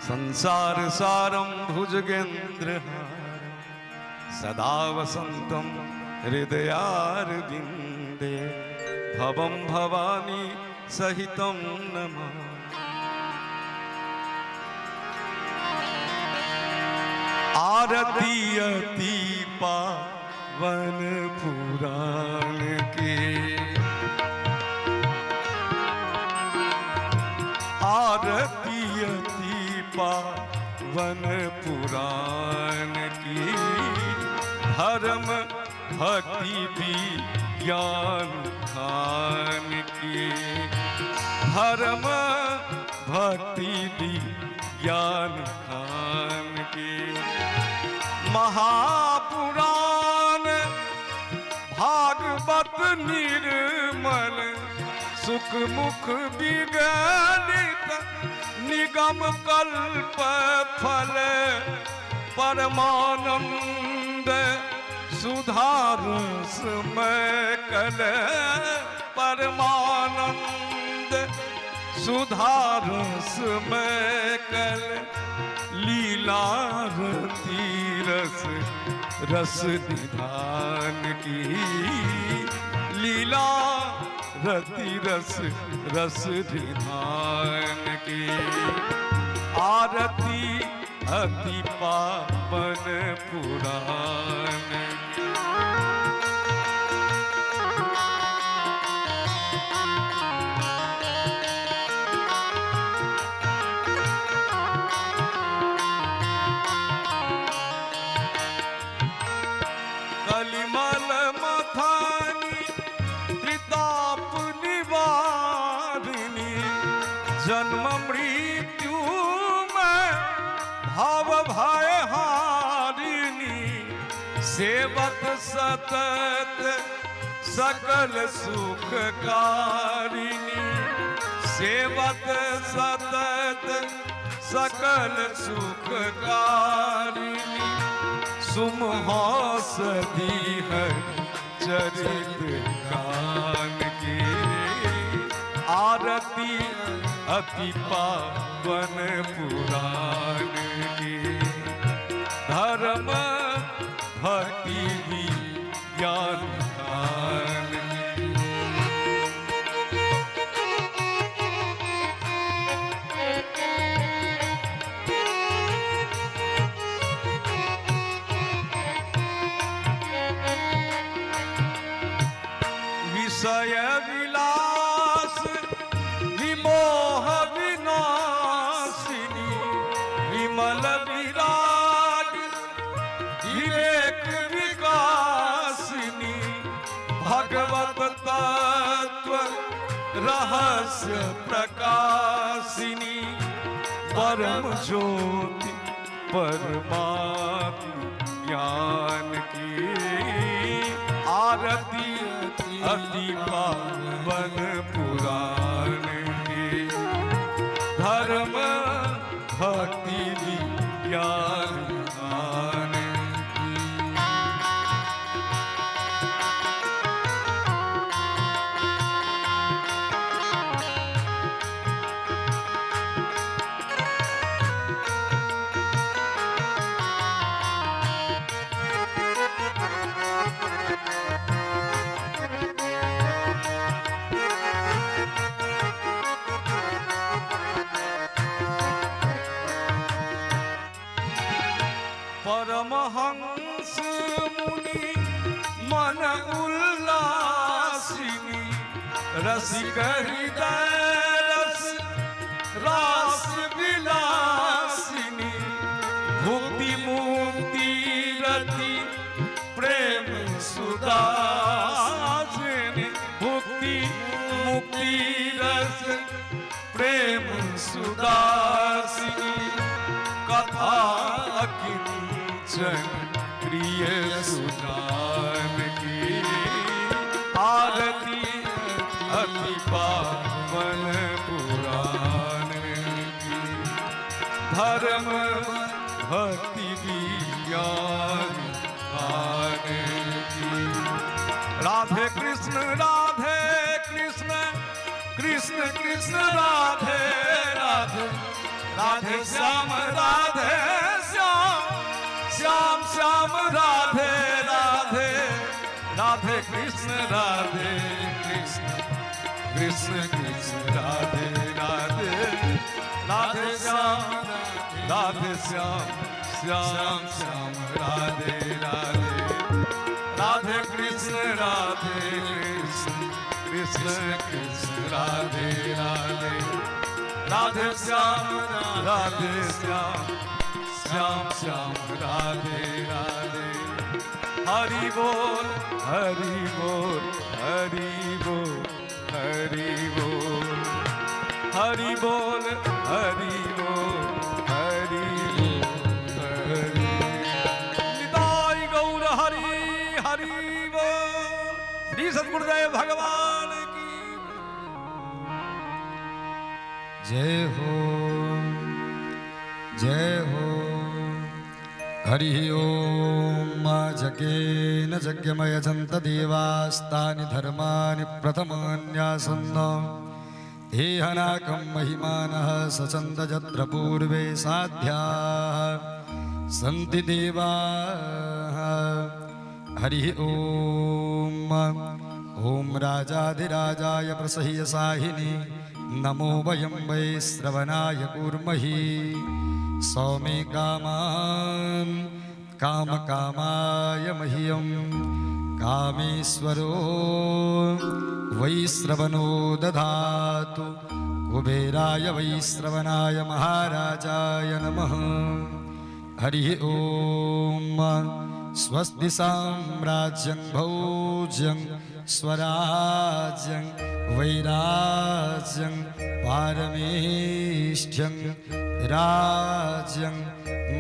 संसार सारं भुजगेन्द्रहारं सदा वसन्तं हृदयारविन्दे भवं भवानी सहितं नमामि। आरती अति पावन पुराण के, आरती अति पावन पुराण की, धर्म भक्ति विज्ञान ध्यान की, धर्म भक्ति विज्ञान ध्यान की। महापुराण भागवत निर्मल सुख मुख विगलित निगम कल्प फल परमानंद सुधारस में कल परमानंद सुधारस में कल लीला रति रस रस निधान की, लीला रति रस रस निधान की। आरती अति पावन पुराण कलिमल मथानी त्रिताप निवारिणी, जन्म मृत्यु में भाव भय हारिणी, सेवत सतत सकल सुखकारिणी, सेवत सतत सकल सुखकारिणी। सुमहासदी है चरित गान की, आरती अति पावन पुराण की, धर्म भक्ति विज्ञान ध्यान की। विषय विलास विमोह विनाशिनी, विमल विराग विवेक विकासिनी, भगवत तत्व रहस्य प्रकाशिनी, परम ज्योति परमात्म ज्ञान की। आरती अति पावन पुराण की, धर्म भक्ति विज्ञान ध्यान की। परमहंस मुनि मन उल्लासिनी, रसिक हृदय रस रास विलासिनी, भुक्ति मुक्ति रति प्रेम सुदासिनी, भुक्ति मुक्ति रस प्रेम सुदासिनी, कथा प्रिय सुजान की। आरती अति पावन पुराण की, धर्म भक्ति विज्ञान की। राधे कृष्ण कृष्ण कृष्ण कृष्ण राधे राधे, राधे श्याम राधे श्याम श्याम श्याम राधे राधे राधे कृष्ण कृष्ण कृष्ण राधे राधे राधे श्याम श्याम श्याम राधे राधे राधे कृष्ण कृष्ण कृष्ण राधे राधे राधे श्याम श्याम श्याम राधे राधे हरि बोल हरि बोल हरि बोल हरि बोल हरि बोल हरि बोल हरि बोल निताय गौर हरि हरि बोल। श्री सद्गुरुदेव भगवान की जय हो जय हो। हरि ओम जगेन यजन्त देवास्तानि धर्माणि प्रथमान्यासन्न हेहनाकं महिमानः सचन्द यत्र पूर्वे साध्याः सन्ति देवाः। हरि ओम ओम राजाधिराजाय प्रसह्य साहिनी नमो वयं वै श्रवणाय कूर्महि सौमे कामान् कामकामाय मह्यं कामेश्वरो वै श्रवणो दधातु कुबेराय वै श्रवणाय महाराजाय नमः। हरि ओम स्वस्ति साम्राज्यं भोज्यं स्वराज्यं वैराज्यं पारमेष्ठ्यं राज्यं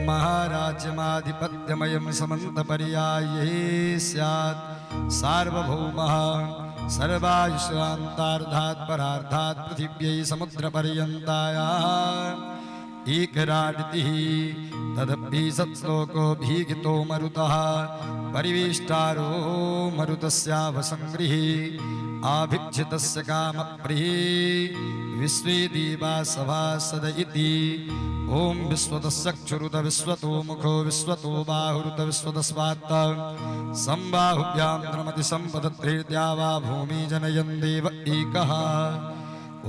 महाराज्यमाधिपत्यमयं समन्तपर्याये स्यात् सार्वभौमः सर्वायुष्यान्तार्धात् परार्धात् पृथिव्यै समुद्रपर्यन्ताया एकराडितिः तदपि सत्श्लोको भीगितो मरुतः परिवेष्टारो मरुतस्यावसङ्गृहे आभिक्षितस्य कामप्रिये विश्वे देवा सभासद इति। ओम विश्वतश्चक्षुरुत विश्वतो मुखो विश्वतो बाहुरुत विश्वतस्वात्त संबाहुभ्यां नमति संपदत्रेद्या वा भूमि जनयन् देव एकः।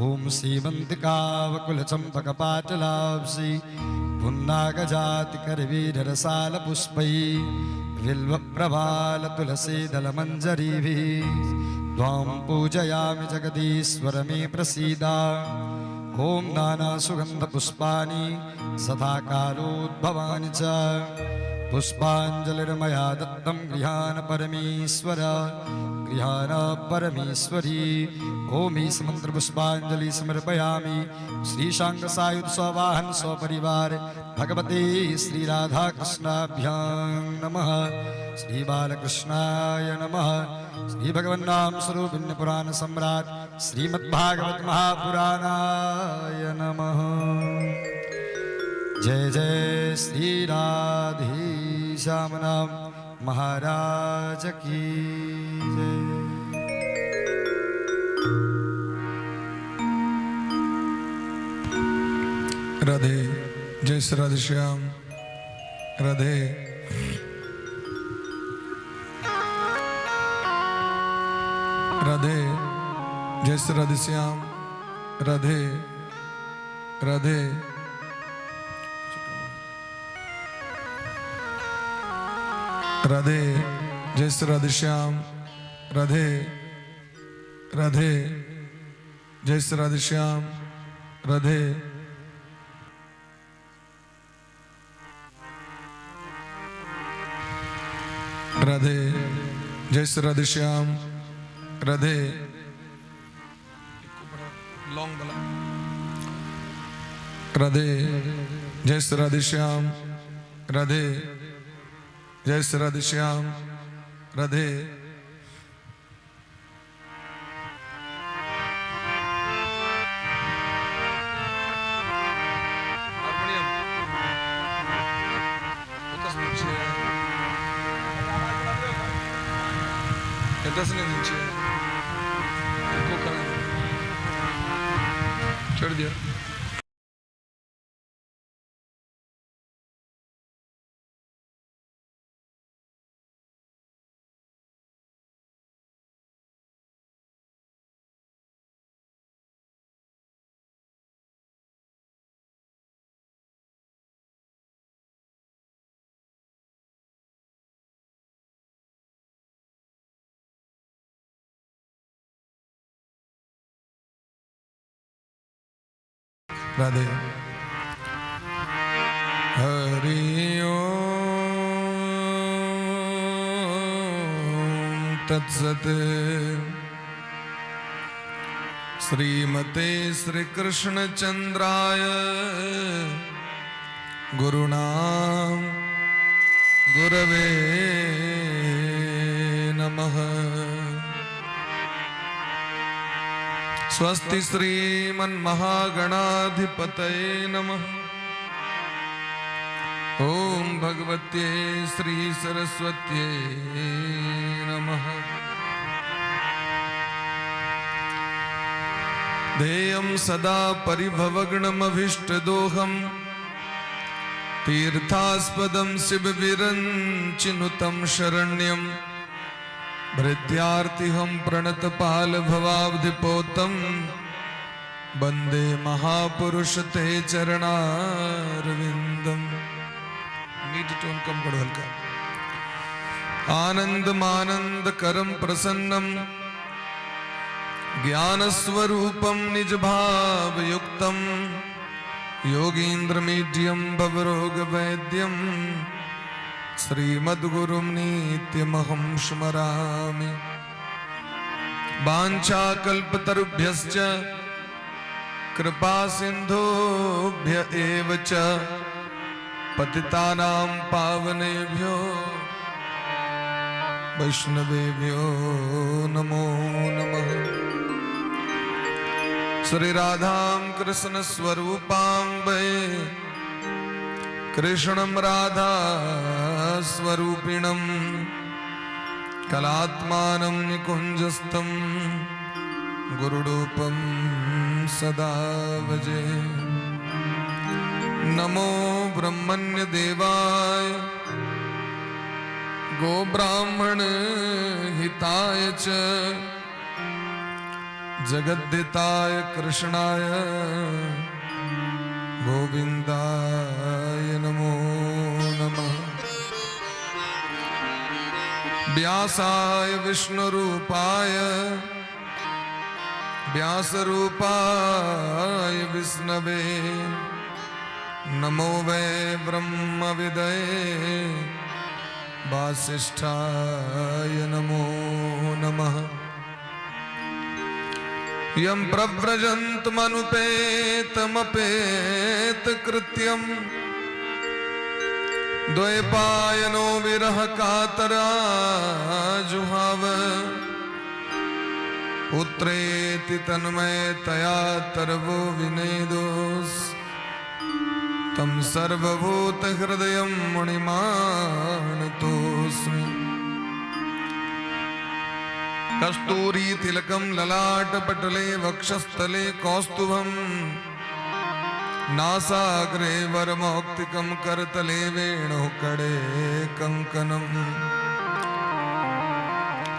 ओम सीमन्तिकावकुलचम्पकपाटलाब्जी पुन्नागजातिकरवीररसालपुष्पै बिल्वप्रभालतुलसीदलमञ्जरीभिः त्वां पूजयामि जगदीश्वर मे प्रसीद। ओम नानासुगन्धपुष्पाणि सदाकालोद्भवानि च पुष्पाञ्जलिर्मया दत्तं गृहाण परमेश्वर गृहाण परमेश्वरी। ओम इस मंत्र पुष्पांजलि समर्पयामि श्रीशांग सायुध स्ववाहन स्वपरिवार भगवते श्री राधा कृष्णाभ्यां नमः। श्री बालकृष्णाय नमः। श्री भगवन्नाम स्वरूपिण्य पुराण सम्राट श्रीमद्भागवत महापुराणाय नमः। जय जय श्री राधेश्यामनाम महाराज की जय। राधे जय श्री राधेश्याम। राधे राधे जय श्री राधेश्याम। राधे राधे राधे जय श्री राधेश्याम। राधे राधे जय श्री राधेश्याम। राधे राधे जय श्री राधेश्याम। राधे लॉन्ग बला। राधे जय श्री राधेश्याम। राधे जय श्री राधेश्याम। राधे छोड़ दिया। राधे। हरि ओम तत्सत। श्रीमते श्री कृष्ण चंद्राय गुरुणाम गुरवे नमः। स्वस्ति श्रीमन्महागणाधिपतये नमः। ओम भगवते श्री सरस्वत्यै नमः। ध्येयं सदा परिभवग्नमभीष्टदोहम् तीर्थास्पदं शिवविरञ्चिनुतं शरण्यं भृत्यार्तिहं प्रणतपालभवाब्धिपोतं वन्दे महापुरुष ते चरणारविन्दम्। मीठ टोन कम करो हल्का। आनन्दमानन्दकरं प्रसन्नं ज्ञानस्वरूपं निजभावयुक्तं योगीन्द्रमीड्यं भवरोगवैद्यं श्रीमद्गुरुं नित्यमहं स्मरामि। वाञ्छाकल्पतरुभ्यश्च कृपासिन्धुभ्य एव च पतितानां पावनेभ्यो वैष्णवेभ्यो नमो नमः। श्री राधां कृष्ण स्वरूपां वै कृष्णं राधा स्वरूपिणं कलात्मानं निकुञ्जस्थं गुरुरूपं सदा भजे। नमो ब्रह्मण्य देवाय गो ब्राह्मण हिताय च जगद्धिताय कृष्णाय गोविंदाय नमो नमः। व्यासाय विष्णुरूपाय व्यासरूपाय विष्णवे नमो वै ब्रह्मविदये वासिष्ठाय नमो नमः। यं प्रव्रजन्तमनुपेतमपेतकृत्यं द्वैपायनो विरह कातराजुहाव पुत्रेति तन्मयतया तरवो विनेदोस् तं सर्वभूतहृदयं मुनिमानतोऽस्मि। कस्तूरी तिलकं ललाटपटले वक्षस्थले कौस्तुभं नासाग्रे वरमौक्तिकं करतले वेणुः कडे कङ्कणम्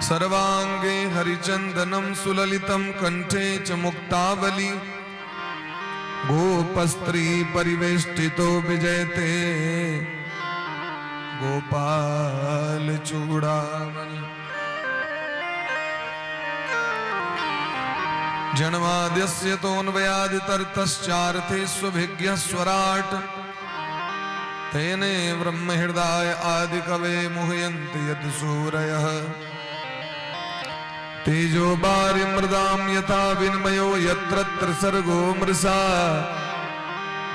सर्वाङ्गे हरिचन्दनं सुललितं कंठे च मुक्तावली गोपस्त्री परिवेष्टितो विजयते गोपाल चूड़ामणि। जन्माद्यस्य तोऽन्वयादितरतश्चार्थेष्वभिज्ञः स्वराट् तेने ब्रह्महृदाय आदिकवे मुह्यन्ति यद्सूरयः। तेजो वारिमृदां यथा विनिमयो यत्र त्रिसर्गो मृषा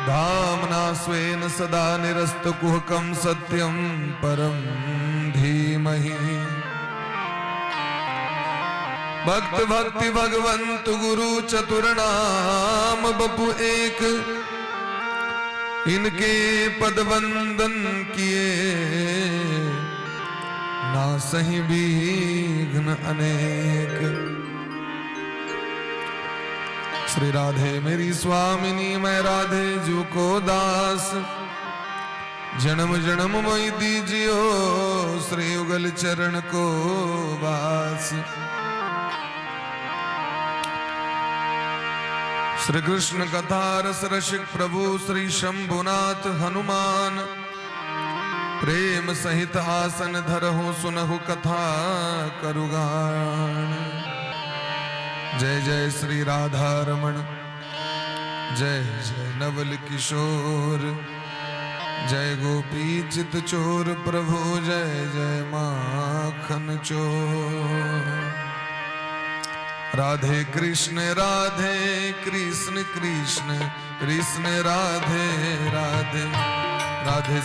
धाम्ना स्वेन सदा निरस्तकुहकं सत्यं परं धीमहि। भक्त भक्ति भगवंत गुरु चतुर्नाम बपु एक इनके पद वंदन किए ना सही विघ्न अनेक। श्री राधे मेरी स्वामिनी मैं राधे जू को दास जन्म जन्म मोहि दीजियो श्री युगल चरण को वास। श्री कृष्ण कथा रस रसिक प्रभु श्री शंभुनाथ हनुमान प्रेम सहित आसन धरहु सुनहु कथा करुगान। जय जय श्री राधा रमण जय जय नवल किशोर, जय गोपी चित चोर प्रभु, जय जय माखन चोर। राधे कृष्ण कृष्ण कृष्ण राधे राधे, राधे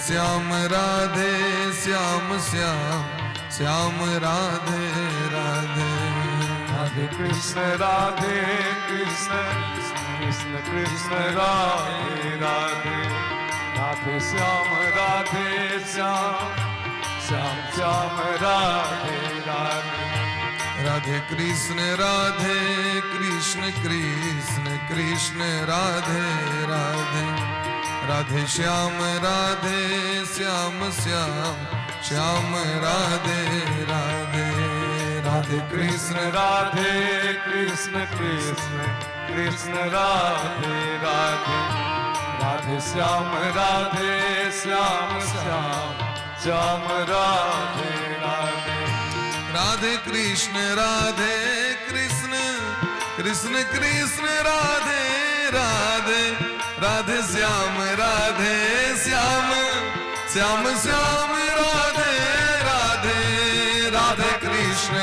श्याम श्याम श्याम राधे राधे। राधे कृष्ण कृष्ण कृष्ण राधे राधे, राधे श्याम श्याम श्याम राधे राधे। राधे कृष्ण कृष्ण कृष्ण राधे राधे, राधे श्याम श्याम श्याम राधे राधे। राधे कृष्ण कृष्ण कृष्ण राधे राधे, राधे श्याम श्याम श्याम राधे राधे। राधे कृष्ण कृष्ण कृष्ण राधे राधे, राधे श्याम श्याम श्याम श्याम राधे राधे। राधे कृष्ण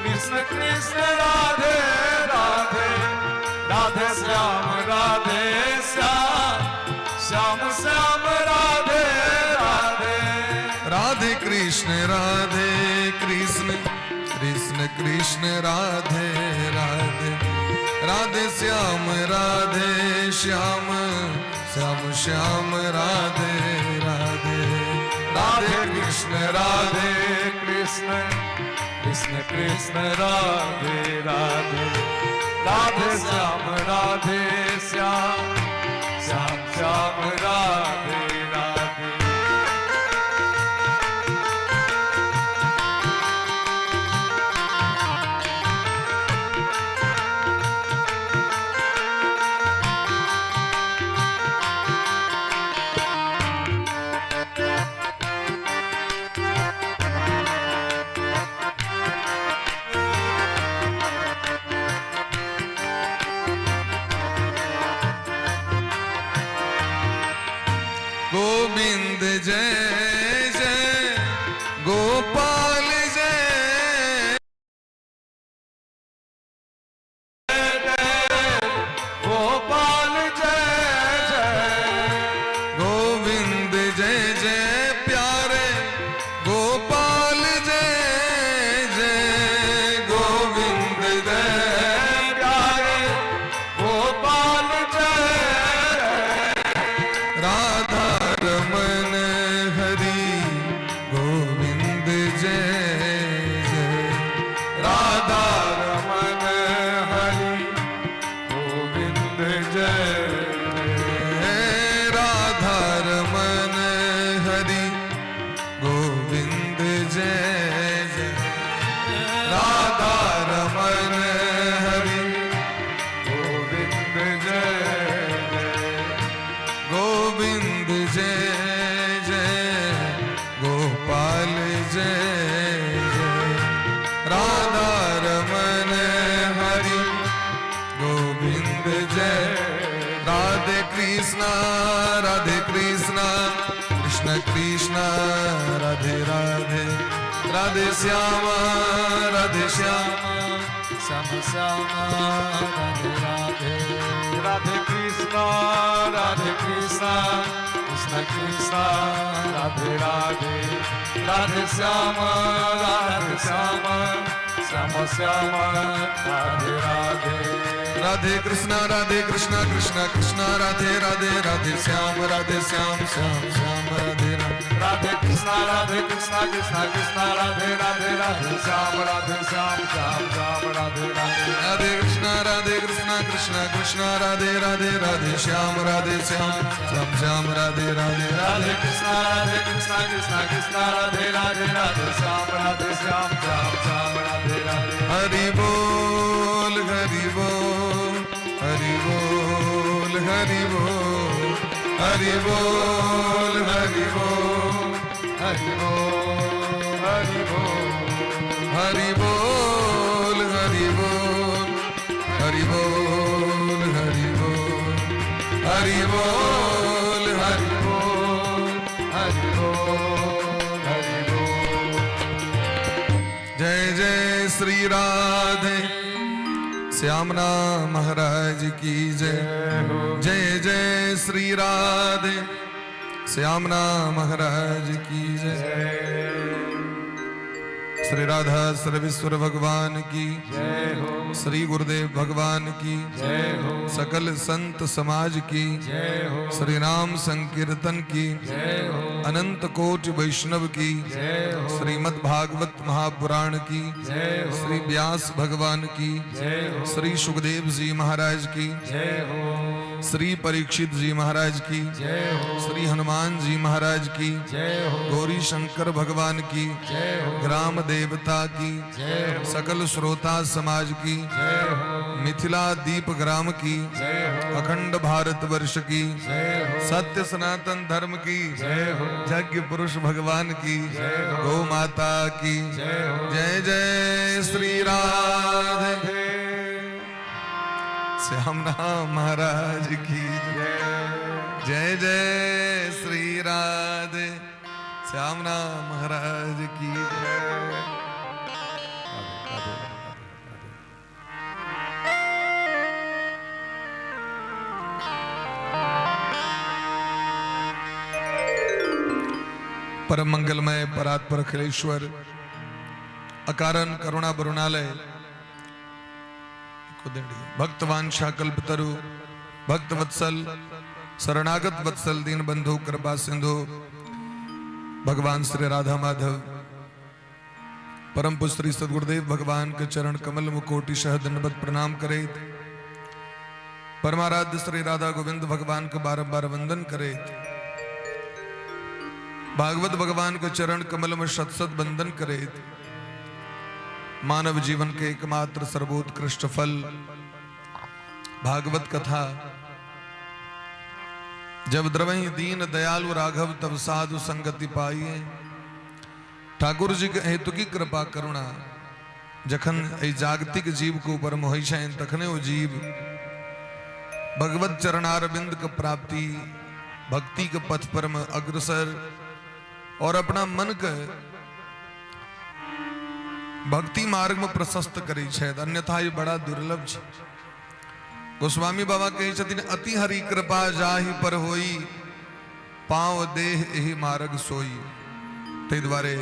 कृष्ण कृष्ण राधे राधे, राधे श्याम श्याम श्याम राधे राधे। राधे कृष्ण कृष्ण कृष्ण राधे राधे, राधे श्याम श्याम श्याम श्याम राधे राधे। राधे कृष्ण कृष्ण कृष्ण राधे राधे, राधे श्याम श्याम श्याम राधे राधे। गोविंद जय जय गोपाल जय, गोपाल जय जय। गोविंद जय जय प्यारे गोपाल जय जय। गोविंद जय प्यारे गोपाल जय। राधा रमन हरि गोविंद जय जय। राधा रमन हरि गोविंद जय। राधा रमन हरि गोविंद जय जय। राधा रमन हरि गोविंद जय। गोविंद जय जय गोपाल जय जय। राधा रमन हरि गोविंद जय। राधे कृष्ण कृष्ण कृष्ण राधे राधे, राधे श्याम श्याम श्याम राधे राधे। राधे कृष्ण कृष्ण कृष्ण राधे राधे, राधे श्याम श्याम श्याम राधे राधे। राधे कृष्ण कृष्ण कृष्ण राधे राधे, राधे श्याम श्याम श्याम राधे राधे। राधे कृष्ण कृष्ण कृष्ण राधे राधे, राधे श्याम श्याम श्याम राधे राधे। राधे कृष्ण कृष्ण राधे राधे, राधे श्याम श्याम राधे राधे। राधे कृष्ण कृष्ण राधे राधे, राधे श्याम श्याम राधे राधे। हरि बोल हरि बोल हरि बोल हरि बोल हरि बोल हरि बोल हरि बोल हरि बोल हरि बोल हरि बोल हरि बोल हरि बोल हरि बोल हरि बोल हरि बोल। जय जय श्री राधे श्यामना महाराज की जय। जय जय श्री राधे श्यामना महाराज की जय। श्री राधा सर्वेश्वर भगवान की जय हो, श्री गुरुदेव भगवान की जय हो, सकल संत समाज की जय हो, श्री नाम संकीर्तन की जय हो, अनंत कोटि वैष्णव की जय हो, श्रीमद् भागवत महापुराण की जय हो, श्री व्यास भगवान की जय हो, श्री सुखदेव जी महाराज की जय हो, श्री परीक्षित जी महाराज की जय हो, श्री हनुमान जी महाराज की जय हो, गौरी शंकर भगवान की जय हो, ग्राम देवता की जय हो, सकल श्रोता समाज की जय हो, मिथिला दीप ग्राम की जय हो, अखंड भारत वर्ष की जय हो, सत्य सनातन धर्म की जय हो, यज्ञ पुरुष भगवान की जय हो, गौ माता की जय हो, जय जय श्री राधे श्यामना महाराज की जय जय श्री राधे श्यामना महाराज की जय। परम मंगलमय परात्पर अखिलेश्वर अकारण करुणा बरुणालय भक्तवांछा कल्पतरु भक्त वत्सल शरणागत वत्सल दीन बंधु कृपा सिंधु भगवान श्री राधा माधव परम पुत्री सदगुरुदेव भगवान के चरण कमल मुकोटि शह दंडवत प्रणाम करे। परमाराध्य श्री राधा गोविंद भगवान का बारंबार वंदन करे। भागवत भगवान के चरण कमल में शत शत बंदन करे। मानव जीवन के एकमात्र सर्वोत्कृष्ट फल भागवत कथा। जब द्रवहि दीन दयालु राघव तब साधु संगति पाइए। ठाकुर जी के हेतु की कृपा करुणा जखन ए जागतिक जीव को ऊपर मोहि छन तखने वो जीव भगवत चरणारविंद के प्राप्ति भक्ति के पथ पर में अग्रसर और अपना मन के भक्ति मार्ग में प्रशस्त करे छे। अन्यथा ये बड़ा दुर्लभ छे। गोस्वामी बाबा कहे छथिन अति हरि कृपा जाहि पर होई पांव देह एहि मार्ग सोई। ते द्वारे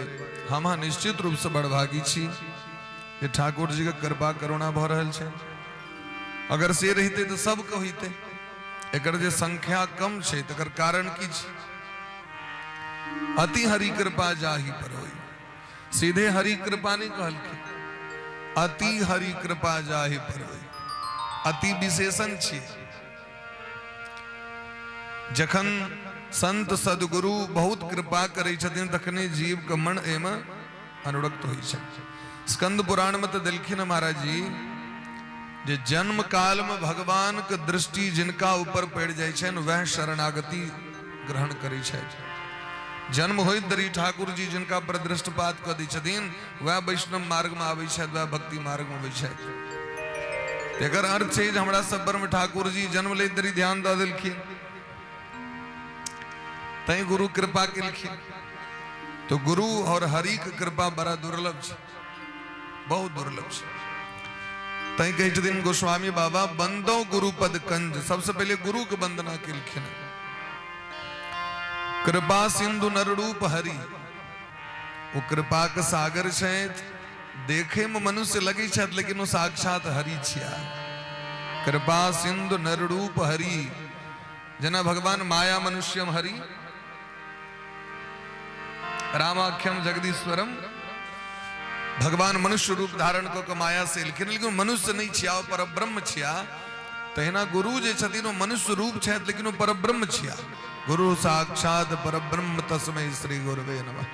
हम निश्चित रूप से बड़भागी छी जे ठाकुर जी के कृपा करुणा भ रहल छे। अगर से रहते तो सब कहिते एकर जे संख्या कम छे तकर कारण की छे। अति हरि कृपा जाहि पर होई सीधे हरि कृपा नहीं कहलखिन अति हरि कृपा जाहि पर होई। अति विशेषण छे। जखन संत सदगुरु बहुत कृपा करे छथिन तखने जीव के मन एम अनुरक्त होई छे। स्कंद पुराण में तो दिलखिन महाराज जी जे जन्म काल में भगवान के दृष्टि जिनका ऊपर पड़ जाय छन वह शरणागति ग्रहण करे छे। जन्म होइत दरी ठाकुर जी जिनका पर दृष्टिपात क दै छथिन वह वैष्णव मार्ग में आबै छथि वह भक्ति मार्ग में आबै छथि। एकर अर्थ छै जे हमरा सब्बर में ठाकुर जी जन्म ले दरी ध्यान द देलखिन तै गुरु कृपा केलखिन। तो गुरु और हरि के कृपा बड़ा दुर्लभ छे बहुत दुर्लभ छे। तै कहे छथिन गोस्वामी बाबा बंदो गुरु पद कंज। सबसे पहले गुरु के वंदना केलखिन। कृपा सिंधु नररूप हरि वो कृपा के सागर छथि। देखे में मनुष्य लगे छथि लेकिन वो साक्षात हरि छिया। कृपा सिंधु नररूप हरि जना भगवान माया मनुष्यम हरि रामाख्यम जगदीश्वरम। भगवान मनुष्य रूप धारण को माया से लिखिन लेकिन मनुष्य नहीं छिया पर ब्रह्म छिया। तहिना गुरु जे छथिन मनुष्य रूप छथि लेकिन वो पर ब्रह्म छिया। गुरु साक्षात पर ब्रह्म तस्मै श्री गुरुवे नमः।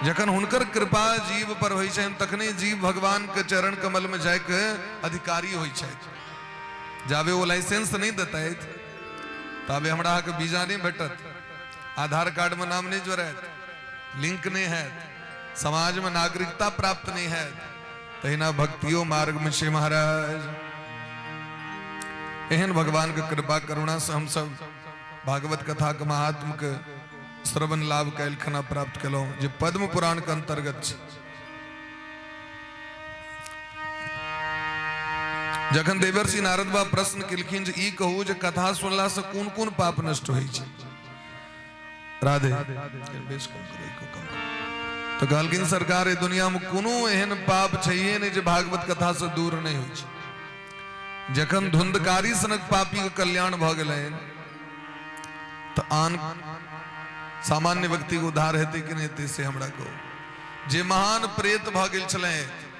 जखन हुनकर कृपा जीव पर होई छनि तखने जीव भगवान के चरण कमल में जाके अधिकारी होई छथि। जावे वो लाइसेंस नहीं देतैथ ताबे हमरा के वीजा नहीं भेटत। आधार कार्ड में नाम नहीं जोड़त लिंक नहीं है समाज में नागरिकता प्राप्त नहीं है। तहिना भक्तियों मार्ग में श्री महाराज एहन भगवान के कृपा करुणा से हम सब भागवत कथा के महात्म के श्रवण लाभ कैल खना प्राप्त कलो जे पद्म पुराण के अंतर्गत छै। जखन देवर्षि नारद बा प्रश्न केलखिन जे ई कहू जे कथा सुनला से कोन कोन पाप नष्ट होइ छै। राधे तो कहलखिन सरकार ए दुनिया में कोनो एहन पाप छैहे नहीं जे भागवत कथा से दूर नहीं होइ छै। जखन धुंधकारी सनक पापी के कल्याण भ गेलै तो आन सामान्य व्यक्ति को उद्धार हेतै कि नहीं हेतै से हमरा कहू। जे महान प्रेत भ गेल छलै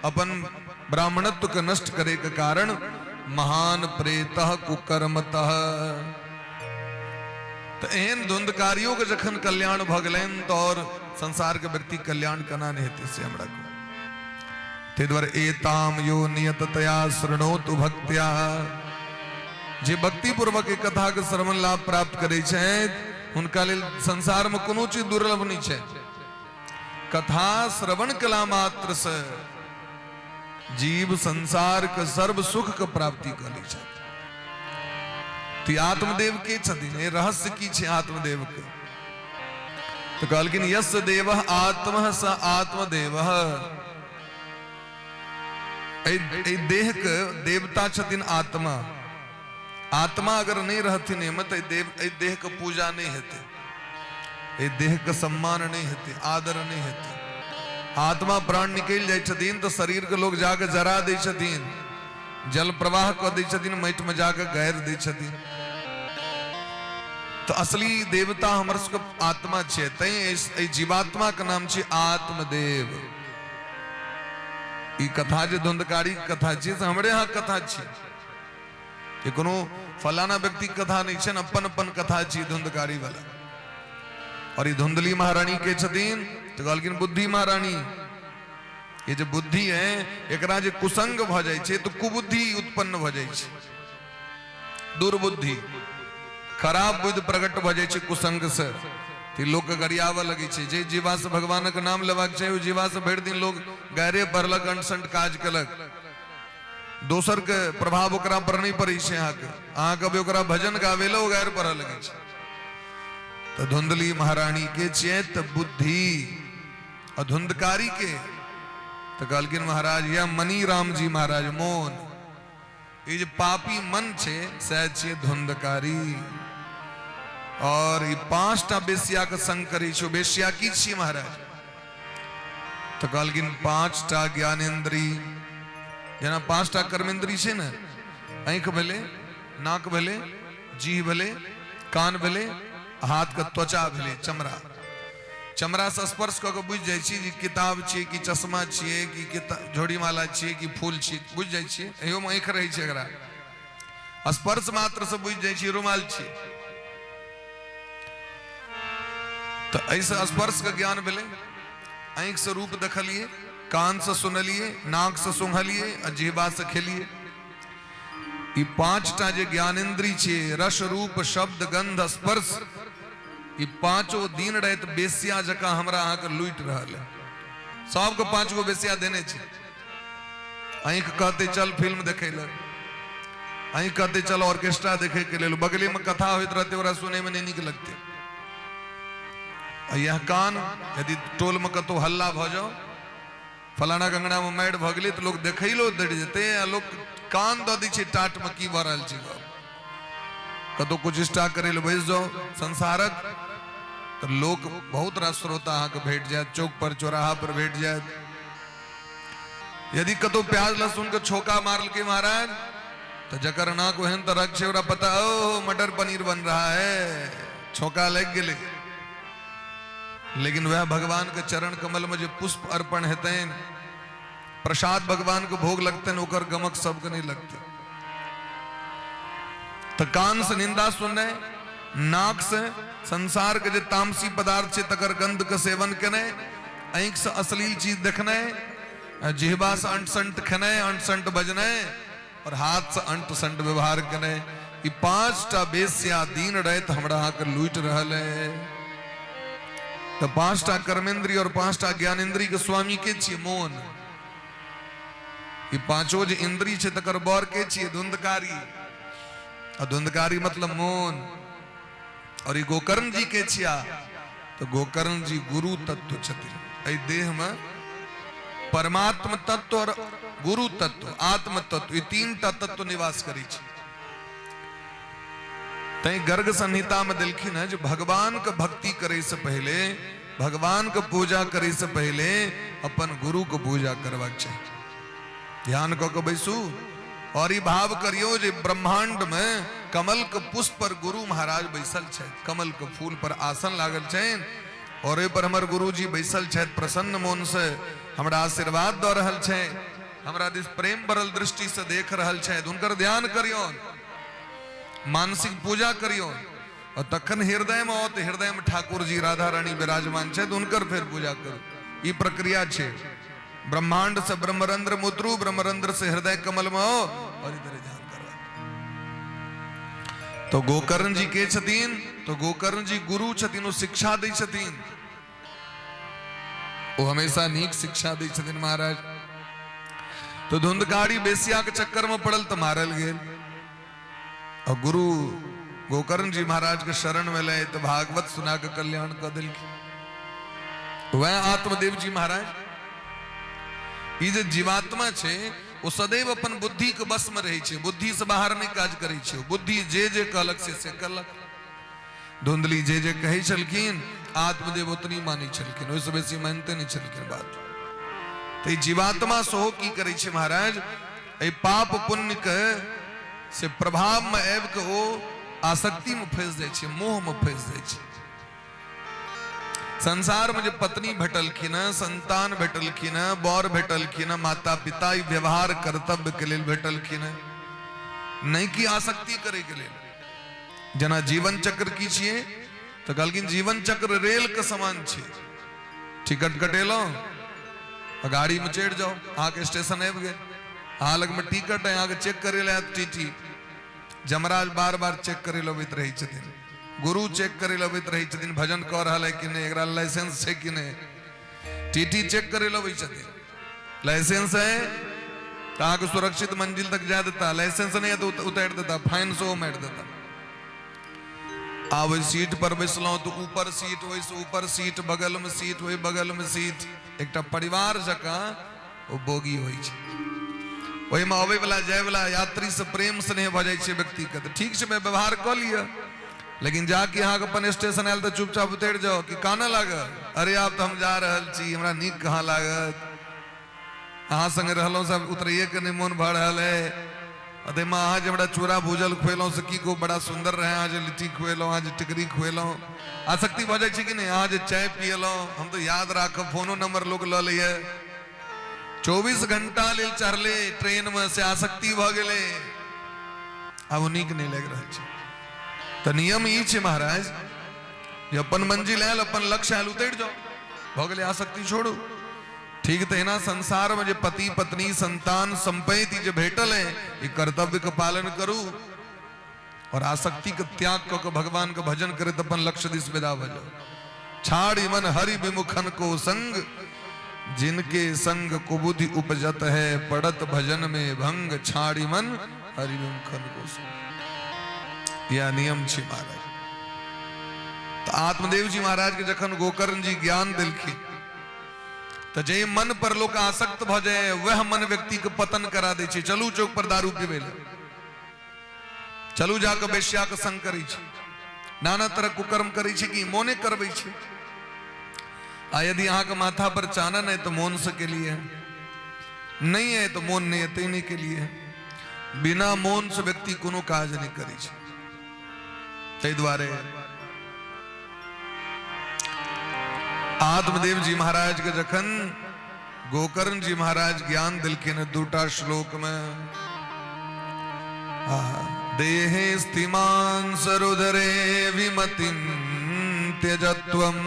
अपन ब्राह्मणत्व के नष्ट करे के कारण महान प्रेतः कुकर्मतः, तो एहन धुंधकारियों के जखन कल्याण भ गेलैन तो और संसार के व्यक्ति कल्याण केना नहीं हेतै से हमरा कहू। ते द्वारे एताम यो नियततया शृणोतु भक्त्या, जे भक्ति पूर्वक एक कथा के श्रवण लाभ प्राप्त करे छथि हुनका लेल संसार में कोनो चीज दुर्लभ नहीं छै। कथा श्रवण कला मात्र से जीव संसार के सर्व सुख के प्राप्ति कर लै छथि। तो आत्मदेव के छथिन, रहस्य की छै आत्मदेव के। तो कहलखिन यस्य देवः आत्मः स आत्मदेवः, ए देह के देवता छथिन आत्मा। आत्मा अगर नहीं रहथिन एमे तो देह के पूजा नहीं हेते, ए देह के सम्मान नहीं हेते, आदर नहीं हेते। आत्मा प्राण निकल जाय छथिन तो शरीर के लोग जाके जरा दै छथिन, जल प्रवाह कर दै छथिन, माटि में जाके गाड़ि दै छथिन। तो असली देवता हमर सबके आत्मा छै, तै जीवात्मा के नाम छै आत्मदेव। ई कथा जे धुंधकारी कथा छै से हमरे यहाँ कथा छै, ये कोनो फलाना व्यक्ति कथा नहीं छै, अपन अपन कथा छै धुंधकारी वाला। और ये धुंधली महारानी के छथिन तो कहलखिन बुद्धि महारानी। ये जो बुद्धि है एकरा जे कुसंग भ जाय छै तो कुबुद्धि उत्पन्न भ जाय छै, दुर्बुद्धि खराब बुद्धि प्रकट भ जाय छै कुसंग से। तो लोग के गरियावा लगे छै, जे जीवा से भगवान के नाम लेबाक छै, जीवा से भरि दिन लोग गहरे पढ़लक, अंटसंट काज केलक, दोसर के प्रभाव ओकरा पर नहीं पड़े छै। अहाँ कभी ओकरा भजन गावे लो गैर पढ़ लगे छै। तो धुंधली महारानी के चेत बुद्धि और धुंधकारी के तो कहलखिन महाराज या मनी राम जी महाराज मोन, ये जो पापी मन छे सह छे धुंधकारी। और ये 5टा बेसिया के संग करी छो। बेसिया की छी महाराज? तो कहलखिन 5टा ज्ञानेन्द्री, जेना 5टा कर्मेंद्री छे ने, आंख भेले, नाक भेले, जीभ भेले, कान भेले, हाथ के त्वचा भेले, चमड़ा। चमड़ा से स्पर्श क के बुझ जाय छी कि किताब छियै कि चश्मा छियै कि झोड़ी माला छियै कि फूल छियै, बुझ जाय छी। एहो में आंख रहै छै, एकरा स्पर्श मात्र से बुझ जाय छी रुमाल छियै। तो ऐसे स्पर्श का ज्ञान भेले। आंख से रूप देखलिए, कान से सुनलिए, नाक से सूंघलिए, जिह्वा से खेलिए। ये 5टा जे ज्ञानेन्द्री छे, रस रूप शब्द गंध स्पर्श, ये 5 दिन रात बेसिया जका हमरा अहाँ के लूट रहल है। सबके 5 गो बेसिया देने छे। आंख कहते चल फिल्म देखे ले, आंख कहते चल ऑर्केस्ट्रा देखे के लेल, बगले में कथा होइत रहते ओरा सुने में नहीं नीक लगते। यह कान यदि टोल में कतो हल्ला भ जाओ, फलाना गंगना में मारि भ गेलै तो लोग देखैलो दौड़ जेते, लोग कान द दै छै टाट में की भ रहल छै। कतो कुछ इष्टा करे ले बैस जाओ संसारक तो लोग बहुत रास श्रोता अहाँ के भेट जायत, चौक पर चौराहा पर भेट जायत। यदि कतो प्याज लहसुन के छोका मारल के महाराज तो जकर नाक ओहन तरह छै ओरा पता ओ मटर पनीर बन रहा है, छोका लग गेले। लेकिन वह भगवान के चरण कमल में जो पुष्प अर्पण हेते, प्रसाद भगवान को भोग लगते हैं, ओकर गमक सबके नहीं लगते। तो कान से निंदा सुनने, नाक से संसार के जो तामसी पदार्थ से तकर गंध के सेवन करने, आंख से अश्लील चीज देखने, जिह्वा से अंट-संट खने, अंट-संट बजने, और हाथ से अंट-संट व्यवहार करने। ये 5टा बेसिया दिन रात हमरा अहाँ के लूट रहल है। तो 5टा कर्मेंद्री और 5टा ज्ञानेन्द्री के स्वामी के छिए मोन। ये 5 जे इंद्री छे तकर बर के छिए धुंधकारी। और धुंधकारी मतलब मोन। और ये गोकर्ण जी के छिया तो गोकर्ण जी गुरु तत्व छथिन। एहि देह में परमात्म तत्व और गुरु तत्व आत्म तत्व ये तीन तत्व निवास करी छे। तई गर्ग संहिता में दिलखिन है जो भगवान का भक्ति करे से पहले, भगवान का पूजा करे से पहले अपन गुरु को पूजा करवा चाहिए। ध्यान को बैसू और ये भाव करियो जे ब्रह्मांड में कमल के पुष्प पर गुरु महाराज बैसल छे, कमल के फूल पर आसन लागल छे और ए पर हमर गुरु जी बैसल छे, प्रसन्न मन से हमरा आशीर्वाद द रहल छे, हमरा दिस प्रेम भरल दृष्टि से देख रहल छे। उनकर ध्यान करियो, मानसिक पूजा करियो और तखन हृदय में तो हृदय में ठाकुर जी राधा रानी विराजमान छे तो उनकर फिर पूजा करो। ये प्रक्रिया छे। ब्रह्मांड से ब्रह्मरंध्र में उतरू, ब्रह्मरंध्र से हृदय कमल में हो और इधर ध्यान करो। तो गोकर्ण जी के छतीन तो गोकर्ण जी गुरु छतीन, वो शिक्षा दै छतीन, वो हमेशा नीक शिक्षा दै छतीन महाराज। तो धुंधकारी बेसिया के चक्कर में पड़ल तो मारल गेल और गुरु गोकर्ण जी महाराज के शरण में ले तो भागवत सुना के कल्याण कर दिल। वह आत्मदेव जी महाराज ये जो जीवात्मा छे वो सदैव अपन बुद्धि के बस में रहे छे, बुद्धि से बाहर नहीं काज करे छे। बुद्धि जे जे कहलक से कहलक। धुंधली जे जे कहे छलखिन आत्मदेव उतनी मानी छलखिन, ओइसे बेसी मानते नहीं छलखिन बात। तो ये जीवात्मा सोहो की करे छे महाराज, ए पाप पुण्य के से प्रभाव में आबि के वो आसक्ति में फंस जाए छे, मोह में फंस जाए छे। संसार में जो पत्नी भेटलखिन, संतान भेटलखिन, बर भेटलखिन, माता पिता व्यवहार कर्तव्य के लिए भेटलखिन, नहीं की आसक्ति करे के लिए। जना जीवन चक्र की छिए तो कहलखिन जीवन चक्र रेल के समान छे। टिकट कटेलो गाड़ी में चढ़ जाओ, आके स्टेशन आबि गए, हाँ लग में टिकट है, आके चेक करे ले टीटी। जमराज बार बार चेक करे लबित रही छथिन, गुरु चेक करे लबित रही छथिन, भजन कर रहा है कि नहीं, एकरा लाइसेंस है कि नहीं। टीटी चेक करे लबे छथिन, लाइसेंस है तो आके सुरक्षित मंजिल तक जा देता, लाइसेंस नहीं है तो उतार देता, फाइन 100 मार देता। वही सीट पर बैसलो तो ऊपर सीट, वैसे ऊपर सीट, बगल में सीट, वही बगल में सीट, एक परिवार जका वो बोगी होई छे। वही में आवे वाला जाए वाला यात्री से प्रेम स्नेह भ जाए छे व्यक्ति के, तो ठीक से मैं व्यवहार कर लिया। लेकिन जाके यहाँ अपन स्टेशन आयल तो चुपचाप उतर जाओ कि काना लागल, अरे आप तो हम जा रहल छी, हमरा नीक कहाँ लागत, अहाँ संग रहलो सब उतरिए के नहीं मन भर रहल है। अरे माँ आज बड़ा चूरा भूजल खुएलो से की को बड़ा सुंदर रहे, आज लिट्टी खुएलो, आज टिकरी खुएलो, आसक्ति भ जाए छे कि नहीं। आज चाय पियलो, हम तो याद राखब, फोनो नंबर लोग ल लिए, 24 घंटा ले चढ़ले ट्रेन में से आसक्ति भ गेले, अब नीक नहीं लग रहा छे। तो नियम ई छे महाराज, जे अपन मंजिल आयल, अपन लक्ष्य आयल, उतर जाओ, भ गेले, आसक्ति छोड़ो। ठीक तहिना संसार में जो पति पत्नी संतान संपत्ति जो भेटल है, ये कर्तव्य का पालन करू और आसक्ति का त्याग कर भगवान का भजन करे तो अपन लक्ष्य दिस विदा हो जाओ। छाड़ी मन हरि विमुखन को संग, जिनके संग कुबुद्धि उपजत है, पड़त भजन में भंग, छाड़ी मन हरि विमुखन को संग। यह नियम छे महाराज। तो आत्मदेव जी महाराज के जखन गोकर्ण जी ज्ञान दिलखिन तो जे मन पर लोग आसक्त भ जाए, वह मन व्यक्ति के पतन करा दे छे। चलू चौक पर दारू पीबे ले, चलू जाके बेश्या के संग करी छे, नाना तरह कुकर्म करी छे कि मोने करबे छे। यदि यहाँ के माथा पर चानन है तो मौन से के लिए, नहीं है तो मौन नहीं है तेने के लिए। बिना मौन से व्यक्ति कोनो काज नहीं करी छे। तै द्वारे आत्मदेव जी महाराज के जखन गोकर्ण जी महाराज ज्ञान दिलखिन 2टा श्लोक में, देहे स्थिमान सरुदरे विमतिं त्यजत्वम,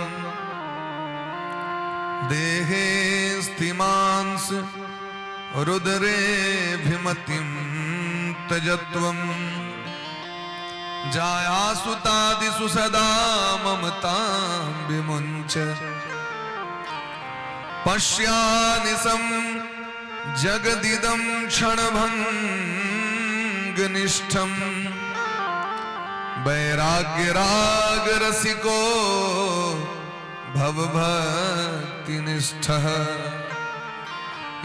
देहे स्थिमान रुदरे विमतिं त्यजत्वम, जायासुतादिषु सदा ममतां विमुञ्च, पश्यानिशं जगदिदं क्षणभङ्गनिष्ठं, वैराग्य राग रसिको भव भक्ति निष्ठ।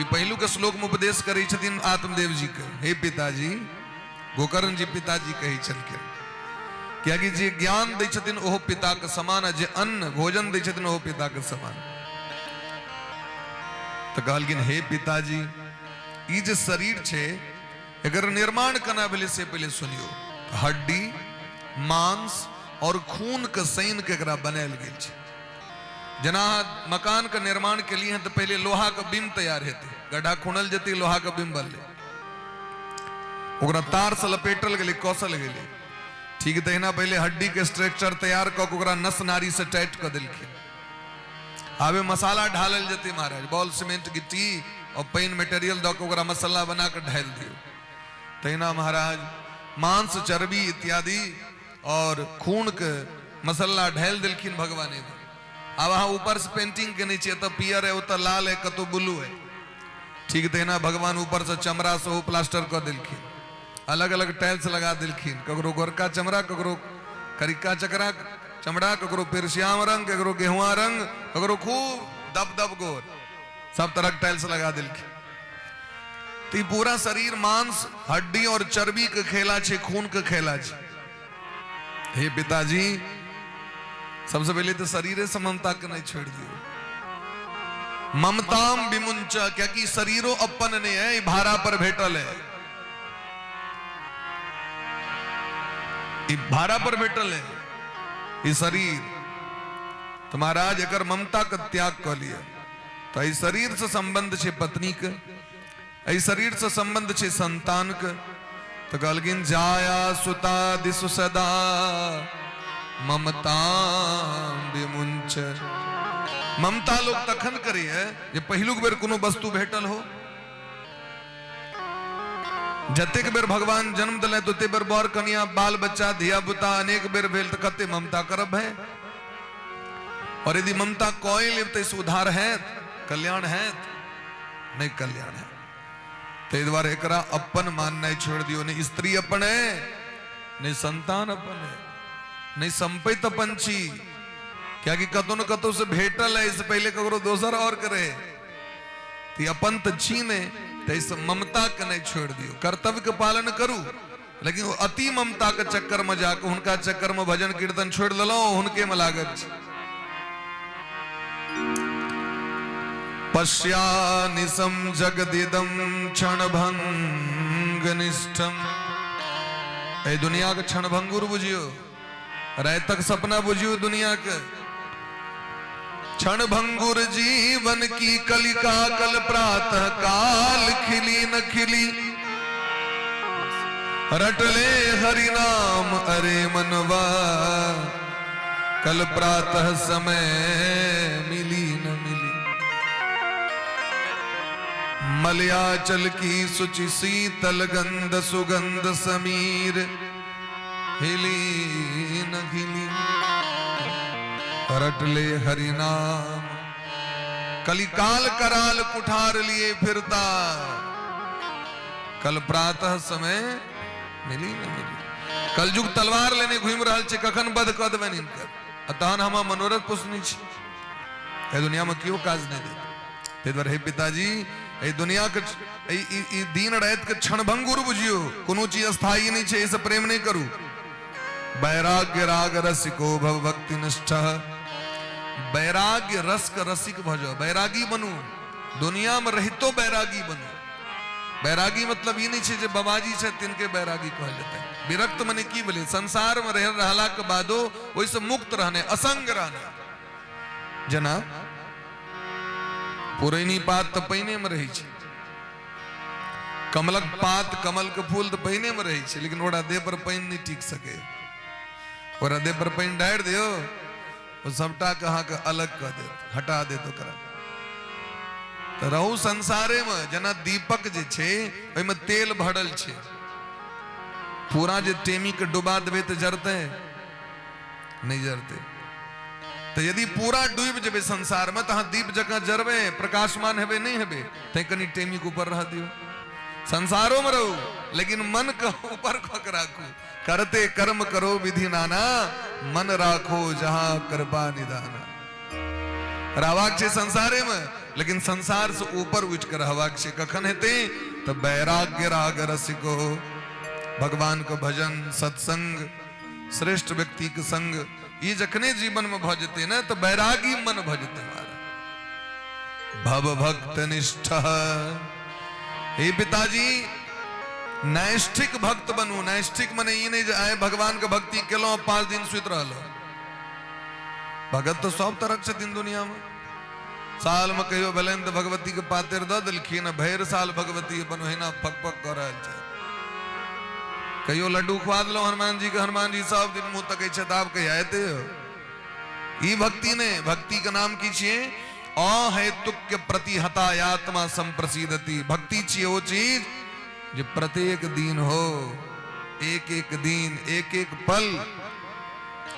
पहलू के श्लोक में उपदेश करे छथिन आत्मदेव जी के, हे पिताजी, गोकर्ण जी पिताजी कही चलके क्या कि जे ज्ञान दै छथिन ओहो पिता के समान, जे अन्न भोजन दै छथिन ओहो पिता के समान। तो कहलखिन हे पिताजी, ई जे शरीर छे अगर निर्माण करना भेले से पहले सुनियो, हड्डी मांस और खून के सैन के एकरा बनायल गेल छे। जना मकान का निर्माण के लिए तो पहले लोहा का बीम तैयार हेते, गड्ढा खुनल जती लोहा का बीम बनले, ओकरा तार से लपेटल गेले, कौशल गेले, ठीक तहिना पहले हड्डी के स्ट्रक्चर तैयार क ओकरा नस नारी से टाइट कर देलखिन। आबे मसाला ढालल जते महाराज, बॉल सीमेंट गिट्टी और पेन मटेरियल दो के ओकरा मसाला बना के ढाल दियो। तहिना महाराज मांस चर्बी इत्यादि और खून के मसाला ढाल दिलखिन भगवान ने। अब वहां ऊपर से पेंटिंग के नीचे तो पियर है, उतर लाल है, कतो ब्लू है, ठीक है ना। भगवान ऊपर से चमड़ा से वो प्लास्टर कर दिलखिन, अलग अलग टाइल्स लगा दिलखिन, ककरो गोरका चमड़ा, ककरो करिका चकरा चमड़ा, ककरो फिर श्याम रंग, ककरो गेहुआ रंग, ककरो खूब दब दब गोर, सब तरह टाइल्स लगा दिलखिन। तो ये पूरा शरीर मांस हड्डी और चर्बी के खेला छे, खून के खेला छे। हे पिताजी, सबसे पहले तो शरीर से ममता के नहीं छोड़ दियो, ममताम विमुंचा, क्या कि शरीरो अपन ने है, भाड़ा पर भेटल है, भाड़ा पर भेटल है ये शरीर। तो महाराज अगर ममता का त्याग कर लिया तो इस शरीर से संबंध छे पत्नी के, इस शरीर से संबंध छे संतान के। तो कहलखिन जाया सुता दिसु सदा ममता विमुंच। ममता लोग तखन करे है जे पहिलुक बेर कोनो वस्तु भेटल हो, जतेक बेर भगवान जन्म दिले तते बेर बर कन्या बाल बच्चा धिया पुता अनेक बेर भेल तो कते ममता करब है। और यदि ममता कोई लेब तो सुधार है, कल्याण है, नहीं कल्याण है। ते द्वारा एकरा अपन मानना छोड़ दियो, नहीं स्त्री अपन है, नहीं संतान अपन है, नहीं संपत्ति अपन छी, क्या कि कतो न कतो से भेटल है, इससे पहले ककरो दोसर और करे ती अपन तो छीने। तो इस ममता के नहीं छोड़ दियो, कर्तव्य के पालन करू, लेकिन वो अति ममता के चक्कर में जाकर उनका चक्कर में भजन कीर्तन छोड़ दलो, उनके में लागत छी। पश्यानिसम जगदिदम क्षणभंग निष्ठम। ए दुनिया के क्षणभंगुर बुझियो, रात तक सपना बुझियो दुनिया के। क्षणभंगुर जीवन की कलिका कल प्रातः काल खिली न खिली, रटले हरि नाम अरे मनवा, कल प्रातः समय मिली न मिली। मलयाचल की सुचि शीतल गंध सुगंध समीर, हिली न हिली, रटले हरि नाम, कलिकाल कराल कुठार लिए फिरता, कल प्रातः समय मिली न मिली। कलयुग तलवार लेने घूम रहा छे, कखन बध कद बन इनकर, अतः हम मनोरथ पुष्णी छे, दुनिया में क्यों काज नहीं दे। ते द्वारा हे पिताजी, ए दुनिया के दिन रात के क्षणभंगुर बुझियो, कोनो चीज स्थायी नहीं छे, इसे प्रेम नहीं करू। वैराग्य राग रसिको भव भक्ति निष्ठ। वैराग्य रस का रसिक भजो, बैरागी बनू, दुनिया में रहितो बैरागी बनू। बैरागी मतलब ये नहीं छे जे बाबाजी छे तिनके बैरागी कहल जाता है। विरक्त मने की बोले, संसार में रह रहला के बादो वैसे मुक्त रहने, असंग रहने। जना पुरैनी पात तो पहिने में रही छे, कमलक पात कमल के फूल तो पहिने में रही छे, लेकिन ओरा देह पर पानी नहीं टिक सके। ओरा देह पर पानी डाल दियो तो सबटा कहा के अलग कर दे, हटा दे तो करा। तो रहू संसारे में जना दीपक जे छे ओय में तेल भरल छे, पूरा जे टेमी के डुबा देबे तो जरते नहीं जरते। तो यदि पूरा डूब जबे संसार में, तहां दीप जगह जरबे, प्रकाशमान हेबे नहीं हेबे, ते कनी टेमी के ऊपर रह दियो। संसारों में रहू लेकिन मन के ऊपर खक राखू, करते कर्म करो विधि नाना, मन राखो जहां कृपा निदाना। रावाक छे संसारे में, लेकिन संसार से ऊपर उठ कर हवाक छे कखन हेते तो बैराग्य राग रसिको। भगवान को भजन सत्संग श्रेष्ठ व्यक्ति के संग ये जखने जीवन में भजते ना तो बैरागी मन भजते हमारा। भव भक्त निष्ठ, हे पिताजी नैष्ठिक भक्त बनू। नैष्ठिक मने ये नहीं आए भगवान के भक्ति केलो 5 दिन सुत रहलो। भगत तो सब तरह से दिन दुनिया में साल में कहियो भलेन तो भगवती के पातिर द दिलखिन, भैर साल भगवती अपन हिना फक फक कर रहल छै। कहियो लड्डू खुआ दिलो हनुमान जी के, हनुमान जी सब दिन मुंह तकै छै, आप कहिया एते हो। ई भक्ति ने, भक्ति का नाम की छिए अहेतुक प्रति हतायात्मा संप्रसिद्धति। भक्ति छिए वो चीज जो प्रत्येक दिन हो, एक एक दिन एक एक पल।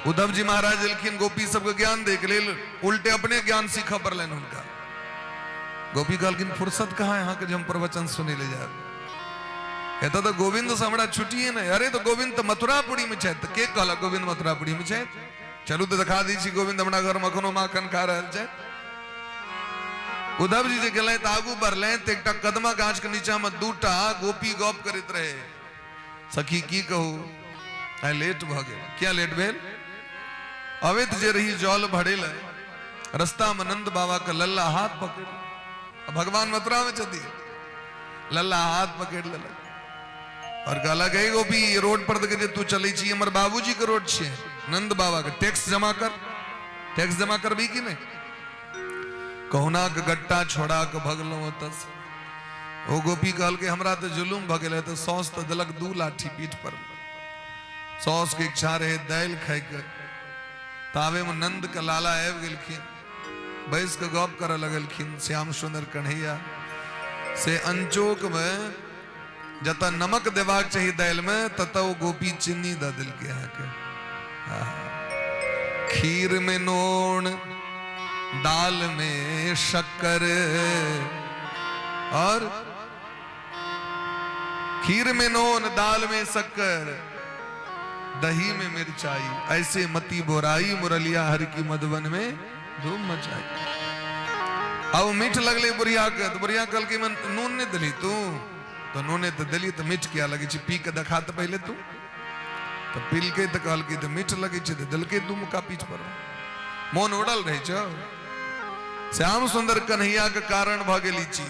उद्धव जी महाराज लिखिन गोपी सबके ज्ञान देख ले, उल्टे अपने ज्ञान सीखा पर लेन उनका। गोपी कहलकिन फुर्सत कहाँ यहाँ के हम प्रवचन सुने ले जाए। कहता तो गोविंद से हमारा छुट्टी है ना। अरे तो गोविंद तो मथुरापुरी में छे। के कहला गोविंद मथुरापुरी में छे? चलू तो दिखा दी छी गोविंद हमारा घर मखनो माखन खा रहा छे। उद्धव जी जे गेले त आगू बढ़ले त एकटा कदमा गाछ के नीचा में दूटा गोपी गप करैत रहे। सखी की कहू आइ लेट भ गेल। क्या लेट भेल? अवैत जे रही जल भरेल, रास्ता में नंद बाबा के लल्ला हाथ पकड़, भगवान मथुरा में छथि, लल्ला हाथ पकड़ ले और कहला गई गोपी रोड पर देखे तू चले छी, हमर बाबूजी के रोड छे, नंद बाबा के टैक्स जमा कर। टैक्स जमा करबी कि नहीं? कहुना के गट्टा छोड़ा के भगलो ओतस। ओ गोपी कहल के हमरा तो जुलूम भ गेल है, तो सौस तो देलक 2 लाठी पीठ पर। सौस के इच्छा रहे दाल खाय के, तावे में नंद के लाला आबि गेलखिन, बैस के गप करे लगलखिन। श्याम सुंदर कन्हैया से अंचोक में जता नमक देवाक चाहिए दाल में, तता वो गोपी चीनी द दिल के यहाँ के। खीर में नून, दाल में शक्कर, और खीर में नून दाल में शक्कर, दही में मिर्चाई, ऐसे मती बोराई मुरलिया हर की मधुबन में धूम मचाई। अब मीठ लगले बुढ़िया के, तो बुढ़िया कल के मन नून ने दिली तू, तो नूने तो दिली तो मीठ क्या लगे छी, पी के देखा तो पहले तू। तो पील के तो कहल की तो मीठ लगे छी, तो दिल के तू मुका पीठ पर मोन उड़ल रहे छो। श्याम सुंदर कन्हैया के कारण भ गेली छी।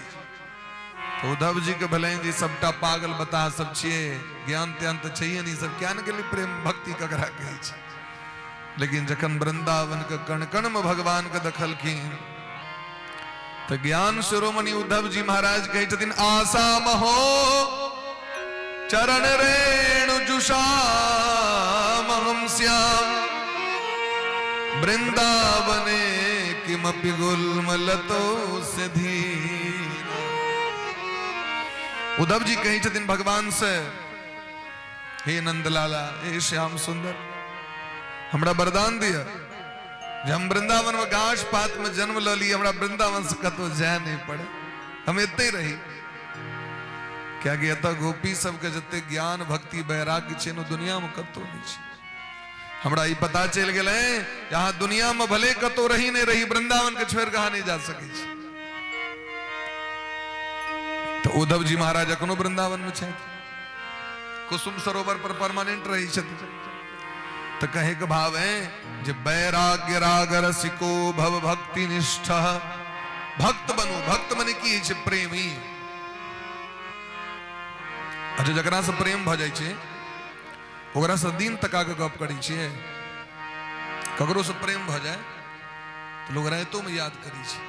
तो उद्धव जी के भले जी सबटा पागल बता सब छिए, ज्ञान त्यान तो चाहिए नहीं, सब ज्ञान के लिए प्रेम भक्ति ककरा कहे छी। लेकिन जखन वृंदावन के कण कण में भगवान के दखलखिन तो ज्ञान शिरोमणि उद्धव जी महाराज कहे छथिन आशा महो चरण रेणु जुषाम हम श्याम वृंदावने किमपि गुल्मलतो सिद्धि। उद्धव जी कही छथिन भगवान से, हे नंदलाला, हे श्याम सुंदर, हमरा वरदान दिया जब हम वृंदावन में गाछ पात में जन्म ल ली, हमरा वृंदावन से कतो जाय नहीं पड़े, हम इतने रही। क्या गया गोपी सबके जते ज्ञान भक्ति वैराग्य छे न दुनिया में कतो नहीं छे। हमरा ई पता चल गेले यहाँ दुनिया में भले कतो रही नहीं रही, वृंदावन के छोड़ कहा नहीं जा सके छे। तो उद्धव जी महाराज अखनो वृंदावन में छे, कुसुम सरोवर पर परमानेंट रही छथि। तो कहे के भाव है जे बैराग्य राग रसिको भव भक्ति निष्ठ। भक्त बनू, भक्त मने की छे प्रेमी। अच्छा जकरा से प्रेम भ जाय छे ओकरा से दिन तका के गप करै छियै। ककरो से प्रेम भ जाए तो लोग राइतो में याद करै छै।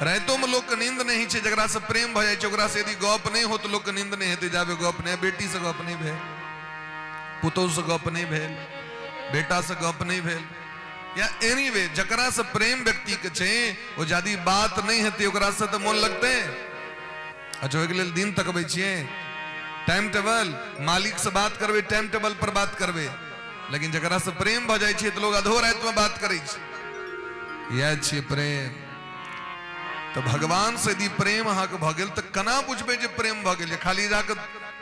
राइतो में लोग के नींद नहीं छे, जकरा से प्रेम भ जाय छै ओकरा से यदि गप नहीं हो तो लोग के नींद नहीं हेतै। जाबे गप नहीं, बेटी से गप नहीं भेल, पुतोह से गप नहीं भेल, बेटा से गप नहीं भेल, या एनीवे जकरा से प्रेम व्यक्ति के छे वो जादी बात नहीं हेतै ओकरा से तो मन लगते। अच्छा ओके लेल दिन तकबै छियै, टाइम टेबल मालिक से बात करबे, टाइम टेबल पर बात करबे। लेकिन जकरा से प्रेम भ जाय छै तो लोग अधो रात में बात करै छै। यह छै प्रेम। तो भगवान से यदि प्रेम अहाँ के भ गेल तो कना बुझबे जे प्रेम भ गेल। खाली जाके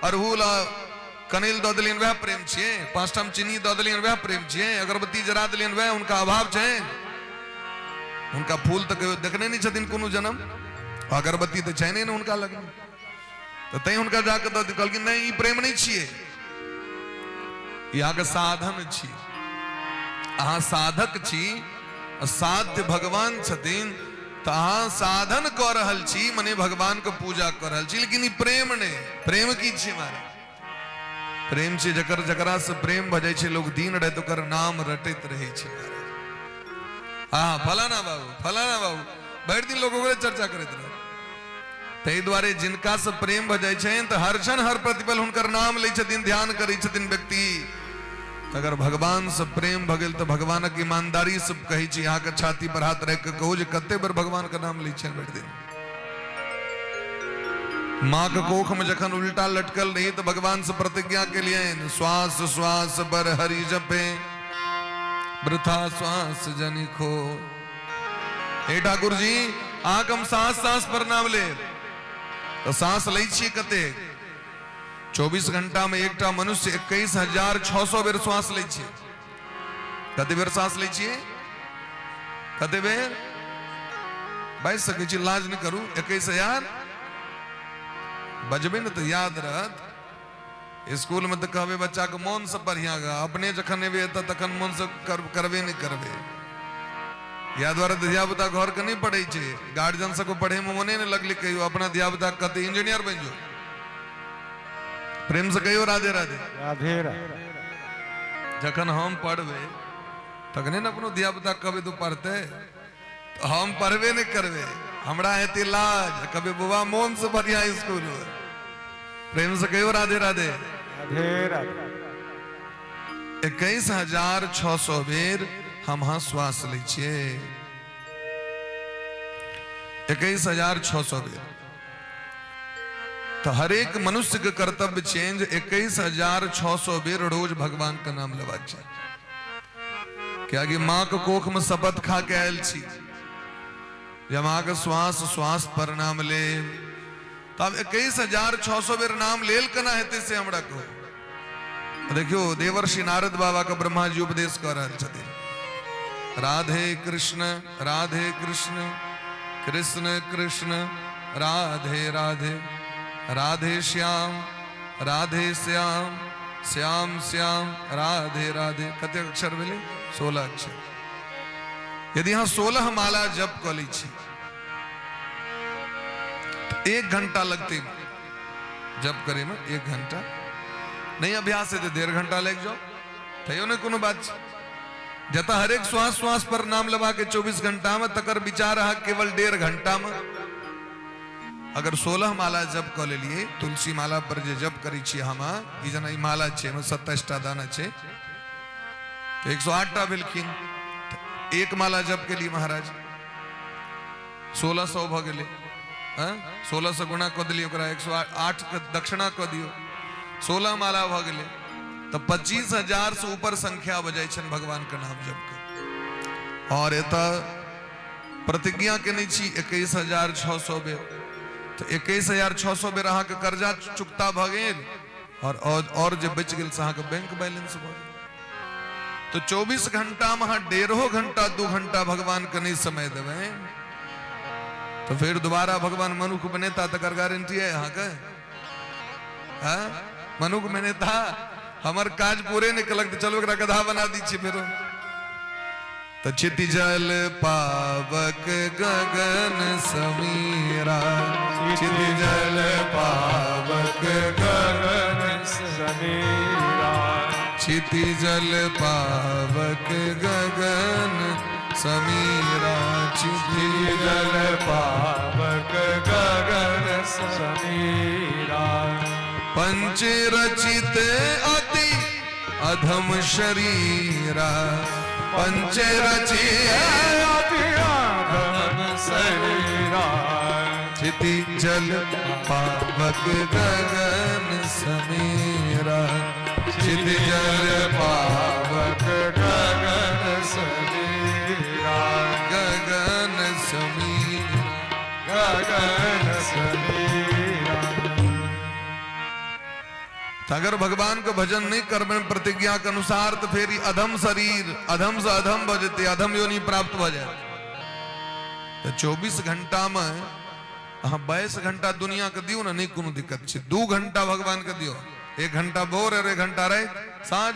अरहुल कनेल दऽ देलियन वह प्रेम छियै, 5 ठाम चीनी दऽ देलियन वह प्रेम छियै, अगरबत्ती जरा देलियन वह उनका अभाव छै। उनका फूल तक देखने नहीं छथिन कोनो जन्म, अगरबत्ती तो छै नहीं ना उनका लगन, तो तै उनका जाके दऽ दी, कहलखिन नहीं ई प्रेम नहीं छियै, यहाँ के साधन छी, अहाँ साधक छी, साध्य भगवान छथिन, तो अहाँ साधन कऽ रहल छी, मने भगवान के पूजा कऽ रहल छी, लेकिन ई प्रेम नहीं। प्रेम की छी मारे? प्रेम छै जकर जकरा से प्रेम भऽ जाइ छै, लोग दिन राति ओकर नाम रटैत रहै छै मारे। हाँ फलाना बाबू भरि दिन लोग ओकरे चर्चा करैत रहे। ताहि दुआरे जिनका से प्रेम भऽ जाइ छै तऽ हर क्षण हर प्रतिपल हुनकर नाम लै छथिन, ध्यान करै छथिन व्यक्ति। अगर भगवान से प्रेम भऽ गेल तऽ भगवानक ईमानदारी से कहै छी, यहाँ के छाती पर हाथ रख के कहू जे कते बेर भगवान के नाम लै छियनि भरि दिन। माँ के कोख में जखन उल्टा लटकल रही तो भगवान से प्रतिज्ञा के लिए, श्वास श्वास पर हरि जपे, वृथा श्वास जनि खो। हे ठाकुर जी आंख हम सांस सांस पर नाम ले, तो सांस लै छियै कते? 24 घंटा में एकटा मनुष्य 21,600 बेर श्वास लै छियै। कते बेर सांस लै छियै? कते बेर? बाजि सकै छी, लाज नहीं करू। 21,000 बजबे न तो याद रहत। स्कूल में तो कहबे बच्चा के मन से बढ़िया गा, अपने जखन एबे एतऽ तखन मन से करबे नहीं करबे। या द्वारा धिया पुता घर के नहीं पढ़े छे, गार्जियन सबको पढ़े में मने नहीं लगले, कहियो अपना धिया पुता कहते इंजीनियर बन जो, प्रेम से कहियो राधे राधे राधे राधे। जखन हम पढ़बे तखने न अपनो धिया पुता कहबे तू पढ़ते, तो हम पढ़बे नहीं करबे, हमरा हेती लाज, कभी बुआ मोन से बढ़िया स्कूल हो। प्रेम से कहियो राधे राधे राधे राधे। 21,600 बेर हम हाँ श्वास लै छियै। 21,600 बेर। तो हर एक मनुष्य के कर्तव्य चेंज 21,600 बेर रोज भगवान का नाम लेबाक चाहिए। क्या कि माँ के कोख में शपथ खा के आयल छी, जब माँ के श्वास श्वास पर नाम ले, तब 21,600 बेर नाम लेल केना हेतै से हमरा कहू। देखियो देवर्षि नारद बाबा का ब्रह्मा जी उपदेश कर रहल छथिन, राधे कृष्ण कृष्ण कृष्ण राधे राधे, राधे श्याम श्याम श्याम राधे राधे। कते अक्षर भेले? 16 अक्षर। यदि यहाँ 16 माला जप कऽ लै छी, 1 घंटा लगते जप करे में, 1 घंटा नहीं, अभ्यास है तो 1.5 घंटा लग जाओ, थयो ने कोनो बात। जता हर एक श्वास श्वास पर नाम लगा के 24 घंटा में, तकर विचार है केवल 1.5 घंटा में। अगर 16 माला जप कर लिए, तुलसी माला पर जे जप करी छी हम, ई जना ई माला छे में 27 टा दाना छे, तो 108 टा भेलखिन। एक माला जप के लिए महाराज 1600 भ गेले, 1600 गुणा क दिलिए, ओकरा 108 के दक्षिणा क दियो, 16 माला भ गेले। तो 25,000 से ऊपर संख्या बजाय छन भगवान का नाम जप कर। और एता प्रतिज्ञा केने छी 21,600 बेर, तो 21,600 बेर अहाँ के कर्जा चुकता भ गेल, और जे बच गेल से अहाँ के बैंक बैलेंस भ गेल। तो 24 घंटा में 1.5 घंटा 2 घंटा भगवान के नहीं समय देवे, तो फिर दोबारा भगवान मनुख बनेता तकर गारंटी है यहाँ के? मनुख बनेता, हमार काज पूरे निकलक, तो चलो एकरा गधा बना दी छी फेरो। तो चिति जल पावक गगन समीरा, चिति जल पावक गगन समीरा, चिति जल पावक गगन समीरा, चिति जल पावक गगन समीरा। पंच रचित अति अधम शरीरा, पंच रचित अति अधम शरीरा, चिति जल पावक गगन समीरा, चिति जल पावक गगन समीरा, गगन समीरा, गगन समीरा। तो अगर भगवान को भजन नहीं करबे प्रतिज्ञा के अनुसार तो फिर अधम शरीर अधम से अधम भजते अधम योनि प्राप्त हो जाए। तो 24 घंटा में 22 घंटा दुनिया के दियो ना, नहीं कोनो दिक्कत छे। 2 घंटा भगवान के दियो, 1 घंटा भोर और 1 घंटा रात साँझ।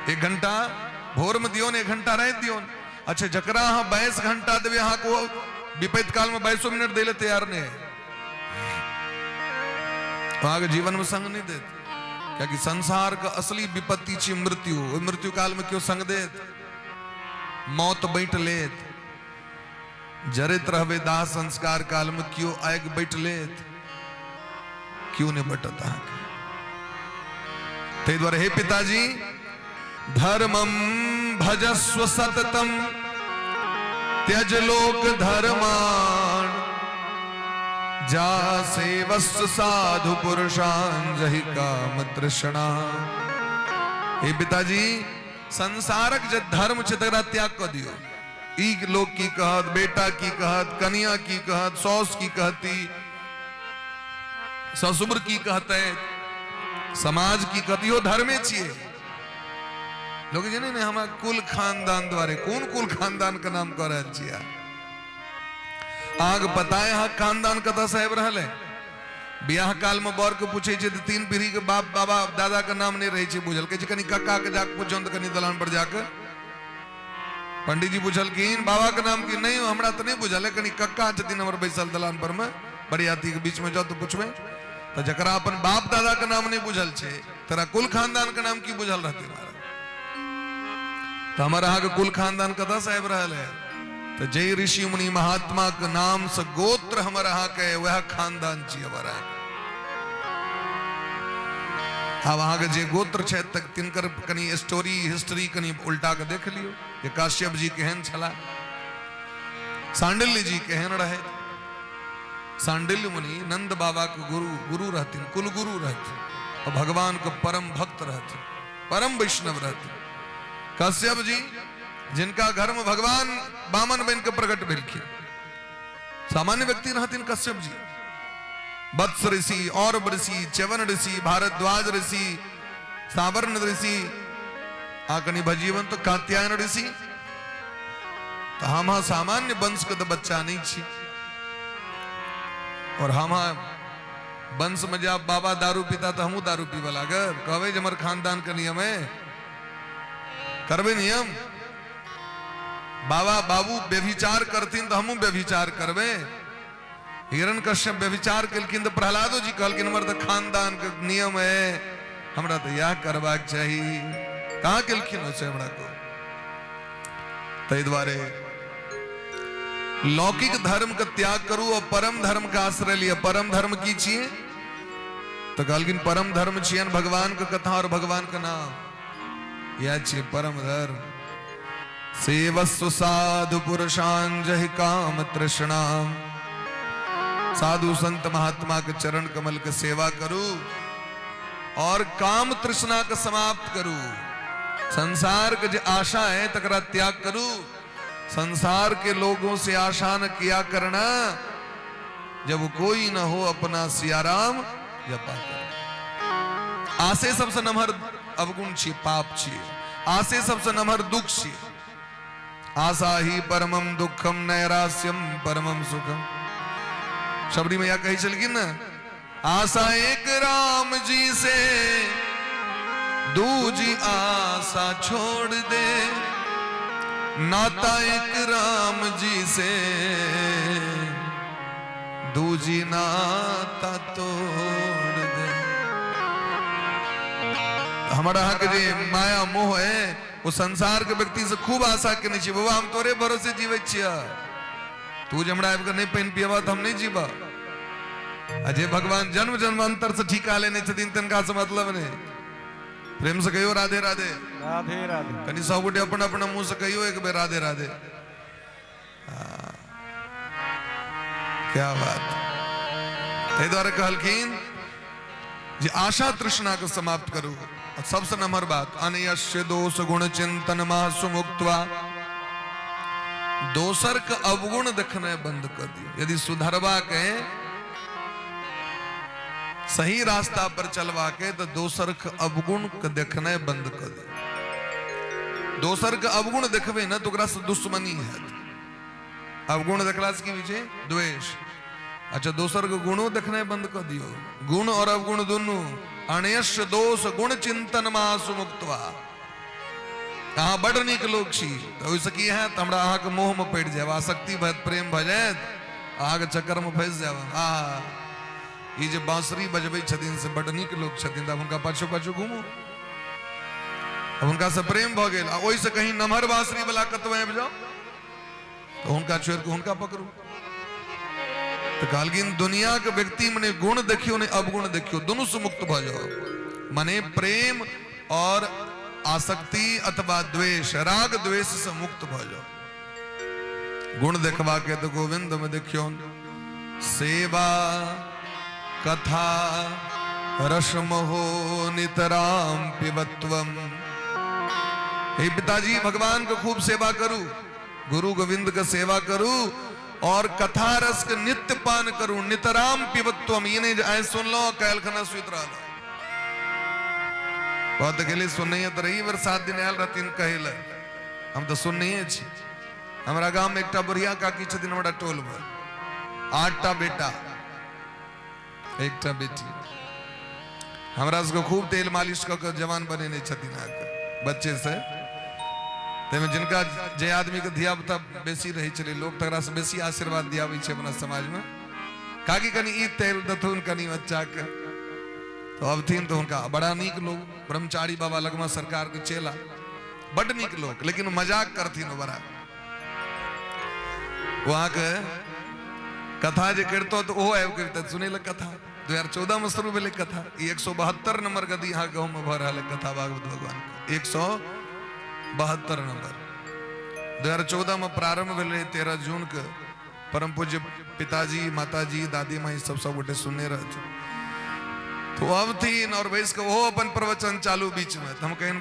1 घंटा भोर में दियो, 1 घंटा रात दियो। अच्छा जकरा 22 घंटा देवे हाँ को विपरीत काल में 22 मिनट दे ले तैयार नहीं है, आगे जीवन में संग नहीं देते। क्या कि संसार का असली विपत्ति छे मृत्यु। मृत्यु काल में क्यों संग देत, मौत बैठ लेत, जरित रहबे दाह संस्कार काल में क्यों आग बैठ लेत, क्यों नहीं बटता। ते द्वारा हे पिताजी धर्मम भजस्व सततम त्यज लोक धर्मान जा सेवस्व साधु पुरुषान जहि काम तृष्णा। हे पिताजी संसारक जो धर्म छे तकरा त्याग कर दियो। ई लोग की कहत, बेटा की कहत, कन्या की कहत, सौस की कहती, ससुर की कहते, समाज की कहती हो धर्मे छिए। लोग जने ने हमारा कुल खानदान द्वारे कौन कुल खानदान का नाम कर रहल छिया। आग पता है हाँ खानदान कथा साहेब रहल है। ब्याह काल में बर के पूछे छे 3 पीढ़ी के बाप बाबा दादा का नाम नहीं रहे छे बुझल के कनी कक्का के जाके पूछो तो कनी दलान पर जाके पंडित जी पूछल कि बाबा का नाम की नहीं हमरा तो नहीं बुझल है, कनी कक्का छथिन हमर बैसल दलान पर में बरियाती के बीच में जाओ तो पूछबे। तो जकरा अपन बाप दादा का नाम नहीं बुझल छे तेरा कुल खानदान का नाम की बुझल रहते। तो हमारा यहाँ के कुल खानदान कथा साहेब रहल है। तो जय ऋषि मुनि महात्मा के नाम से गोत्र हमारा यहाँ के वह खानदान छी हमारा। अब वहां के जे गोत्र छे तक तिनकर कनी स्टोरी हिस्ट्री कनी उल्टा के देख लियो। ये काश्यप जी केहन छला, सांडिल्य जी केहन रहे। सांडिल्य मुनि नंद बाबा के गुरु रहते, कुल गुरु रहते और भगवान के परम भक्त रहते, परम वैष्णव रहते। काश्यप जी जिनका घर में भगवान बामन बन के प्रकट भेलखिन, सामान्य व्यक्ति रहते कश्यप जी। वत्स ऋषि, और ऋषि, च्यवन ऋषि, भारद्वाज ऋषि, सावर्ण ऋषि, आकनी भजीवन तो कात्यायन ऋषि। तो हम सामान्य वंश के तो बच्चा नहीं छी। और हम वंश में जब बाबा दारू पीता तो हमू दारू पीवा लागर, कहवे जमर खानदान का नियम है, करबे नियम। बाबा बाबू व्यभिचार करतीन तो हमू व्यभिचार करबे। हिरण्यकश्यप व्यभिचार केलखिन तो प्रहलादो जी कहलखिन हमर तो खानदान के नियम है, हमरा तो यह करबाक चाहिए। कहाँ केलखिन ओसे हमरा को। तै द्वारे लौकिक धर्म का त्याग करू और परम धर्म का आश्रय लिया। परम धर्म की छिए तो कहलखिन परम धर्म छियन भगवान का कथा और भगवान का नाम, यह छिए परम धर्म। सेवस्व साधु पुरुषान जहि काम तृष्णा। साधु संत महात्मा के चरण कमल के सेवा करू और काम तृष्णा का समाप्त करू। संसार के जो आशा है तकरा त्याग करू। संसार के लोगों से आशा न किया करना, जब कोई न हो अपना सियाराम जपा कर। आसे सबसे नमहर अवगुण छी, पाप छी। आसे सबसे नमहर दुख छी। आशा ही परमम दुखम नैरास्यम परमम सुखम। शबरी मैया कही चलगी ना, आशा एक राम जी से दूजी आशा छोड़ दे, नाता एक राम जी से दूजी नाता तोड़ दे। हमारा हक जे माया मोह है वो संसार के व्यक्ति से खूब आशा करनी चाहिए। बाबा हम तोरे भरोसे जीवे छिया, तू जमड़ा नहीं पहन पिया तो हम नहीं जीवा। अजय भगवान जन्म जन्मांतर से ठीका लेने छथिन तिनका से मतलब नहीं। प्रेम से कहियो राधे राधे राधे राधे। कनी सब गोटे अपना अपना मुंह से कहियो एक बेर राधे राधे। क्या बात। ते द्वारा कहलखिन जे आशा तृष्णा को समाप्त करो। सबसे नंबर बात, अनयस्य दोष गुण चिंतन मासु मुक्त्वा। दोसर का अवगुण देखने बंद कर दियो। यदि सुधरवा के सही रास्ता पर चलवा के तो दोसर के अवगुण के देखने बंद कर दे। दोसर के अवगुण देखबे ना तो ओकरा से दुश्मनी है। अवगुण देखला से की विषय द्वेष। अच्छा दोसर के गुणों देखने बंद कर दियो। गुण और अवगुण दोनों अनयस्य दोष गुण चिंतन मासु मुक्तवा। अहाँ बड़ नीक लोग छी तो ओइसे की है त हमरा अहाँ के मोह में पड़ जाए, आसक्ति भत प्रेम भ जाए, अहाँ के चक्कर में फंस जाए। ये जे बांसुरी बजबै छथिन से बड़ नीक लोग छथिन, अब उनका पाछू पाछू घूमू, अब उनका से प्रेम भ गेल। ओइ से कहीं नमहर बांसुरी वाला कतौ आबि जाओ तो उनका छोड़ के उनका पकड़ू। तो कहलखिन दुनिया के व्यक्ति मने गुण देखियो ने अवगुण देखियो, दोनों से मुक्त भ जाओ। माने प्रेम और आसक्ति अथवा द्वेष राग द्वेष से मुक्त भ जाओ। गुण देखवा के तो गोविंद में देखियो सेवा कथा रसमहो नितराम पिबत्वम। हे पिताजी भगवान को खूब सेवा करूं, गुरु गोविंद का सेवा करूं और कथा रस के नित्य पान करूं। नितराम पिबत्वम ये नहीं आए सुन लो कैल खाना सुत रहा लो बहुत अकेले सुन नहीं तो रही बार 7 दिन आयल रहती कहल हम तो सुन नहीं छी। हमारा गांव में एक बुढ़िया काकी छथिन हमारा टोल में 8टा बेटा 1टा बेटी। हमरा सबको खूब तेल मालिश कर जवान बने नहीं छथिन बच्चे से। तेमे जिनका जे आदमी के धिया पुता बेसी रही चले लोग तकरा से बेसी आशीर्वाद दियावे छे अपना समाज में। काकी कनी ई तेल दथुन कनी बच्चा के तो अब थीन तो उनका बड़ा नीक लोग ब्रह्मचारी बाबा लगमा सरकार के चेला बड़ नीक लोग, लेकिन मजाक करथिन बड़ा। वहां के कथा जे करतो तो ओ आब के सुने ल कथा 2014 में शुरू भेले कथा। 172 नंबर गदी यहाँ गाँव में भर रहा कथा भागवत भगवान के 172 नंबर 2014 में प्रारंभ भेले 13 जून के। परम पूज्य पिताजी माताजी दादी माई सब गोटे सुनने रहे तो अब थी और बैस के वो अपन प्रवचन चालू बीच में तो हम कहें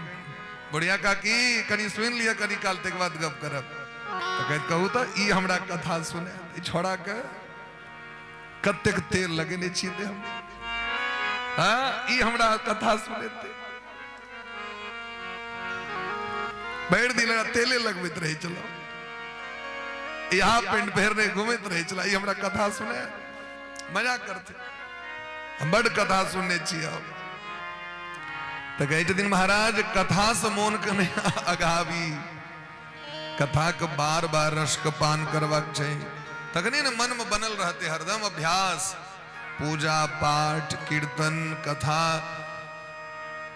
बुढ़िया काकी कनी सुन लिया कनी काल तक बाद गप करब तो कहत कहू तो ई हमरा कथा सुने छोड़ा के कतेक तेल लगे ने छी दे हम। हाँ ई हमरा कथा सुने थे बैठ दिल तेले लगवित रहे चलो यहाँ पेंट पहरने घूमत रहे चला ई हमरा कथा सुने मजा करते हम बड़ कथा सुनने चाहिए। तो कहे दिन महाराज कथा से मोन कने अगावी कथा के बार बार रस के पान करवाक चाहिए तखने न मन में बनल रहते हरदम अभ्यास पूजा पाठ कीर्तन कथा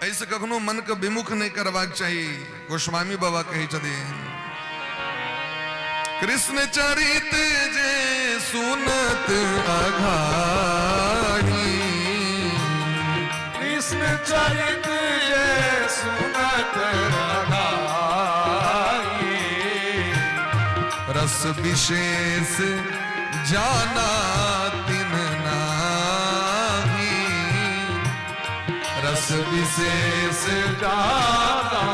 ऐसे कखनो मन के विमुख नहीं करवाक चाहिए। गोस्वामी बाबा कहे छथिन कृष्ण चरित जे सुनत अघारी कृष्ण चरित जे सुनत अघारी रस विशेष जाना तिन नाही रस विशेष जाना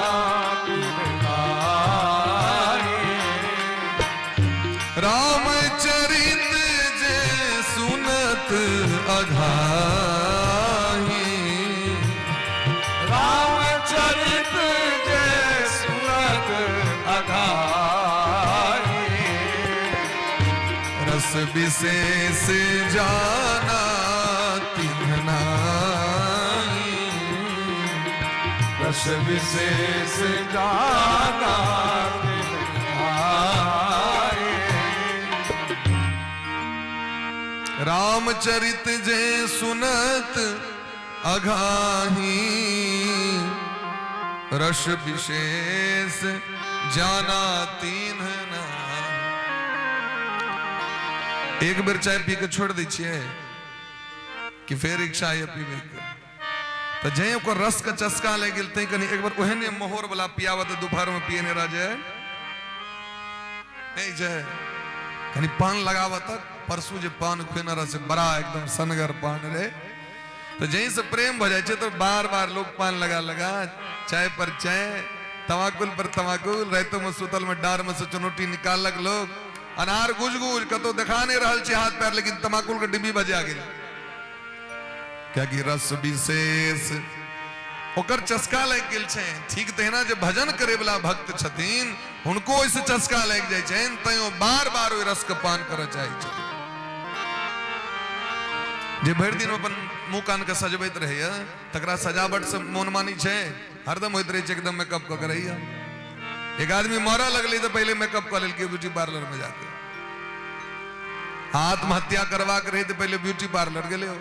तिन नाही रामचरित जे सुनत अघाही रामचरित जे सुनत अघाही रस विशेष जाना तिन नाही रस विशेष जाना तिन नाही रामचरित जे सुनत अघाही रस विशेष जाना तीन ना। एक बेर चाय पी के छोड़ दी छिए कि फिर इच्छा है पीबे के तो जे ओकर रस के चस्का ले गेल तै कनी एक बार ओहने मोहर वाला पियावत दोपहर में पिए ने राजे नहीं जे कनी पान लगावत परसू जे पान खुना रह से बड़ा एकदम सनगर पान रे तो जहीं से प्रेम हो जाए तो बार बार लोग पान लगा लगा चाय पर चाय तमाकुल पर तमाकुल रहतो में सुतल में डार में से चुनौती निकालक लोग अनार गुज गुज कतो देखा नहीं रहल छे हाथ पैर लेकिन तमाकुल के डिब्बी बजा गेल क्या कि रस विशेष ओकर चस्का लग गेल छै। ठीक तहिना जे भजन करे वाला भक्त छथिन हुनको इस चस्का लग जाय छै, तैयो बार बार ओइ रस के पान करऽ चाहै छथिन। जे भरि दिन अपन मुंह कान के सजबैत रहैया तकरा सजावट से मोन मानी छै, हरदम होइत रहै छै एकदम मेकअप कऽ के रहैया। एक आदमी मरऽ लगलै तो पहले मेकअप कऽ लेलकै ब्यूटी पार्लर में जाके। आत्महत्या करवा के रही तो पहले ब्यूटी पार्लर गेले हो,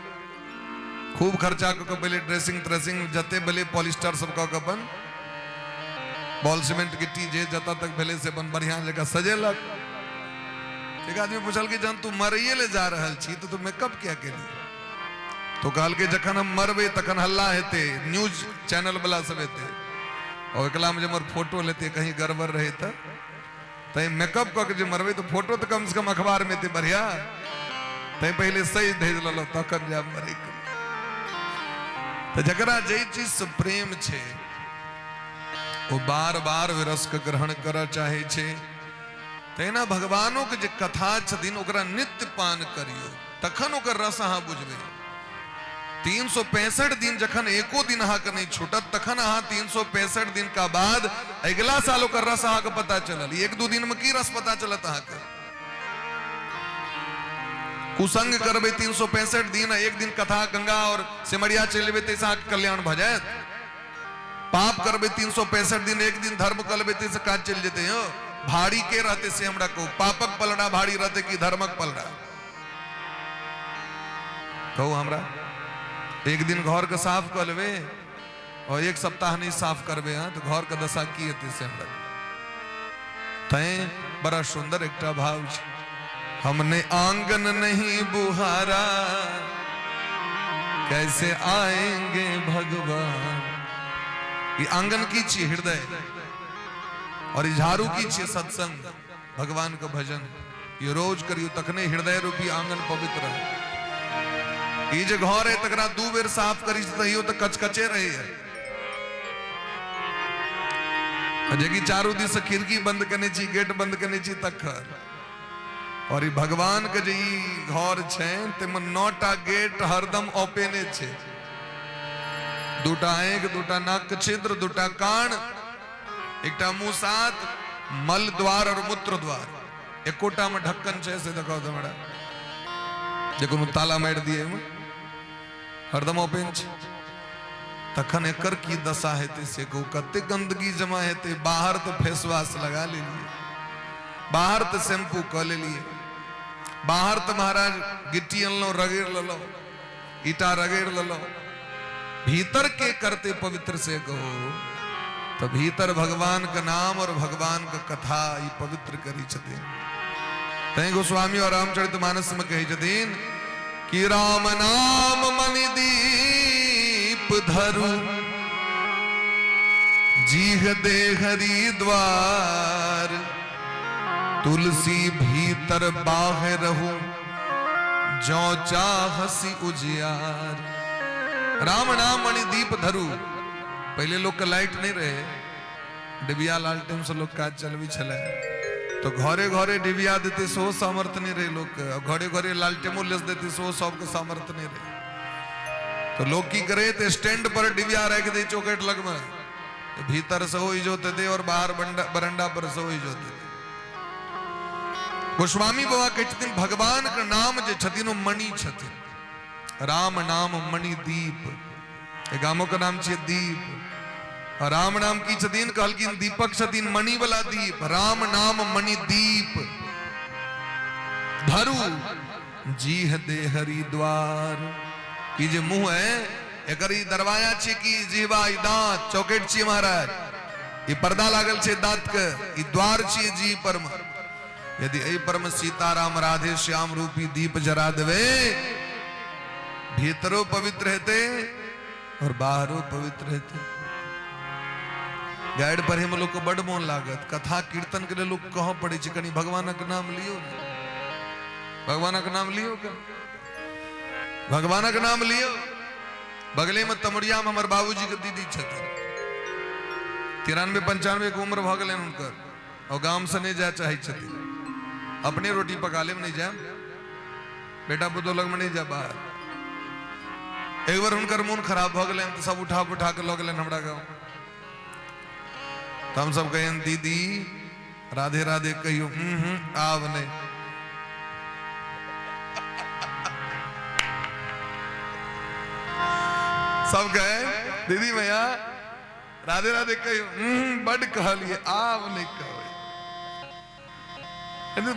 खूब खर्चा कऽ पहले ड्रेसिंग ट्रेसिंग जते भेले पॉलिस्टर सब कऽ अपन बॉल सीमेंट गिट्टी जे जतऽ तक भेले से अपन बढ़िया जगह सजेलक। एक आदमी पूछल कि जहन तू मरइये ले जा रहल छी तो तू मेकअप किया केली? तो कहल के जखन हम मरबे तखन हल्ला हेते, न्यूज चैनल वाला सब हेते और एकला में जब फोटो लेते कहीं गड़बड़ रहे तै मेकअप कऽ के जे मरबे तो फोटो तो कम से कम अखबार में थे बढ़िया, तै पहले सही भेज ललो तखन जा मरे। तो जकरा जे चीज से प्रेम छे वो बार बार विरस के ग्रहण करऽ चाहे छे। तहिना भगवानों के जे कथा छथिन ओकरा नित्य पान करियो तखन ओकर रस अहाँ बुझबे। 365 दिन जखन एको दिन अहाँ के नहीं छूटत तखन अहाँ 365 दिन का बाद अगला साल ओकर रस अहाँ के पता चलल। एक दू दिन में की रस पता चलत अहाँ के? कुसंग करबे 365 दिन, एक दिन कथा गंगा और सिमरिया चल जेबे तैसे अहाँ के कल्याण भ जायत। पाप करबे 365 दिन, एक दिन धर्म कर लेबे तैसे काज चल जेते हो। भारी के रहते से हमरा को पापक पलड़ा भारी रहते कि धर्मक पलड़ा? कहू हमरा। एक दिन घर के साफ कर लेबे और एक सप्ताह नहीं साफ करबे तो घर के दशा की हेते से हमरा। तैं बड़ा सुंदर एकटा भाव छै, हमने आंगन नहीं बुहारा कैसे आएंगे भगवान। ये आंगन की छी हृदय और झाड़ू की छी सत्संग, भगवान का भजन। ये रोज करियो तखने हृदय रूपी आंगन पवित्र है। ये जे घर है तकरा 2 बेर साफ करी तहियो तो कचकचे रहे है। जेकी चारू दिस खिड़की बंद करने छी, गेट बंद करने छी तखर। और भगवान के जे घर छे तेम 9टा गेट हरदम ओपने छे। 2टा आंख, 2टा नाक छिद्र, 2टा कान, एकटा मुंह सात, मल द्वार और मूत्र द्वार। एकोटा में ढक्कन छे से देखो तो हमरा जे ताला मार दिए हरदम ओपन छे। तखन एकर की दशा हेते से कहू, कते गंदगी जमा हेते। बाहर तो फेस वॉश लगा लेलिए, बाहर तो शैम्पू क लेलिए, बाहर तो महाराज गिट्टी अनलो रगड़ ललो, ईटा रगड़ ललो। भीतर के करते पवित्र से कहो तो भीतर भगवान का नाम और भगवान का कथा ये पवित्र करी छथिन। तै गोस्वामी और रामचरितमानस में कही छथिन कि राम नाम मणि दीप धरु जीह दे हरि द्वार। तुलसी भीतर बाहर रहू जो चाहसी उजियार। राम नाम मणि दीप धरु। पहले लोग का लाइट नहीं रहे, डिबिया लालटेन से लोग काज चलवी छले तो घरे घरे डिबिया देते सो सामर्थ्य नहीं रहे लोग के। घरे घरे लालटेमो लेस देते सो सबके सामर्थ्य नहीं रहे। तो लोग की करे तो स्टैंड पर डिबिया रख दे चौकेट लग में, भीतर से हो जोते दे और बाहर बरंडा पर से हो जोते दे। गोस्वामी बाबा कहते भगवान का नाम जे छथिन वो मणि छथिन। राम नाम मणि दीप। गामों का नाम छे दीप। राम नाम की छथिन कहलकिन दीपक छथिन मणि वाला दीप। राम नाम मणि दीप धरु जीह दे हरि द्वार। की जे मुंह है एकर ई दरवाजा छे की जीवा ई दांत चौकेट छे महाराज। ई पर्दा लागल छे दांत के, ई द्वार छे जी पर में। यदि एहि पर में सीताराम राधे श्याम रूपी दीप जरा देवे भीतरो पवित्र हेते और बाहरो पवित्र हेते। गाइड पर हम लोग को बड़ मोन लागत। कथा कीर्तन के लिए लोग कहाँ पड़े कनी भगवान का नाम लियो, भगवान का नाम लियो, भगवान का नाम लियो। बगले में तमरिया में हमारे बाबूजी के दीदी छथिन, 93-95 के उम्र भ गए उनकर और गांव से नहीं जाए चाहे छथिन। अपने रोटी पका ले में नहीं जाए, बेटा पुतो लग में नहीं जा बाहर। एक बार उनकर मन खराब भ गए तो सब उठा उठा के लग गए हमरा गाँव। तो हम सब कहें दीदी राधे राधे कहियो आब नहीं। सब कहे दीदी भैया राधे राधे कहियो बड़ कहलिए आब नहीं कहवे।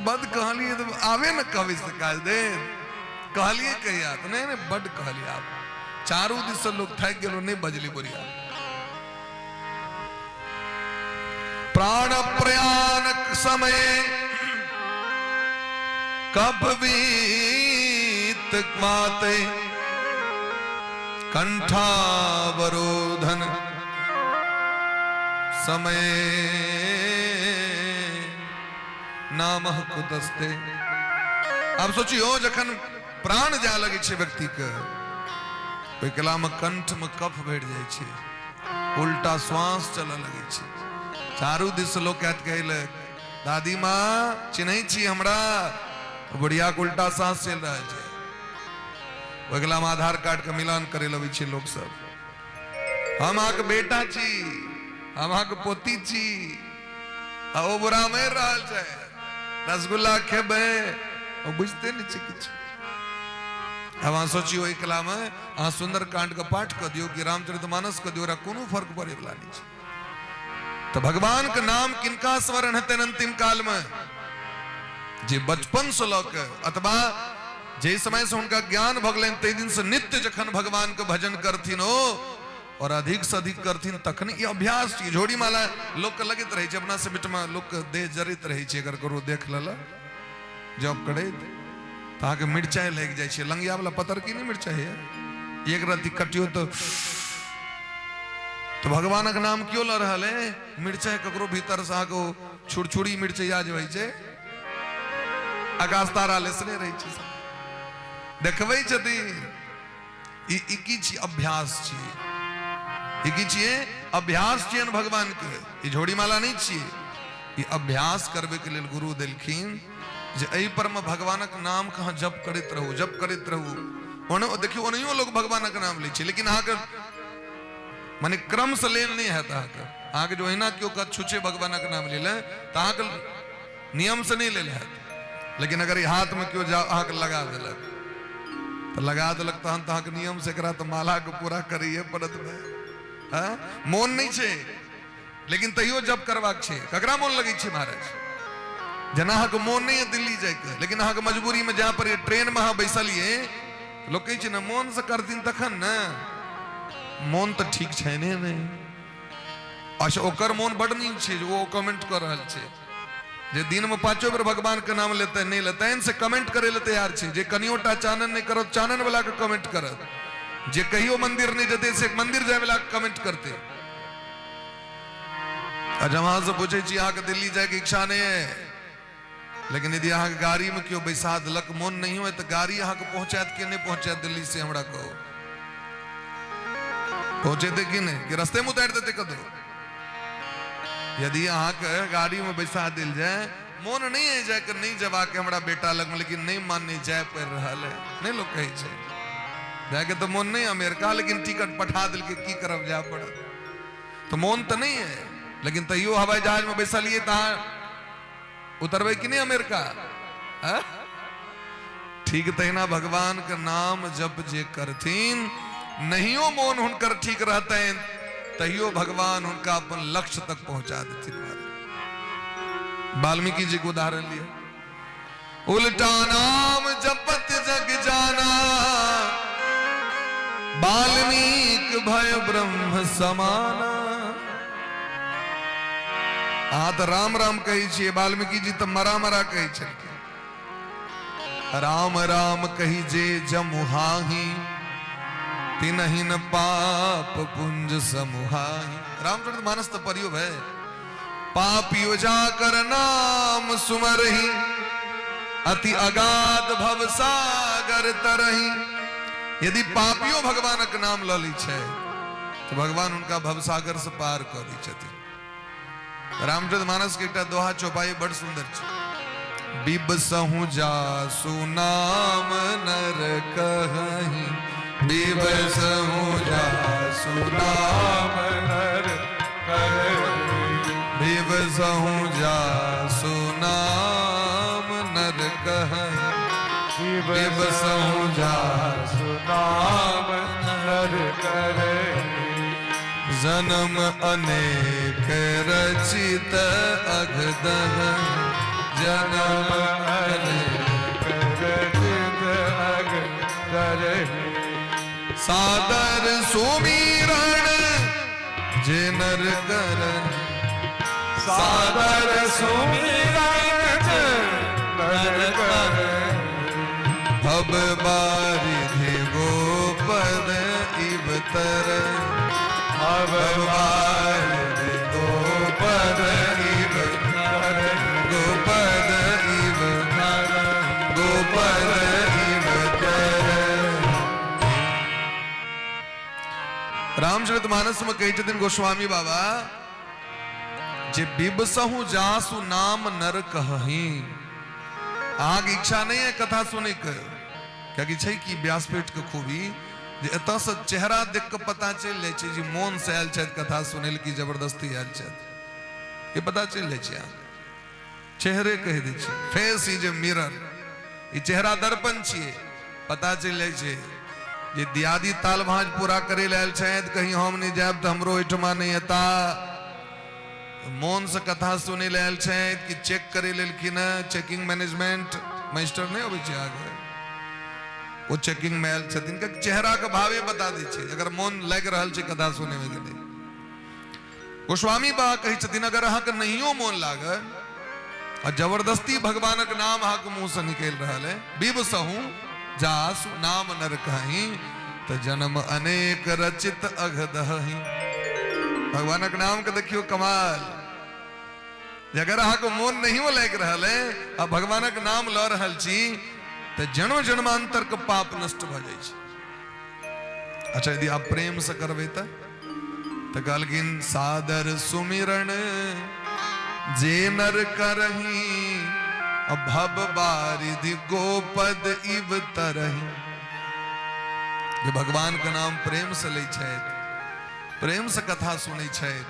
बद कहलिए तो आवे न कहवे से काज दे कहलिए कहिया तो नहीं नहीं बड़ कहलिए आप चारों दिस से लोग थक गए नहीं बजली बोरिया। प्राण प्रयाणक समय कब बीत माते कंठावरोधन समय नामह कुतस्ते। अब सोचियो जखन प्राण जा लगे छे व्यक्ति के कोई कला में कंठ में कफ बैठ जाए छे उल्टा श्वास चल लगे छे चारू दिस लोग कहत कहले दादी माँ चिन्है छी हमरा बढ़िया के उल्टा सांस चल रहा है। ओइ कला में आधार कार्ड के मिलान करे लगे छे लोग सब हम आके बेटा छी हम आके पोती छी आ ओ बुरा में रहल छे रसगुल्ला खेबे ओ बुझते नहीं छे किछ। अब अहाँ सोचियो एक कला में अहाँ सुंदर कांड का पाठ कर दियो कि रामचरितमानस कर दियो कोनो फर्क पड़े वाला नहीं छे। तो भगवान का नाम किनका स्मरण हेतै अंतिम काल में जे बचपन से लक अथवा जे समय से उनका ज्ञान भगलन ते दिन से नित्य जखन भगवान के भजन करथिन हो और अधिक से अधिक करथिन तखन ये अभ्यास छी। झोड़ी माला लोग के लगत रहे छे अपना से बिट में लोग के देह जरित रहे छे अगर करो देख लला जब करे ताहा के मिर्चाई लग जाय छे लंगिया वाला पतर की नहीं मिर्चाई है एक रति कटियो तो भगवान का नाम क्यों ल रहल है मिर्चाई ककरो भीतर से आगो छुड़छुड़ी मिर्चाई आ जाय छे आकाश तारा लेसने रही छे देखबै छथिन ई की छी अभ्यास छी ई की छिए अभ्यास छियन भगवान के ई झोड़ी माला नहीं छिए ई अभ्यास करबे के लेल गुरु देलखिन जे एहि पर में भगवानक नाम कहाँ जप करत रहू ओने देखियो ओनहियो लोग भगवानक नाम लै छै लेकिन अहाँ के माने क्रम से लेल नहीं है अहाँ के जो अहिना क्यों का छुछे भगवानक नाम ले ले तो अहाँ के नियम से नहीं ले है लेकिन अगर हाथ में क्यों जा अहाँ के लगा देलक तो लगा देलक तहन तो अहाँ के नियम से करा तो माला के पूरा करिए पड़त में मोन नहीं छे लेकिन तैयो जब करवाक छे ककरा मोन लगे छे महाराज जना अहाँ के मोन नहीं है दिल्ली जाए के लेकिन अहाँ के मजबूरी में जहाँ पर ट्रेन में अहाँ बैसलिए लोग कहे छे ना मोन से करथिन तखन ना मोन तो ठीक छे नहीं अच्छा ओकर मोन बड़ नीक छे वो कमेंट कर रहल छे जे दिन में 5 बेर भगवान के नाम लेते नहीं लेते से कमेंट करे ले तैयार छे जे कनियोटा चानन नहीं करत चानन वाला के कमेंट करत जे कहियो मंदिर नहीं जते से मंदिर जाए वाला कमेंट करते जब वहां से पूछे छी अहाँ के दिल्ली जाए के इच्छा नहीं है लेकिन यदि अहाँ के गाड़ी में क्यों बैसा देलक मोन नहीं हो तो गाड़ी अहाँ के पहुंचात के नहीं पहुंचात दिल्ली से हमरा कहो पहुंचे थे कि नहीं कि रास्ते में उतार देते कदो यदि अहाँ के गाड़ी में बैसा दिल जाए मोन नहीं है जाए कर नहीं जवा के हमरा बेटा लग में लेकिन नहीं मानने जाए पर रहा है नहीं लोग कहे छे जाके तो मोन नहीं अमेरिका लेकिन टिकट पठा दिल के की करब जा पड़ा तो मोन तो नहीं है लेकिन तैयो हवाई जहाज में बैसा लिए तहाँ उतरबे कि नहीं अमेरिका ठीक तहिना भगवान का नाम जप जे करथिन नहियो मोन हुनकर ठीक रहते तहियो भगवान उनका अपन लक्ष्य तक पहुंचा देते। वाल्मीकि जी को उदाहरण लिया उल्टा नाम जपत जग जाना वाल्मीकि भय ब्रह्म समाना। तो राम राम कही छे वाल्मीकि जी तो मरा मरा कही छे राम राम कही जे जमुहाही तिनहि न पाप पुंज समुहाई। रामचरितमानस तो परियो है पापियो जाकर नाम सुमरहि अति अगाध भव सागर तरहि। यदि पापियो भगवान का नाम ल ली छे तो भगवान उनका भवसागर से पार कर दी छथिन। रामचरितमानस के एकटा दोहा चौपाई बड़ सुंदर छे बिबसहु जासु नाम नर कहहि बिबसहु जासु नाम नर करे बिबसहु जासु नाम नर कहहि बिबसहु जासु नाम नर करे जन्म अनेक रचित अघदह जन्म अनेक रचित अग करे सादर सुमिरण जे नर करन सादर सुमिरन नर करे भव बारिधि गोपद इव तर अब बारिधि गोपद इव नर गोपद इव गोपद इव तर रामचरितमानस में कही छथिन गोस्वामी बाबा जे बिबसहु जासु नाम नर कहहि आग इच्छा नहीं है कथा सुने के क्योंकि छै कि व्यासपीठ के खूबी जे एत से चेहरा देख के पता चल जाय छै जे मोन से आयल छथि कथा सुनै की जबरदस्ती आयल छथि ये पता चल जाय छै चेहरे कह दै छै फेस इज ए मिरर ई चेहरा दर्पण छियै पता चल जाय छै जे दियादी ताल भांज पूरा करे लेल छथि कहीं हम नहीं जायब तो हमरो ओहिठमा नहीं एता मौन से कथा सुने लेल छथि कि चेक करे लेलखिन चेकिंग मैनेजमेंट मास्टर नहीं होबै छै आगे वो चेकिंग में आयल छथिन के चेहरा के भावे बता दै छै अगर मौन लग रहल छै कथा सुने में गेलै गोस्वामी बा कहै छथिन अगर अहाँ के नहियो मौन लागल और जबरदस्ती भगवानक नाम अहाँ के मुंह से निकल रहल है बिबसहु जासु नाम नर कहहि तो जन्म अनेक रचित अघदहि भगवानक नाम के देखियो कमाल अगर अहाँ को मोन नहीं हो लग रहल है अब भगवानक नाम ल रहल छी तो जन्म जन्मांतर के पाप नष्ट भ जाय छै अच्छा यदि आप प्रेम से करबे तो कहलखिन सादर सुमिरण जे नर करहि भव बारिधि गोपद इव तरहि जे भगवान के नाम प्रेम से लै छथि प्रेम से कथा सुनै छथि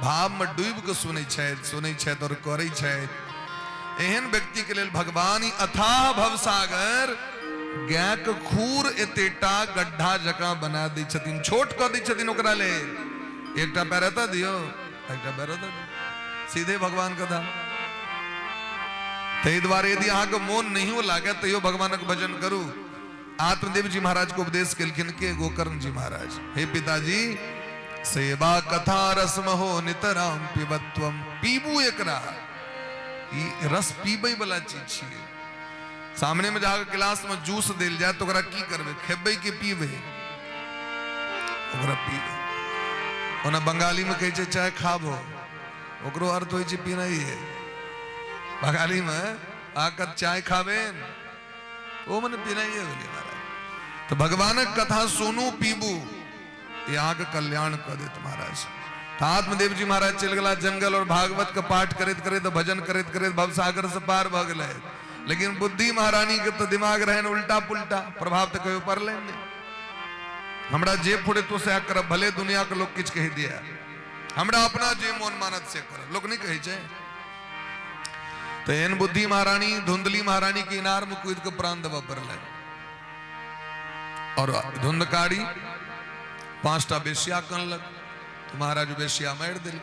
भाव में डूब के सुनै छथि और करै छथि एहन व्यक्ति के लेल भगवान ही अथाह भवसागर गाय के खूर एतेटा गड्ढा जका बना दै छथिन छोट क दै छथिन ओकरा लेल एकटा पैर एतऽ दियौ एकटा पैर एतऽ दियौ सीधे भगवान कथा ताहि दुआरे यदि अहाँ के मोन नहीं लागे तैयो भगवानक भजन करू आत्मदेव जी महाराज को उपदेश केलखिन के गोकर्ण जी महाराज हे पिताजी सेवा कथा रसम हो नितराम पिबत्वम पीबू एकरा ई रस पीबे वाला चीज छियै सामने में जाकर गिलास में जूस देल जाए तो ओकरा की करबे खेबे के पीबे ओकरा पीबे ओना बंगाली में कहै छै चाय खाबो ओकरो अर्थ होइ छै पीनाई है बंगाली में आकर चाय खाबे वो मैंने पीनाई है बोलिए महाराज तो भगवानक कथा सुनू पीबू ये आग कल्याण कर दे महाराज आत्मदेव जी महाराज चल गला जंगल और भागवत का पाठ करित करित भजन करित करित भवसागर से पार भ गए लेकिन बुद्धि महारानी के तो दिमाग रहे उल्टा पुल्टा प्रभाव तो कहियो पड़ले नहीं हमरा जे फुड़े तो से कर भले दुनिया के लोग किछ कह दिया हमरा अपना जे मन मानत से कर लोग नहीं कहे छे तो एन बुद्धि महारानी धुंधली महारानी के इनार में कूद के प्राण दबा पड़ल और धुंधकारी 5टा बेश्या कनलक तो महाराज बेश्या मार दिल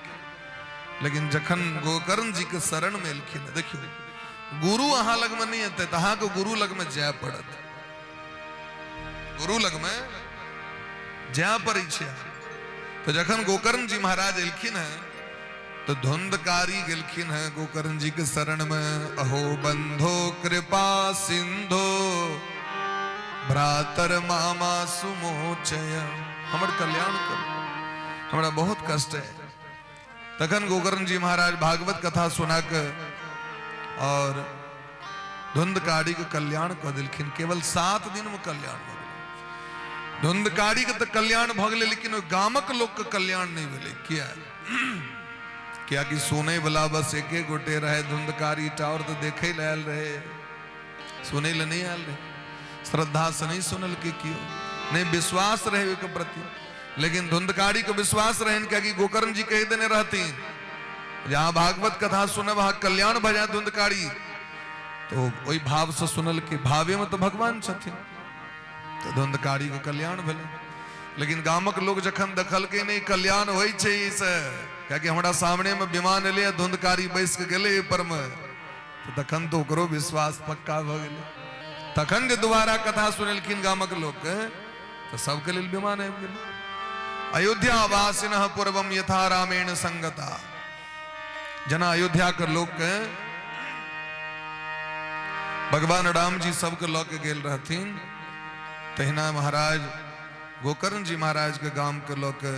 लेकिन जखन गोकर्ण जी के शरण में एलखिन देखियो गुरु अहाँ लग में नहीं अते अहाँ के गुरु लग में जाय पड़त गुरु लग में जाय पड़ै छै तो जखन गोकर्ण जी महाराज एलखिन है तो धुंधकारी गेलखिन है गोकर्ण जी के शरण में अहो बंधो कृपा सिंधो भ्रातर मामा सुमोचय हमर कल्याण कर हमरा बहुत कष्ट है तखन गोकर्ण जी महाराज भागवत कथा सुना के और धुंधकारी के कल्याण कर दिलखिन केवल 7 दिन में कल्याण भ गेल धुंधकारी के तो कल्याण भ गेल लेकिन गामक लोग के कल्याण नहीं भेले किया क्या कि सुने वाला बस एक गोटे रहे धुंधकारी टावर तो देखे लायल रहे सुने ले नहीं आयल रहे श्रद्धा से नहीं सुनल के क्यों नहीं विश्वास रहे के प्रति। लेकिन धुंधकारी को विश्वास रहे क्या कि गोकर्ण जी कह देने रहती जहां भागवत कथा सुने वहां कल्याण भजा धुंधकारी, तो वही भाव से सुनल के भावे में तो भगवान छथिन, तो धुंधकारी को कल्याण भले। लेकिन गामक लोग जखन दखल के नहीं कल्याण होई छे इसे क्या कि हमरा सामने में विमान ले धुंधकारी बैस के गेले पर में, तो तखन तो ओकरो विश्वास पक्का भ गेले। तखन जे दोबारा कथा सुनलखिन गामक लोग के तो सबके लिए विमान आबि गेल। अयोध्या वासिनः पूर्वम यथा रामेण संगता, जना अयोध्या के लोग के भगवान राम जी सबके लऽ के गेल रहथिन, तहिना महाराज गोकर्ण जी महाराज के गांव के लऽ के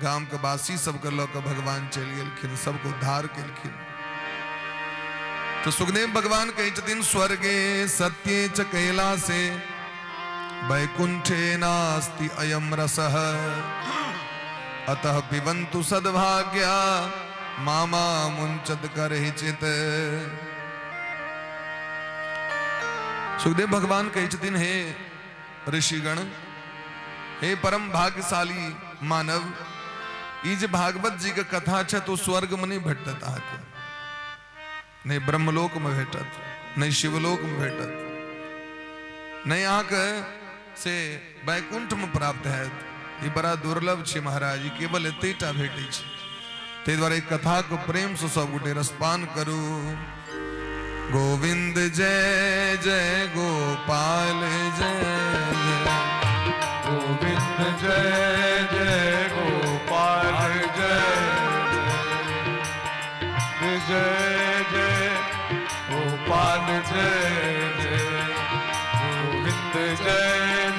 गांव के वासी सबके लऽ के भगवान चलि गेलखिन, सबको उद्धार केलखिन। तो सुखदेव भगवान कहै छथिन स्वर्गे सत्ये च कैलासे वैकुंठे नास्ति अयम रसः अतः पिबन्तु सद्भाग्या मामा मुंचत करहिचित। सुखदेव भगवान कहे छथिन हे ऋषिगण, हे परम भाग्यशाली मानव, ई जे भागवत जी के कथा छे तो स्वर्ग में नहीं भेटत अहाँके, नहीं ब्रह्मलोक में भेटत, नहीं शिवलोक में भेटत, नहीं अहाँके से वैकुंठ में प्राप्त हैत। ये बड़ा दुर्लभ छे महाराज, केवल एतेटा भेटै छै। ते द्वारे कथा को प्रेम से सब गोटे रसपान करू। गोविंद जय जय गोपाल जय जय, गोविंद जय जय गोपाल जय जय जय गोपाल जय जय, गोविंद जय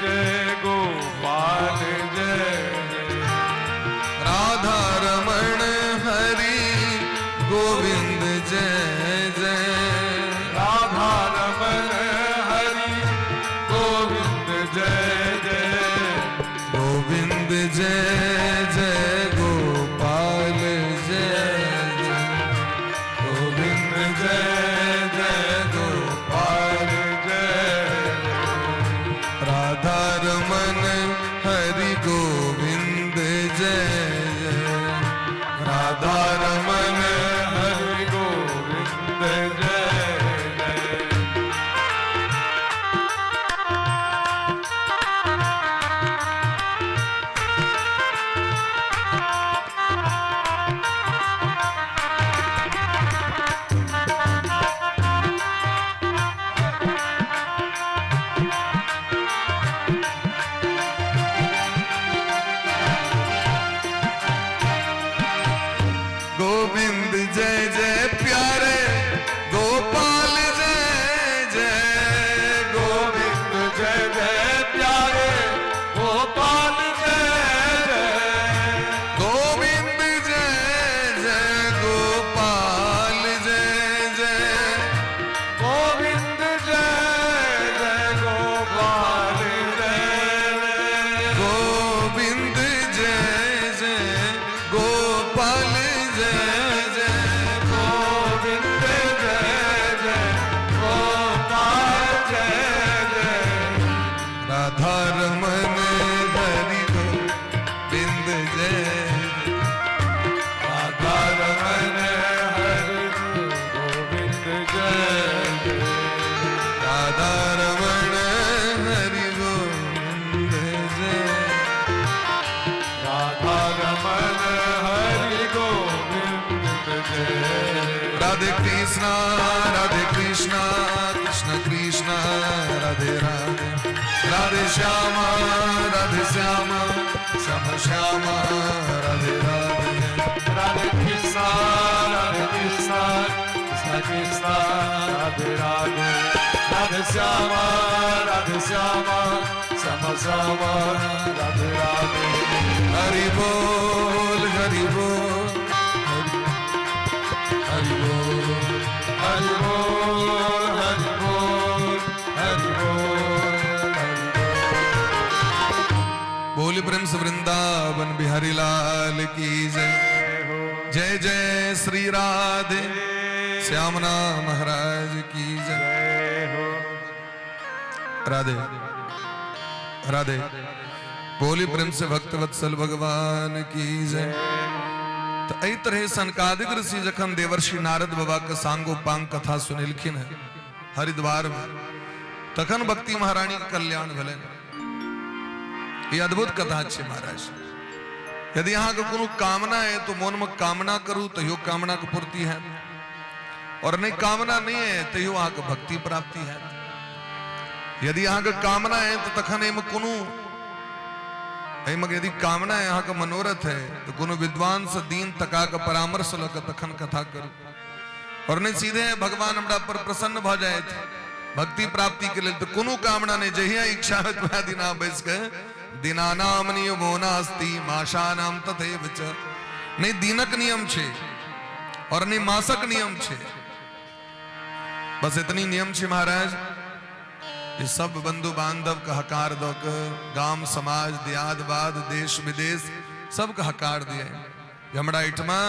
जय गोपाल जय जय। राधा रमण हरि गोविंद जय जय, राधा रमण हरि गोविंद जय जय, गोविंद जय जय गोपाल जय जय, गोविंद जय जय गोपाल जय जय। राधा रमन हरि गोविंद जय जय, राधा रमन हरि गोविंद जय जय। गोविंद जय जय प्यारे गोपाल जय जय, गोविंद जय जय प्यारे गोपाल जय जय, गोविंद जय जय गोपाल जय जय, गोविंद जय जय गोपाल जय जय, गोविंद जय जय गोपाल जय जय, गोविंद जय जय गोपाल जय जय। राधा रमन हरि गोविंद जय जय, राधा रमन हरि गोविंद जय जय, राधा रमण हरि गोविंद जय। राधा रमन हरि गोविंद जय। राधे कृष्णा कृष्ण कृष्ण राधे राधे, राधे श्यामा श्याम श्यामा राधे राधे, राधे कृष्णा कृष्ण कृष्ण राधे राधे, राधे श्यामा श्याम श्याम राधे राधे। हरि बोल हरि बोल हरि बोल हरि बोल हरि बोल हरि बोल हरि बोल प्रेम से वृंदावन बिहारी लाल की जय। जय जय श्री राधे श्यामना महाराज की जय। राधे राधे। बोली प्रेम से भक्त वत्सल भगवान की जय। तो एही तरह सनकादिक ऋषि जखन देवर्षि नारद बाबा के सांगो पांग कथा सुनिलखिन है हरिद्वार में, तखन भक्ति महारानी के कल्याण भले। ये अद्भुत कथा छे महाराज। यदि यहाँ के कोनो कामना है तो मन में कामना करूं तो यो कामना की पूर्ति है, और नहीं कामना नहीं है तो यो यहाँ के भक्ति प्राप्ति है। यदि यहाँ के कामना है तो तखन एम कोनो यदि कामना है यहाँ का मनोरथ है तो कोनो विद्वान से दीन तका का परामर्श लग तखन कथा करूं, और नहीं सीधे भगवान हमरा पर प्रसन्न भ जाए भक्ति प्राप्ति के लिए। तो कोनो कामना नहीं, जहिया इच्छा है तो दिन बैस के दिनानाम नियमो नास्ति माशानाम तथैव च। नहीं दीनक नियम छे और नहीं मासक नियम छे, बस इतनी नियम छे महाराज। ये सब बंधु बांधव का हकार दो के गाम समाज दियाद बाद देश विदेश सब का हकार दिए। हमरा इठमा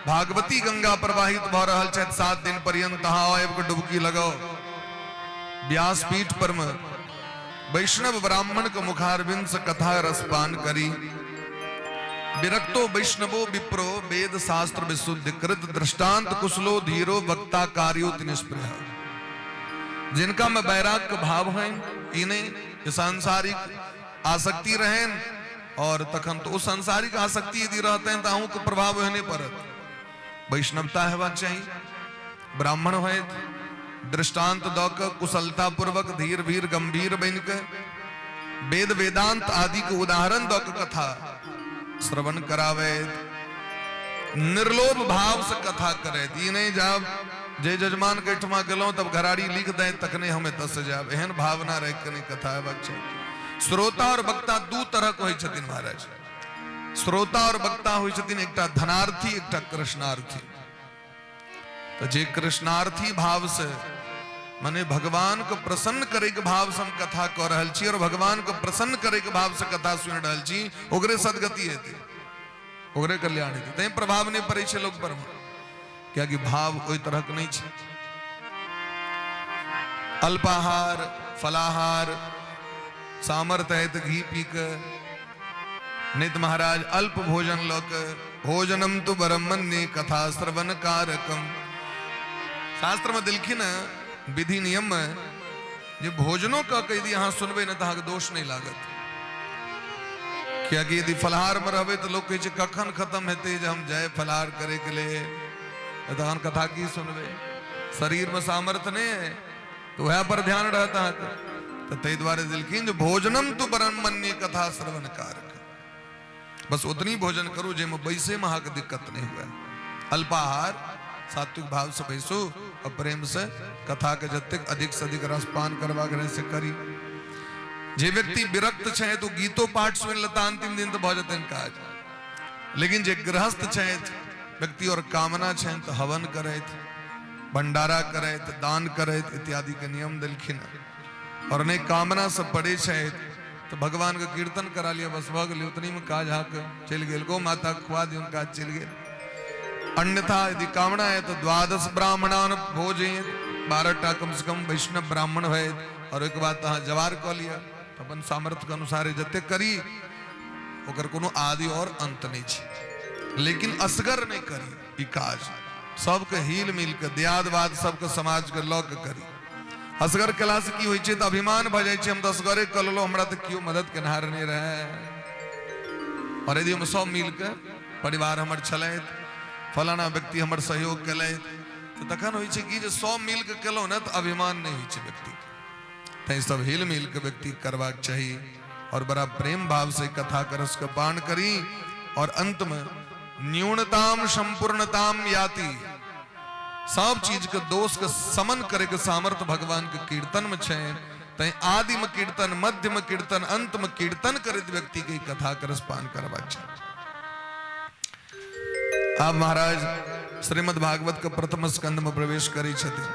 भागवती गंगा प्रवाहित भ रहल छे 7 दिन पर्यंत आब के डुबकी लगाओ। व्यासपीठ पर में वैष्णव ब्राह्मण के मुखारविंद से कथा रसपान करी। विरक्तो वैष्णवो विप्रो वेद शास्त्र विशुद्ध कृत दृष्टांत कुशलो धीरो वक्ता कार्योति निष्प्रह। जिनका में वैराग का भाव है, इन्हें सांसारिक आसक्ति रहे, और तखन तो सांसारिक आसक्ति यदि रहते हैं तो के प्रभाव होने पर वैष्णवता हेबा चाहिए। ब्राह्मण है दृष्टांत दौक कुशलता पूर्वक धीर भीर गंभीर बन के वेद वेदांत आदि के उदाहरण दौक कथा श्रवण करावे, निर्लोभ भाव से कथा करे। नहीं जब जय जजमान के ठमा गेलो तब घराड़ी लिख दे तकने हमें दस जाब, एहन भावना रह के नहीं कथा है। श्रोता और वक्ता दू तरह के होय छथिन महाराज। श्रोता और वक्ता होय छथिन एकटा धनार्थी एकटा कृष्णार्थी। तो जे कृष्णार्थी भाव से माने भगवान को प्रसन्न करे के भाव से हम कथा कह रहल छी, और भगवान को प्रसन्न करे के भाव से कथा सुन रहल छी, ओकरे सदगति हेते, ओकरे कल्याण हेते। तै प्रभाव नहीं पड़े छे लोग पर, क्या कि भाव कोई तरह के नहीं छे। अल्पाहार फलाहार सामर्थ्य है तो घी पी के, नित महाराज अल्प भोजन लोक भोजनम तो बरमन्य कथा श्रवण कारकम। शास्त्र में दिलखी न विधि नियम में जे भोजनों का कह दी यहाँ सुनबे न तो दोष नहीं लागत। क्या कि यदि फलाहार में रहबे तो लोग कहे कखन खत्म हेते जे हम जाए फलाहार करे के लिए, तहन कथा की सुनबे। शरीर में सामर्थ्य नहीं है तो वह पर ध्यान रहता है। तो तै द्वारे दिलखीन जो भोजनम तो बरमन्य कथा श्रवण कारक, बस उतनी भोजन करो जे में बैसे में हाक दिक्कत नहीं हुआ। अल्पाहार सात्विक भाव से बैसो और प्रेम से कथा के जतिक अधिक से अधिक रसपान करवा से करी। जे व्यक्ति विरक्त छे तो गीतो पाठ सुन लेता अंतिम दिन तो भजते काज, लेकिन जे गृहस्थ छे व्यक्ति और कामना छे तो हवन करे, भंडारा करे, दान करे इत्यादि के नियम दिलखिन। और नहीं कामना से पड़े छे तो भगवान का कीर्तन करा लिया, बस भगल उतनी में काज हाक चल गए। गो माता खुआ दी काज चल गए। अन्यथा यदि कामना है तो 12 ब्राह्मणान भोजे, 12टा कम से कम वैष्णव ब्राह्मण है, और एक बात जवार कह लिया तो अपन सामर्थ्य के अनुसार जते करी, ओकर कोनो आदि और अंत नहीं छे। लेकिन असगर नहीं करी ई काज, सबके हिल मिल के दियादवाद सबके समाज के लऽ के करी। असगर कला से की होय छै त अभिमान भ जाय छै, हम तो असगरे कर लो, हमरा तो क्यों मदद केनहार नहीं रहे। और यदि हम सब मिल के परिवार हमर छलैत, फलाना व्यक्ति हमर सहयोग केलैत, तो तखन होय छै कि जे सब मिल के केलो न तो अभिमान नहीं होय छै व्यक्ति। तै सब हिल मिल के व्यक्ति करबाक चाहिए, और बड़ा प्रेम भाव से कथा कर उसका पान करी। और अंत में न्यूनताम संपूर्णताम याति, सब चीज के दोष के समन करे के सामर्थ्य भगवान के कीर्तन में छे। तै आदि में कीर्तन, मध्य में कीर्तन, अंत में कीर्तन करत व्यक्ति के कथा के रसपान करबा छै। आप महाराज श्रीमद् भागवत के प्रथम स्कंद में प्रवेश करी छथि,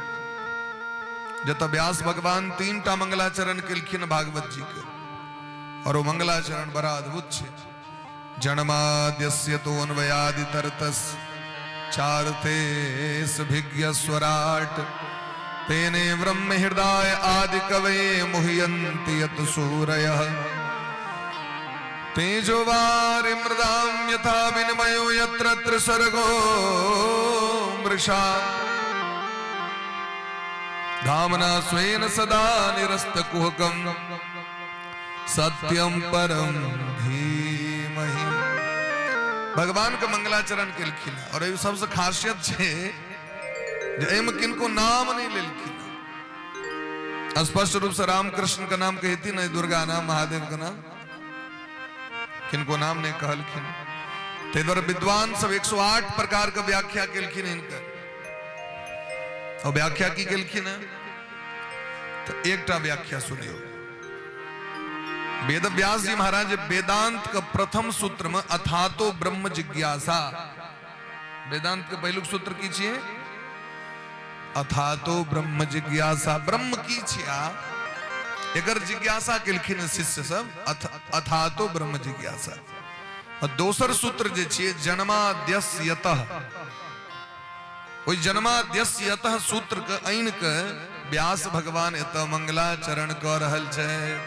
जत व्यास भगवान 3टा मंगलाचरण केलखिन भागवत जी के, और वो मंगलाचरण बड़ा अद्भुत छे। जन्माद्यस्य तो अन्वयादि तरतस चारतेस भिज्ञ स्वराट, तेने ब्रह्म हृदय आदि कवये मुह्यन्ति यत सूरयः। तेजो वारि मृदां यथा विनिमयो यत्र त्रिसर्गो मृषा धामना स्वेन सदा निरस्तकुहकं सत्यम परम धीमहि। भगवान का मंगलाचरण के लिखिन और ये सबसे खासियत छे जे एम किनको नाम नहीं ले लिखिन। स्पष्ट रूप से रामकृष्ण का नाम कहती नहीं, दुर्गा नाम, महादेव का नाम, किनको नाम नहीं कहलखिन। ते द्वारा विद्वान सब 108 प्रकार का व्याख्या केलखिन इनका, और व्याख्या की केलखिन है तो एकटा व्याख्या सुनियो। वेद व्यास जी महाराज वेदांत का प्रथम सूत्र में अथातो ब्रह्म जिज्ञासा, वेदांत के पहलुक सूत्र की छिए अथातो ब्रह्म जिज्ञासा, ब्रह्म की छिया एकर जिज्ञासा केलखिन शिष्य सब, अथातो ब्रह्म जिज्ञासा। और दोसर सूत्र जे छिए जन्माद्यस्यतः, ओई जन्माद्यस्यतः सूत्र के ऐन के व्यास भगवान एत मंगलाचरण कर रहल छै।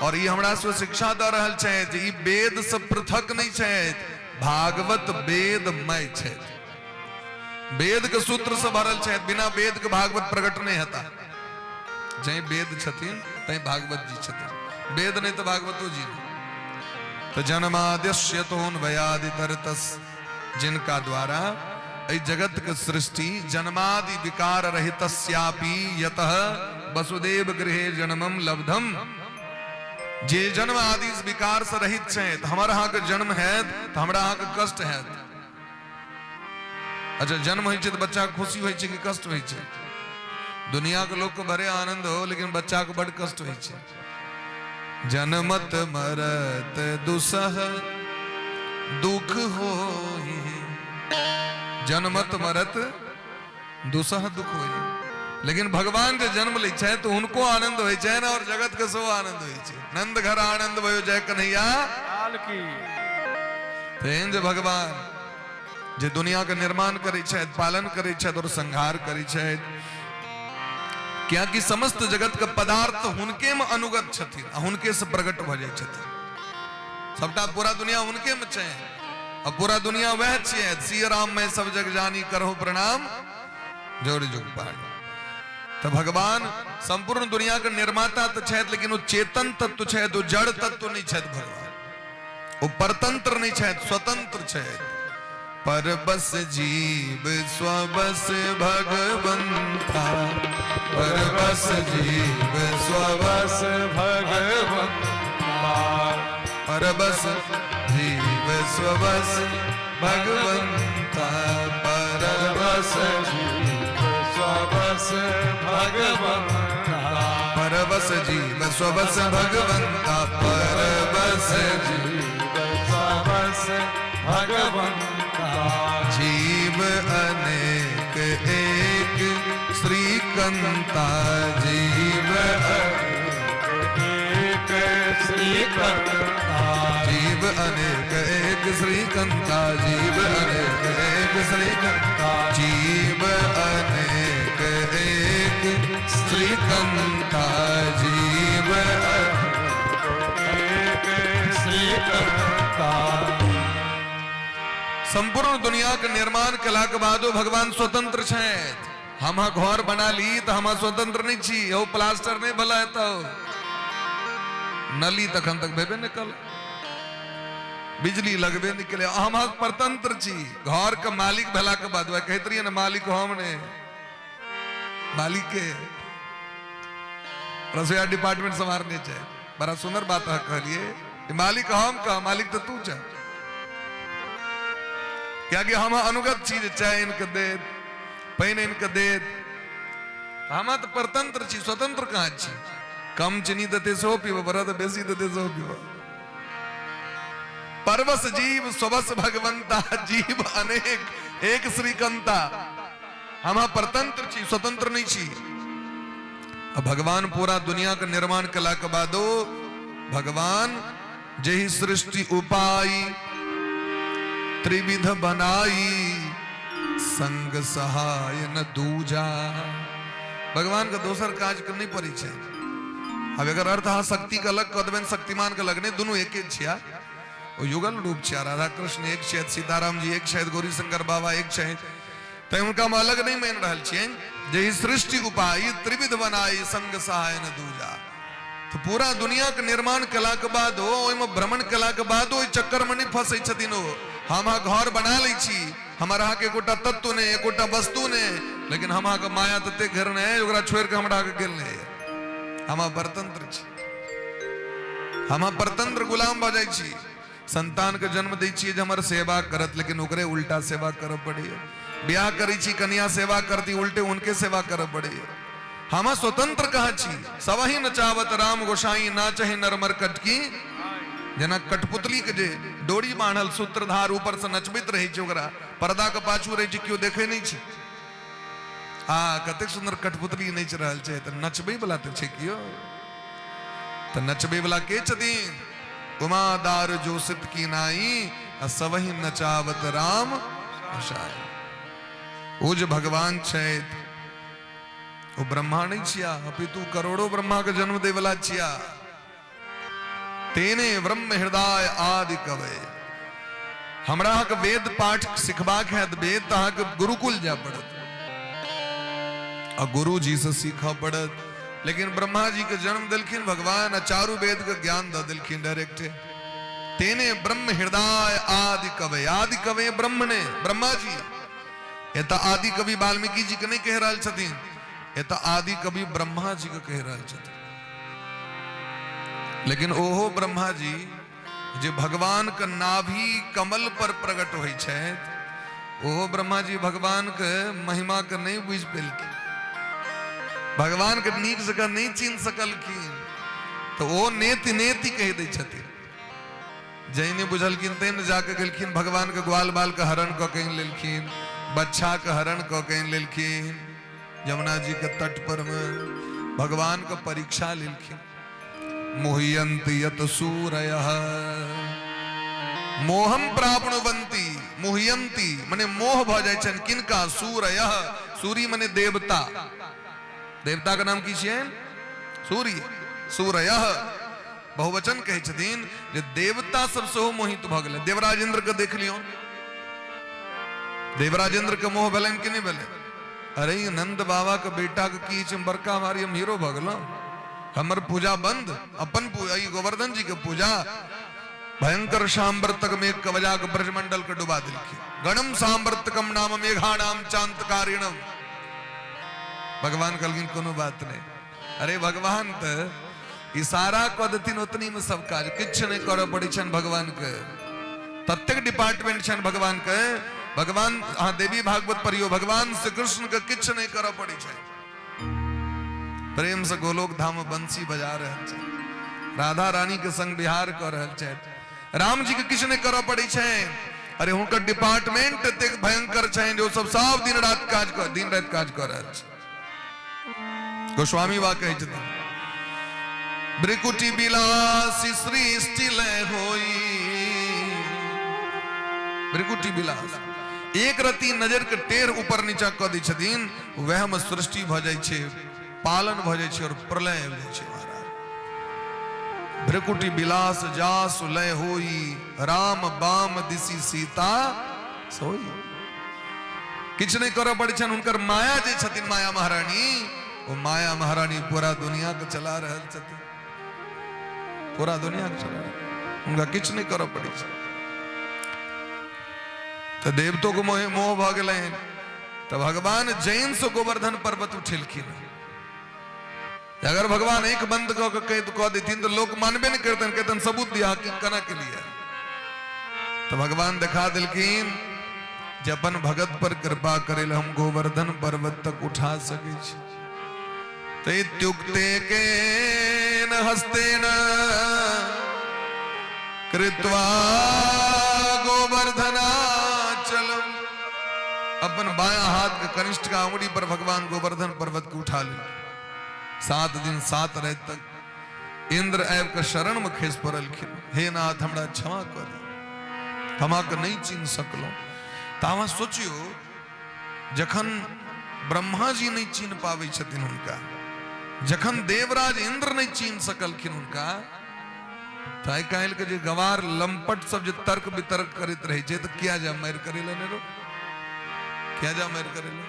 और ये हमरा से शिक्षा द रहल छै जे ई वेद से पृथक नहीं छै, भागवत वेदमय छै। वेद के सूत्र से भरल छै, बिना वेद के भागवत प्रकट नहीं होता। जय वेद छथिन तय भागवत जी छथिन, वेद नहीं तो भागवतो जी नहीं। तो जन्माद्यस्यतोऽन्वयादितरतस्, जिनका द्वारा इस जगत के सृष्टि जन्मादि विकार रहितस्यापि यतः वसुदेव गृहे जन्मम लब्धम, जे जन्म आदि विकार से रहित छै, हमारा यहाँ के जन्म है तो हमरा यहाँ के कष्ट है। अच्छा, जन्म होइ छै तो बच्चा के खुशी होइ छै कि कष्ट होइ छै? दुनिया के लोग को बड़े आनंद हो, लेकिन बच्चा को बड़ कष्ट होइ छै। जन्मत मरत दुसह दुख होई, जन्मत मरत दुसह दुख होई। लेकिन भगवान जो जन्म ले छै तो उनको आनंद होइ छै ना, और जगत के सो आनंद होइ छै। नंद घर आनंद भयो जय कन्हैया की। तो भगवान जे दुनिया के निर्माण करै छै, पालन करै छै और संहार करै छै, क्या कि समस्त जगत के पदार्थ हुनके में अनुगत छथिन, हुनके से प्रकट भ जाय छथिन। सबटा पूरा दुनिया हुनके में छै, और पूरा दुनिया वह छियै। सिया राम में सब जग जानी करहु प्रणाम जोड़ी जुग पाणी। तो भगवान संपूर्ण दुनिया के निर्माता तो छै, लेकिन वो चेतन तत्व छै, तो जड़ तत्व नहीं छै। भगवान वो परतंत्र नहीं छै, स्वतंत्र छै। परबस जीव स्वबस भगवंता, परबस जीव स्वबस भगवंता, परबस जीव स्वबस भगवंता, परबस जीव स्वबस भगवंता, परबस जीव स्वबस भगवंता, परबस जीव स्वबस भगवंता। जीव अनेक एक श्रीकंता, जीव अनेक श्रीकंता, जीव अनेक एक श्रीकंता, जीव अनेक एक श्रीकंता, जीव अनेक एक श्रीकंता, जीव अनेक श्रीकंता। संपूर्ण दुनिया के निर्माण कला के बादो भगवान स्वतंत्र छै। हम घर बना ली तो हम स्वतंत्र नहीं छी, हो प्लास्टर नहीं भला है तो नली तखन तक भेबे नहीं कल, बिजली लगबे नहीं कले, हम परतंत्र छी। घर के मालिक भला के बाद कहते रहिए ना, मालिक हमने, मालिक के रसोईया डिपार्टमेंट संभालने चाहिए। बड़ा सुंदर बात कहलिए, मालिक हम का, मालिक तो तू चाह। क्या कि हम अनुगत चीज चाहे इनके दे, पैन इनके दे, हम तो परतंत्र छी, स्वतंत्र कहाँ छी। कम चीनी दते सो पीब, बड़ा तो बेसी दते सो पीब। परवस जीव स्वबस भगवंता, जीव अनेक एक श्रीकंता। हम परतंत्र छी, स्वतंत्र नहीं छी। अब भगवान पूरा दुनिया का निर्माण कला के बादो भगवान जेहि सृष्टि उपाई त्रिविध बनाई, संग सहाय न दूजा। भगवान का दोसर काज करनी पड़ी छै। अब अगर अर्थ शक्ति का अलग कह देबे, शक्तिमान का अलग नहीं, दोनों एक छिया। वो युगल रूप छे राधा कृष्ण एक शायद सीताराम जी एक शायद गौरी शंकर बाबा एक शायद तो उनका हम अलग नहीं मान रहल छिए जे सृष्टि उपाय त्रिविध बनाई संग सहाय न दूजा तो पूरा दुनिया के निर्माण कला के बाद हो ओइमे भ्रमण कला के बाद ओइ चक्कर में नहीं फंसे छथिन हो हम घर बना लै छी हमारा के एकोटा तत्व ने एकोटा वस्तु ने लेकिन हम के माया तते घर ने ओकरा छोड़ के हमरा के गेल ने हम परतंत्र छी हम परतंत्र गुलाम भ जाय छी संतान के जन्म दै छी जे हमर सेवा करत लेकिन ओकरे उल्टा सेवा करब पड़े ब्याह करी छी कन्या सेवा करती उल्टे उनके सेवा करब पड़े हम स्वतंत्र कहा छी सवही न चावत राम गोसाई ना चाहे नरमर कटकी जना कठपुतली के जे डोरी बांधल सूत्रधार ऊपर से नचबित रही छै ओकरा पर्दा के पाछू रही छै क्यों देखे नहीं छै हाँ कते सुंदर कठपुतली नच रहल छै त नचबे वाला त छै कियो त नचबे वाला के छथिन उमादार जोसित की नाई सवही नचावत राम गोसाई वो जो भगवान छै वो ब्रह्मा नहीं छिया अपितु करोड़ों ब्रह्मा के जन्म दे वाला छिया तेने ब्रह्म हृदय आदि कवय हमरा के वेद पाठ सिखबाक है वेद तहा के गुरुकुल जा पड़त और गुरु जी से सीखा पड़त लेकिन ब्रह्मा जी के जन्म दिलखिन भगवान चारु वेद के ज्ञान द दिलखिन डायरेक्ट तेने ब्रह्म हृदय आदि कवय ब्रह्म ने ब्रह्मा जी ये तो आदि कवि वाल्मीकि जी के नहीं कह रहा छथिन ये तो आदि कवि ब्रह्मा जी के कह रहा छथिन लेकिन ओहो ब्रह्मा जी जे भगवान के नाभि कमल पर प्रकट होई छै ओहो ब्रह्मा जी भगवान के महिमा के नहीं बुझ पेलखिन भगवान के नीक जगह नहीं चिन्ह सकलखिन तो वो नेति नेति कह दै छथिन जैने बुझलखिन तैने जाके गेलखिन भगवान के ग्वाल बाल के हरण क के लेलखिन बच्चा के हरण क के लेलखिन यमुना जी के तट पर में भगवान का परीक्षा लेलखिन मोहयंति यत सूरयः मोहम प्राप्नुवन्ति मोहयंति माने मोह भ जाय छन किनका सूरयः सूर्य माने देवता देवता का नाम की छियै सूर्य सूरयः बहुवचन कहे छथिन जे देवता सब सेहो मोहित भ गेलै देवराज इंद्र के देख लियो देवराज इंद्र के मोह भेलन कि नहीं भेलन अरे नंद बाबा के बेटा के की छै बड़का मारी हम हीरो भ गेलौ हमर पूजा बंद अपन गोवर्धन जी के पूजा भयंकर सांवर्तक में कवजा के ब्रजमंडल के डुबा दिलखिन गणम सांवर्तकम नाम मेघाणाम चांतकारिणम भगवान कहलखिन कोनो बात नहीं अरे भगवान त इशारा क देथिन उतनी में सब काज किछ नहीं करऽ पड़ै छन भगवान के ततेक डिपार्टमेंट छन भगवान के भगवान हाँ देवी भागवत पढ़ियो भगवान श्री कृष्ण के किछ नहीं करऽ पड़ै छै प्रेम से गोलोक धाम बंसी बजा रहल छै राधा रानी के संग विहार कर रहल छै राम जी के किछ नहीं करऽ पड़ै छै अरे हुनकर डिपार्टमेंट एतेक भयंकर छै जो सब दिन रात काज कर रहल छै गोस्वामी बा कहै छथिन ब्रिकुटी बिलासी सृष्टि लय होई ब्रिकुटी बिलास एक रति नजर के टेढ़ ऊपर नीचा क दै छथिन वह में सृष्टि भ जाय छै पालन भ जाय छै और प्रलय भ जाय छै महाराज भ्रिकुटी बिलास जासु लय होई राम बाम दिसी सीता सोई किछ नहीं करऽ पड़ै छन हुनकर माया जे छथिन माया महारानी वो माया महारानी पूरा दुनिया के चला रहल छथिन पूरा दुनिया के चला उनका किछ नहीं करऽ पड़ै छै तो देवतो को मोह भ गेलैन तो भगवान जैन से गोवर्धन पर्वत उठेलखिन अगर भगवान एक बंद कह देथिन तो लोग मानबे नहीं करतन कहतन सबूत दिया कना के लिए तो भगवान दिखा दिलखिन जे अपन भगत पर कृपा करेल हम गोवर्धन पर्वत तक उठा सके छी तो इत्युक्ते केन हस्तेन कृत्वा गोवर्धनाचलम अपन बायां हाथ के कनिष्ठ का अंगुली पर भगवान गोवर्धन पर्वत को उठा ले 7 दिन 7 रात तक इंद्र ऐब के शरण में खिस पड़लखिन हे नाथ हमरा क्षमा कर हमा के नहीं चिन्ह सकलो तावा सोचियो जखन ब्रह्मा जी नहीं चिन्ह पावे छथिन उनका जखन देवराज इंद्र नहीं चिन्ह सकलखिन उनका तो आई कहल के जे गवार लंपट सब जे तर्क वितर्क करित रहे छे तो क्या जा मार करेला ने रो क्या जा मार करेला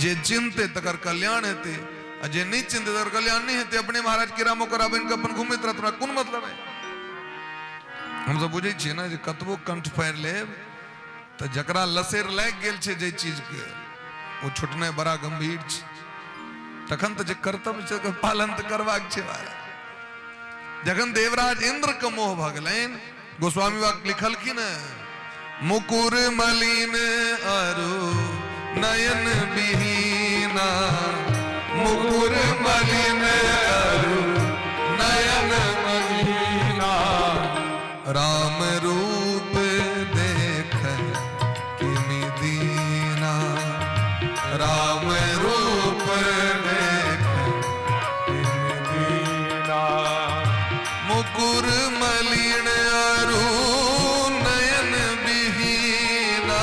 जे चिंते तकर कल्याण हेते आ जे नहीं चिंते तकर कल्याण नहीं हेते अपने महाराज किरामो कराबेन के अपन घूमित रहत कोन मतलब है हम सब बुझे छिए ना जे कतबो कंठ फाड़ ले तो जकरा लसेर लाग गेल छे जे चीज के वो छुटने बड़ा गंभीर छे तखन तो जे कर्तव्य छे के पालन तो करबाक छे महाराज जखन देवराज इंद्र के मोह भगलैन गोस्वामी वाक लिखलखिन मुकुर मलिन अरु नयन बिहीना मुकुर मलिन अरु नयन बिहीना राम रूप देख किमि दीना राम रूप देख किमि दीना मुकुर मलिन अरु नयन बिहीना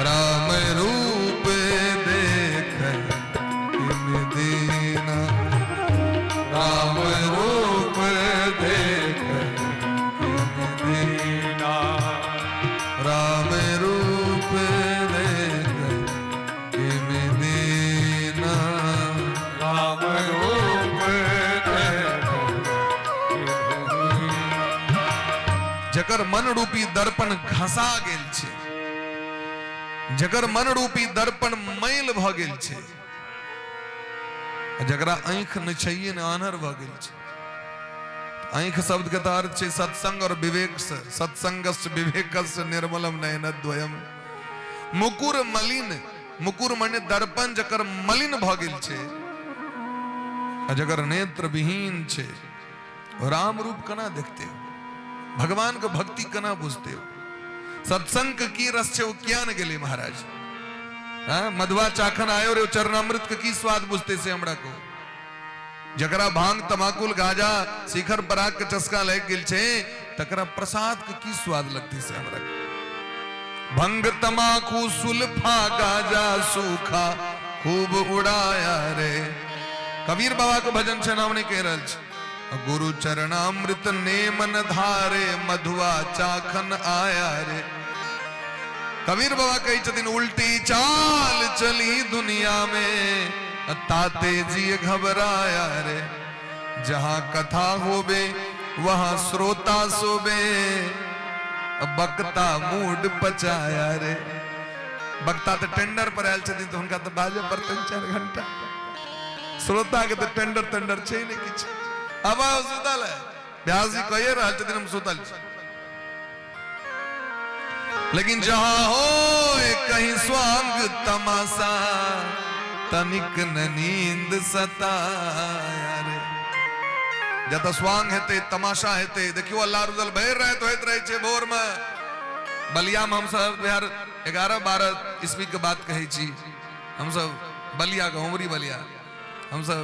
राम रूप देख किमि दीना राम रूप देख किमि दीना राम रूप देख किमि दीना राम रूप देख जकर मन रूपी दर्पण घसा गेल छे जकर मन रूपी दर्पण मैल भ गेल छे जकरा आंख न छैये न आन्हर भ गेल छे आंख शब्द के अर्थ छे सत्संग और विवेक से सत्संगस्य विवेकस्य निर्मलम नयनद्वयम मुकुर मलिन मुकुर माने दर्पण जकर मलिन भ गेल छे जकर नेत्र विहीन छे राम रूप कना देखते हो भगवान को भक्ति कना बुझते हो सत्संग की रस छे वो क्या न गेले महाराज मधुआ चाखन आयो रे चरणामृत की स्वाद बुझते से हमरा को जकरा भांग तमाकुल गाजा शिखर पराग के चस्का लग गेल छे तकरा प्रसाद के की स्वाद लगती से हमरा को भंग तमाकू सुल्फा गाजा सूखा खूब उड़ाया रे कबीर बाबा को भजन छे नाम ने कह रहल छे गुरु चरणामृत ने मन धारे मधुआ चाखन आया रे कबीर बाबा कही छथिन उल्टी चाल चली दुनिया में ताते जी घबराया रे जहां कथा होबे वहां श्रोता सोबे बक्ता मूड पचाया रे बक्ता तो टेंडर पर आयल छथिन तो उनका तो बाजे पर 3-4 घंटा श्रोता के तो टेंडर छे नहीं किछ अब सुतल है व्यास जी कहिए रहल छथिन हम सुतल छी लेकिन जहां हो कहीं स्वांग तमाशा तनिक न नींद सताया रे जत स्वांग हेते तमाशा हेते देखियो अल्लाह रुदल भैर रहे तो हेत रहे छे भोर में बलिया में हम सब बिहार 11-12 ईस्वी के बात कहे छी हम सब बलिया के उमरी बलिया हम सब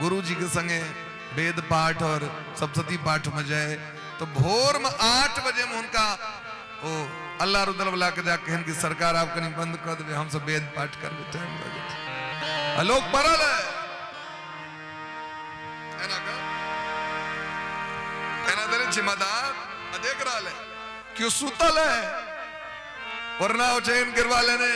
गुरु जी के संगे वेद पाठ और सप्तशती पाठ में जाए तो भोर में 8 बजे में उनका ओ अल्लाह रुदल वाला के जाके कहन की सरकार आप कहीं बंद कर दे हम सब वेद पाठ कर टाइम लगे लोग परल है ना का एना दरे जिम्मेदार देख रहा है क्यों सुतल है वरना वो चैन गिरवा लेने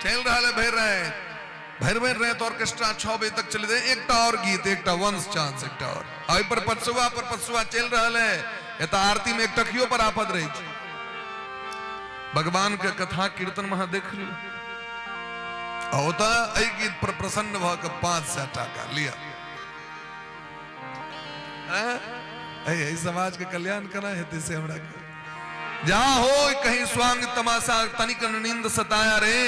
चल रहा है भैर रहे तो ऑर्केस्ट्रा 6 बजे तक चले जाए एक और गीत एक वंश चांस एक और आई पर पछुआ चल रहा है ये तो आरती में एक टकियो पर आफत रही थी भगवान के कथा कीर्तन में देख लो होता आई गीत पर प्रसन्न भ के 500 टाका लिया समाज के कल्याण करना हेते से हमरा के जहां हो कहीं स्वांग तमाशा तनिक नींद सताया रे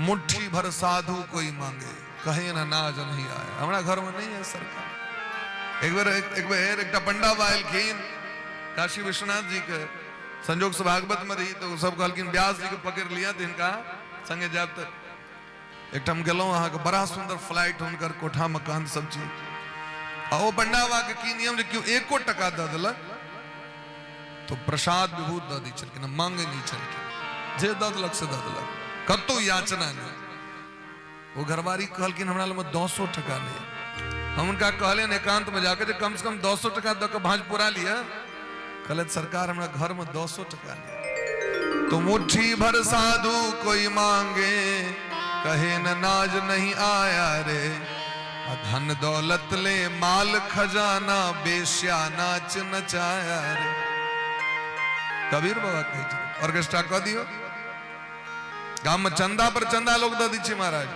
मुट्ठी भर साधु कोई मांगे कहीं ना नाज नहीं आया हमारा घर में नहीं है सरकार एक बार एक पंडा बाइल खीन काशी विश्वनाथ जी के संजोग से भागवत में रही तो सब कहलकिन व्यास जी के पकड़ लिया तो इनका संगे जाब तक एक हम गेलों वहां के बड़ा सुंदर फ्लाइट उनकर कोठा मकान सब चीज ओ पंडा बा के की नियम जे क्यों 1 टका द देलक तो प्रसाद विभूत द दी चलकिन मांगे नहीं चलकिन जे द देलक से द देलक कतो याचना नहीं वो घरवारी कहलकिन हमरा लग में 200 टका नहीं। हम उनका कहले एकांत में जाकर कम से कम 200 टका दो के भांज पुरा लिया। कहले सरकार हमरा घर में 200 टका नहीं। तो मुट्ठी भर साधु कोई मांगे, कहे न नाज नहीं आया रे। धन दौलत ले माल खजाना, बेश्या नाच नचाया रे। कबीर बाबा कही ऑर्केस्ट्रा कह दियो गांव में चंदा पर चंदा लोग दी छी महाराज।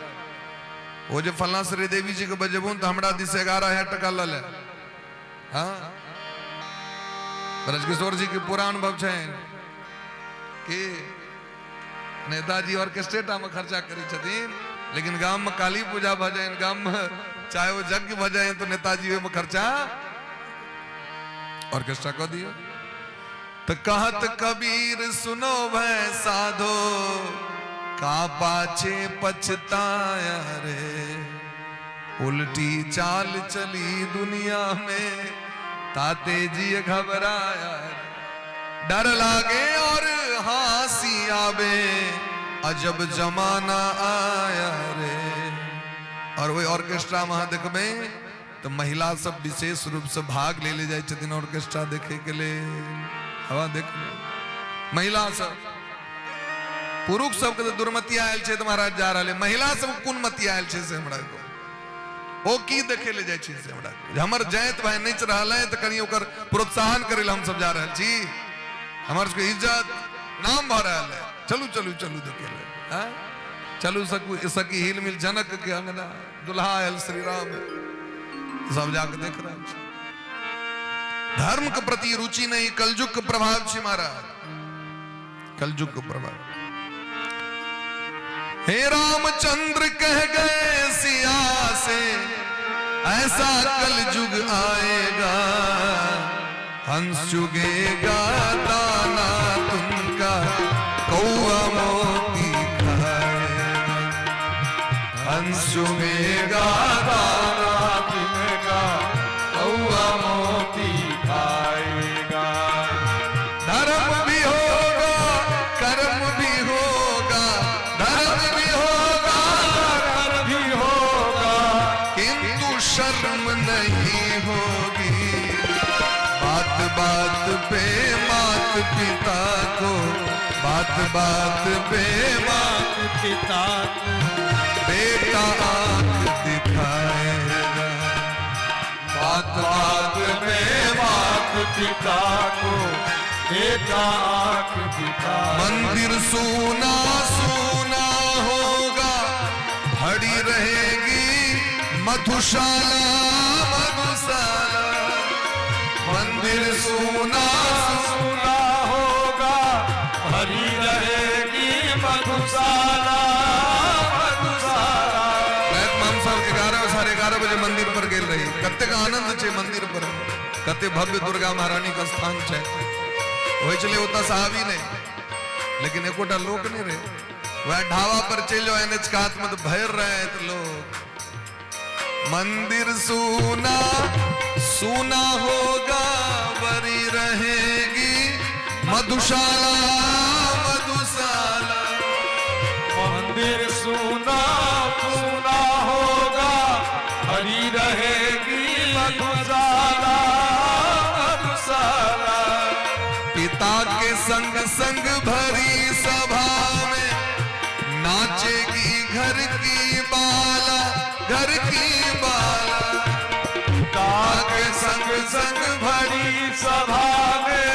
वो जो फलना श्री देवी जी के बजेबू तो हमरा दी से 11,000 टका ल ले। हाँ ब्रजकिशोर जी के पूरा अनुभव है कि नेताजी ऑर्केस्ट्रेटा में खर्चा करी छथिन, लेकिन गांव में काली पूजा भजन, गांव में चाहे वो यज्ञ भजन तो नेताजी में खर्चा ऑर्केस्ट्रा कर दियो। तो कहत कबीर सुनो भय साधो, का पाछे पछताया रे। उल्टी चाल चली दुनिया में, ताते जी घबराया। डर लागे और हंसी आवे, अजब जमाना आया रे। और वही ऑर्केस्ट्रा वहां देखबे तो महिला सब विशेष रूप से भाग ले जाए छथिन ऑर्केस्ट्रा देखे के लिए। हवा देख महिला सब, पुरुष सब के दुर्मति आयल छे तो महाराज जा रहा, महिला सब कुनमति आयल छे से हमरा को ओ की देखे ले जाए छे से हमरा को। हमर जैत भाई नच रहल है तो कनी ओकर प्रोत्साहन करे ला हम सब जा रहल छी। हमर सबके इज्जत नाम भ रहल है। चलू चलू चलू देखे ले। हां चलू सकी हिल मिल जनक के अंगना, दुल्हा आयल श्री राम, सब जाके देख रहे हैं। धर्म के प्रति रुचि नहीं, कलयुग के प्रभाव छे महाराज, कलयुग के प्रभाव। हे रामचंद्र कह गए सिया से, ऐसा कलयुग आएगा। हंस चुगेगा दाना तुमका, कौआ मोती खाएगा। हंस चुगेगा दाना तुमका, कौआ मोती खाएगा। धर्म भी होगा कर्म भी होगा, धर्म भी होगा कर्म भी होगा, किंतु शर्म नहीं होगी। बात बात पे मात पिता को, बात बात पे मात पिता को, बेटा आंख दिखाएगा। बात बात पे मात पिता को, बेटा आंख दिखाएगा। मंदिर सूना सूना होगा, भरी रहेगी मधुशाला मधुशाला। मंदिर सूना सूना होगा, भरी रहेगी मधुशाला मधुशाला। हम सब 11:30 बजे मंदिर पर गेल रही। कते का आनंद छे मंदिर पर, कते भव्य दुर्गा महारानी का स्थान छे। वही चले उतना साहबी ने, लेकिन एकोटा लोक नहीं रहे। वह ढाबा पर चल जाओ एनएच का हाथ में तो भैर रहे तो लोग। मंदिर सूना सूना होगा, बरी रहेगी मधुशाला मधुशाला। मंदिर सूना सूना होगा, बरी रहेगी मधुशाला मधुशाला। पिता के संग संग भरी सभा में, नाचेगी घर की बाला घर की बाला। पिता के संग संग भरी सभा में,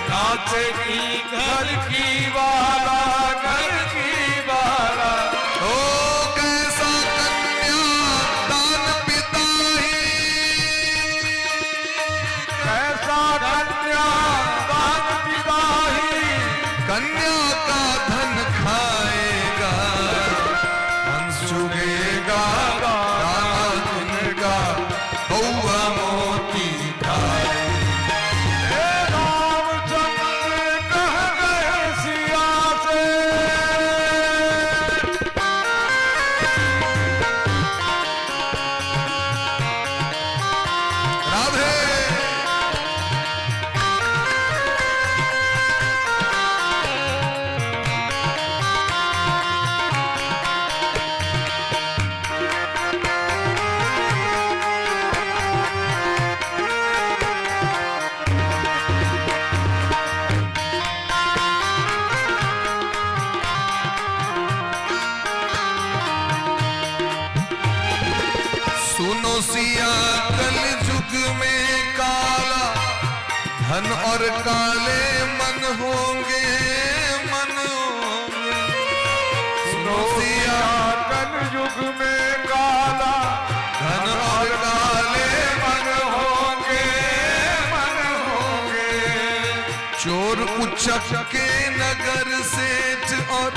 नाचेगी घर की बाला घर की बाला। ओ कैसा कन्या दान पिता ही, कैसा कन्या दान पिता ही, कन्या का धन खाएगा। हंस चुगेगा दाना तुमका, कौआ मोती खाएगा। रामचंद्र कह गए सिया से, और काले मन होंगे, मन होंगे। सुनो सिया कल युग में काला धन और काले मन होंगे, मन होंगे। चोर उचक के नगर सेठ और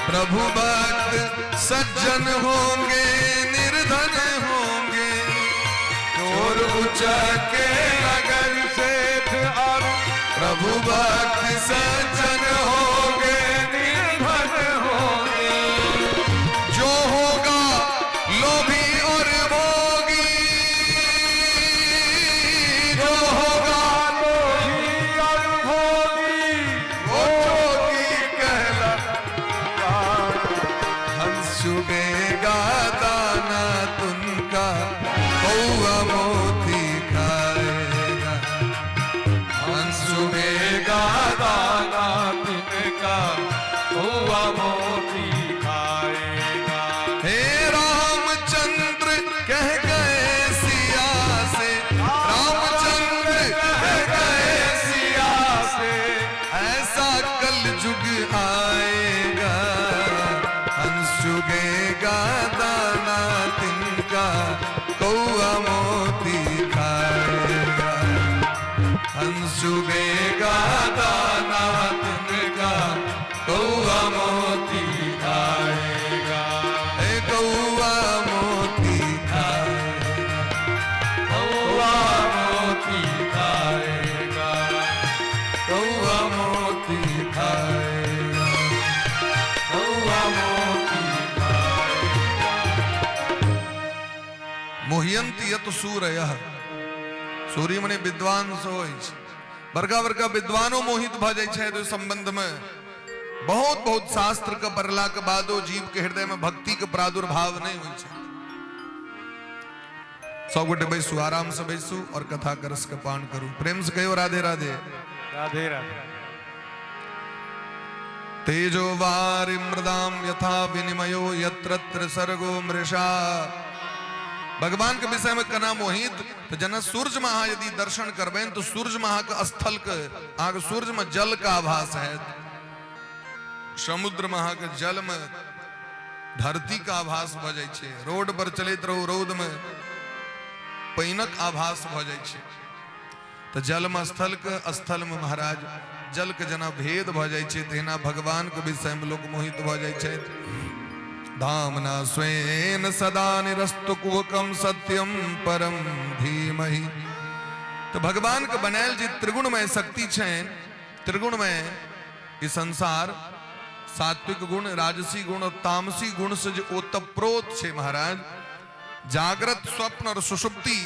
प्रभु भक्त सज्जन होंगे, निर्धन होंगे। चोर उचक के नगर सेठ और प्रभु भक्त सज्जन होंगे, निर्धन होंगे। जो होगा लोभी और भोगी, जो होगा लोभी और भोगी वो जोगी कहला। हंस चुगेगा दाना तुमका, कौआ मोती खाएगा। हंस चुगेगा दाना तुमका, कौआ मोती खाएगा। हे रामचंद्र कह गए सिया से, रामचंद्र कह गए सिया से ऐसा कल युग आएगा। हंस चुगेगा दाना तिनका, कौआ मोती खाएगा। हंस चुगेगा दाना तिनका, कौआ मोती खाएगा। हे कौआ मोती खाएगा, कौआ मोती खाएगा। कौआ मोती खाएगा। कौआ मोती खाएगा। मोह्यंती यत सूरयः, सूर्य मने विद्वान सोई छै। बड़का बड़का विद्वानो मोहित भ जाय छै तो संबंध में बहुत बहुत शास्त्र के पढ़ला के बादो जीव के हृदय में भक्ति के प्रादुर्भाव नहीं हुई छै। सब गोटे बैसू, आराम से बैसू और कथा के रस के पान करू। प्रेम से कहो राधे राधे। राधे राधे। तेजो वारि मृदाम यथा विनिमयो यत्र सर्गो मृषा। भगवान के विषय में कना मोहित तो जना सूर्य महा यदि दर्शन करबेन तो सूर्य महा के स्थल के आगे सूर्य में जल का आभास है, समुद्र महा के जल में धरती का आभास भ जाय छै। रोड पर चलैत रहू रौद में पानिक आभास भ जाय छै। तो जल में स्थल में महाराज जल के जना भेद भ जाय छै, तहिना भगवान के विषय में लोग मोहित भ जाय छै। धामना स्वेन सदा निरस्तु कुहकम सत्यम परम धीमहि। तो भगवान के बनायल जे त्रिगुणमय शक्ति छैन, त्रिगुणमय ई संसार सात्विक गुण, राजसी गुण और तामसी गुण से जो ओतप्रोत छे महाराज। जागृत, स्वप्न और सुषुप्ति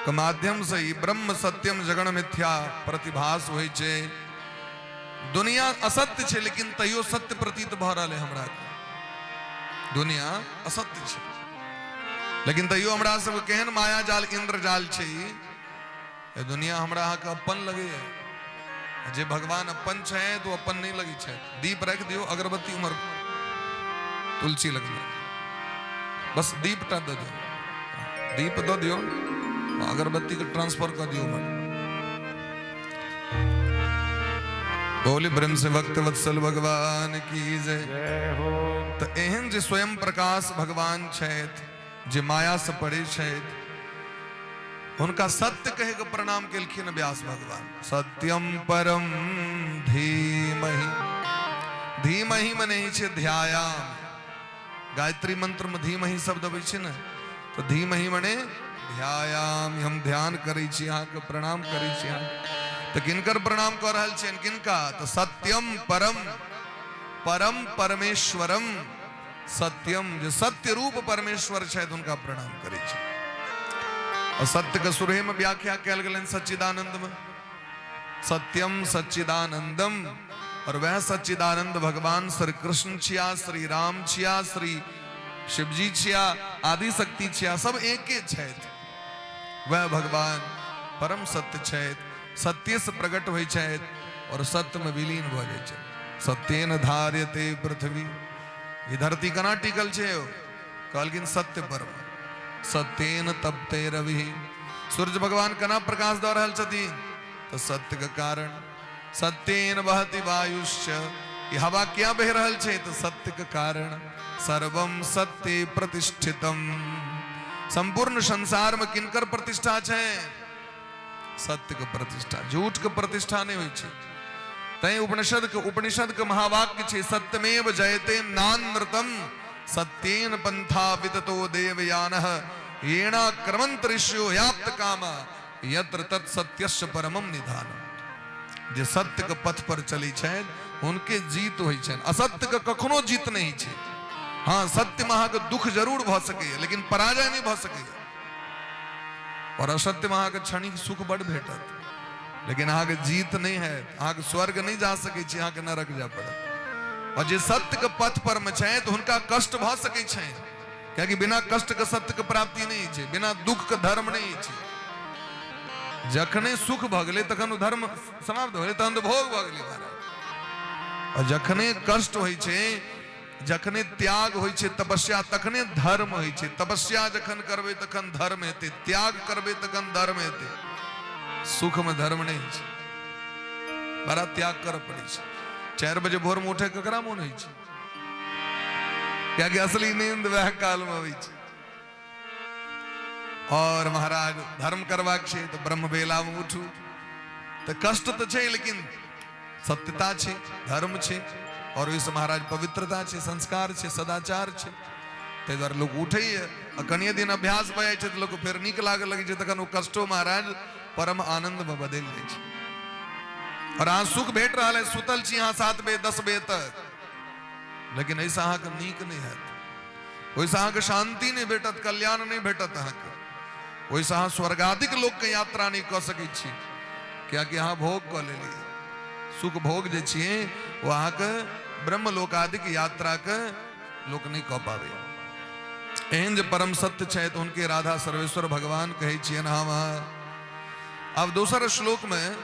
के माध्यम से ही ब्रह्म सत्यम जगन मिथ्या प्रतिभास होय छे। दुनिया असत्य छे लेकिन तैयो सत्य प्रतीत भ रहल है हमरा के। दुनिया असत्य छे लेकिन तैयो हमरा सब केहन माया जाल इंद्र जाल छे। ये दुनिया हमरा अहाँ के अपन लगे है। जे भगवान अपन छे तो अपन नहीं लगी छे। दीप रख दियो, अगरबत्ती उमर तुलसी लग दियो, बस दीप टा दे दियो, दीप दो दियो, अगरबत्ती के ट्रांसफर कर दियो उमर। बोले ब्रह्म से भक्त वत्सल भगवान की जय हो। तो एहन जे स्वयं प्रकाश भगवान छथि, जे माया से परे छथि, उनका सत्य कहे के प्रणाम केलखिन व्यास भगवान। सत्यम परम धीमहि। धीमहि मने छे ध्यायाम। गायत्री मंत्र में धीमहि शब्द अबै छे न, तो धीमहि मने ध्यायाम। हम ध्यान करै छी, अहाँ के प्रणाम करै छी। तो किनकर प्रणाम कर रहल छे, किनका? तो सत्यम परम, परम परमेश्वरम सत्यम, जो सत्य रूप परमेश्वर छे उनका प्रणाम करे छे। और सत्य के सुरहे में व्याख्या कल गेलन सच्चिदानंद में। सत्यम सच्चिदानंदम, और वह सच्चिदानंद भगवान श्री कृष्ण छिया, श्री राम छिया, श्री शिवजी छिया, आदि शक्ति छिया, सब एके छथि। वह भगवान परम सत्य छथि, सत्य से प्रकट होइ छथि और सत्य में विलीन भ जाय छथि। सत्येन धार्यते पृथ्वी। ये धरती कना टिकल छे? कहलखिन सत्य पर। सत्येन तपते रवि। सूर्य भगवान कना प्रकाश द रहल छथिन? तो सत्य का कारण। सत्येन बहति वायुश्च, ये हवा क्या बह रहल छे तो सत्य का कारण। सर्वम सत्य प्रतिष्ठितम, संपूर्ण संसार में किनकर प्रतिष्ठा छे? सत्य का प्रतिष्ठा, झूठ का प्रतिष्ठा नहीं हुई छे। तय उपनिषद के महावाक्य छे, सत्यमेव जयते नानृतम सत्येन पंथा विततो देवयानः येना क्रमंत ऋषियो याप्त कामा यत्र तत् सत्यस्य परमम निधानम। जे सत्य के पथ पर चली छे उनके जीत होई छे, असत्य के कखनो जीत नहीं छे। हाँ, सत्य महा के दुख जरूर भ सके लेकिन पराजय नहीं भ सके, और असत्य महा के क्षणिक सुख बड़ भेटत लेकिन अहाँ के जीत नहीं है। अहाँ के स्वर्ग नहीं जा सके छी, अहाँ के नरक जा पड़त। और जे सत्य के पथ पर में छे तो उनका कष्ट भ सके छे, क्योंकि बिना कष्ट के सत्य के प्राप्ति नहीं छे, बिना दुख के धर्म नहीं छे। जखने सुख भ गेले तखन धर्म समाप्त हो गेले, तहन तो भोग भ गेले महाराज। और जखने कष्ट होई छे, जखने त्याग होई छे, तपस्या, तखने धर्म होई छे। तपस्या जखन करबे तखन धर्म हेते, त्याग करबे तखन धर्म हेते। सुख में धर्म नहीं छे, बड़ा त्याग कर पड़ी छे। 4 बजे भोर में उठे ककरा मोन होई छे? क्या कि असली नींद वह काल में होई छे। और महाराज धर्म करवाक छे तो ब्रह्म बेला में उठू, तो कष्ट तो छे लेकिन सत्यता छे, धर्म छे, और इस महाराज पवित्रता छे, संस्कार छे, सदाचार छे। ते द्वारा लोग उठे है। कनिये दिन अभ्यास भय छे तो लोग फिर नीक लागे लगे छे, तखन वो कष्टो महाराज परम आनंद में बदल जाए छे। और अहाँ सुख भेट रहा है, सुतल छी अहाँ 7 बजे 10 बजे तक, लेकिन ऐसा अहाँ के नीक नहीं है, वैसा अहाँ के शांति नहीं भेटत, कल्याण नहीं भेटत अहाँ के, वैसा अहाँ स्वर्गाधिक लोक के यात्रा नहीं कर सकै छी, क्या कि अहाँ भोग क लेली। सुख भोग जे छिए वो अहाँ के ब्रह्म लोकादिक यात्रा के लोक नहीं कह पावे। एहन जे परम सत्य छे तो उनके राधा सर्वेश्वर भगवान कहे छियन हम। अब दूसरा श्लोक में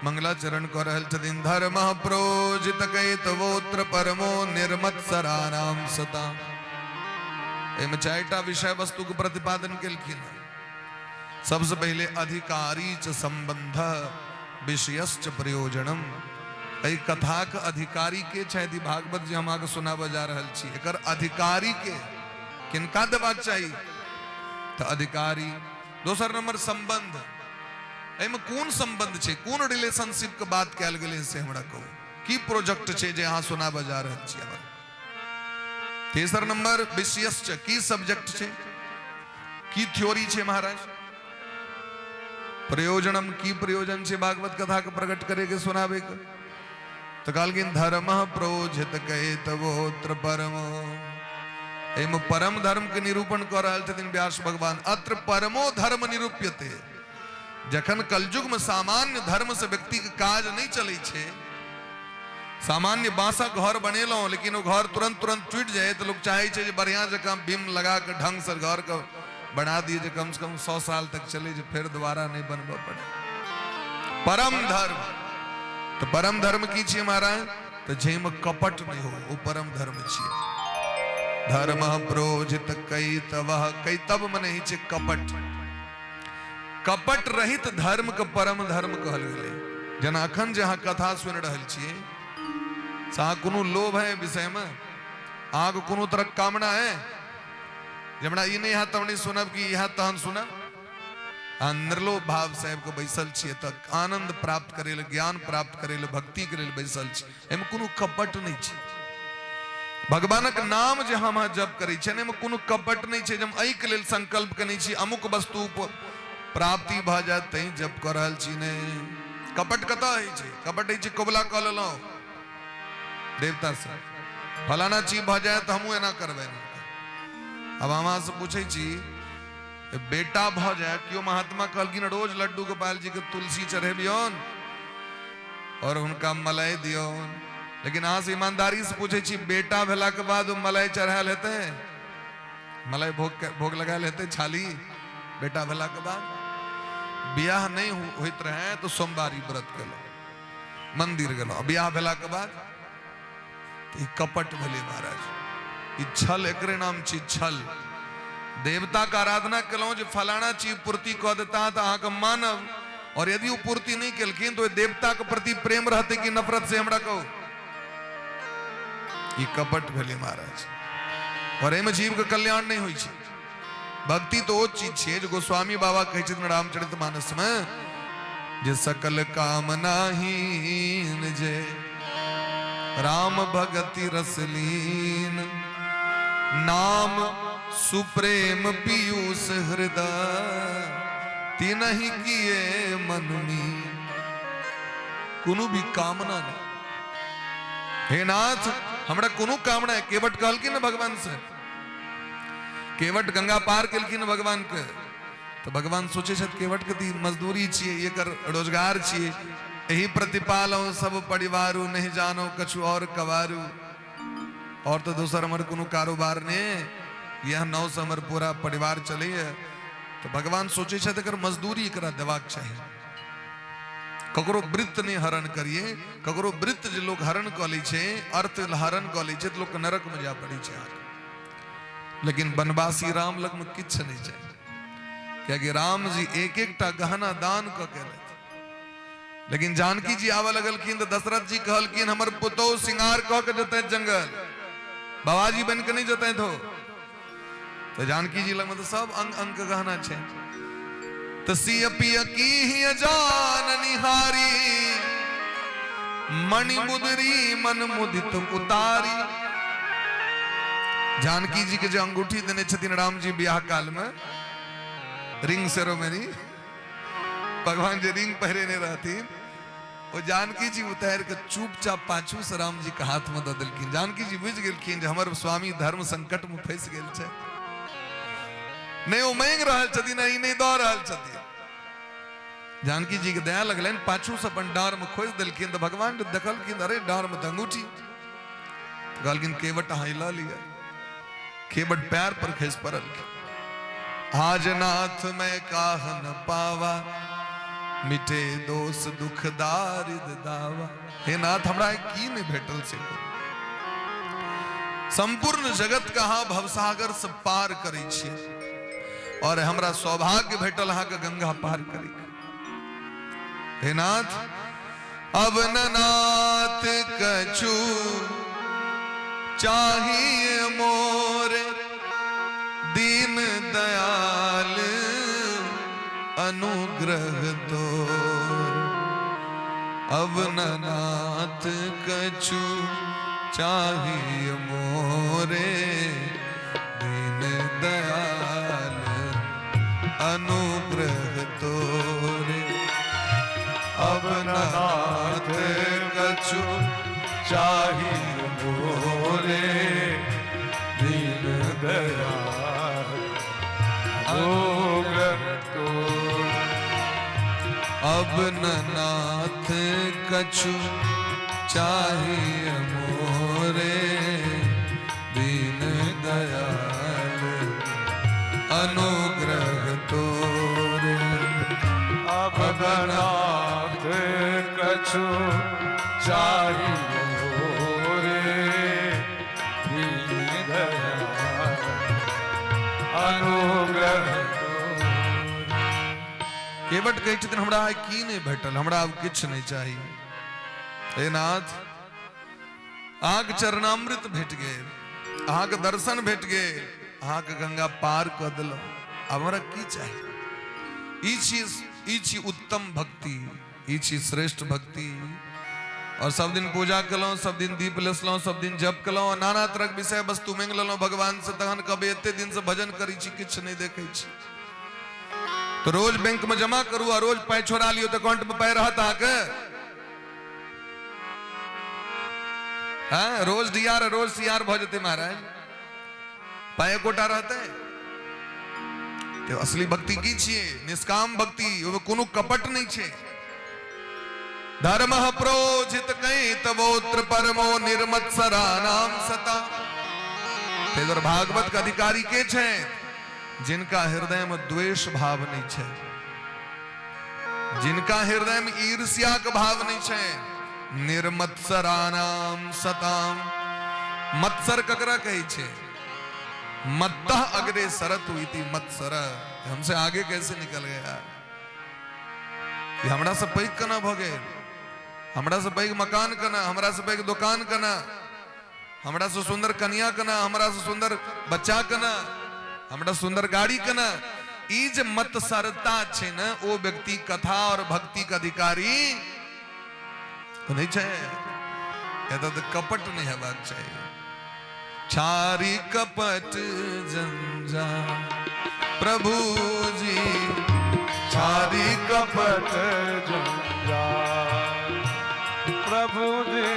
मंगलाचरण कर रहल छथिन, धर्म प्रोजित कैतवोत्र परमो निर्मत्सराणाम सता। एमे 4टा विषय वस्तु के प्रतिपादन केलखिन। सबसे पहले अधिकारी च संबंध विषयश्च प्रयोजनम। एहि कथा के अधिकारी के छे यदि भागवत जी हम आगे सुनाब जा रहल छी, एकर अधिकारी के किनका देबाक चाहिए तो अधिकारी। दोसर नंबर संबंध, एमे कौन संबंध छे, कौन रिलेशनशिप के बात कैल गेले से हमरा कहू, की प्रोजेक्ट छे जे अहाँ सुनाब जा रहल छी हमरा। तेसर नंबर विषयश्च, की सब्जेक्ट छे, की थ्योरी छे महाराज। प्रयोजनम, की प्रयोजन छे भागवत कथा के प्रकट करे के सुनावे के। तो कहलखिन धर्म प्रोजित कैतवोत्र परमो। एम परम धर्म के निरूपण कर रहल छथिन व्यास भगवान। अत्र परमो धर्म निरूप्यते। जखन कलयुग में सामान्य धर्म से व्यक्ति के काज नहीं चले छे, सामान्य बांसा घर बनेलो लेकिन वो घर तुरंत टूट जाए तो लोग चाहे छे बढ़िया जगह बीम लगा के ढंग से घर को बना दिए जो कम से कम 100 साल तक चले, जो फिर दोबारा नहीं बनवा पड़े। परम धर्म, तो परम धर्म की छे महाराज, तो जेम कपट नहीं हो वो परम धर्म छे। धर्म प्रोजित कैतवः, कैतव मने ही छे कपट, कपट रहित धर्म के परम धर्म कहल गेले। जना अखन जहाँ कथा सुन रहल छिए, सा कोनो लोभ है विषय में, आग कोनो तरह कामना है, जमना ये नहीं यहाँ तमनी सुनब कि यहाँ तहन सुनब। निर्लोभ भाव साहब को बैसल छिए तक आनंद प्राप्त करे ले, ज्ञान प्राप्त करे ले, भक्ति करे ले बैसल छी। एमे कोनो कपट नहीं छे। भगवानक नाम जे हम जप करै छै ने, कोनो कपट नहीं छे। जब एहि के लेल संकल्प कनै छी अमुक वस्तु प्राप्ति भ जात तै जप कर रहल छी ने। कपट कतऽ होइ छै? कपट होइ छै कोबला कऽ लेलहुँ देवता से, फलाना चीज भ जाए तो हमहूँ एना करबै। अब हम से पूछे छी बेटा भ जाए, क्यों महात्मा कहलखिन रोज लड्डू गोपाल जी के तुलसी चढ़ेबियौन और उनका मलाई दियौन, लेकिन अहाँ से ईमानदारी से पूछे छी बेटा भेला के बाद वो मलाई चढ़ायल हेतै, मलाई भोग लगायल हेतै छाली बेटा भेला के बाद? बियाह नहीं होइत रहे तो सोमवारी व्रत केलो, मंदिर गेलो, बियाह भेला के बाद तो कपट भेले महाराज। छल एकरे नाम छी छल। देवता का आराधना कलो जो फलाना चीज पूर्ति कह देता तो अहाँ के मानव, और यदि वो पूर्ति नहीं कलखिन तो देवता के प्रति प्रेम रहते कि नफरत से हमरा कहो ये कपट भेले महाराज। और एम जीव के कल्याण नहीं हुई। भक्ति तो वो चीज है जो गोस्वामी बाबा कहे छथिन रामचरितमानस में, जे सकल कामना हीन जे राम भगति रसलीन, नाम सुप्रेम पीयूष हृदय, तिनहि किए मन में कोनो भी कामना नहीं। हे नाथ हमरा कोनो कामना है, केवट कहलखिन भगवान से, केवट गंगा पार केलखिन भगवान के, तो भगवान सोचे छथि केवट के मजदूरी छिए, ये कर रोजगार छिए, यही प्रतिपालो सब परिवारू, नहीं जानो कछु और कवारू, और तो दोसर हमर कोनो कारोबार ने, यह नौ से हमर पूरा परिवार चले है। तो भगवान सोचे छथि एकर मजदूरी एकरा देबाक चाहिए, ककरो वृत्त नहीं हरण करिए, ककरो वृत्त जे लोग हरण क लै छै, अर्थ हरण क लै छै तो लोग नरक में जा पड़े छै। लेकिन बनवासी राम लग में किछ नहीं छै, क्योंकि राम जी एक एकटा गहना दान क के लेत। लेकिन जानकी जी आवे लगलखिन तो दशरथ जी कहलखिन हमर पुतौ सिंगार कह के जते जंगल, बाबाजी बन के नहीं जते तो जानकी जी लग में तो सब अंग अंग के गहना छै। तसिय पिय की ही जान निहारी, मणि मुदरी मन मुदित उतारी। जानकी जी के जो अंगूठी देने छथिन राम जी ब्याह काल में, रिंग सेरेमनी, भगवान जी रिंग पहरे नहीं रहती, वो जानकी जी उतार के चुपचाप पाछू से राम जी के हाथ में दे दिलखिन। जानकी जी बुझ गेलखिन जे हमर स्वामी धर्म संकट में फंस गेल छै, नहीं वो मांग रहल छथिन, नहीं दऽ रहल छथिन। जानकी जी के दया लगलनि, पाछू से अपन डार में खोज दिलखिन, तो भगवान जब देखलखिन अरे डार में अंगूठी, तो कहलखिन केवट अहाँ लऽ लिअ। केवट पैर पर खसि पड़ल, आज नाथ मैं काह न पावा, मिटे दोष दुख दारिद दावा। हे नाथ हमरा की नहीं भेटल से, संपूर्ण जगत कहाँ भवसागर से पार करे छियै, और हमरा सौभाग्य भेटल अहाँ के गंगा पार करे। हे नाथ अब न नाथ कछु चाहिए मोरे, दीन दयाल अनुग्रह तो। अब न नाथ कछु चाहिए मोरे, दीन दयाल अनुग्रह तोरे। अब नाथ कछु चाहिए मोरे, दीन दयाल अनुग्रह तोरे। अब नाथ कछु चाहिए मोरे, दीन दयाल अनुग्रह तोरे। अब नाथ कछु चाहिए मोरे, दीन दयाल अनुग्रह तोरे। केवट कहै छथिन हमरा आइ की नहीं भेटल, हमरा अब किछ नहीं चाहिए। हे नाथ अहाँ के चरणामृत भेट गेल, अहाँ के दर्शन भेट गेल, अहाँ के गंगा पार क देलहुँ, अब हमरा की चाहिए। ई छी उत्तम भक्ति, ई छी श्रेष्ठ भक्ति। और सब दिन पूजा कलहुँ, सब दिन दीप लेसलहुँ, सब दिन जप कलहुँ, नाना तरह विषय वस्तु मांग लेलहुँ भगवान से, तहन कभी एते दिन से भजन करी छी, किछ नहीं देखै छी। तो रोज बैंक में जमा करू और रोज पाई छोड़ा लियो तो अकाउंट में पाई रहत अहाँके। हाँ, रोज डीआर रोज सीआर भ जेतै महाराज, पाए कोटा रहते। तो असली भक्ति की छिए, निष्काम भक्ति, ओमे कोनो कपट नहीं छे। धर्म प्रोजित कई तबोत्र परमो निर्मत्सरा नाम सता। तेदर भागवत का अधिकारी के छे, जिनका हृदय में द्वेष भाव नहीं छे, जिनका हृदय में ईर्ष्या का भाव नहीं छे। निर्मत्सरा नाम सताम। मत्सर ककरा कही छे, मत्तः अग्रे सरतु इति मत्सर, हमसे आगे कैसे निकल गया। कि हमरा से पैघ कना भ गेल, हमरा से पैघ मकान कना, हमरा से पैघ दुकान कना, हमरा से सुंदर कन्या कना, हमरा से सुंदर बच्चा कना, हमरा सुंदर गाड़ी कना। ई जे मतसरता छे न, ओ व्यक्ति कथा और भक्ति का अधिकारी नहीं छे। एतऽ तऽ कपट नहीं हेबाक चाहिए। छारी कपट जंजा प्रभु जी, छारी कपट जंजा प्रभु जी,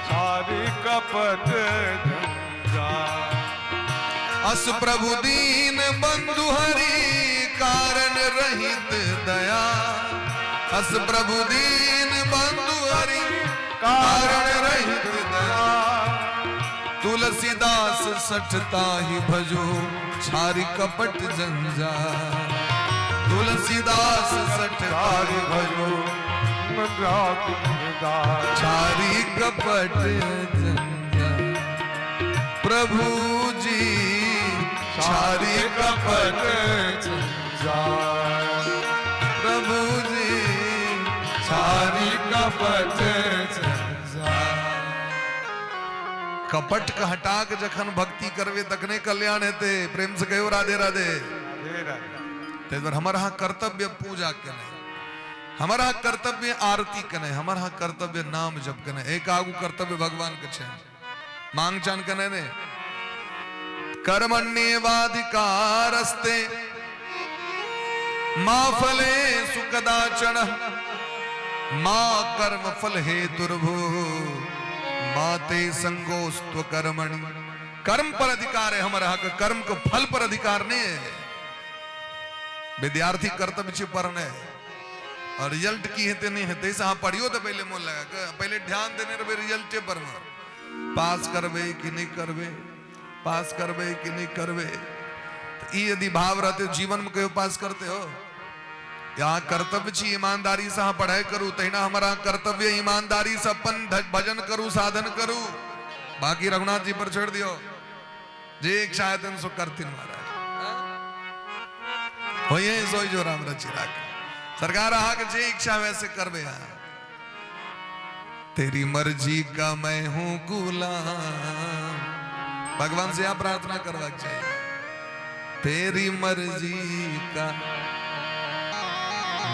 छारी कपट जंजा। अस प्रभु दीन बंधु हरि कारण रहित दया। अस प्रभु दीन बंधु हरि कारण रहित दया। तुलसीदास सठता ही भजो छारी कपट जंजा। तुलसीदास सठता ही भजो छारी कपट जंजा प्रभु जी, छारी कपट जंजा प्रभु जी, छारी कपट जंजा। कपट का हटा के जखन भक्ति करवे तखने कल्याण हेते। प्रेम से कहो राधे राधे। ते बार हमारा हाँ कर्तव्य पूजा कने, हमारा हाँ कर्तव्य आरती कने, हमारा हाँ कर्तव्य नाम जप कने। एक आगू कर्तव्य भगवान के छे मांग चान कने ने। कर्मण्येवाधिकारस्ते मा फले सुकदाचन, मा कर्म फल हेतुर्भु, माते संगोस्त्व कर्मणि। कर्म पर अधिकार है हमारा हक, कर्म को फल पर अधिकार नहीं है। विद्यार्थी कर्तव्य छे पढ़ने और रिजल्ट की हेते नहीं हेते। हाँ पढ़ियो तो पहले मन लगा, पहले ध्यान देने रहे रिजल्टे पर में। पास करबे कि नहीं करबे, पास करबे कि नहीं करबे। तो यदि भाव रहते जीवन में कहो पास करते हो। यहाँ कर्तव्य छी ईमानदारी से हाँ पढ़ाई करूँ, तहिना हमारा कर्तव्य ईमानदारी से अपन भजन करूँ, साधन करूँ। बाकी रघुनाथ जी पर छोड़ दियो, जे इच्छा है तेन सो करती महाराज हो। ये सोई जो राम रची राखे सरकार आहा के जे इच्छा वैसे करबे। यहाँ तेरी मर्जी का मैं हूं गुलाम। भगवान से यहाँ प्रार्थना करवा चाहिए। तेरी मर्जी का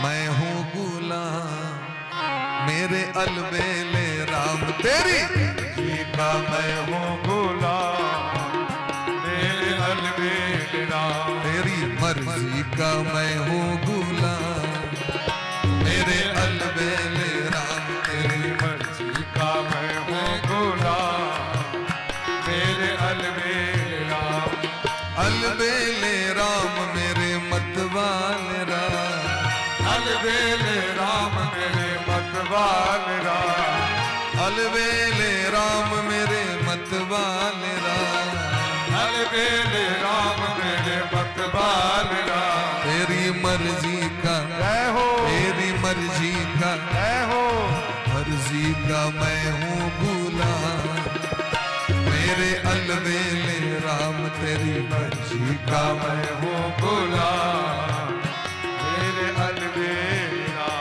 मैं हूं गुलाम, मेरे अलबेले राम। तेरी मर्जी का मैं हूं गुलाम, मेरे अलबेले राम। तेरी मर्जी का मैं हूं गुलाम, मेरे अलबेले राम। तेरी मर्जी का मैं हूं गुलाम, मेरे अलबेले राम। अलबेले राम मेरे मतवाले राम। अलबेले राम मेरे मतवाले राम। अलबेले राम मेरे मतवाले राम। अलबेले राम मेरे मतवाले राम। तेरी मर्जी का जय हो, तेरी मर्जी का जय हो। मर्जी का मैं हूँ गुलाम, मेरे अलबेले राम। तेरी मर्जी का मैं हूँ गुलाम, मेरे अलबेले राम।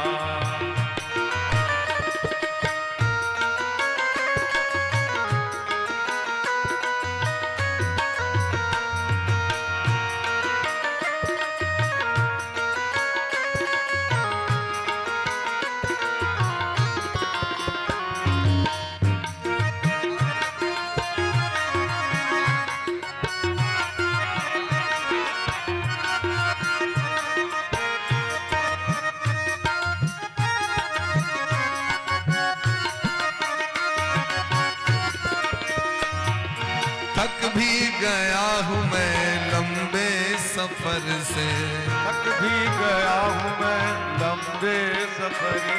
थक भी गया हूँ मैं लंबे सफर से। थक भी गया हूँ मैं लंबे सफर से।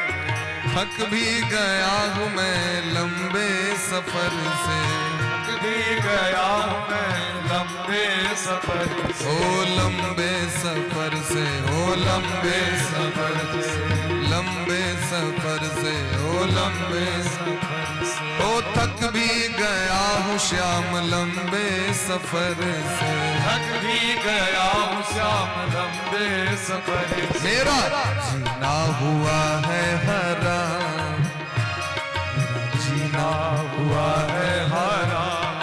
थक भी गया हूँ मैं लंबे सफर से। थक भी गया हूँ मैं लंबे सफर से। ओ लंबे सफर से, ओ लंबे सफर से, लंबे सफर से, ओ लंबे सफर से। ओ थक भी गया हूँ श्याम लंबे सफर से, थक भी गया हूँ श्याम लंबे सफर से। मेरा जीना हुआ है हराम, जीना हुआ है हराम।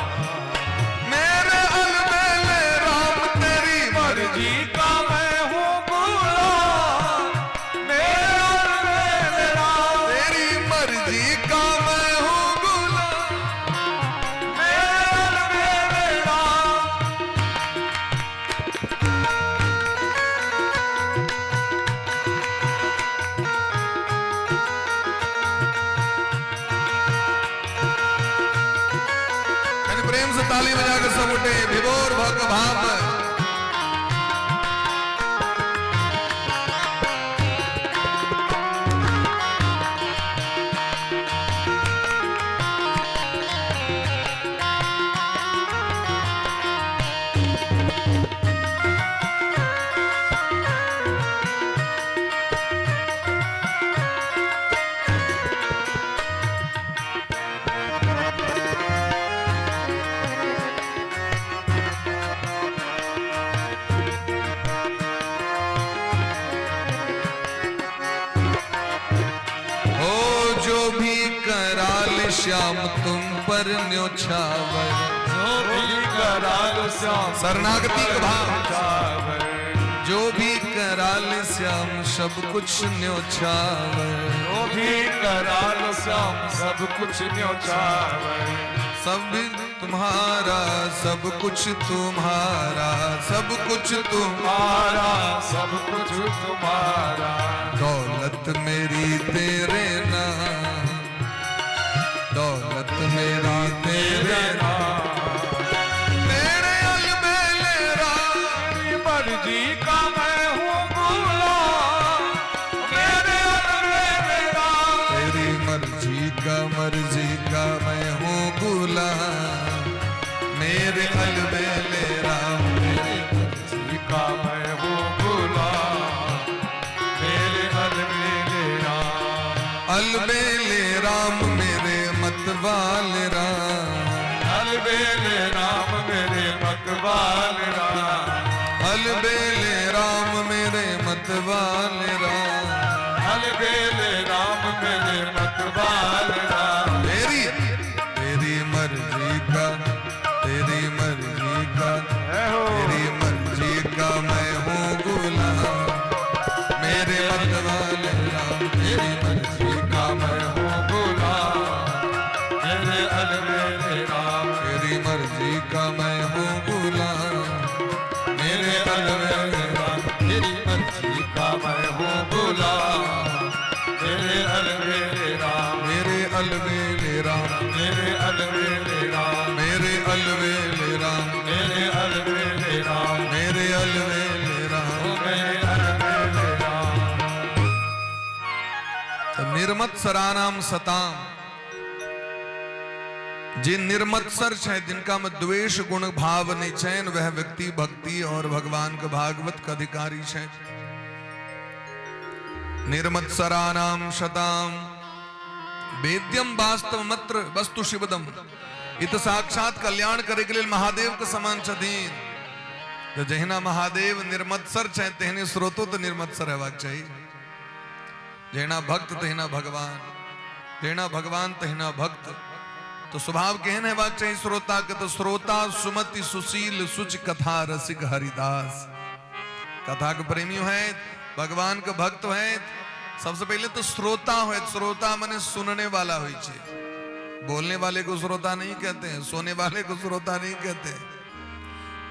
मेरे अलबेले राम तेरी मर्जी का मैं हूँ गुलाम, मेरे अलबेले राम। तेरी मर्जी का मैं हूँ गुलाम। मेरे अलबेले राम। यानी प्रेम से ताली बजाकर सब उठे विभोर भक्त भाव में। श्याम तुम पर न्योछावर, जो भी कराल श्याम शरणागति का भाव। छावर। जो भी कराल श्याम सब कुछ न्योछावर, जो भी कराल श्याम सब कुछ न्योछावर। सब तुम्हारा सब कुछ तुम्हारा, सब कुछ तुम्हारा सब कुछ तुम्हारा। दौलत मेरी तेरे नाम, दौलत मेरी तेरे नाम। तेरे अलबेले राम, मर्जी का मैं हूँ गुलाम, मेरे अलबेले राम। तेरी मर्जी का मैं हूँ गुलाम, मेरे अलबेले राम। मेरी मर्जी का मैं हूँ गुलाम, मेरे अलबेले राम। अलबेले राम मेरे मतवाले राम, अलबेले राम मेरे मतवाले राम। अलबेले राम मेरे मतवाले राम। अलबेले राम मेरे मतवाले राम। तेरी तेरी मर्जी का, तेरी मर्जी का, तेरी मर्जी का मैं हूँ गुलाम, मेरे मतवाले राम। तेरी मर्जी का मैं हूँ गुलाम, मेरे अलबेले राम। तेरी मर्जी का मैं हूँ गुलाम, मेरे अलबेले राम। तेरी मर्जी का मैं हूँ गुलाम, मेरे अलबेले राम। मेरे अलबेले राम, मेरे अलबेले राम। मेरे अलबेले राम, मेरे अलबेले राम। मेरे अलबेले राम। मेरे अलबेले राम। तो निर्मत्सरानाम सताम, जिन निर्मत्सर है, जिनका में द्वेष गुण भाव नहीं चैन, वह व्यक्ति भक्ति और भगवान के भागवत का अधिकारी है। निर्मत्सरानाम शताम वेद्यम वास्तव मत्र वस्तु शिवदम, इत साक्षात कल्याण करे के लिए महादेव के समान छदीन। तो जहिना महादेव निर्मत्सर है, तेहने स्रोतो तो निर्मत्सर है चाहिए। जहिना भक्त तहिना भगवान, जहिना भगवान तहिना भक्त। तो स्वभाव कहन है बात चाहिए श्रोता के, तो श्रोता सुमति सुशील सुच कथा रसिक हरिदास। कथा के प्रेमी है, भगवान के भक्त है। सबसे पहले तो श्रोता है, श्रोता माने सुनने वाला हो। बोलने वाले को श्रोता नहीं कहते हैं, सोने वाले को श्रोता नहीं कहते,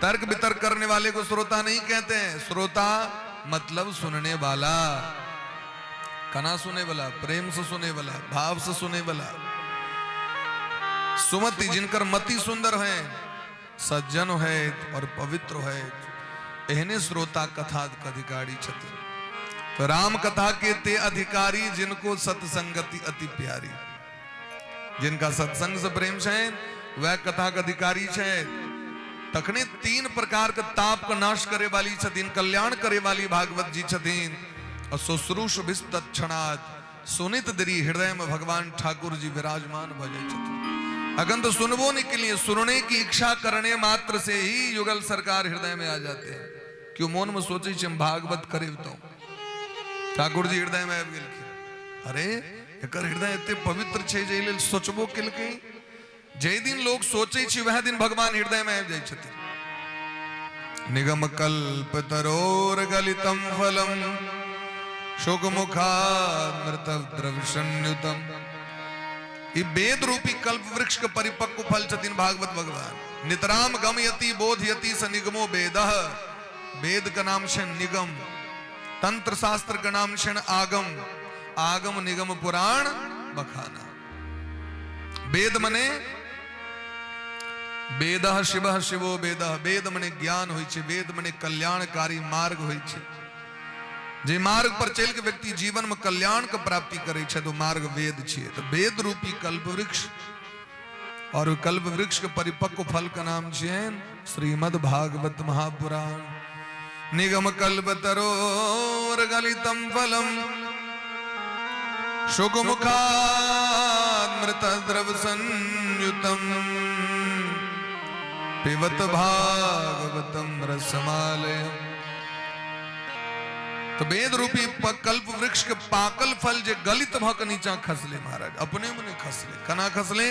तर्क वितर्क करने वाले को श्रोता नहीं कहते हैं। श्रोता मतलब सुनने वाला, कना सुने वाला, प्रेम से सुने वाला, भाव से सुने वाला। सुमति जिनकर मति सुंदर है, सज्जन है और पवित्र है, एहने श्रोता कथा अधिकारी छति। तो राम कथा के ते अधिकारी, जिनको सत्संगति अति प्यारी, जिनका सत्संग से प्रेम है, वह कथा का अधिकारी है। तखने तीन प्रकार के ताप का नाश करे वाली छतीन, कल्याण करे वाली भागवत जी छतीन। और शुश्रूष विस्तक्षणात् सुनित दरी हृदय में भगवान ठाकुर जी विराजमान भजे छतीन। अगन तो सुनबो नहीं के लिए सुनने की इच्छा करने मात्र से ही युगल सरकार हृदय में आ जाते हैं। क्यों मोन में सोचे हम भागवत करे तो ठाकुर जी हृदय में आबि गेलखिन। अरे एकर हृदय इतने पवित्र छे जे लेल सोचबो केलकै। जे दिन लोग सोचे छी वह दिन भगवान हृदय में आबि जाइ छथिन। निगम कल्प तरोर गलितम फलम शोक मुखामृत द्रव संयुतम। ये वेद रूपी कल्प वृक्ष के परिपक्व फल छथिन भागवत भगवान। नितराम गमयति बोधयति स निगमो वेदः। वेद का नाम है निगम, तंत्र शास्त्र का नाम है आगम। आगम निगम पुराण बखाना। वेद मने वेदः शिवः शिवो वेदः। वेद मने ज्ञान होई छे। वेद मने कल्याणकारी मार्ग होई छे। जे मार्ग पर चल के व्यक्ति जीवन में कल्याण के प्राप्ति करे छे तो मार्ग वेद छे। तो वेद रूपी कल्प वृक्ष और कल्प वृक्ष के परिपक्व फल का नाम छे श्रीमद् भागवत महापुराण। निगम कल्प तरोर गलितम फलम शुक मुखामृत द्रव संयुतम पिबत भागवतम रसमालयम। तो वेद रूपी कल्प वृक्ष के पाकल फल जे गलित भक नीचा खसले महाराज, अपने मने खसले। कना खसले?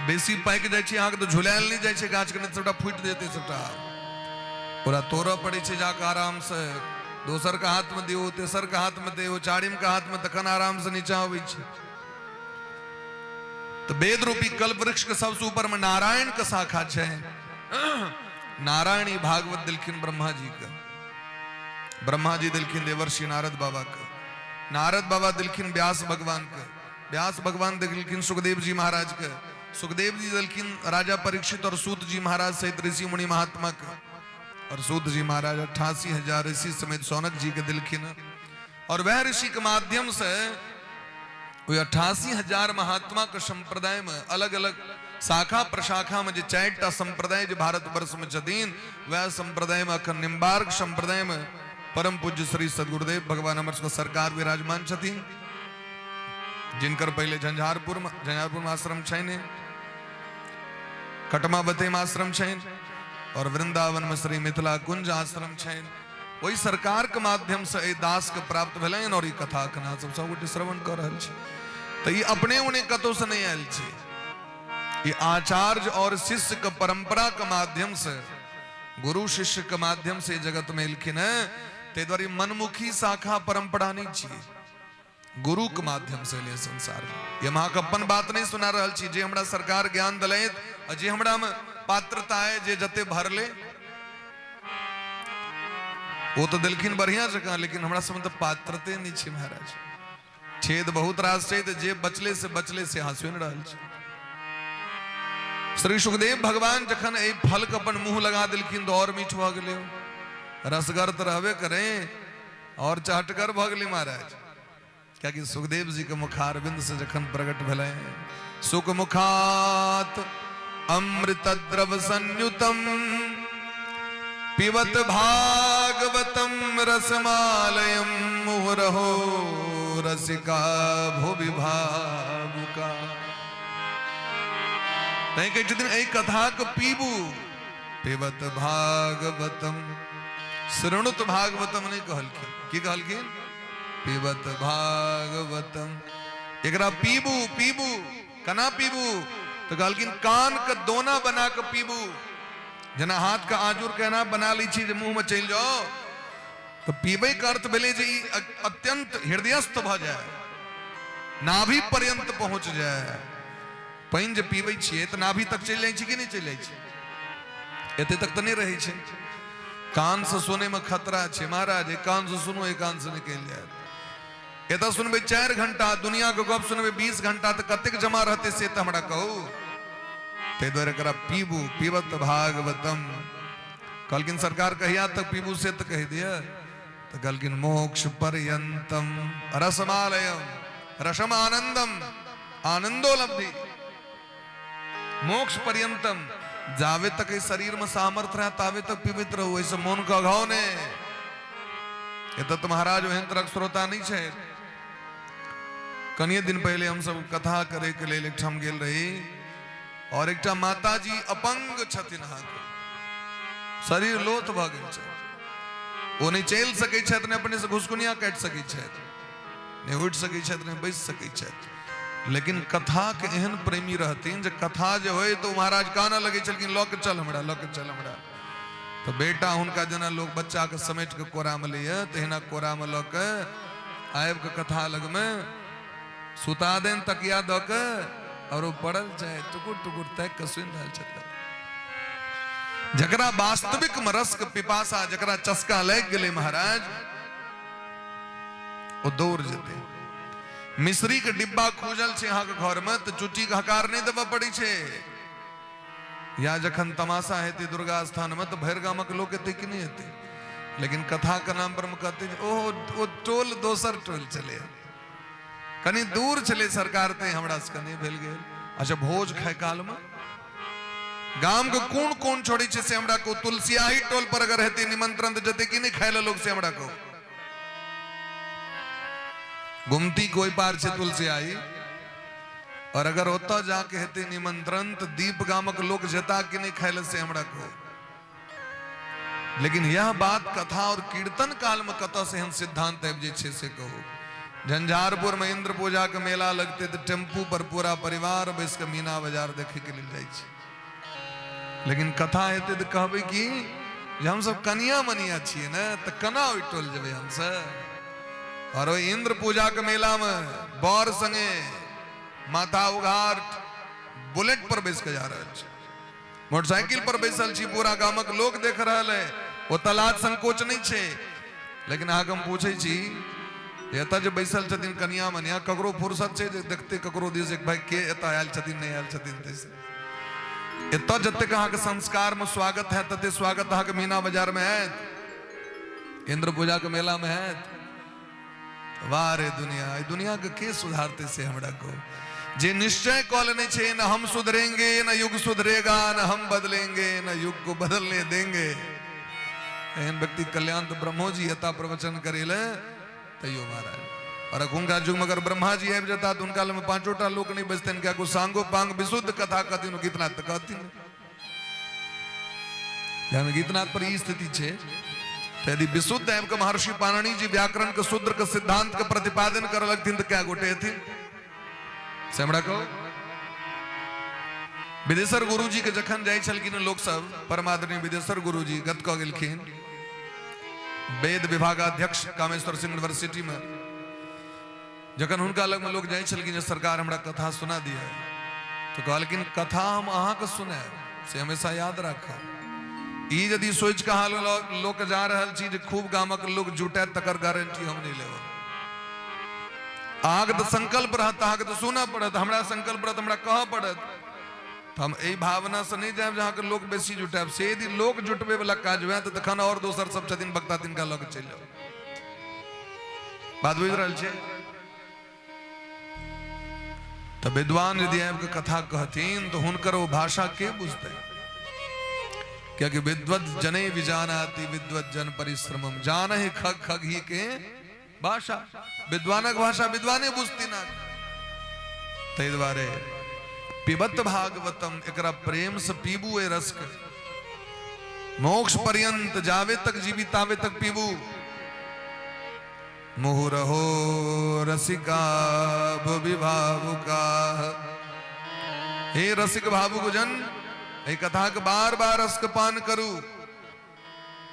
बेसी पाक जाय छै आग तो झुलायल नहीं जाय छै गाछ के, सबटा फूट देते सबटा। पूरा तोड़ पड़े छै जाके आराम से। दोसर का हाथ में दियो, तेसर का हाथ में दियो, चारिम का हाथ में, तखन आराम से नीचा आबै छै। तो वेद रूपी कल्प वृक्ष के सबसे ऊपर में नारायण का शाखा छै। नारायणी भागवत दिलखिन ब्रह्मा जी का। ब्रह्मा जी दिलखिन देवर्षि नारद बाबा का। नारद बाबा दिलखिन व्यास भगवान का। व्यास भगवान दिलखिन सुखदेव जी महाराज का। सुखदेव जी दिलखिन राजा परीक्षित और सूत जी महाराज सहित ऋषि मुनि महात्मा का। और सूत जी महाराज 88,000 ऋषि समेत सौनक जी के दिलखिन। और वह ऋषि के माध्यम से 88,000 महात्मा के संप्रदाय में अलग अलग शाखा प्रशाखा में जो 4टा संप्रदाय जो भारत वर्ष में छथिन, वह संप्रदाय में अखन निम्बार्क संप्रदाय में परम पूज्य श्री सदगुरुदेव भगवान अमर को सरकार विराजमान छथिन। जिनकर पहले झंझारपुर में आश्रम छैन, कटमावती में आश्रम छैन और वृंदावन में श्री मिथिला कुंज आश्रम छैन। वही सरकार के माध्यम से ए दास के प्राप्त भेलैन और ई कथा कना सब गोटे श्रवण कर रहल छै। तो ये अपने उन्हें कतौ से नहीं आयल छै। ये आचार्य और शिष्य के परंपरा के माध्यम से, गुरु शिष्य के माध्यम से जगत में एलखिन है। ते द्वारा मनमुखी शाखा परंपरा नहीं चाहिए, गुरु के माध्यम से ले संसार में। ये माँ अपन बात नहीं सुना रहल छी। जे हमरा सरकार ज्ञान दलैत और जे हमरा में पात्रता है, जे जते भरले वो तो दिलखिन बढ़िया जगह, लेकिन हमरा सब तो पात्रते नहीं छे महाराज। छेद बहुत रास छै, जे बचले से हाँसु न रहल छै। श्री सुखदेव भगवान जखन ए फल के अपन मुंह लगा दिलखिन तो और मीठ भ गेलै। रसगर तो रहबे करे और चहटगर भ गेलै महाराज। क्या कि सुखदेव जी के मुखारविंद से जखन प्रकट भेलै, सुख मुखात अमृत द्रव संयुतम पिबत भागवतम रसमालयम मुहुरहो रसिका भुवि भावुका। तै कहै छथिन एहि कथा के पीबू। पिबत भागवतम, श्रृणुत भागवतम नहीं कहलखिन। की कहलखिन? पिबत भागवतम। एकरा पीबू। पीबू कना पीबू? तो कहलखिन कान के दोना बना के पीबू। जना हाथ का आजूर कहना बना ली छी जे मुंह में चल जाओ, तो पीबे का अर्थ भेले जे अत्यंत हृदयस्थ भ जाए, नाभि पर्यंत पहुंच जाए। पानि जे पीबे छिए तो नाभि तक चल जाइ छी कि नहीं चल जाइ छी? एते तक तो नहीं रहे छे। कान से सुने में खतरा छे महाराज। एक कान से सुनो, एक कान से निकल जाए। एत सुनबे 4 घंटा, दुनिया के गप सुनबे 20 घंटा, तो कतेक जमा रहते से तो हमरा कहू। ते द्वारे करा पीबू। पीबत भागवतम। कहलकिन सरकार कहिया तक पीबू से तो कह दिया। तो कहलकिन मोक्ष पर्यंतम रसमालयम रसम आनंदम आनंदो लब्धि। मोक्ष पर्यंतम, जावे तक इस शरीर में सामर्थ्य रहे तावे तक पीबित रहो। ऐसे मन का अघाव ने। ये तो महाराज वह तरक श्रोता नहीं छे। कनिए दिन पहले हम सब कथा करे के लिए एकठाम गेल रही और एकटा माता जी अपंग छथिन, अहाँके शरीर लोथ भ गेल छै, ओ नहीं चल सकै छथि, ने अपने से घुसकुनिया काटि सकै छथि, ने उठि सकै छथि, ने बैस सकै छथि। लेकिन कथा के एहन प्रेमी रहथिन जे कथा जे होय तो महाराज काना लगे छलखिन, लऽ के चल हमरा, लऽ के चल हमरा। तो बेटा हुनका जेना लोग बच्चा के समेट के कोरा में लैया, तहिना कोरा में लऽ के आबि के कथा लग में सुता देन तकिया दऽ के, और वो पड़ल जाए टुकुर टुकुर तक के सुनि रहल छथि। जकरा वास्तविक में रस के पिपासा, जकरा चस्का लग गेले महाराज, वो दौड़ जेते। मिश्री के डिब्बा खूजल छै अहाँ के घर में, तो चुट्टी के हकार नहीं देबऽ पड़ै छै। या जखन तमाशा हेतै दुर्गा स्थान में, तो भैर गामक लोग एतै कि नहीं एतै, लेकिन कथा के नाम पर कहते ओ टोल दोसर टोल चले, कनी दूर चले सरकार ते हमरा से कनी भेल गेल। अच्छा भोज खाए काल में गाम के कौन कौन छोड़ी छे से हमरा को, तुलसियाही टोल पर अगर हेतै निमंत्रण जते कि नहीं खाए लोग से हमरा को, गुमती कोई पार छे तुलसियाही, और अगर ओता जाके हेतै निमंत्रण तो दीप गामक लोग जेता कि नहीं खाए से हमरा को। लेकिन यह बात कथा और कीर्तन काल में कत से हम सिद्धांत आबि जे से कहू। झंझारपुर में इंद्र पूजा के मेला लगते तो टेम्पू पर पूरा परिवार बैस के मीना बाजार देखे के लिए जाए, लेकिन कथा हेतै तो कहबै कि हम सब कनिया मनिया छिए ना, तो कना ओइ टोल जेबै हम सब। और इंद्र पूजा के मेला में बर संगे माथा उघार बुलेट पर बैस के जा रहा है, मोटरसाइकिल पर बैसल छी, पूरा गामक लोग देख रहा है, वो तलाश संकोच नहीं छे। लेकिन आगे हम पूछे छी एत जो बैसल छथिन कनिया मनिया, ककरो फुर्सत छे जे देखते ककरो दिस एक भाई के एत आयल छथिन नहीं आयल छथिन, तैसे एत जते अहाँ के संस्कार में स्वागत है तते स्वागत अहाँ के मीना बाजार में है, इंद्र पूजा के मेला में है। वाह रे दुनिया, दुनिया के सुधारते से हमरा को, जे निश्चय कॉल नहीं छे न हम सुधरेंगे न युग सुधरेगा, न हम बदलेंगे न युग को बदलने देंगे। एहन व्यक्ति कल्याण तो ब्रह्मो जी यथा प्रवचन करेले तैयो महाराज, और हुनका युग में अगर ब्रह्मा जी आबि जाता तो उनका में पांचोटा लोग नहीं बचते, क्या को सांगो पांग विशुद्ध कथा कहती गीतनाथ तो कहती जहाँ गीतनाथ पर ई स्थिति छे। तो यदि विशुद्ध आबि के महर्षि पाणिनि जी व्याकरण के शूद्र के सिद्धांत के प्रतिपादन कर लगथिन तो क्या गोटे हेथिन से हमरा कहो। विदेशर गुरु जी के जखन जाय छलखिन लोग सब, परमादरणीय विदेशर गुरु जी गत क गेलखिन वेद विभागाध्यक्ष कामेश्वर सिंह यूनिवर्सिटी में, जखन हुनका लग में लोग जाय छलखिन सरकार हमरा कथा सुना दिया, तो कहलखिन कथा हम अहाँ के सुने से हमेशा याद रखब। ई यदि सोच के हाल लोग जा रहल छी जे खूब गामक लोग जुटे तकर गारंटी हम नहीं लेब। आग तो संकल्प रहत, आग तो सुना पड़त, हमरा संकल्प रहत, हमरा कह पड़त, तो हम यही भावना से नहीं जाए जहाँ के लोग बेसी जुटाब। से यदि लोग जुटबे वाला काज हुए तो तखन और दोसर सब छथिन वक्ता तिनका लग चल जाओ। बात बुझ रहल छै। तो विद्वान यदि आबि के कथा कहथिन तो हुनकर वो भाषा के बुझते, क्योंकि विद्वत जने विजानाति विद्वत जन परिश्रमम, जान ही खग खग ही के भाषा, विद्वानक भाषा विद्वाने बुझती ना। तै द्वारे पिबत भागवतम, एकरा प्रेम से पीबू ए रस के, मोक्ष पर्यंत जावे तक जीवी तावे तक पीबू। मुहुरहो रसिका भुवि भावुका, हे रसिक भावुक जन, ये कथा के बार बार रस के पान करू।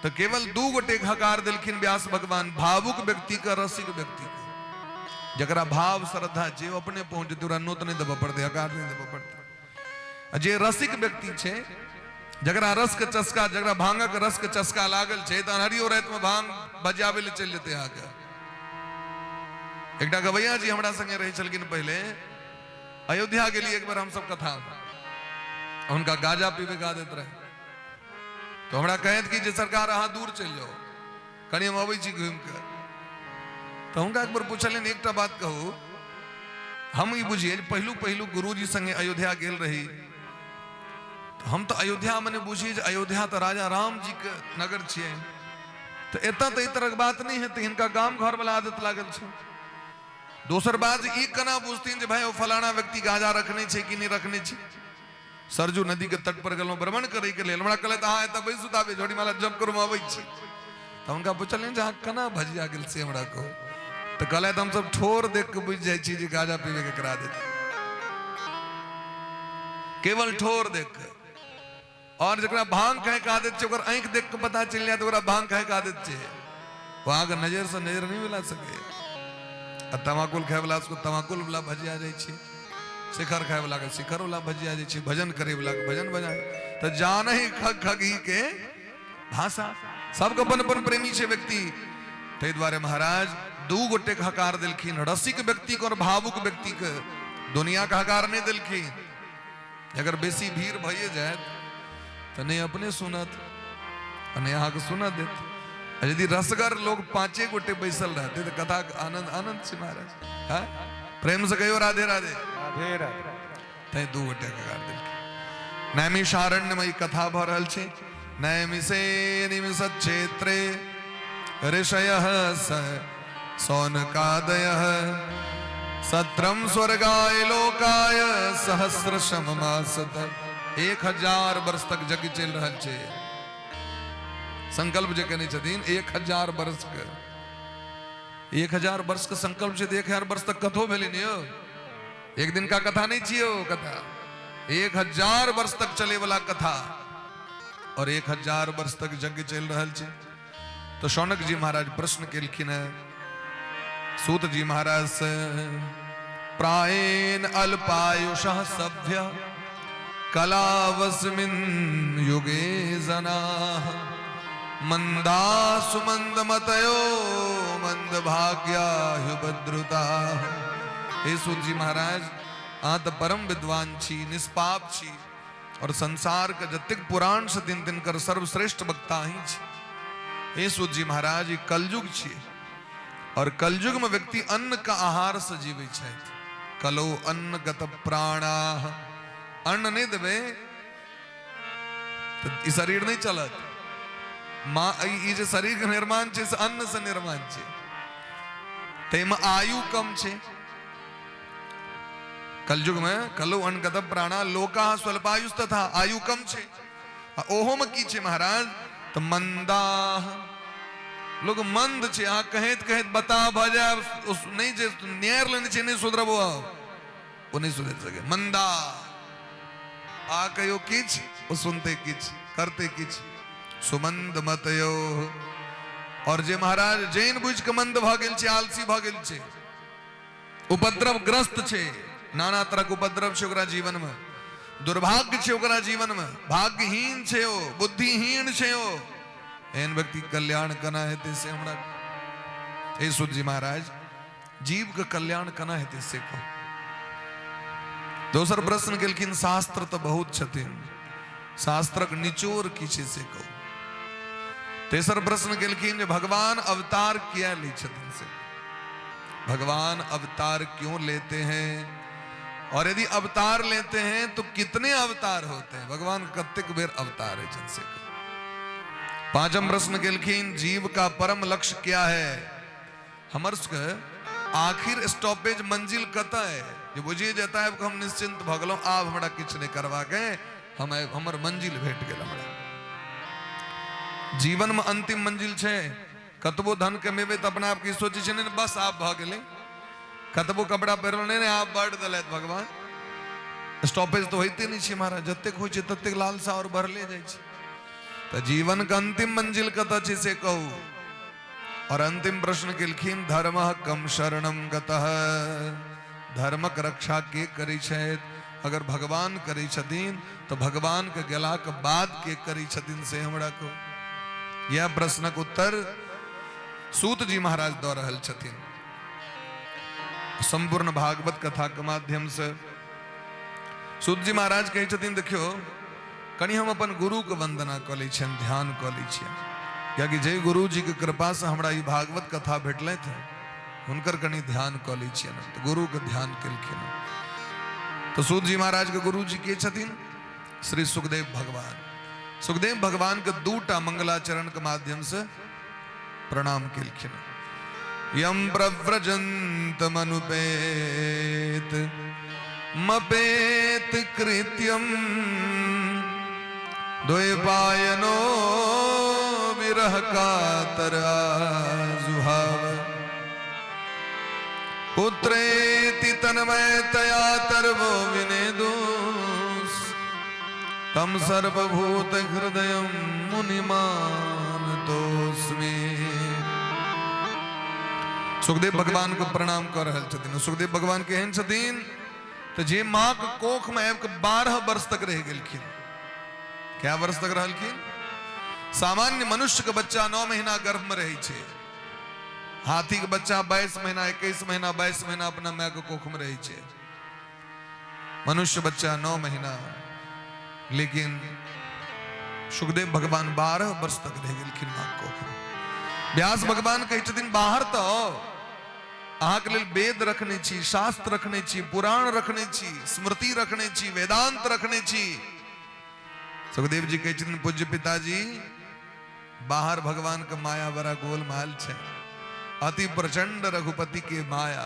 तो केवल दू गोटे हकार दिलखिन व्यास भगवान, भावुक व्यक्ति का रसिक व्यक्ति का। जकरा भाव श्रद्धा जे अपने पहुंचे तोरा नोत नहीं देबऽ पड़ते, हकार नहीं देबऽ पड़ते। जे रसिक व्यक्ति छे, जकरा रस के चस्का, जकरा भांगक रस के चस्का लागल छे, तो हरियो रात में भांग बजावे ले चल जेते आके। एकटा गवैया जी हमरा संगे रहे छलखिन पहले, अयोध्या के लिए एक बार हम सब कथा, उनका गाजा पीबे गा देते रहे, तो हमरा कहत कि जे सरकार अहाँ दूर चल जाओ, कनी हम अबै छी घूम के। तो उनका एक बार पूछलिन एकटा बात कहू, हम ई बुझिए पहलू पहलू गुरुजी संगे अयोध्या गेल रही, तो हम तो अयोध्या मने बुझिए जे अयोध्या तो राजा राम जी के नगर छिए, तो एत तो ई तरह बात नहीं है, तो इनका गांव घर वाला आदत लागल छे। दोसर बात ई कना पूछती जे भाई वो फलाना व्यक्ति गाजा रखने छे कि नहीं रखने छे। सरजू नदी के तट पर गलो भ्रमण करे के लेल हमरा कहले हाँ एत बैसू ताबे जोड़ी माला जप करू आबै छी। तो उनका पूछल जहाँ कना भजिया गेल से हमरा को तो कहले हम सब ठोर देख के बुझ जाय छी जे गाजा पीवे के करा देते, केवल ठोर देख के। और जरा भांग कहे का आदत छे ओकर आंख देख के पता चल जाए तो ओकरा भांग कहे का आदत छे, वहां के नजर से नजर नहीं मिला सके। तमाकुल खाए वाला उसको तमाकुल वाला भजिया जाए छी, शिखर खाए वाला के शिखर वाला भजिया जाए छी, भजन करे वाला के भजन बजाए। तो जान ही खगी के भाषा सबके अपन अपन प्रेमी छे व्यक्ति। ते द्वारे महाराज दू गोटे के हकार दिलखिन, रसिक व्यक्ति के और भावुक व्यक्ति के, दुनिया का हकार नहीं दिलखिन। अगर बेसी भीड़ भइए जाए तो नहीं अपने सुनत नहीं अहाँ के सुनत देत। यदि रसगर लोग पांचे गोटे बैसल रहते तो कथा आनंद आनंद से महाराज। हाँ? प्रेम से कहो राधे राधे राधे राधे। तै दू गोटे के हकार दिलखिन। नैमिषारण्य में कथा भ रहल छे। नैमिषे निमिषत् क्षेत्रे ऋषयः सौनकादयः सत्रम स्वर्गाय लोकाय सहस्रशममासत। 1000 वर्ष तक यज्ञ चल रहल छे। संकल्प जे कने छथिन 1000 वर्ष के, 1000 वर्ष के संकल्प से 1000 वर्ष तक कथो भेलै ने यौ, एक दिन का कथा नहीं छियो कथा, 1000 वर्ष तक चले वाला कथा और 1000 वर्ष तक यज्ञ चल रहल छे। तो शौनक जी महाराज प्रश्न केलखिन है सूत जी महाराज से, प्रायेण अल्पायुषः सभ्य कलावस्मिन् युगे जनाः मंदासु मंदमतयो मंदभाग्या ह्युपद्रुताः। हे सूत जी महाराज आत परम विद्वान छी, निष्पाप छी और संसार का जतिक पुराण से दिन दिन कर सर्वश्रेष्ठ वक्ता ही छी। हे सूत जी महाराज ये कलयुग छी और कलयुग में व्यक्ति अन्न का आहार से जीवे छथि। कलो अन्न गत प्राणा, अन्न नहीं देवे तो ई शरीर नहीं चलत। मां ई जे शरीर के निर्माण छे से अन्न से निर्माण छे, तेम आयु कम छे। कलयुग में कलो अन्न गत प्राणा लोका स्वल्पायुष तथा आयु कम छे। ओहो में की छे महाराज तो मंदा लोग मंद छे। आ कहेत कहेत बता भजा नहीं जे न्यार लेने छे नहीं सुधरबो वो नहीं सुधर सके। मंदा आ कहो किछ वो सुनते किछ करते किछ। सुमंद मतयो और जे महाराज जैन बुझ के मंद भ गेल छे, आलसी भ गेल छे, उपद्रव ग्रस्त छे, नाना तरह के उपद्रव छे ओकरा जीवन में, दुर्भाग्य छे ओकरा जीवन में, भाग्यहीन छे ओ, बुद्धिहीन छे ओ, एन व्यक्ति कल्याण कना हेते से हमरा। हे सूत जी महाराज जीव के कल्याण कना हेते से को। दोसर प्रश्न केलखिन शास्त्र तो बहुत छथिन, शास्त्रक निचोर किछे से को। तेसर प्रश्न केलखिन जे भगवान अवतार क्या ली छथिन से, भगवान अवतार क्यों लेते हैं और यदि अवतार लेते हैं तो कितने अवतार होते हैं, भगवान कतेक बेर अवतार है जिनसे। पांचम प्रश्न केलखिन जीव का परम लक्ष्य क्या है, हमर आखिर स्टॉपेज मंजिल कता है। जो बुझिए जाता है हम निश्चिंत भगलो आब हमरा किछ नहीं करवा के हमर मंजिल भेट गेल। हमरा जीवन में अंतिम मंजिल छे। कतबो धन कमेबे तो अपना आप की सोची छे नहीं बस आप भ गेले, कतबो कपड़ा पहिरल नहीं आप बढ़ देलत भगवान। स्टॉपेज तो होते नहीं छे महाराज, जतेक होय छे ततेक लालसा और बढ़ले जाय छे। तो जीवन का अंतिम मंजिल कत छे से कहू। और अंतिम प्रश्न केलखिन धर्मः कम शरणम गतः, धर्मक रक्षा के करी छथि। अगर भगवान करी छथिन तो भगवान के गेला के बाद के करी छथिन से हमरा को। यह प्रश्नक उत्तर सूत जी महाराज दऽ रहल छथिन संपूर्ण भागवत कथा के माध्यम से। सूत जी महाराज कहै छथिन देखियो कनी हम अपन गुरु के वंदना कऽ लै छियनि, ध्यान कऽ लै छियनि, कियाकि जय गुरु जी के कृपा से हमरा ई भागवत कथा भेटलथि है, हुनकर कनी ध्यान कऽ लै छियनि। तो गुरु के ध्यान केलखिन। तो सूत जी महाराज के गुरु जी के छथिन श्री सुखदेव भगवान। सुखदेव भगवान के 2टा मंगलाचरण के माध्यम से प्रणाम केलखिन। यम प्रव्रजंत मनुपेत मपेत कृत्यम द्वैपायनो विरह कातर आजुहाव पुत्रेति तन्मयतया तर्वो विनेदुस् तम सर्वभूत हृदयं मुनिमानतोस्मि। सुखदेव भगवान को प्रणाम कर रहल छथिन। सुखदेव भगवान केहन छथिन तो जे माँ के कोख में 12 वर्ष तक रह गेलखिन। क्या वर्ष तक रहलखिन? सामान्य मनुष्य के बच्चा 9 महीना गर्भ में रहे छे। हाथी के बच्चा 22 महीना 21 महीना 22 महीना अपना माँ के कोख में रहे छे। मनुष्य बच्चा 9 महीना, लेकिन सुखदेव भगवान 12 वर्ष तक रह गेलखिन माँ के कोख में। व्यास भगवान कहै छथिन बाहर तो अहाँ के लेल वेद रखने छी, शास्त्र रखने छी, पुराण रखने छी, स्मृति रखने छी, वेदांत रखने छी। सुखदेव जी कहै छथिन पूज्य पिताजी बाहर भगवान के माया बड़ा गोलमाल छे, अति प्रचंड रघुपति के माया।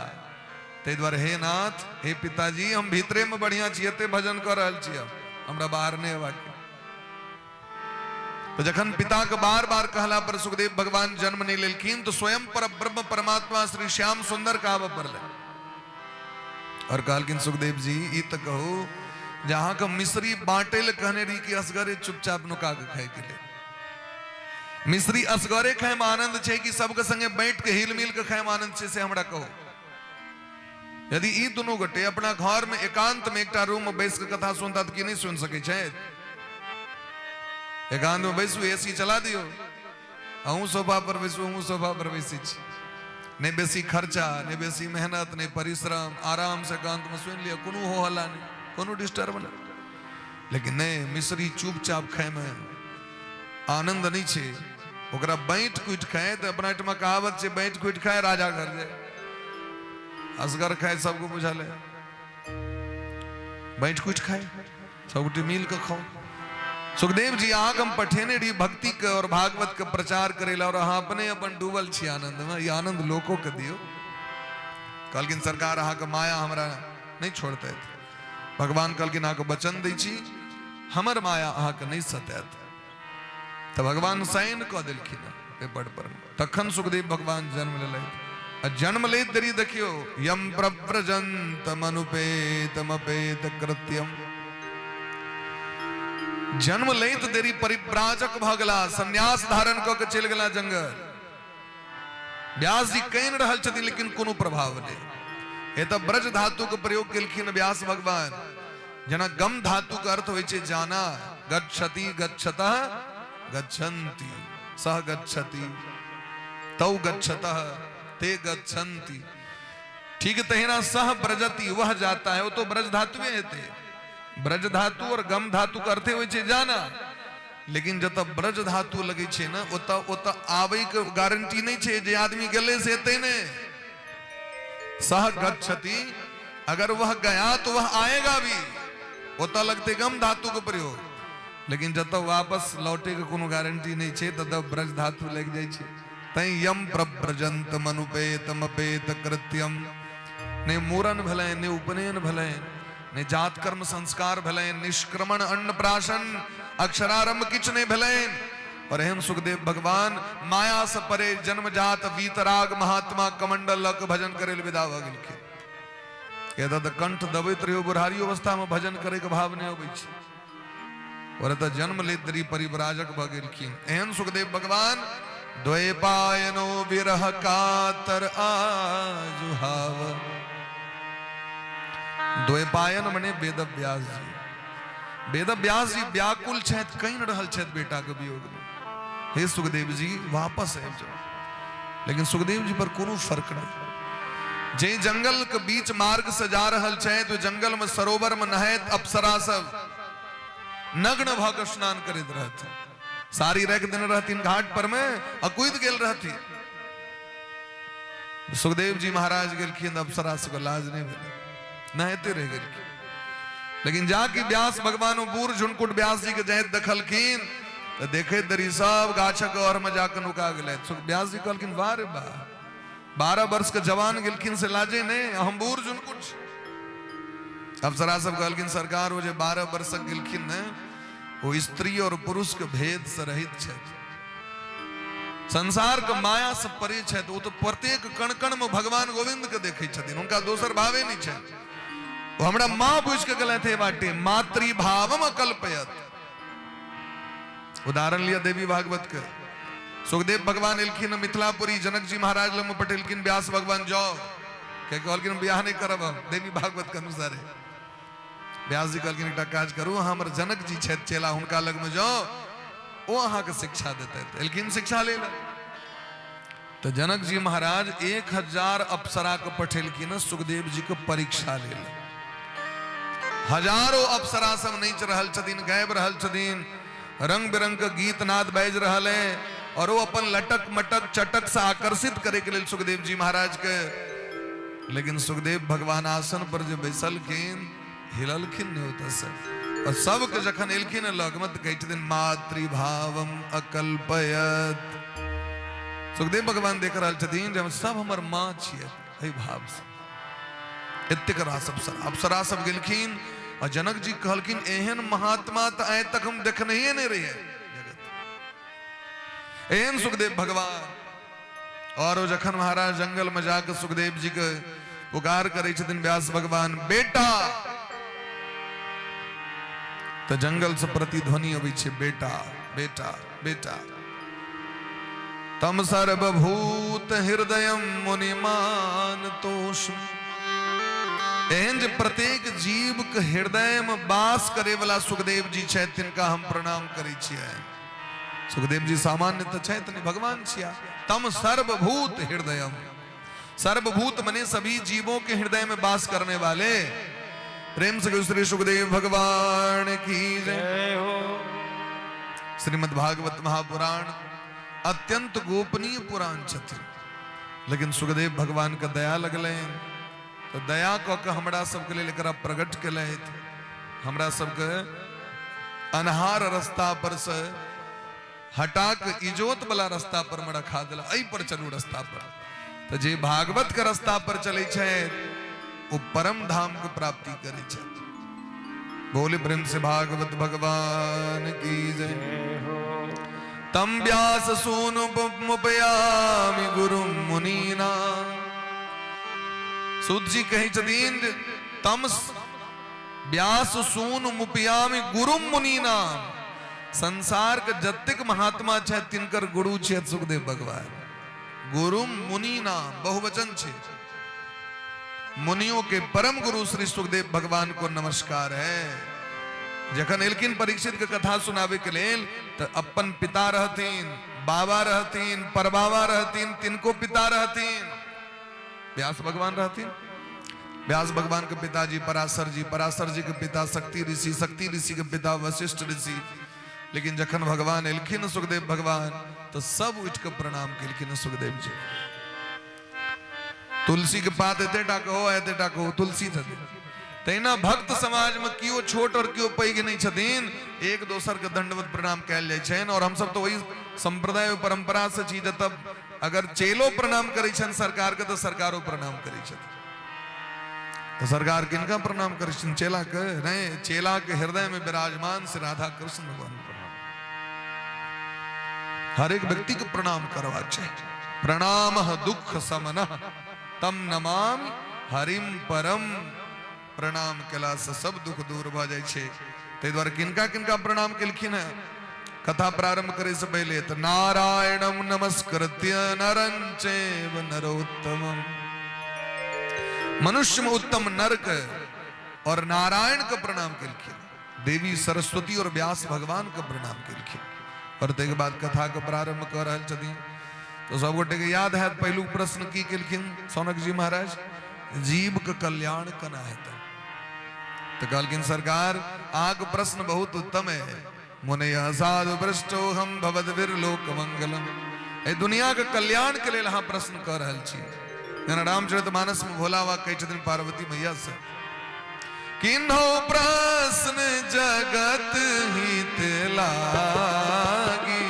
ते द्वारे हे नाथ, हे पिताजी, हम भीतरे में बढ़िया छी, एते भजन कर रहल छी, हमरा बाहर नहीं हेबाक। तो जखन पिता के बार बार कहला पर सुखदेव भगवान जन्म नहीं लेलखिन तो स्वयं पर ब्रह्म परमात्मा श्री श्याम सुंदर कहब पड़ले और कहलखिन सुखदेव जी ई तो कहो जहां का मिश्री बांटे ले कहने रही कि असगरे चुपचाप नुका के खाए के लिए। मिश्री असगरे खाए में आनंद छे कि सबके संगे बैठ के हिल मिल के खाए में आनंद छे से हमरा कहो। यदि ई दोनों गोटे अपना घर में एकांत में एकटा रूम में बैस के कथा सुनता तो कि नहीं सुन सके छे? एकांत में बैसू, एसी चला दियो, अहूँ सोफा पर बैसू, अहूँ सोफा पर बैसी छी, नहीं बेसी खर्चा, नहीं बेसी मेहनत, नहीं परिश्रम, आराम से एकांत में सुन लिया, कोनो हो हल्ला नहीं, कोनो डिस्टर्ब नहीं। लेकिन नहीं, मिश्री चुपचाप खाए में आनंद नहीं छे। ओकरा बैठ कुट खाए तो अपना में कहावत छे बैठ कुट खाए राजा घर जाए, असगर खाए सबको बुझा ले, बैठ कुट खाए सब मिल के खाओ। सुखदेव जी आग हम पठेने रही भक्ति के और भागवत के प्रचार करेला और अहाँ अपने अपन डूबल छी आनंद में, ये आनंद लोगों के दियो। कहलखिन सरकार अहाँ के माया हमरा नहीं छोड़ते, भगवान कहलखिन अहाँ के वचन दै छी हमर माया अहाँ के नहीं सतायत। तो भगवान साइन कह देलखिन पेपर पर। तखन सुखदेव भगवान जन्म लेलथि। जन्म ले देरी देखियो यम प्रव्रजंत मनुपेत मपेत कृत्यम। जन्म लेत देरी परिव्राजक भ गेला, संन्यास धारण क के चल गेला जंगल। व्यास जी कहि रहल छथिन लेकिन कोनो प्रभाव नहीं। ये तो ब्रज धातु के प्रयोग केलखिन व्यास भगवान। जना गम धातु का अर्थ होय छै जाना, गच्छति गच्छतः गच्छन्ति, सह गच्छति तौ गच्छतः ते गच्छन्ति। ठीक तहिना सह ब्रजति, वह जाता है, वो तो ब्रज धातु में थे। ब्रज धातु और गम धातु का अर्थ होय छै जाना, लेकिन जत ब्रज धातु लगे छे ना ओत आवे के गारंटी नहीं छे जे आदमी गेले से एते ने। सह गच्छति, अगर वह गया तो वह आएगा भी, ओत लगते गम धातु के प्रयोग, लेकिन जत वापस लौटे के कोनो गारंटी नहीं छे तत ब्रज धातु लग जाय छे। तै यम प्रव्रजंत मनुपेत मपेत कृत्यम। ने मूरन भले, ने उपनयन भले, ने जात कर्म संस्कार भले, निष्क्रमण अन्नप्राशन अक्षरारंभ किछ ने भले। और एहन सुखदेव भगवान माया से परे जन्मजात वीतराग महात्मा कमंडल लक भजन करे विदा भ गेलखिन। यदा त कंठ दबैत रहियो बुढ़ारी अवस्था में भजन करे के भाव नहीं अबै छै, और त जन्म ले दरी परिव्राजक भ गेलखिन। एहन सुखदेव भगवान द्वैपायनो विरह कातर आजुहाव। द्वैपायन मने वेद व्यास जी। वेद व्यास जी व्याकुल छथि, कहि रहल छथि बेटा के वियोग में। हे सुखदेव जी वापस आबि जाओ। लेकिन सुखदेव जी पर कोनो फर्क नहीं। जे जंगल के बीच मार्ग से जा रहल छथि, तो जंगल में सरोवर में नहायत अप्सरा सब नग्न भ के स्नान करैत रहथिन। साड़ी रख देने रहथिन घाट पर में, अकुद गेल रहथिन। सुखदेव जी महाराज गेलखिन, अप्सरा से लाज नहीं भेल, नहाते रह गेलखिन। लेकिन जाके व्यास भगवान बूढ़ झुनकुट व्यास जी के जाइत देखलखिन तो देखे दरी सब गाछक और में जाकर नुका गेल। व्यास जी कहलखिन वाह रे वाह, 12 वर्ष के जवान गिलखिन से लाजे ने हम बूढ़ जुन कुछ अप्सरा सब कहलखिन सरकार वो जे 12 वर्ष गिलखिन ने वो स्त्री और पुरुष के भेद से रहित है, संसार के माया से परे है। तो वो तो प्रत्येक कण कण में भगवान गोविंद के देखे छथिन, उनका दोसर भावे नहीं है। वो हमरा मां पूछ के गले थे बाटे मातृभावम अकल्पयत। उदाहरण लिया देवी भागवत के, सुखदेव भगवान इलखिन मिथिलापुरी, जनक जी महाराज लम पटेलखिन व्यास भगवान जाओ क्या कहलखिन ब्याह नहीं करब देवी भागवत के अनुसार है। व्यास जी कहलखिन एकटा काज करू, हमर जनक जी छथि चेला, हुनका लग में जाओ, वो अहाँ के शिक्षा देते। इलखिन शिक्षा ले ला। तो जनक जी महाराज 1000 अप्सरा के पठेलखिन सुखदेव जी के परीक्षा ले ला। हजारों अप्सरा सब नच रहल छथिन, गायब रहल छथिन, रंग बिरंग के गीत नाद बाज रहल है, और वो अपन लटक मटक चटक से आकर्षित करे के लिए सुखदेव जी महाराज के। लेकिन सुखदेव भगवान आसन पर जो बैसलखिन हिललखिन नहीं होता सब, और सबके जखन एलखिन लगमत कहे छथिन मातृभावम अकल्पयत। सुखदेव भगवान देख रहल छथिन जे हम सब हमर मां छियै, एहि भाव से एतेक रास अप्सरा सब गेलखिन। और जनक जी कहलखिन एहन महात्मा तो आए तक हम देखने ही नहीं रहे जगत, एहन सुखदेव भगवान। और वो जखन महाराज जंगल में जाकर सुखदेव जी के पुकार करे छथिन व्यास भगवान बेटा, तो जंगल से प्रतिध्वनि अबै छै बेटा बेटा बेटा। तम सर्वभूत हृदयम मुनिमान तोष। एहन जे प्रत्येक जीव के हृदय में वास करे वाला सुखदेव जी छथि, तिनका हम प्रणाम करै छियै। सुखदेव जी सामान्य तो छथि नहीं, भगवान छिया। तम सर्वभूत हृदयम, सर्वभूत मने सभी जीवों के हृदय में वास करने वाले। प्रेम से श्री सुखदेव भगवान की जय हो। श्रीमद् भागवत महापुराण अत्यंत गोपनीय पुराण छथिन, लेकिन सुखदेव भगवान का दया लगले, तो दया कऽ के हमरा सबके लेल एकरा प्रकट केले। हमरा सबके अनहार रास्ता पर से हटा के इजोत वाला रास्ता पर में रखा दिला, एहि पर चलू रास्ता पर। तो जे भागवत के रास्ता पर चले छै वो परम धाम के प्राप्ति करे छै। बोले प्रेम से भागवत भगवान की जय हो। तम व्यास सूनु मुपयामि गुरु मुनीना। सूत जी कही छथिन तम व्यास सून मुपयामि गुरु मुनीना। संसार के जतेक महात्मा छै तिनकर गुरु छै सुखदेव भगवान। गुरु मुनीना बहुवचन छै, मुनियों के परम गुरु श्री सुखदेव भगवान को नमस्कार है। जखन एलखिन परीक्षित के कथा सुनावे के लेल, तो अपन पिता रहतीन, बाबा रहतीन, परबाबा रहतीन, तिनको पिता रहतीन, व्यास भगवान रहतीन। व्यास भगवान के पिताजी पराशर जी, पराशर जी के पिता शक्ति ऋषि, शक्ति ऋषि के पिता वशिष्ठ ऋषि। लेकिन जखन भगवान एलखिन सुखदेव भगवान, तो सब उठ के प्रणाम केलखिन सुखदेव जी। तुलसी के पात एते टा कहो एते टा कहो तुलसी छथिन। तहिना भक्त समाज में कियो छोट और कियो पैघ नहीं छथिन, एक दोसर के दंडवत प्रणाम कैल जाय छनि। और हम सब तो वही संप्रदाय परंपरा से छी, तब अगर चेलो प्रणाम करे छन सरकार के, तो सरकारो प्रणाम करे छथिन। तो सरकार किनका प्रणाम करे छन? चेला के नहीं, चेला के हृदय में विराजमान से राधा कृष्ण भगवान प्रणाम। हर एक व्यक्ति को प्रणाम करवा चाहिए। प्रणाम दुख समनः तम नमामि हरिम परम। प्रणाम केला से सब दुख दूर भ जाय छै। तै द्वारे किनका किनका प्रणाम केलखिन है? कथा प्रारंभ करे से पहले तो नारायणम नमस्कृत्य नरं चैव नरोत्तमम्। मनुष्य में उत्तम नरक और नारायण का प्रणाम केलखिन, देवी सरस्वती और व्यास भगवान का प्रणाम केलखिन। और तै के बाद कथा का प्रारंभ कर रहल छथिन। तो सब गोटे के याद है पहलू प्रश्न की केलखिन सौनक जी महाराज, जीव के कल्याण कना हेतै? तो कहलखिन सरकार आग प्रश्न बहुत उत्तम है। मुने साधु पृष्ठो हम भवद विरलोक मंगलम। ए दुनिया के कल्याण के लिए हाँ प्रश्न कर रहल छी। जेना रामचरितमानस में भोला बाबा कहै छथिन पार्वती मैया से, किन्हो प्रश्न जगत हित लागी,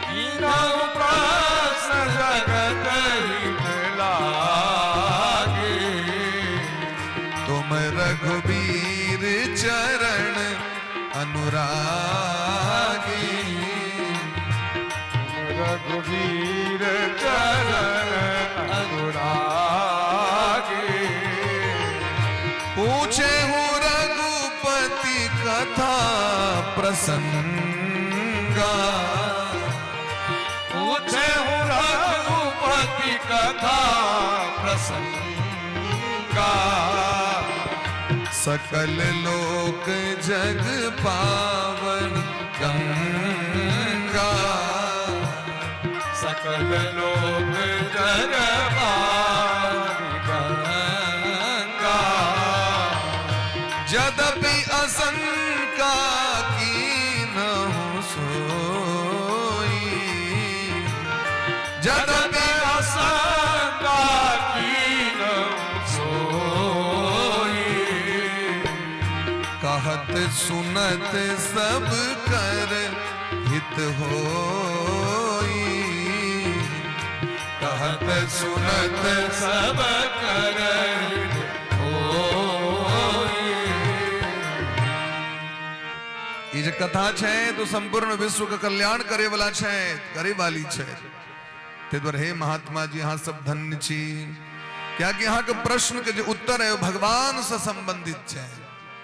किन्हो प्रश्न जगत तुम रघुबीर चरण अनुरागी। रघुवीर चरण अनुरागी। पूछे हूँ रघुपति कथा प्रसंगा। पूछे हूँ रघुपति कथा प्रसंगा। सकल लोक जग पावन गंगा। सकल लोक जग पावन गंगा। यद्यपि असंका कीन्हु सोई। यद्यपि असंका कीन्हु सोई। कहत सुनत सब कर हित होई। कहत सुनत सब कर होई। ये जो कथा छे तो संपूर्ण विश्व का कल्याण करे वाला छे, करे वाली छे। ते द्वार हे महात्मा जी यहाँ सब धन्य छी। क्या कि यहाँ के प्रश्न के जो उत्तर है वो भगवान से संबंधित छे।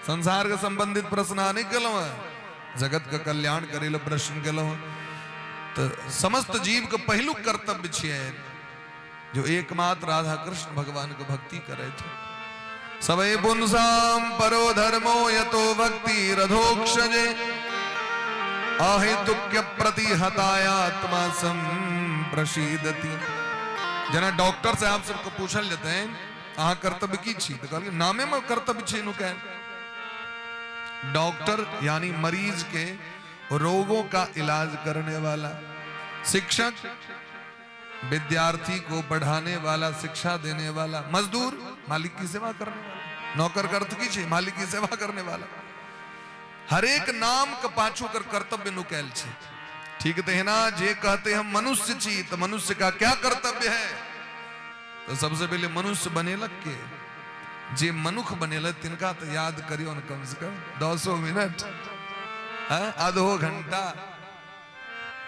संसार के संबंधित प्रश्न नहीं कलो है, जगत का कल्याण करेला प्रश्न कलो। तो समस्त जीव का पहलू कर्तव्य छे जो एकमात्र राधा कृष्ण भगवान को भक्ति करे थे। सबे पुंसाम परो धर्मो यतो भक्ति रधोक्षजे। अहेतुक्य प्रतिहतायात्मा संप्रसीदति। जना डॉक्टर से आप सबको पूछल जाते हैं अहाँ कर्तव्य की छी तो कहलिए नामे में कर्तव्य छी नु कह। डॉक्टर यानी मरीज के रोगों का इलाज करने वाला, शिक्षक विद्यार्थी को पढ़ाने वाला, शिक्षा देने वाला, मजदूर मालिक की सेवा करने वाला, नौकर का अर्थ की छे मालिक की सेवा करने वाला। हर एक नाम का पाछू कर कर्तव्य नु कैल छे। ठीक है ना। जे कहते हम मनुष्य छी तो मनुष्य का क्या कर्तव्य है? तो सबसे पहले मनुष्य बनेलक के जे मनुख बनेल तिनका तो याद करियो न कम से कम 200 मिनट आधो घंटा।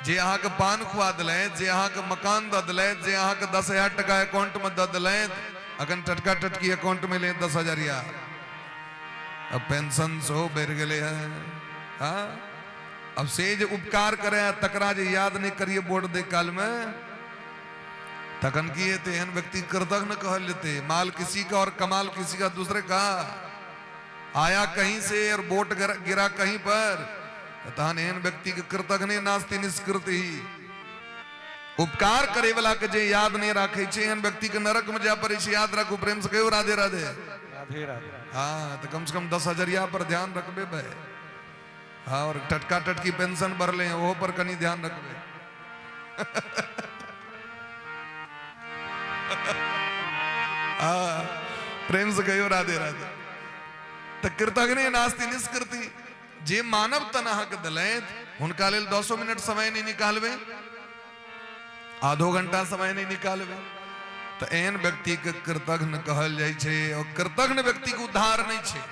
जे अहाँ के पान खुआ दिले, जे अहाँ के मकान द दिले, जे अहाँ के 10,000 टका अकाउंट में द दिले, अखन टटका टटकी अकाउंट में ले 10,000। अब पेंशन सो बेर गए है। अब से जो उपकार करे तकरा जे याद नहीं करिए वोट दे काल में तकन किए थे एहन व्यक्ति कृतज्ञ कह लेते। माल किसी का और कमाल किसी का दूसरे का। आया कहीं से और वोट गिरा कहीं पर तहन एहन व्यक्ति के कृतज्ञ नास्ति निष्कृत ही। उपकार करे वाला के जे याद नहीं रखे छे एहन व्यक्ति के नरक में जा पड़े छे। याद रखो, प्रेम से कहो राधे राधे। राधे राधे। हाँ तो कम से कम 10,000 पर ध्यान रखबे बे। हाँ और टटका टटकी पेंशन भर ले वो पर कनी ध्यान रखबे। प्रेम से कहो राधे राधे। तो कृतज्ञ नास्ति निष्कृति। जे मानव तनह के दलैत हुनका लेल 200 मिनट समय नहीं निकालबे, आधो घंटा समय नहीं निकालबे तो एहन व्यक्ति के कृतज्ञ कहल जाय छे। और कृतज्ञ व्यक्ति के उद्धार नहीं छे।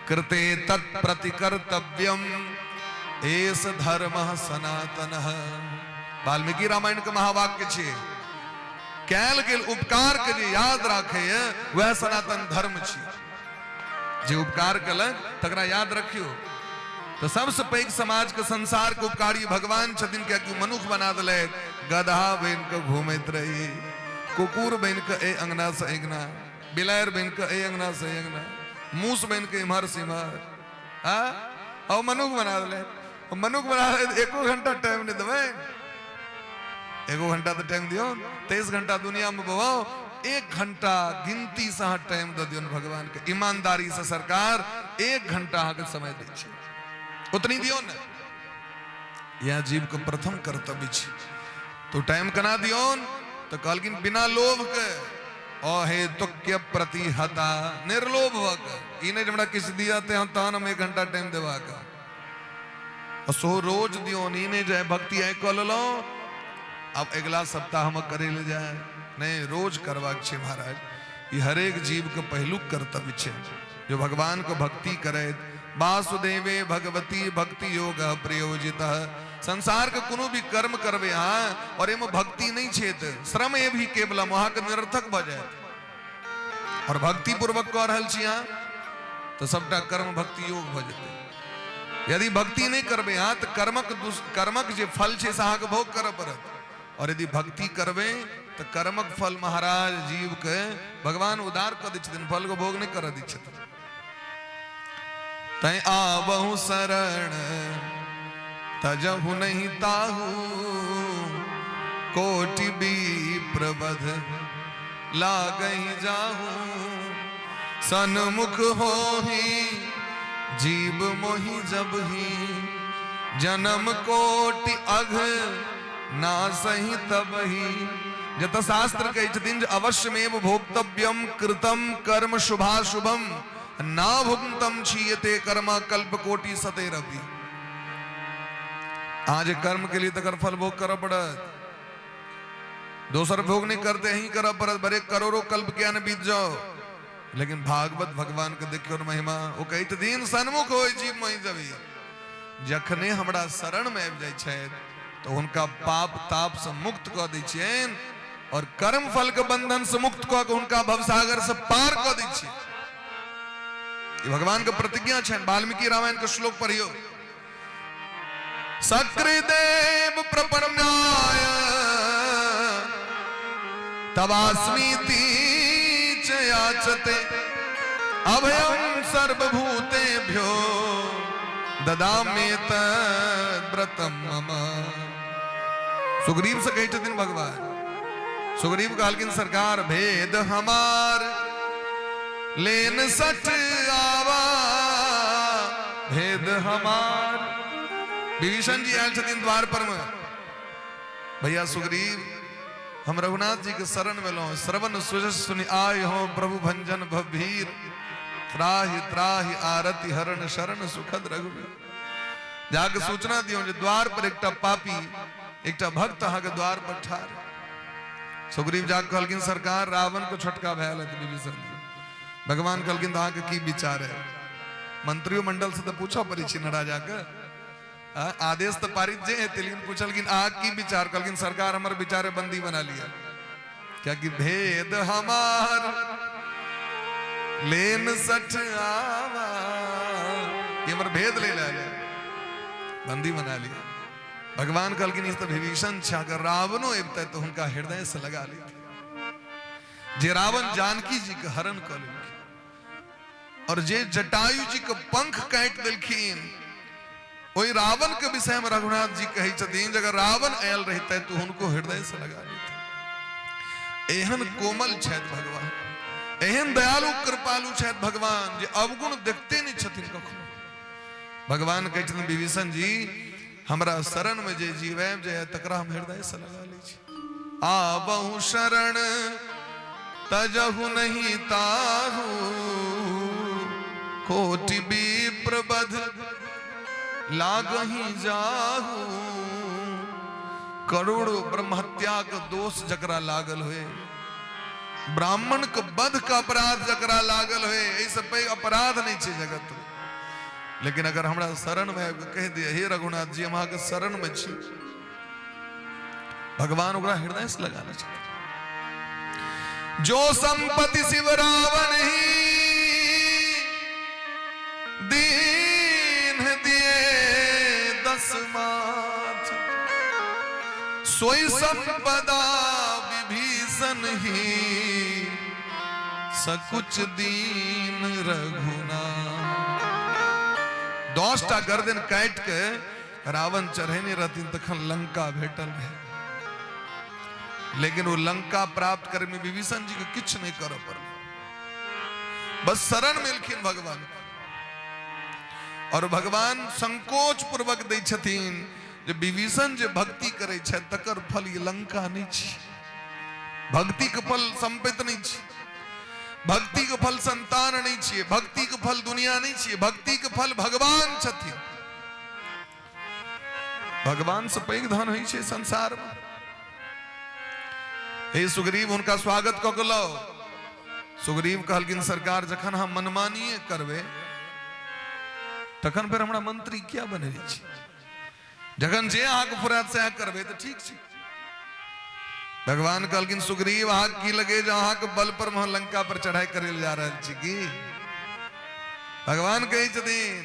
कृते तत्प्रति कर्तव्यम एस धर्म सनातनः। वाल्मीकि रामायण के महावाक्य छे। कैल के उपकार के जे याद राखे वह सनातन धर्म छे। जे उपकार कलक तकरा याद रखियो। तो सबसे पैघ समाज के संसार के उपकारी भगवान छथिन। क्या कि मनुख बना दिले गधा बन के घूमत रही, कुकुर बन के ए अंगना से अंगना, बिलायर बन के ए अंगना से अंगना, मूस बन के इमहर से इमहर। और मनुख बना दिले। मनुख बना दिले 1 घंटा टाइम नहीं देवे। 1 घंटा तो टाइम दियो। 23 घंटा दुनिया में बवाओ, 1 घंटा गिनती से टाइम दे दियो भगवान के। ईमानदारी से सरकार 1 घंटा के समय दी छे, उतनी दियो न। यह जीव को प्रथम कर्तव्य छे। तो टाइम कना दियो तो कहलकिन बिना लोभ के अहेतुक्य प्रतिहता निर्लोभ होक। इने जमड़ा किस दिया ते हम तहन हम 1 घंटा टाइम देवा का। सो रोज दियो इने जाए भक्ति आए कल लो। अब अगला सप्ताह हम करे ले जाए नहीं, रोज करवा छे महाराज। ये हर एक जीव के पहलू कर्तव्य छे। जो भगवान को भक्ति करे, वासुदेवे भगवती भक्ति योग प्रयोजित। संसार के कोनो भी कर्म करवे हाँ और एम भक्ति नहीं छेत, श्रम ये भी केवल वहां के निरर्थक भ जाए। और भक्ति पूर्वक कह रहल छी यहाँ तो सबटा कर्म भक्ति योग भ जाते। यदि भक्ति नहीं करबे हाँ तो कर्मक जे फल छे से अहाँके भोग करऽ पड़त। और यदि भक्ति करबे तो कर्मक फल महाराज जीव के भगवान उदार कर दै छथिन, फल को भोग नहीं कर दै छथिन। तै आबहु शरण तजहु नहीं ताहू, कोटि विप्रबध लागहि जाहू। सन्मुख होहि जीव मोहि जबहि, जन्म कोटि अघ ना सही तबहि। जत शास्त्र कही छथिन अवश्यमेव भोक्तव्यम कृतम कर्म शुभाशुभम, ना भुक्तम क्षीयते कर्म कल्प कोटि सतेरपि। आज कर्म के लिए तकर फल भोग कर पड़त, दोसर भोग नहीं करते ही कर पड़त, बड़े करोड़ों कल्प क्या न बीत जाओ। लेकिन भागवत भगवान के देखियो महिमा, वो कही दिन सन्मुख हो जीव मही जबी। जखने हमरा शरण में आबि जाय छै तो उनका पाप ताप से मुक्त कऽ दै छियनि और कर्म फल के बंधन से मुक्त कऽ के उनका भवसागर से पार कऽ दै छियै। ये भगवान के प्रतिज्ञा छनि। वाल्मीकि रामायण के श्लोक पढ़ियो। सकृदेव प्रपन्नाय तवास्मीति च याचते, अभयं सर्वभूतेभ्यो ददाम्येत व्रतम मम। सुग्रीव से कही छथिन भगवान। सुग्रीव कहलखिन सरकार भेद हमार लेन सठ आवा, भेद हमार। विभीषण जी आयल छथिन द्वार पर में, भैया सुग्रीव हम रघुनाथ जी के शरण में लो, श्रवण सुजस सुनि आय हो प्रभु भंजन भवीर, त्राहि त्राहि आरति हरण शरण सुखद रघुवीर। जाके सूचना दियो जे द्वार पर एकटा पापी एकटा भक्त अहाँ के द्वार पर ठार। सुग्रीव जाके कहलखिन सरकार रावण को छटका भयल है। विभीषण जी भगवान कहलखिन अहाँ के की विचार है? मंत्रियों मंडल से तो पूछो पड़ी छी न राजा के, आदेश तो पारित जे है, लेकिन पूछलखिन अहाँ की विचार? कहलखिन सरकार हमर विचारे बंदी बना लिया, क्या कि भेद हमार लेन सठ आवा, ये हमर भेद ले ले बंदी बना लिया। भगवान कहलखिन इस तो विभीषण छा, अगर रावणो एबते तो उनका हृदय से लगा लेते। जे रावण जानकी जी के हरण कर लेलखिन और जे जटायु जी के पंख काट देलखिन, वही रावण के विषय में रघुनाथ जी कही छथिन अगर रावण आयल रहते तो उनको हृदय से लगा लेते। एहन कोमल छथि भगवान, एहन दयालु कृपालु छथि भगवान, जे अवगुण देखते नहीं छथिन कखनो। भगवान कहै छथिन विभीषण जी हमरा शरण में जे जीव जे तकरा हम हृदय से लगा लै छी। आबहु शरण तजहु नहीं ताहू, कोटि विप्रबध लागहि जाहू। करोड़ों ब्रह्महत्या के दोष जकरा लागल हुए, ब्राह्मण के वध का अपराध जकरा लागल हुए, ऐसे पैघ अपराध नहीं छे जगत। लेकिन अगर हमरा शरण में कह दिए हे रघुनाथ जी हम अहाँ के शरण में छी, भगवान ओकरा हृदय से लगाना चाहिए। जो संपत्ति शिव रावण ही दीन दिए दस माथ, सोई संपदा विभीषण ही सकुच दीन रघुनाथ। 10टा गर्दन काट के रावण चढ़े नहीं रहती तखन लंका भेटल है। लेकिन वो लंका प्राप्त करे में विभीषण जी के किछ नहीं कर पड़ल, बस शरण मिलखिन भगवान। और भगवान संकोच पूर्वक दै छथिन जे विभीषण जे भक्ति करे छै तकर फल ये लंका नहीं छी। भक्ति के फल संपत्ति नहीं छी, भक्ति के फल संतान नहीं छिए, भक्ति के फल दुनिया नहीं छिए, भक्ति के फल भगवान छथिन। भगवान से पैघ धन होइ छै संसार में। हे सुग्रीव उनका स्वागत क के लो। सुग्रीव कहलकिन सरकार जखन हम मनमानिए करबे तखन फिर हमरा मंत्री क्या बने छी, जखन जे अहाँके फुरात से करबे तो ठीक छी। भगवान कहलकिन सुग्रीव अहाँ की लगे जो अहाँके बल पर हम लंका पर चढ़ाई करे जा रहल छी की। भगवान कही छथिन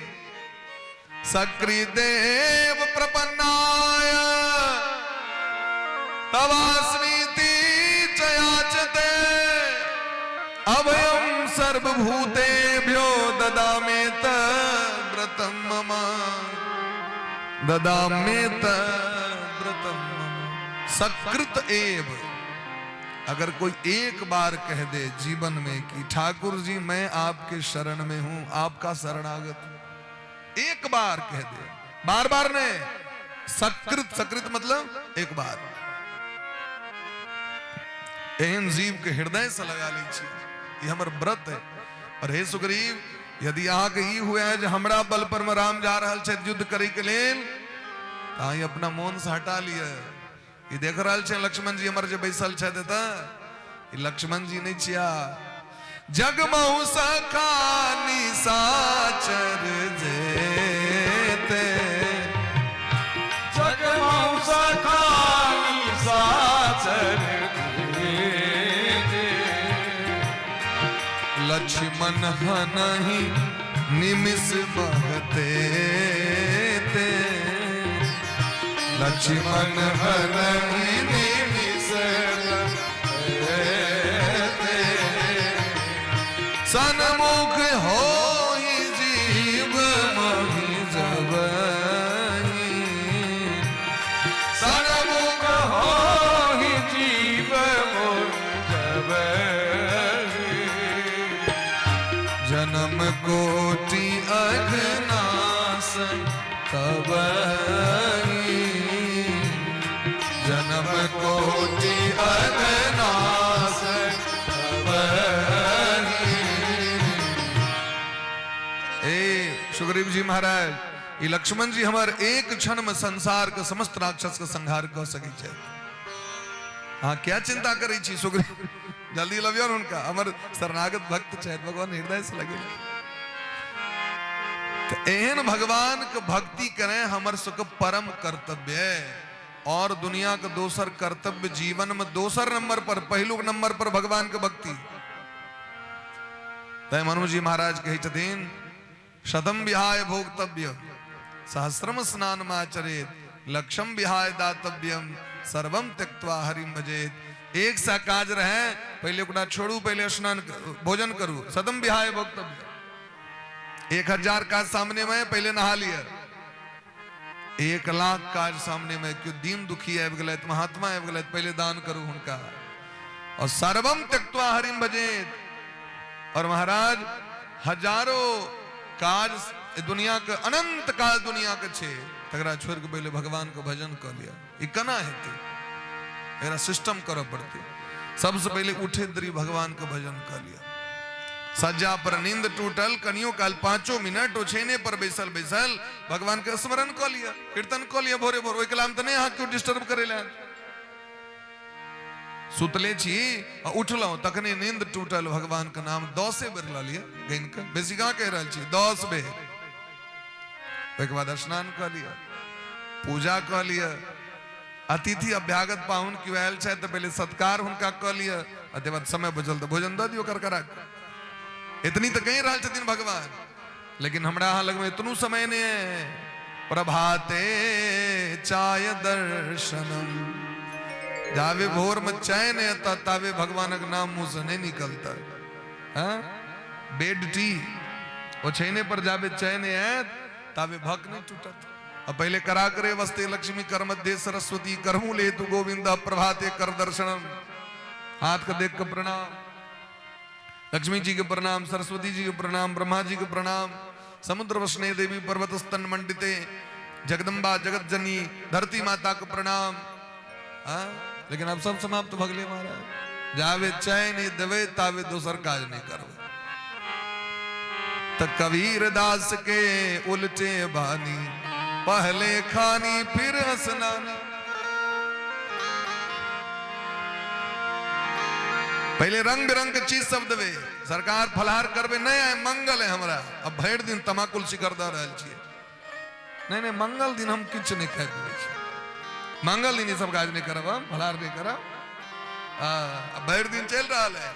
सकृदेव प्रपन्नाय तवास्मीति चयाचते अभयं सर्वभूतेभ्यो ददामेत व्रतं मम ददामेत व्रतं मम। सकृत एव, अगर कोई एक बार कह दे जीवन में कि ठाकुर जी मैं आपके शरण में हूं, आपका शरणागत हूं, एक बार कह दे, बार बार ने सकृत, सकृत मतलब एक बार, एहन जीव के हृदय से लगा ली छी, ये हमर व्रत है। और हे सुग्रीव यदि अहाँ के ई हुआ है जो हमरा बल पर में राम जा रहल छे युद्ध करे के लेल, तो अपना मोन से हटा लिया। ये देख रहा छे लक्ष्मण जी हमर जे बैसल छे देता, ये लक्ष्मण जी नहीं छिया। जगमहु सखा निशाचर जेते, जगमहु सखा निशाचर जेते, लक्ष्मण हनहि निमिष महते ते, लक्ष्मण हनहि निमिष महते, सन्मुख होहि जीव मोहि जबहि, सन्मुख होहि जीव मोहि जबहि, जन्म कोटि अघनाश तबहि, जन्म कोटि अघनाश तबहि। ए सुग्रीव जी महाराज, ये लक्ष्मण जी हमार एक क्षण में संसार के समस्त राक्षस के संहार कर सके छे। हाँ क्या चिंता करे छी सुग्रीव, जल्दी लवियन उनका, हमर शरणागत भक्त छे, भगवान हृदय से लगे। तो एहन भगवान के भक्ति करें हमर सबके परम कर्तव्य है। और दुनिया के दोसर कर्तव्य जीवन में दोसर नंबर पर, पहलू नंबर पर भगवान के भक्ति। तय मनु जी महाराज कही छथिन शतम विहाय भोक्तव्य सहस्रम स्नान माचरेत, लक्षम विहाय दातव्यम सर्वम त्यक्त्वा हरिम भजेत। एक सा काज रहे, पहले ओकरा छोड़ू, पहले स्नान भोजन करू, शतम विहाय भोक्तव्य। 1000 काज सामने में, पहले नहा लिया। 1,00,000 काज सामने में, क्यों दीन दुखी आबि गेलैथ, महात्मा आबि गेलैथ, पहले दान करू हुनका। और सर्वम त्यक्त्वा हरिम भजेत। और महाराज हजारों काज दुनिया के, अनंत काज दुनिया के छे, तकरा छोड़ के पहले भगवान के भजन कर लिया। ई कना हेते, एकरा सिस्टम करऽ पड़ते। सबसे पहले उठे दरी भगवान के भजन कर लिया। सज्जा पर नींद टूटल, कनियो काल 5 मिनट ओछेने पर बैसल बैसल भगवान के स्मरण कर लिया, कीर्तन कर लिया भोरे भोर। ओइ कलाम तने अहाँ क्यों डिस्टर्ब करेला, सुतले छी और उठलहुं तखने नींद टूटल, भगवान के नाम 10 बेर ला लिया गइन के, बेसी कहाँ कह रहल छी, 10 बेर। ओइके बाद स्नान कर लिया, पूजा कर लिया, अतिथि अभ्यागत पाहुन क्यों आयल छे तो पहले सत्कार हुनका कर लिया, अते बाद समय बचल तो भोजन द दियो कर करा। इतनी तो कहीं रहल छथिन भगवान, लेकिन हमरा अहाँ लग में इतनु समय नहीं है। प्रभाते चाय दर्शनम, जावे भोर में चैन आता तावे भगवान का नाम मुंह से नहीं निकलता। हाँ? बेड टी वो छेने पर जावे चैन है तावे भक नहीं टूटत। अब पहले करा करे वस्ते लक्ष्मी कर मध्य सरस्वती करहूं ले तू गोविंद प्रभाते कर दर्शनम। हाथ का देख कर प्रणाम, लक्ष्मी जी के प्रणाम, सरस्वती जी के प्रणाम, ब्रह्मा जी के प्रणाम, समुद्र वसने देवी पर्वत स्तन मंडिते जगदम्बा जगत जनी धरती माता को प्रणाम। हाँ? लेकिन अब सब समाप्त भगले महाराज, जावे चैन देवे तावे दोसर काज नहीं करवे। तो कबीर दास के उल्टे बानी, पहले खानी फिर स्नानी। पहले रंग बिरंग के चीज सब देवे सरकार फलहार करबे नहीं आए मंगल है हमरा अब भर दिन तमाकुल शिकर द रहल छिए नहीं नहीं मंगल दिन हम किछ नहीं खाए पीबे छी मंगल दिन ई सब काज नहीं करब हम फलहार नहीं करब अब भर दिन चल रहा है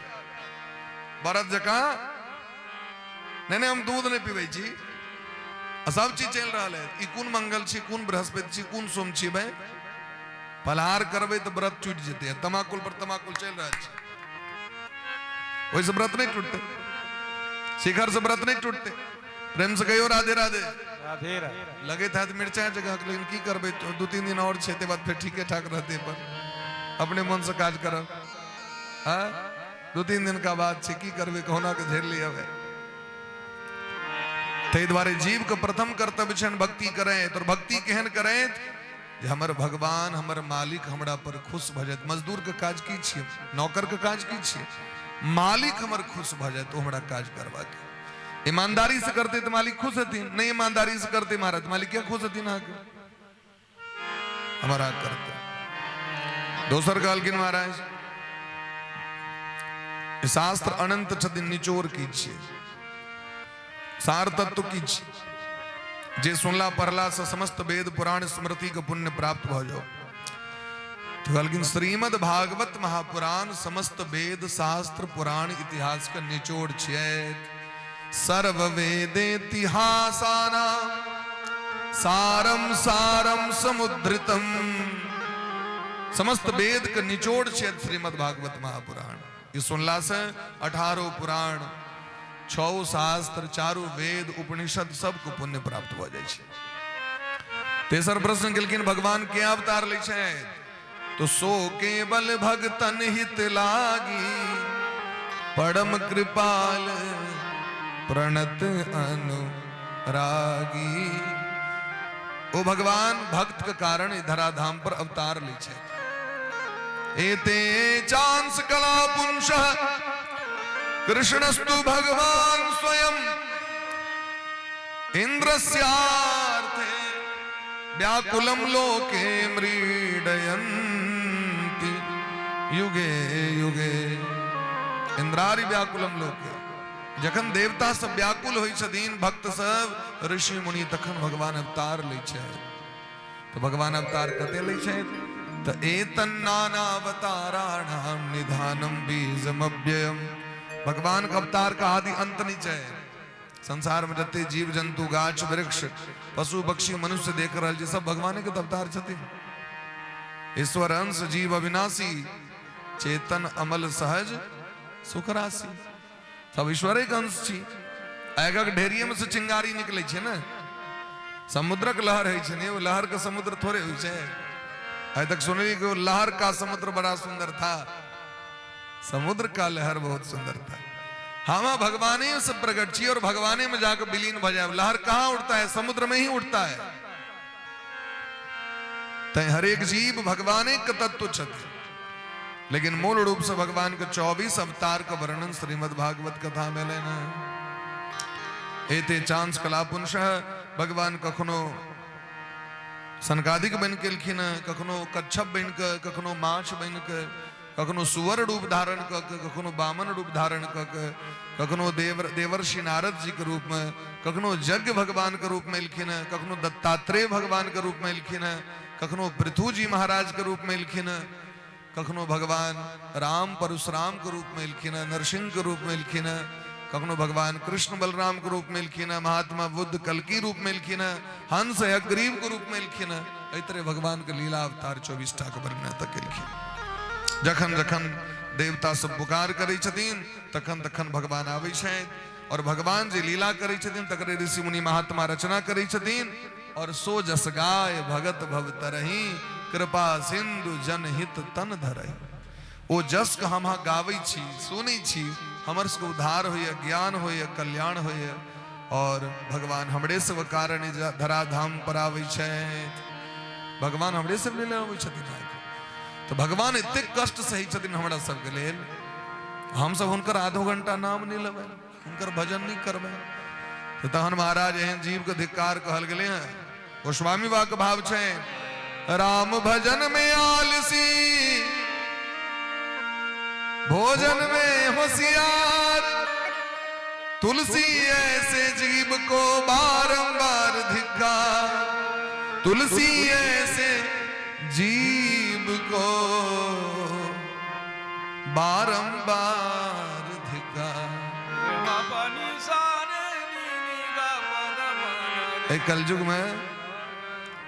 बरत जका नहीं नहीं हम दूध नहीं पीबे छी सब चीज चल रहा है ई कौन मंगल छी कौन बृहस्पति छी कौन सोम छी भाई फलहार करबे तो व्रत छूट जेते तमाकुल पर तमाकुल चल रहा है वैसे व्रत नहीं टूटते शिखर से व्रत नहीं टूटते प्रेम से कहो राधे राधे राधे राधे लगे था मिर्चा जगह लेकिन की करबे तो 2-3 दिन और छेते बाद फिर ठीक ठाक रहते पर अपने मन से काज करो हाँ 2-3 दिन का बाद छे की करबे कोना के झेल लिया है ते द्वारे जीव के प्रथम कर्तव्य छन भक्ति करें तो भक्ति केहन करें जे हमर भगवान हमर मालिक हमरा पर खुश भ जात मजदूर के काज की छिए नौकर के काज की छिए मालिक हमर खुश भ जाए तो हमरा काज करवा के ईमानदारी से करते तो मालिक खुश होती नहीं ईमानदारी से करते महाराज मालिक क्या खुश होती ना हमारा करते दोसर काल किन महाराज शास्त्र अनंत छथिन निचोर कीजिए सार तत्व कीजिए जे सुनला पढ़ला से समस्त वेद पुराण स्मृति का पुण्य प्राप्त हो जाओ लेकिन श्रीमद् भागवत महापुराण समस्त वेद शास्त्र पुराण इतिहास का निचोड़ छे सर्व वेदेतिहासाना सारम सारम समुद्रितम समस्त वेद का निचोड़ छे श्रीमद् भागवत महापुराण ये सुनला से 18 पुराण 6 शास्त्र 4 वेद उपनिषद सबको पुण्य प्राप्त हो जाए छे तेसर प्रश्न केलखिन भगवान के अवतार ले छे तो सो केवल भगतन हित लागी परम कृपाल प्रणत अनुरागी ओ भगवान भक्त के कारण धराधाम पर अवतार ले छे एते चांस कला पुंस कृष्णस्तु भगवान स्वयं इंद्रस्यार्थे व्याकुलम लोके मृडयन् युगे युगे इंद्रारी व्याकुलम लोके जखन देवता सब व्याकुल होई छथिन भक्त सब ऋषि मुनि तखन भगवान अवतार लै छै तो भगवान अवतार कते लै छै तो एतन नानावताराणाम निधानम बीजमव्ययम भगवान का अवतार का आदि अंत नहीं छै संसार में जते जीव जंतु गाछ वृक्ष पशु पक्षी मनुष्य देख रहल छै सब भगवान के अवतार छथिन ईश्वर अंश जीव अविनाशी चेतन अमल सहज सुख राशि सब ईश्वरे के अंश छी आगक ढेरिये में से चिंगारी निकले छे ना समुद्रक लहर है छे ने वो लहर का समुद्र थोड़े होई छे आज तक सुनली कि लहर का समुद्र बड़ा सुंदर था समुद्र का लहर बहुत सुंदर था हम भगवाने से प्रकट छी और भगवाने में जाकर विलीन हो जाए लहर कहां उठता है समुद्र में ही उठता है तय हर एक जीव भगवान एक तत्व छथि लेकिन मूल रूप से भगवान के 24 अवतार का वर्णन श्रीमद् भागवत कथा में लेना एते चांस कला पुंस भगवान कखनो सनकादिक बन के लिखिन कखनो कच्छप बन के कखनो माछ बन के कखनो सुवर रूप धारण क कखनो बामन रूप धारण क कखनो देवर्षि नारद जी के रूप में कखनो यज्ञ भगवान के रूप में लिखिन कखनो दत्तात्रेय भगवान के रूप में लिखिन कखनो पृथु जी महाराज के रूप में लिखिन कखनो भगवान राम परशुराम के रूप में लिखिन नरसिंह के रूप में लिखिन कखनो भगवान कृष्ण बलराम के रूप में लिखिन महात्मा बुद्ध कल्कि रूप में लिखिन हंस अग्रीव के रूप में लिखिन इतरे भगवान के लीला अवतार 24 टा के वर्णन तक लिखिन जखन जखन देवता सब पुकार करे छथिन तखन तखन भगवान आवे छथि और भगवान जी लीला करे छथिन तकरे ऋषि मुनि महात्मा रचना करे छथिन और सो जस गाय भगत भव तरही कृपा सिंधु जनहित तन धरही ओ जस का हम गावे छी सुनै छी हमर सबके उद्धार होइए ज्ञान होइए कल्याण होइए और भगवान हमरे सब कारण धराधाम पर आवे छथि भगवान हमरे सब लेल आवे छथिन तो भगवान इतने कष्ट सही छथिन हमरा सबके लेल हम सब हुनकर आधो घंटा नाम नहीं लेबै हुनकर भजन नहीं करबै तो तहन महाराज एहन जीव के धिक्कार कहल गेले हैं गोस्वामी बा के भाव छै राम भजन में आलसी भोजन में होशियार, तुलसी ऐसे जीव को बारंबार धिक्कार, तुलसी ऐसे जीव को बारंबार धिक्कार। एक कलयुग में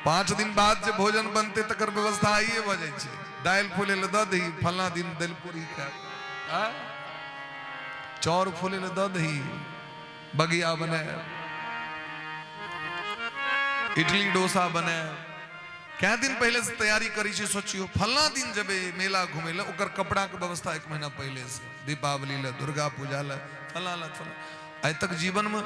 5 दिन बाद जब भोजन बनते तकर व्यवस्था आइए भ जाय छै। दाल फूले ले द दही, फलना दिन दाल पूरी खाए, चौर फूले ले द दही, बगिया बने, इडली डोसा बने। क्या दिन पहले से तैयारी करी छी, सोचियो फलना दिन जब मेला घूमे ले ओकर कपड़ा के व्यवस्था 1 महीना पहले से, दीपावली ले, दुर्गा पूजा ले, फला ले फला। आज तक जीवन में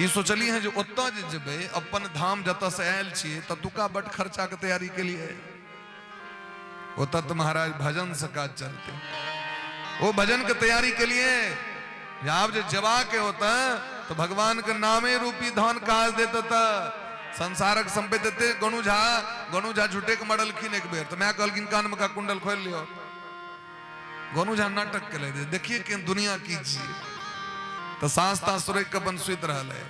ये सोचली है जो ओत्ता जब अपन धाम जत से आयल छिए ततुका बट खर्चा के तैयारी के लिए ओता तो महाराज भजन से काज चलते, वो भजन के तैयारी के लिए आप जो जवा के होता तो भगवान के नामे रूपी धन काज देता था, संसारक संपत्ति देते। गणु झा झूठे के मरलखिन एक बेर, तो मैं कहलखिन कान में का कुंडल खोल लियो। गणु झा नाटक के ले देखिए कि दुनिया कीजिए, तो सांस तांस सुरक के बन सुत रहा है।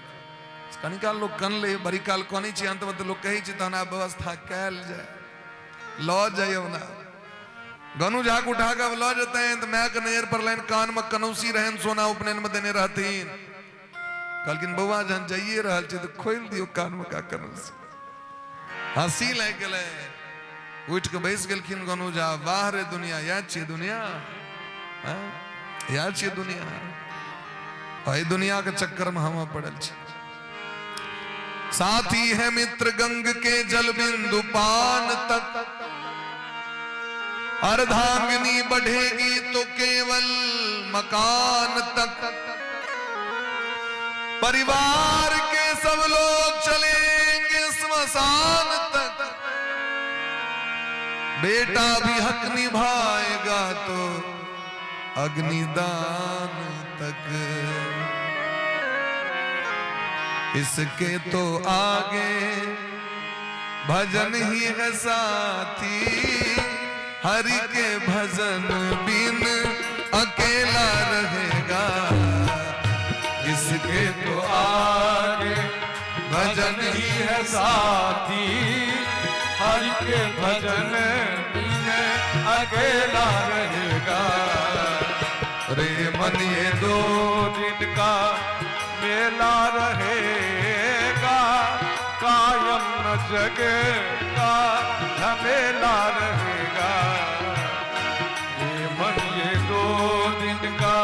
कनिकाल लोग कन ले बड़ी काल कनी छी, अंत में तो लोग कही छी तना व्यवस्था कैल जाए, लौ जाइए ना। गणु झा को उठा कर लौ जाते हैं, तो मैं के नजर पर लाइन कान में कनौसी रहन सोना उपनयन में देने रहतीन। कहलकिन बउआ जहन जाइए रहल छी तो खोल दियो कान में का कनौसी। हंसी लाग गेले, उठ के बैस गेलखिन गणु झा। वाह रे दुनिया, याद छी दुनिया, याद छी दुनिया, और दुनिया के चक्कर में हम पड़ल छी। साथी है मित्र गंग के जल बिंदु पान तक, अर्धांगिनी बढ़ेगी तो केवल मकान तक। परिवार के सब लोग चलेंगे स्मशान तक, बेटा भी हक निभाएगा तो अग्निदान तक। इसके तो आगे भजन ही है साथी, हरि के भजन बिन अकेला रहेगा। इसके तो आगे भजन ही है साथी, हरि के भजन बिन अकेला रहेगा। रे मन ये 2 दिन का मेला रहेगा, कायम न जगेगा, झमेला रहेगा। ये मन ये 2 दिन का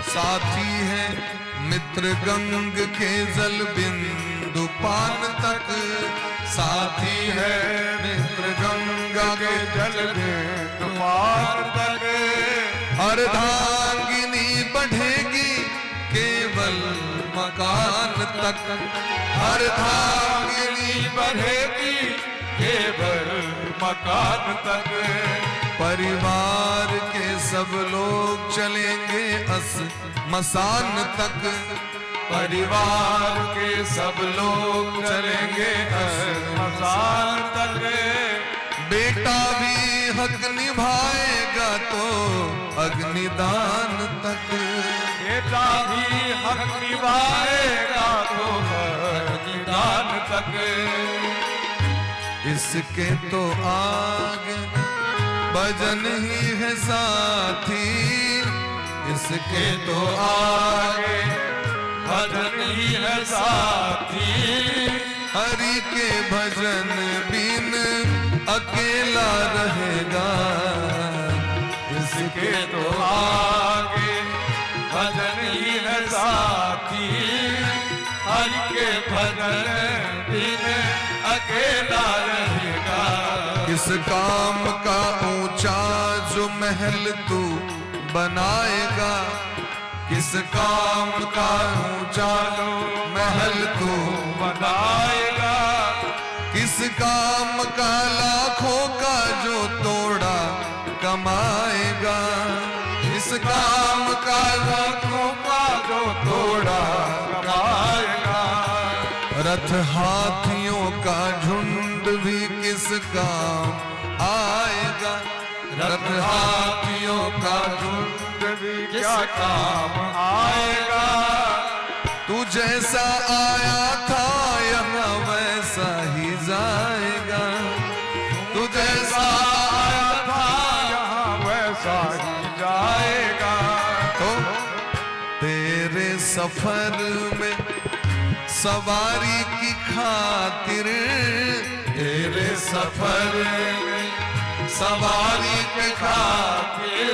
साथी है मित्र गंग के जल बिंदु पान तक। साथी है मित्र गंगा के जल बिंदु पान तक। अर्धांगिनी बढ़ेगी केवल मकान तक। अर्धांगिनी बढ़ेगी केवल मकान तक। परिवार के सब लोग चलेंगे मसान तक। परिवार के सब लोग चलेंगे मसान तक। बेटा भी हक निभाएगा तो अग्निदान तक। बेटा भी हक निभाएगा तो अग्निदान तक। इसके तो आगे भजन ही है साथी। इसके तो आगे भजन ही है साथी। हरि के भजन बिन अकेला रहेगा। इसके तो आगे भजन ही है साथी। हरि के भजन बिन अकेला रहेगा। किस काम का ऊंचा जो महल तू बनाएगा। किस काम का ऊंचा महल तू बनाएगा, किस काम का लाखों का जो तोड़ा कमाएगा, इस काम का लाखों का जो तोड़ा कमाएगा, रथ हाथियों का झुंड भी किस काम आएगा, रथ हाथियों का झुंड भी क्या काम आएगा। तू जैसा आया था यहाँ वैसा ही जाएगा, तू जैसा आया था यहाँ वैसा ही जाएगा। तो तेरे सफर में सवारी की खातिर, तेरे सफर में सवारी के खातिर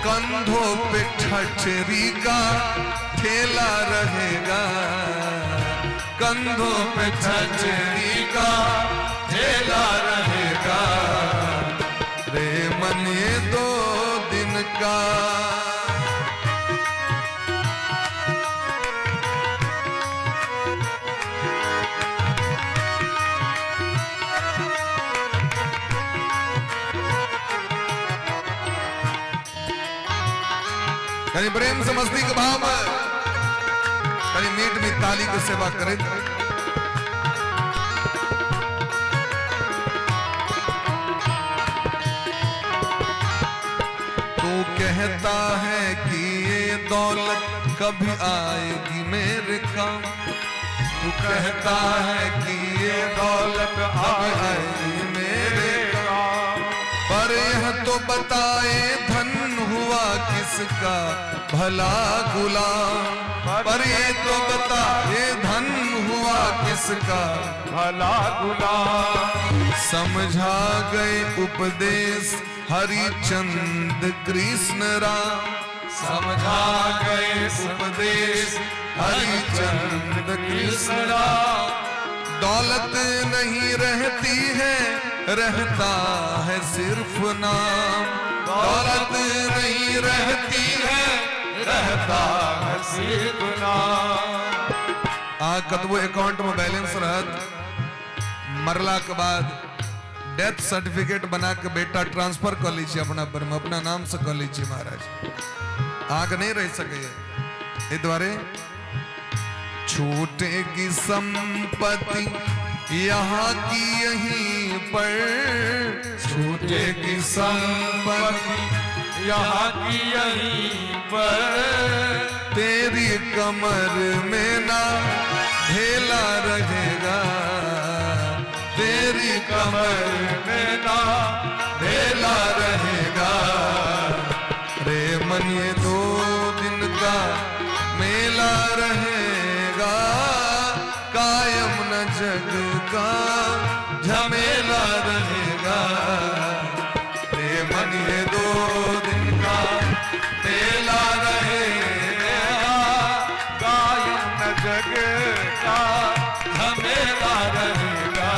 कंधों पे ठठरी का ठेला रहेगा, कंधों पे ठठरी का ठेला रहेगा। रे मन ये 2 दिन का कहीं प्रेम से मस्ती के भाव में, कहीं मीट में ताली की सेवा करें। तू कहता है कि ये दौलत कभी आएगी मेरे काम, तू कहता है कि ये दौलत कभी आएगी मेरे काम, पर यह तो बताए धन हुआ किसका भला गुलाम, पर ये तो बता ये धन हुआ किसका भला गुलाम। समझा गए उपदेश हरिचंद कृष्ण राम, समझा गए उपदेश हरिचंद कृष्ण राम। दौलत नहीं रहती है, रहता है सिर्फ नाम, दौलत नहीं रहती है, रहता है सिर्फ नाम। आ कतबो अकाउंट में बैलेंस रहत, मरला के बाद डेथ सर्टिफिकेट बना के बेटा ट्रांसफर कर लीजिए अपना पर में, अपना नाम से कर लीजिए महाराज, आग नहीं रह सके। द्वारे छूटेगी संपत्ति यहाँ की यहीं पर, छूटेगी संपत्ति यहाँ की यहीं पर, तेरी कमर में ना ढेला रहेगा, तेरी कमर में ना ढेला रहेगा। रे मन ये 2 दिन का मेला रहेगा, कायम न जग का झमेला रहेगा। रे मन ये 2 दिन का मेला रहेगा, कायम न जग का झमेला रहेगा।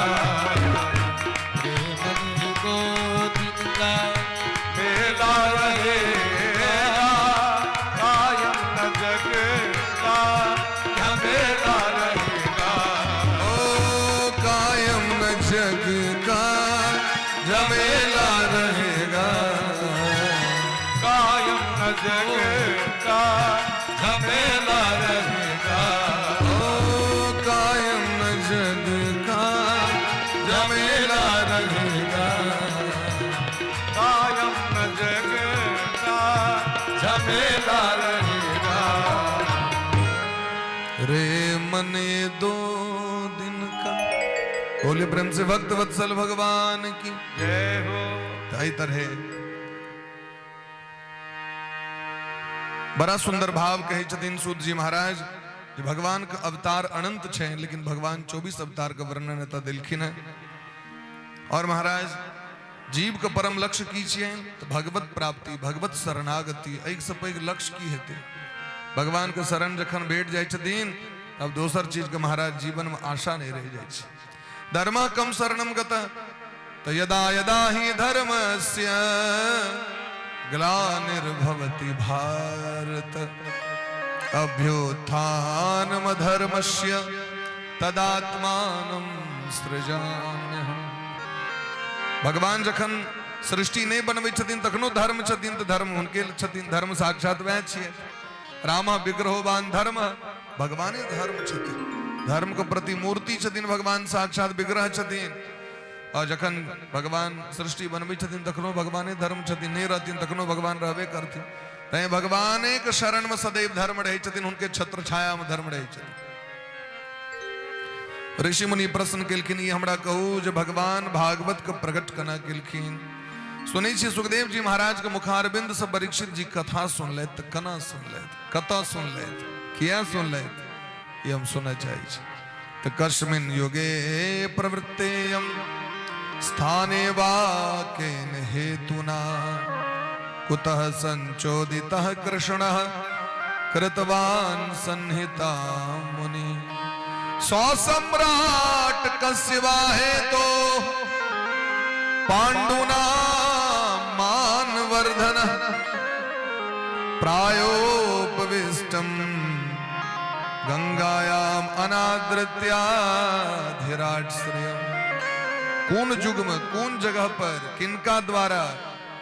मेला रहेगा, कायम न जग का झमेला रहेगा। ओ कायम न जग का झमेला रहेगा, कायम न जग का झमेला रहेगा। ओ कायम न जग का झमेला रहेगा, कायम न जग का झमेला रहेगा। रे मन ये 2 दिन का। बोले प्रेम से भक्त वत्सल भगवान की जय हो। ताई तरह बड़ा सुंदर भाव कहे छथिन सूत जी महाराज कि भगवान का अवतार अनंत छे, लेकिन भगवान 24 अवतार का वर्णन एतऽ देलखिन है। और महाराज जीव का परम लक्ष्य की छिए तो भगवत प्राप्ति, भगवत शरणागति, एहि से पैघ लक्ष्य की हेतै। भगवान के शरण जखन भेट जाय छथिन, अब दोसर चीज के महाराज जीवन में आशा नहीं रह जाय छै। धर्म कम शरणम गतः तो यदा यदा ही धर्मस्य ग्लानिर्भवति भारत। अभ्युत्थानमधर्मस्य तदात्मानं सृजाम्यहम्। भगवान जखन सृष्टि नहीं बनबै छथिन तखनो धर्म छथिन, तो धर्म हुनके छथिन, धर्म साक्षात वह छियै। राम विग्रहोवान धर्म, भगवाने धर्म छथिन, धर्म के प्रति मूर्ति छथिन, भगवान साक्षात विग्रह छथिन। और जखन भगवान सृष्टि बनबै छथिन तखनो भगवाने धर्म छथिन, नहीं रहथिन तखनो भगवान रहबे करथिन। तैं भगवाने के शरण में सदैव धर्म रहे छथिन, उनके छत्र छाया में धर्म रहे छथिन। ऋषि मुनि प्रश्न केलखिन, ये हमरा कहू जे भगवान भागवत के प्रकट कना केलखिन। सुनै छी सुखदेव जी महाराज के मुखारबिंद से परीक्षित जी कथा सुनलैथ, त कना सुनलैथ, कतऽ सुनलैथ, किया सुनलैथ, ये हम सुनऽ चाहै छी। त कस्मिन् युगे प्रवृत्तेयं स्थाने वा केन हेतुना कुतः संचोदितः कृष्णः कृतवान् संहितां मुनि। स्वसम्राट कस्य वा हेतो पांडुना मानवर्धनः प्रायोपविष्टं गंगायाम अनादृत्याधिराश्रयम्। कौन युग में कौन जगह पर किनका द्वारा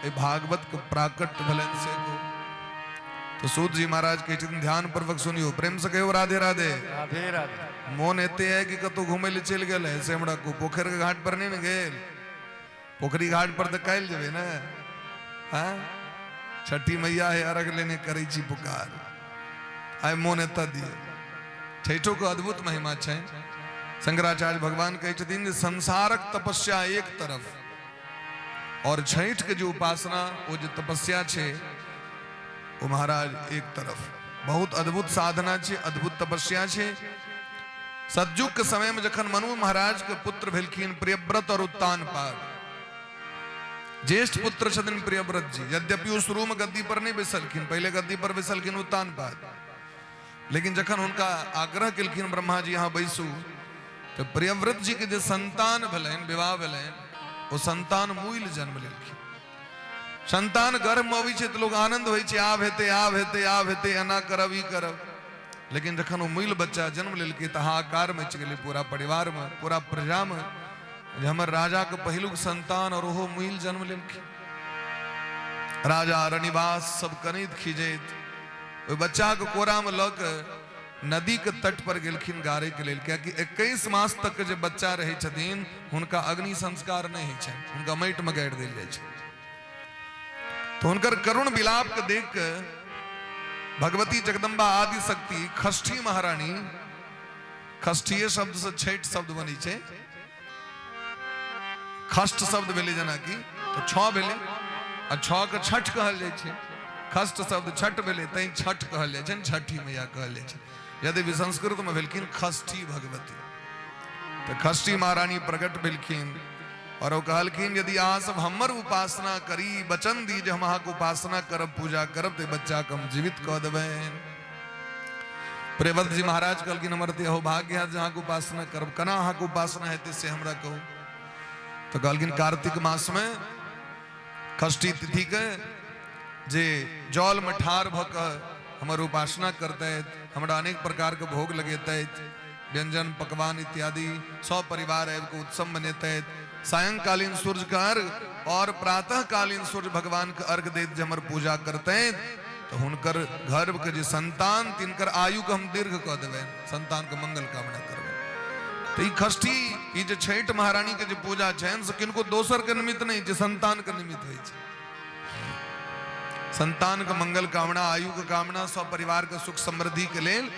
ये भागवत को प्राकट भलन से को। तो सूत जी महाराज के ध्यान पूर्वक सुनियो, प्रेम से कहो राधे राधे। राधे राधे। मोन एते है कि कतो घूमे ले चल गए है सेमड़ा को, पोखर के घाट पर नहीं न गए, पोखरी घाट पर तो कैल जबे ना। हाँ छठी मैया है अर्घ लेने करी छी पुकार, आय मोन एता दिए। छठो को अद्भुत महिमा छै। शंकराचार्य भगवान कहे छथिन जे संसारक तपस्या एक तरफ और छठ के जो उपासना वो जो तपस्या छे वो महाराज एक तरफ। बहुत अद्भुत साधना छे, अद्भुत तपस्या छे। सतयुग के समय में जखन मनु महाराज के पुत्र भेलखिन प्रियव्रत और उत्तानपाद, ज्येष्ठ पुत्र छथिन प्रियव्रत जी। यद्यपि वो शुरू में गद्दी पर नहीं बैसलखिन, पहले गद्दी पर बैसलखिन उत्तानपाद, लेकिन जखन उनका आग्रह केलखिन ब्रह्मा जी यहाँ बैसू, तो प्रियव्रत जी के जो संतान भेलैन, विवाह भेलैन, वो संतान मूल जन्म लेलखिन। संतान गर्भ में अबै छै तो लोग आनंद होइ छै, आब हेतै आब हेतै आब हेतै, एना करब ई करब। लेकिन जखन वो मूल बच्चा जन्म लेलकै तो हाहाकार मचि गेलै पूरा परिवार में, पूरा प्रजा में, जे हमर राजा के पहिलुक संतान और ओहो मूल जन्म लेलखिन। राजा रनिवास सब कनैत खिजैत ओहि बच्चा के कोरा में लऽ के नदी के तट पर गेलखिन गारै के लेल, कियाकि 21 मास तक के जे बच्चा रहै छथिन हुनका अग्नि संस्कार नहि होइ छनि, हुनका माटि में गाड़ि देल जाइ छै। तो हुनकर करुण विलाप के देख के भगवती जगदम्बा आदि शक्ति खष्ठी महारानी, खष्ठीय शब्द से छठ शब्द बनी छै, खष्ट शब्द भेलै जेना कि तो छ भेलै आ छ के छठ कहल जाइ छै, खष्ट शब्द छठ भेलै तैं छठ कहल जाइ छै, छठी मैया कहल जाइ छै। यदि संस्कृत में भेलखिन खष्ठी भगवती, तो खष्ठी महारानी प्रकट भेलखिन और वो कहलखिन यदि अहाँ सब हमर उपासना करी, वचन दी जे हम अहाँके उपासना करब, पूजा करब, तो बच्चा के हम जीवित कऽ देबनि। प्रियव्रत जी महाराज कहलखिन हमर ते अहोभाग्य है जे अहाँके उपासना करब, केना अहाँके उपासना हेतै से हमरा कहू। तो कहलखिन कार्तिक मास में खष्ठी तिथि के जे जल में ठार भ के हमर उपासना करते, हमरा अनेक प्रकार के भोग लगेते, व्यंजन पकवान इत्यादि सब परिवार आबि के उत्सव मनेते, सायंकालीन सूर्य का अर्घ और प्रातः कालीन सूर्य भगवान के अर्घ देत जे हमर पूजा करते, तो हुनकर गर्भ के जे संतान तिनकर आयु के हम दीर्घ कऽ देबै, संतान के मंगल कामना करबै। तो ई खष्ठी ई जे छठ महारानी के जे पूजा छनि से किनको दोसर के निमित्त नहीं, जे संतान के निमित्त होइ छै। संतान के मंगल कामना, आयु के कामना, सब परिवार के सुख समृद्धि के लेल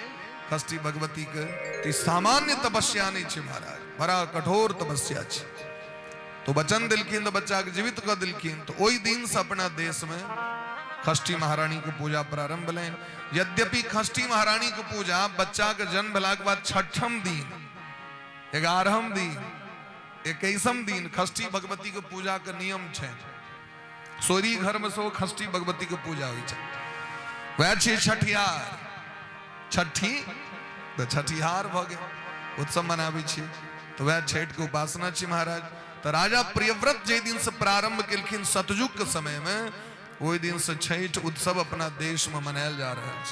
खष्ठी भगवती के सामान्य तपस्या नहीं छै महाराज, बड़ा कठोर तपस्या छै। तो वचन दिलखिन तो बच्चा के जीवित कर दिलखिन, तो ओहि दिन से अपना देश में खष्ठी महारानी के पूजा प्रारंभ भेलैन। यद्यपि खष्ठी महारानी के पूजा बच्चा के जन्म भेला के बाद छठम दिन, 11हम दिन, 21म दिन खष्ठी भगवती के पूजा के नियम छै। सोरी घर में सो खष्ठी भगवती के पूजा होइ छै, वह छै छठिहार। छठी तो छठिहार भ गेल, उत्सव मनाबै छी, तो वह छठ के उपासना छी महाराज। तो राजा प्रियव्रत जे दिन से प्रारंभ केलखिन सतयुग के समय में, वही दिन से छठ उत्सव अपना देश में मनायल जा रहा है।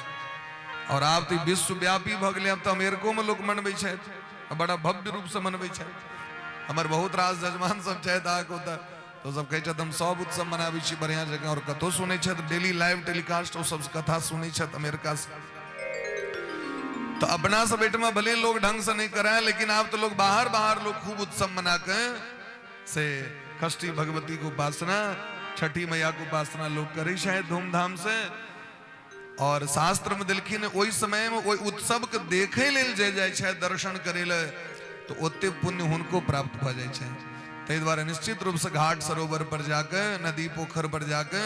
और आप तो विश्वव्यापी भ गए, अब तो अमेरिको में लोग मनबै छथि, बड़ा भव्य रूप से मनबै छथि। हमर बहुत रास जजमान सब छथि आके ओतऽ, तो सब कहै छथि हम सब उत्सव मनाबै छी बढ़िया जगह, और कतो सुनै छथि डेली लाइव टेलीकास्ट, ओ सब कथा सुनै छथि अमेरिका से। तो अपना सब बेट में भले लोग ढंग से नहीं कराए, लेकिन आप तो लोग बाहर बाहर लोग खूब उत्सव मना के से षष्ठी भगवती को उपासना, छठी मैया को उपासना लोग करे शायद धूमधाम से। और शास्त्र में दिलखिन ओई समय में ओई उत्सव के देखे लेल जे जाय छै, दर्शन करे ले, तो ओते पुण्य हुनको प्राप्त भ जाय छै। ताहि द्वारे निश्चित रूप से घाट सरोवर पर जाके, नदी पोखर पर जाके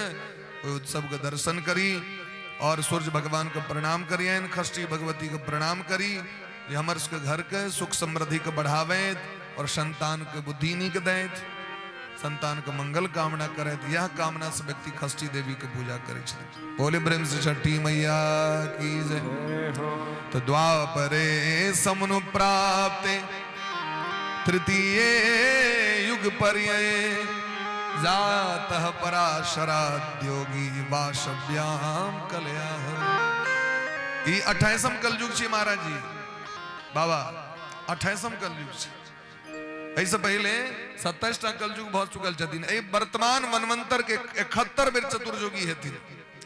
ओई उत्सव के दर्शन करी और सूर्य भगवान को प्रणाम करियन, षष्ठी भगवती को प्रणाम करी, ये हमर के घर के सुख समृद्धि के बढ़ावे और संतान के बुद्धि नीक दैत, संतान के मंगल कामना करे। यह कामना से व्यक्ति षष्ठी देवी के पूजा करे छै। बोले प्रेम से छठी मैया की जय। तो द्वापरे समनु प्राप्ते तृतीये युग पर्ये जातः पराशराद्योगी वाशव्याम कलयाह। ये 28वां कलयुग छै महाराज जी, बाबा 28वां कलयुग छै। ऐसे पहले 27टा कलयुग भ चुकल छथिन। ए वर्तमान मनवंतर के 71 बेर चतुर्युगी हेथिन।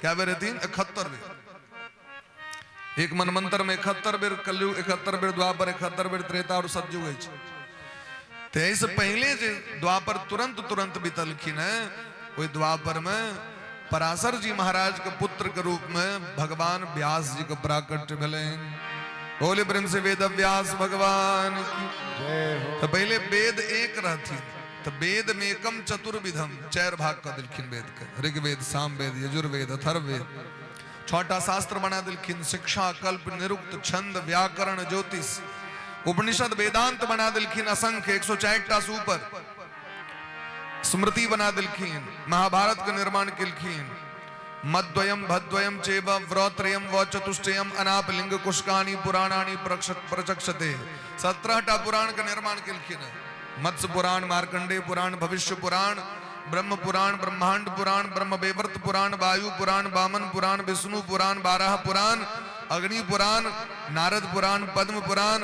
क्या बेर हेथिन? 71 बेर। एक मनवंतर में 71 बेर कलयुग, 71 बेर द्वापर, 71 बेर त्रेता और सतयुग है। तो ऐसे पहले जे द्वापर तुरंत तुरंत बीतलखिन है, वही द्वापर में पराशर जी महाराज के पुत्र के रूप में भगवान व्यास जी को प्राकट्य भेले। बोले प्रेम से वेद व्यास भगवान की जय हो। तो पहले वेद एक रहती, तो वेद में एकम चतुर्विधम 4 भाग कर दिलखिन वेद के, ऋग्वेद, सामवेद, यजुर्वेद, अथर्ववेद। 6टा शास्त्र बना दिलखिन, शिक्षा, कल्प, निरुक्त, छंद, व्याकरण, ज्योतिष, उपनिषद, वेदांत बना दिलखिन असंख्य 104टा से ऊपर। स्मृति बना दिलखिन, महाभारत का निर्माण किलखिन, मद्वयम भद्वयम चैव व्रत्रयम व चतुष्टयम अनाप लिंग कुशकानि पुराणानि प्रचक्षते। 17टा पुराण का निर्माण किलखिन। मत्स्य पुराण, मार्कंडेय पुराण, भविष्य पुराण, ब्रह्म पुराण, ब्रह्मांड पुराण, ब्रह्म वैवर्त पुराण, वायु पुराण, वामन पुराण, विष्णु पुराण, बारह पुराण, अग्नि पुराण, नारद पुराण, पद्म पुराण,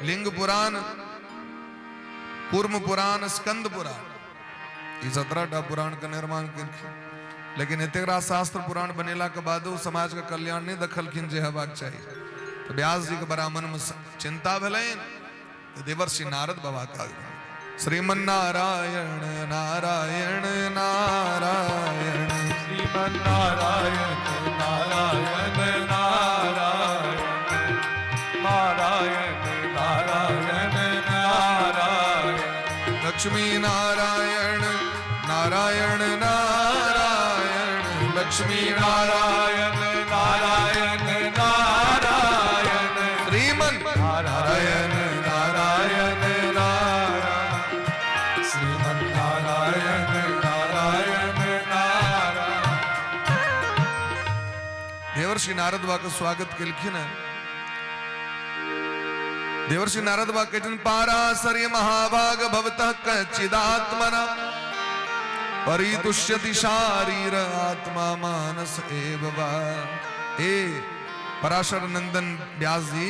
लिंग पुराण, कूर्म पुराण, स्कंद पुराण। ये 17टा पुराण का निर्माण किलखिन। लेकिन इतरा शास्त्र पुराण बनेला के बाद समाज का कल्याण नहीं दखलखिन जे हेबाक चाहिए। तो व्यास जी के बड़ा मन में चिंता भेलैन, तो देवर्षि नारद बाबा का श्रीमन नारायण नारायण नारायण, श्रीमन नारायण नारायण नारायण, नारायण नारायण नारायण, लक्ष्मी नारायण नारायण नारायण, लक्ष्मी नारायण नारायण नारायण, श्रीमन नारायण नारायण नारायण, श्रीमन नारायण नारायण नारायण। देवर्षि नारद बा का स्वागत किलखिन। देवर्षि नारद बा कहते पाराशर्य महाभाग भवतः कच्चिदात्मना परितुष्यति शारीर आत्मा मानस एव वा। ए पराशर नंदन व्यास जी,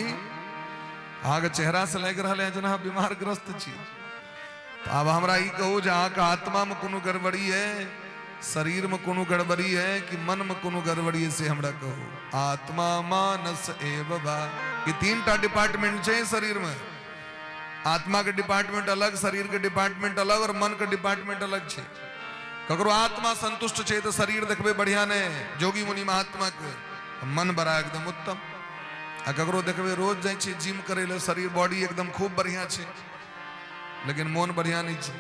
आगे चेहरा से लग रहा है जना बीमार ग्रस्त छी। तो अब हमरा ई कहू जे आका आत्मा में कोनो गड़बड़ी है, शरीर में कोनो गड़बड़ी है, कि मन में कोनो गड़बड़ी है, से हमरा कहू। आत्मा मानस एव वा, ये 3टा डिपार्टमेंट है शरीर में। आत्मा के डिपार्टमेंट अलग, शरीर के डिपार्टमेंट अलग, और मन के डिपार्टमेंट अलग है। ककरो आत्मा संतुष्ट छे तो शरीर देखबे बढ़िया ने, जोगी मुनि महात्मा के मन बड़ा एकदम उत्तम। आ ककरो देखबे रोज जाय छे जिम करे ले, शरीर बॉडी एकदम खूब बढ़िया छे, लेकिन मन बढ़िया नहीं छे।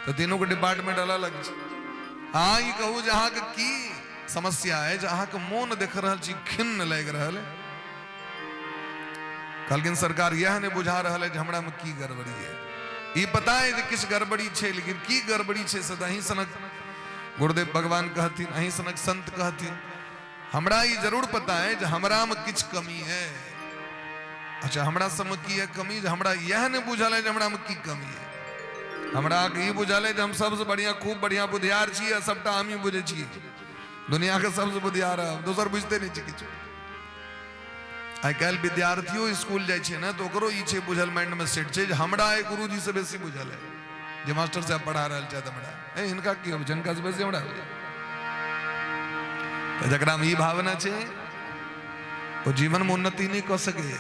तो तीनों के डिपार्टमेंट अलग अलग छे। हाँ, ये कहू जहाँ के की समस्या है, जहाँ के मन देख रहा छी खिन्न लग रहा है, कहलखिन सरकार यह ने बुझा रहा है हमरा में की गड़बड़ी है। ये पता है कि किस गड़बड़ी छे, लेकिन की गड़बड़ी छे सदा ही सनक गुरुदेव भगवान कहथिन, अही सनक संत कहथिन, हमरा ये जरूर पता है जे हमरा में किछ कमी है। अच्छा, हमरा सब की है कमी, जे हमरा यह ने बुझल है जे हमरा में की कमी है। हमरा के ई बुझल है जे हम सबसे बढ़िया खूब बढ़िया बुधियार छी, सबटा हम ही बुझे छी, दुनिया के सबसे बुधियार हम, दोसर बुझते नहीं छी किछु। आई काल विद्यार्थियों स्कूल जाए छे ना तो ओकरो ई छे बुझल माइंड में सेट छे जे हमरा ए गुरुजी से बेसी बुझल है जे मास्टर साहब पढ़ा रहल छै हमरा ए इनका की हो जनका से बेसी हमरा तो जकरा में ई भावना छे वो जीवन में उन्नति नहीं कर सके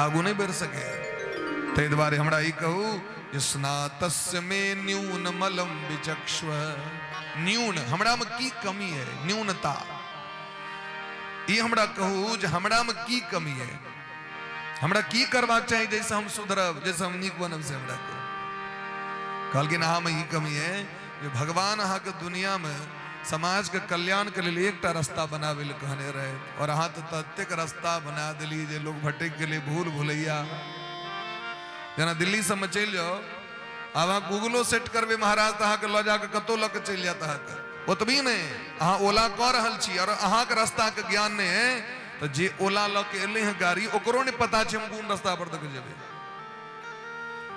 आगू नहीं बढ़ सके ते द्वारे हमरा ई कहू जे स्नातस्य में न्यून मलम विचक्ष्व न्यून हमरा में की कमी है न्यूनता ये हमरा कहू जे हमरा में की कमी है हमरा की करबाक चाहिए जैसे हम सुधरब जैसे हम नीक बनब से हमरा कहलखिन अहाँ में ई कमी है जे भगवान अहाँ के दुनिया में समाज के कल्याण के लिए एकटा रास्ता बनावे ले कहने रहे और अहाँ तो ततेक रास्ता बना दिली जे लोग भटक के लिए भूल भुलैया जना दिल्ली सब में चल जाओ अब अहाँ गूगलो सेट करबे महाराज तो अहाँ के लऽ जाके कतौ लऽ के चल जाता है ओतबी नहीं अहाँ ओला कऽ रहल छी और अहाँ के रास्ता के ज्ञान नहीं है तो जे ओला लऽ के एले हैं गाड़ी ओकरो नहीं पता छै हम कोन रास्ता पर तक जेबे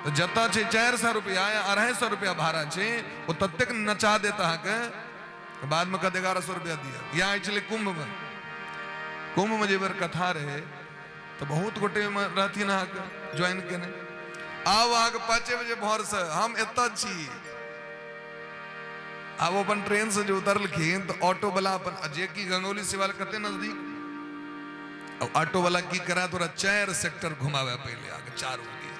तो जता छै 400 रुपया या 250 रुपया भाड़ा छै वो ततेक नचा देता है के बाद में कद 1100 रुपया दिया या चले कुंभ में जे बेर कथा रहे तो बहुत गोटे में रहथिन अहाँ के ज्वाइन केने आओ अहाँ के 5 बजे भोर से हम एत छी अब अपन ट्रेन से जो उतरलखिन तो ऑटो वाला अपन जे की गंगौली शिवाल कते नजदीक अब ऑटो वाला की करा तोरा 4 सेक्टर घुमावे पहले आगे 4 उंगली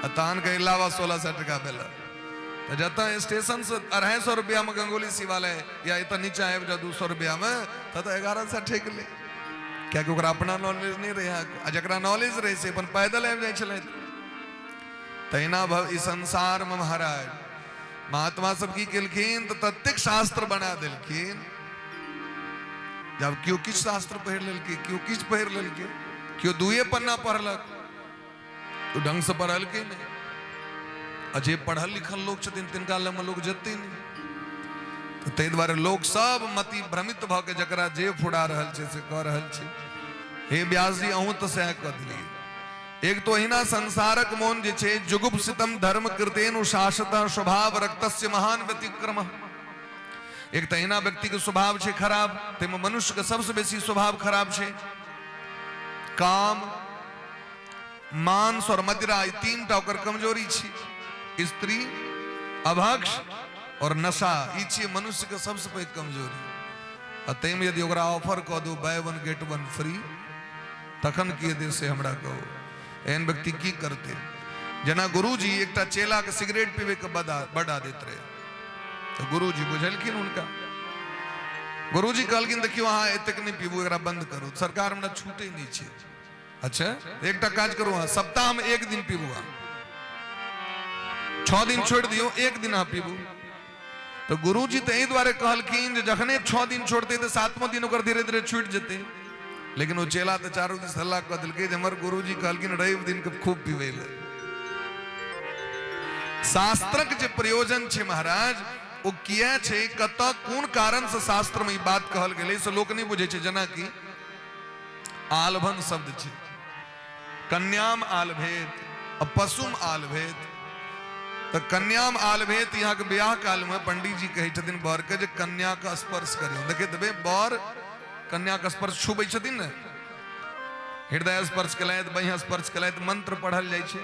अतान के अलावा 1600 टका बेला तो जता स्टेशन से 250 रुपया में गंगौली शिवाल है या इतना नीचे आए जा 200 रुपया में तो 1100 ठेक ले क्या कि ओकरा अपना नॉलेज नहीं रहे आ जकरा नॉलेज रहे से अपन पैदल आबि जाय छले तहिना भव ई संसार में महाराज महात्मा सब की केलखिन तो तत्तिक शास्त्र बना दिलखिन जब क्यों किछ शास्त्र पढ़ लेलके क्यों किछ पढ़ लेलके क्यों दुए पन्ना पढ़लक तो ढंग से पढ़ल के नहीं अजे पढ़ल लिखल लोग छथिन तिनका लग में लोग जते नहीं तो ते द्वारे लोग सब मति भ्रमित भ के जकरा जे फुड़ा रहल छे से कह रहल छे हे व्यास जी अहूँ तो सह कह दिली एक तो हिना संसारक मोन जे छे जुगुप सितम धर्म कृतेनु शाश्वत स्वभाव रक्तस्य महान व्यतिक्रम एक तो हिना व्यक्ति के स्वभाव छे खराब ते में मनुष्य के सबसे बेसी स्वभाव खराब छे काम मांस और मदिरा ई 3टा ओकर कमजोरी छे स्त्री अभक्ष और नशा ई छे मनुष्य के सबसे पैघ कमजोरी अतै में यदि ओकरा ऑफर क दो बाय 1 गेट 1 फ्री तखन की दे से हमरा कहो एहन व्यक्ति की करते जना गुरुजी एकटा चेला के सिगरेट पीवे के बढ़ा देते रहे तो गुरुजी बुझलखिन उनका गुरुजी कहलखिन देखियो अहाँ एतेक नहीं पीबू एकरा बंद करू सरकार हमरा छूटे नहीं छे अच्छा एकटा काज करू अहाँ सप्ताह में 1 दिन पीबू 6 दिन छोड़ दियो 1 दिन अहाँ पीबू तो गुरुजी तो एहि द्वारे कहलखिन जे जखने 6 दिन छोड़ते तो 7वां दिन ओकर धीरे धीरे छूट जेते लेकिन वो चेला तो चारों दिन सलाह कह दिलके जे हमर गुरुजी कहलखिन रवि दिन के खूब पीवे ले शास्त्रक जे प्रयोजन छे महाराज वो किया छे कत कोन कारण से शास्त्र में ई बात कहल गेलै से लोक नहीं बुझे छे जना कि आलभन शब्द छे कन्याम आलभेत पशुम आलभेत तो कन्याम आलभेत यहाँ के ब्याह काल में पंडित जी कहे छथिन बर के जे कन्या का स्पर्श करियो देखे देबे बर कन्या का स्पर्श छुबै छथिन ने हृदय स्पर्श कलैत बहिया स्पर्श कलैत मंत्र पढ़ल जाय छे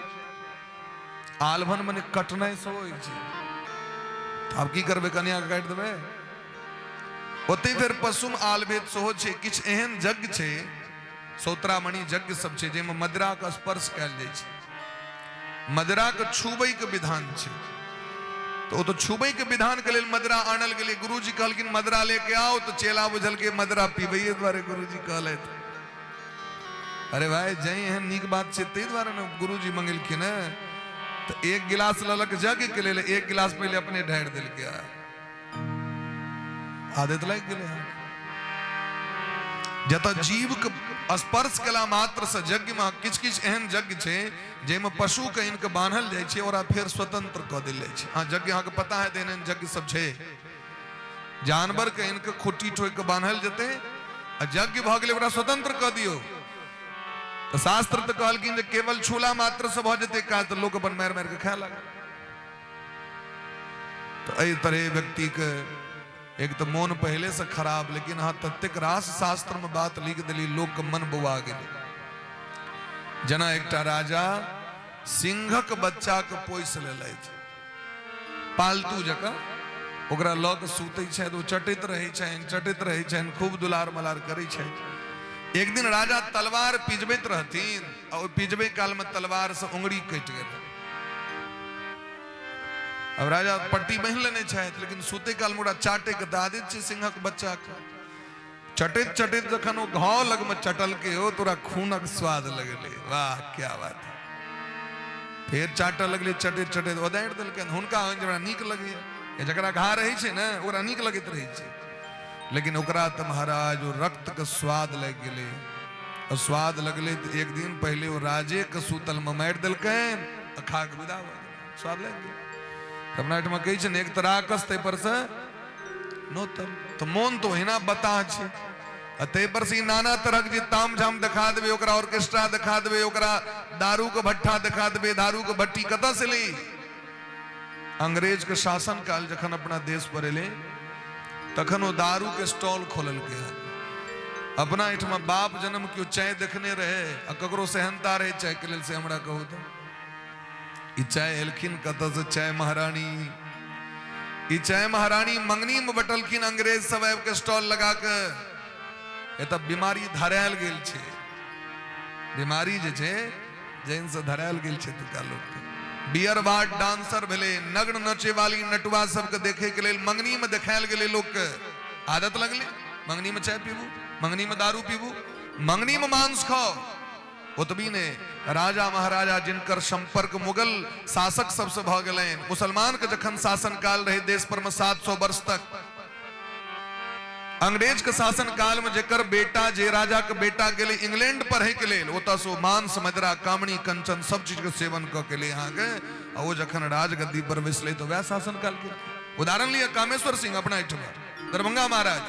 आलभन मने कटनाय से होय छे अब की करबे कन्या के काट देबे ओते फिर पशुम आलभेत सेहो छे किछ एहन यज्ञ छे सौत्रामणि यज्ञ सब छे जेमे मदिरा का स्पर्श कैल जाय छे मदिरा के छुबै के विधान छे तो वो तो छुबै के विधान के लिए मदिरा आनल के लिए गुरुजी कहलखिन मदिरा लेके आओ तो चेला बुझल के मदिरा पीबे द्वारे गुरुजी कहलैथ अरे भाई जई एहन नीक बात छे तै द्वारे न गुरुजी मंगलखिन तो 1 गिलास ललक जग के लिए 1 गिलास पहले अपने ढार दिल के आदत लग गेले जता जीव के स्पर्श कला मात्र से यज्ञ में किछ किछ एहन यज्ञ छे जेमे पशु के इनके बांधल जाय छे और फिर स्वतंत्र क देल जाय छे हां यज्ञ अहाँ के पता है देने यज्ञ सब छे जानवर के इनके खोटी ठोक के बांधल जते यज्ञ भ गेले ओकरा स्वतंत्र क दियो तो शास्त्र तो कहलखिन जे केवल छूला मात्र से भ जते का तो लोग अपन मार मार के खाए लगा तो एहि तरह व्यक्ति के एक तो मोन पहले से खराब, लेकिन हाँ तत्क रास शास्त्र में बात लिख दिली, लोग के मन बुआ गेले। जना एकटा राजा सिंहक बच्चा के पोस ले पालतू जका, ओकरा लऽ के सुतै छै तो चटित रहै छनि, खूब दुलार मलार करै छै। एक दिन राजा तलवार पिजबैत रहथिन, और पिजबे काल में तलवार से उंगली कटि गेल। अब राजा पट्टी बांधि लेने छथि, लेकिन सुते काल में चाटे के आदत छै सिंहक बच्चा के। चटित चटित जखन ओ घाव लग में चटल के हो, तोरा खूनक स्वाद लगले, वाह क्या बात है। फिर चाटे लगले चटित चटित ओदारि देलकनि, हुनका जरा नीक लगे, जकरा घा रहे छै ने ओकरा नीक लगैत रहे छै, लेकिन ओकरा तो महाराज वो रक्त के स्वाद लग गए। और स्वाद लगले तो एक दिन पहले वो राजे के सूतल में मारि देलकनि, खा के विदा भ गेल, स्वाद लग गया। तब में कही छै एक तरह कस ते पर से नोतल, तो मोन तो हिना बता छै, ते पर से नाना तरह के ताम झाम दिखा देवे, ओकरा ऑर्केस्ट्रा दिखा देवे, ओकरा दारू के भट्ठा दिखा देवे। दारू के भट्टी कतऽ से ली? अंग्रेज के शासन काल जखन अपना देश पर एले तखन वो दारू के स्टॉल खोलल के। अपना एठमा बाप जन्म क्यों चाय देखने रहे, ककरो सेहनता रहे चाय के लेल से हमरा कहू तो ई चाय एलखिन कतऽ से? चाय महारानी। ई चाय महारानी मंगनी में बटलखिन, अंग्रेज सब आबि के स्टॉल लगा के। एतऽ बीमारी धरायल गेल छै, बीमारी जे छै जैन से धरायल गेल छै तुका लोग के। बियर बार डांसर भेले, नग्न नचे वाली नटुआ सबके देखे के लेल मंगनी में देखायल गेले। लोग के आदत लगले मंगनी में चाय पीबू, मंगनी में दारू पीबू, मंगनी में मांस खाओ। ओतबी ने राजा महाराजा जिनकर संपर्क मुगल शासक सबसे भ गेलनि। मुसलमान के जखन शासन काल रहे देश पर में 700 वर्ष तक, अंग्रेज के शासन काल में जेकर बेटा जे राजा के बेटा गेले इंग्लैंड पढ़े के लेल, ओतऽ सो मांस मदिरा कामणी कंचन सब चीज के सेवन क के ले यहाँ गए। और वो जखन राजगद्दी पर बैसले तो वह शासन काल के उदाहरण लिया कामेश्वर सिंह अपना एठमा दरभंगा महाराज।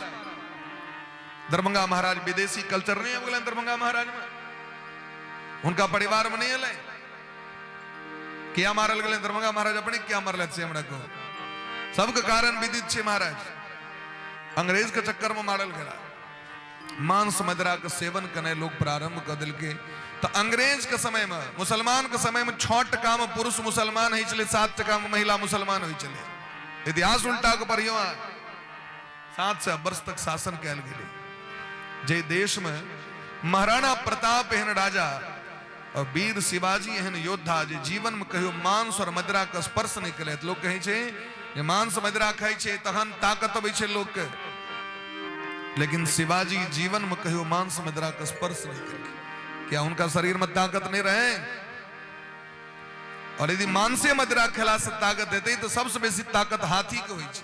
दरभंगा महाराज विदेशी कल्चर नहीं आबि गेलनि दरभंगा महाराज में, उनका परिवार में नहीं अलै। क्या मारल गेलै दरभंगा महाराज अपने क्या मारल से हमरा को सबके कारण विदित छै। महाराज अंग्रेज के चक्कर में मारल गेला, मांस मदिरा के सेवन करने लोग प्रारंभ कर दिल के। तो अंग्रेज के समय में, मुसलमान के समय में 6% में पुरुष मुसलमान है चले, 7% में महिला मुसलमान हो चले। इतिहास उल्टा के पढ़ियो, 700 वर्ष तक शासन कैल गेले। जे देश में महाराणा प्रताप एहन राजा और वीर शिवाजी एहन योद्धा जे जीवन में कहियो मांस और मदिरा के स्पर्श नहीं करे। लोग कहे छे जे मांस मदिरा खाई छे तहन ताकत अबै छे लोग के, लेकिन शिवाजी जीवन में कहियो मांस मदिरा के स्पर्श नहीं करे। क्या उनका शरीर में ताकत नहीं रहे? और यदि मांसे मदिरा खेला से ताकत देते तो सबसे बेसी ताकत हाथी के होई छे।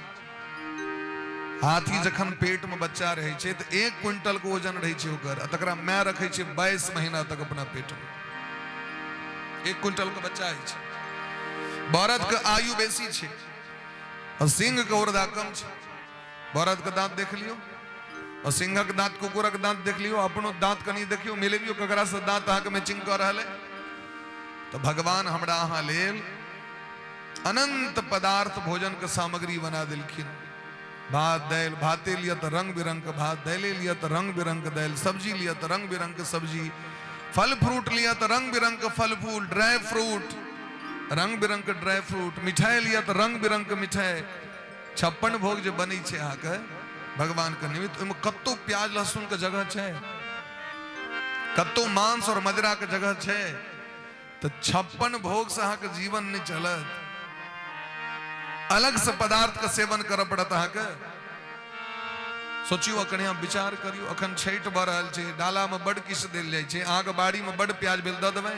हाथी जखन पेट में बच्चा रहे छे तो 1 क्विंटल के वजन रहे छे ओकर, तकरा मैं रखे छे 22 महीना तक अपना पेट में। 1 क्विंटल के बच्चा है छे। बरद के आयु बेसी छे और सिंह के ओरदा कम छे। बरद के दांत देख लियो और सिंह के दांत, कुकुर के दांत देख लियो, अपनो दांत कनी देखियो, मिलेबियो ककरा से दांत अहाँ के मैचिंग कर रहल है। तो भगवान हमरा अहाँ लेल अनंत पदार्थ भोजन के सामग्री बना दिलखिन। भात दाल, भाते लिया तो रंग बिरंग के भात, दाले लिया तो रंग बिरंग के दाल, सब्जी लिया तो रंग बिरंग के सब्जी, फल फ्रूट लिया तो रंग बिरंग के फल फूल, ड्राई फ्रूट रंग बिरंग के ड्राई फ्रूट, मिठाई लिया तो रंग बिरंग के मिठाई। 56 भोग जो बनी छे अहाँ के भगवान के निमित्त, ओहिमे कत्तो प्याज लहसुन के जगह छे, कत्तो मांस और मदिरा के जगह छे। तो 56 भोग से अहाँ के जीवन नहीं चलत, अलग से पदार्थ का सेवन कर पड़त अहाँ के। सोचियो अखन यहाँ विचार करियो, अखन छठ भ रहल छे, डाला में बड़ किछ देल जाय छे, अहाँ के बाड़ी में बड़ प्याज बेल द देबै,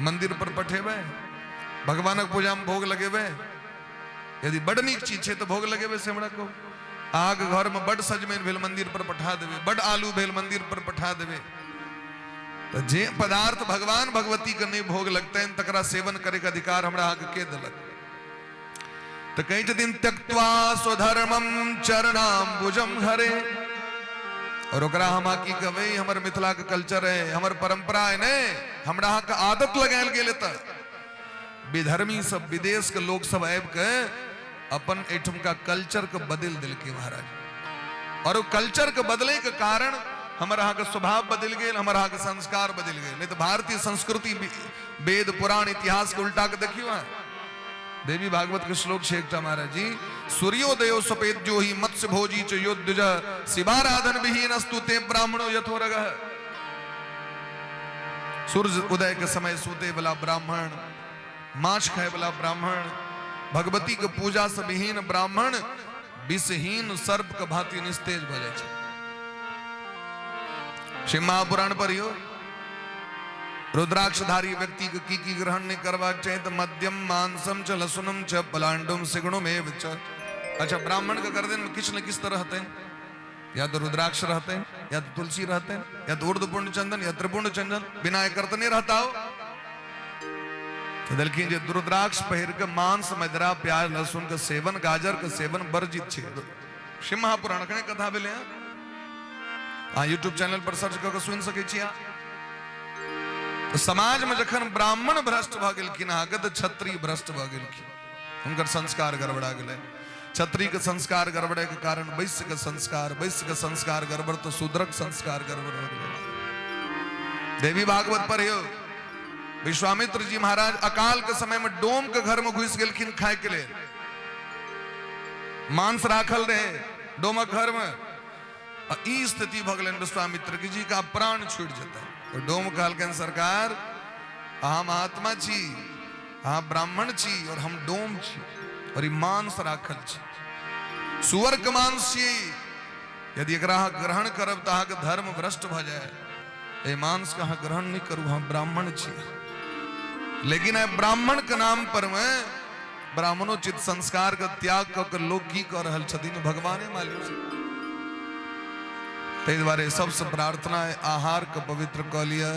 मंदिर पर पठेबै, भगवानक पूजा में भोग लगेबै। यदि बड़ नीक चीज छे तो भोग लगेबै से हमरा को। अहाँ के घर में बड़ सजमैन भेल मंदिर पर पठा देबै, बड़ आलू भेल मंदिर पर पठा देबै। तो जे पदार्थ भगवान भगवती के नहीं भोग लगतैन तकरा सेवन करे के अधिकार हमरा अहाँ के देलक। तो कई दिन त्यक्त्वा स्वधर्मम चरणाम्बुजम हरे। और ओकरा हम की कहबै, हमर मिथिला के कल्चर है, हमर परंपरा है ने, हमरा अहाँ के आदत लगायल गेल। त विधर्मी सब, विदेश के लोग सब आबि के अपन एठम का कल्चर के बदल दिल के महाराज, और वो कल्चर के बदले के कारण हमारा यहाँ का स्वभाव बदल गए, हमारा यहाँ का संस्कार बदल गए। नहीं तो भारतीय संस्कृति वेद पुराण इतिहास के उल्टा के देखियो है। देवी भागवत के श्लोक शेखता महाराज जी, सूर्योदयो सपेत जो ही मत्स्य भोजी च युद्ध शिवाराधन विहीन अस्तु ते ब्राह्मणो यथोरग। सूर्य उदय के समय सूते वाला ब्राह्मण, मांस खाए वाला ब्राह्मण, भगवती के पूजा से विहीन ब्राह्मण विषहीन सर्प के भांति निस्तेज भ जाए। शिव महापुराण पर यो रुद्राक्षधारी व्यक्ति के की ग्रहण नहीं करवा चाहिए तो मध्यम मांसम च लसुनम च पलांडुम सिगुणुम एव च। अच्छा, ब्राह्मण का गर्दन में किस न किस तरह रहते हैं, या तो रुद्राक्ष रहते हैं, या तो तुलसी रहते हैं, या तो ऊर्ध्वपुंड चंदन, या त्रिपुंड चंदन, बिना करते नहीं रहता हो। तो दलखी जे रुद्राक्ष पहिर के मांस मदिरा प्याज लहसुन का सेवन, गाजर का सेवन वर्जित छे। शिव महापुराण के कथा भेले यूट्यूब चैनल पर सर्च करके सुन सके छिया। तो समाज में जखन ब्राह्मण भ्रष्ट भ गेलखिन, अगत क्षत्रिय भ्रष्ट भ गेलखिन, हुनकर संस्कार गड़बड़ा गेलै। क्षत्रिय के संस्कार गड़बड़े के कारण वैश्य के संस्कार, वैश्य के संस्कार गड़बड़ तो शूद्रक संस्कार गड़बड़ हो गेलै। देवी भागवत पर हो विश्वामित्र जी महाराज अकाल के समय में डोम के घर में घुस गेलखिन खाए के लिए, मांस राखल रहे डोमक घर में। ई स्थिति भ गेलन विश्वामित्र जी का प्राण छूट जाता है। तो डोम कहलकन सरकार अहाँ महात्मा छी, अहाँ ब्राह्मण छी और हम डोम छी, और ई मांस राखल छी, सुअर के मांस छी, यदि एकरा ग्रहण करब तो अहाँके धर्म भ्रष्ट भ जाए। ए मांस का ग्रहण नहीं करू, हम ब्राह्मण छी। लेकिन है ब्राह्मण के नाम पर में ब्राह्मणोचित संस्कार का त्याग कर लोग की कर रहल छथिन, भगवाने मालिक से। ते द्वारे सबसे प्रार्थना है आहार का पवित्र क लिया।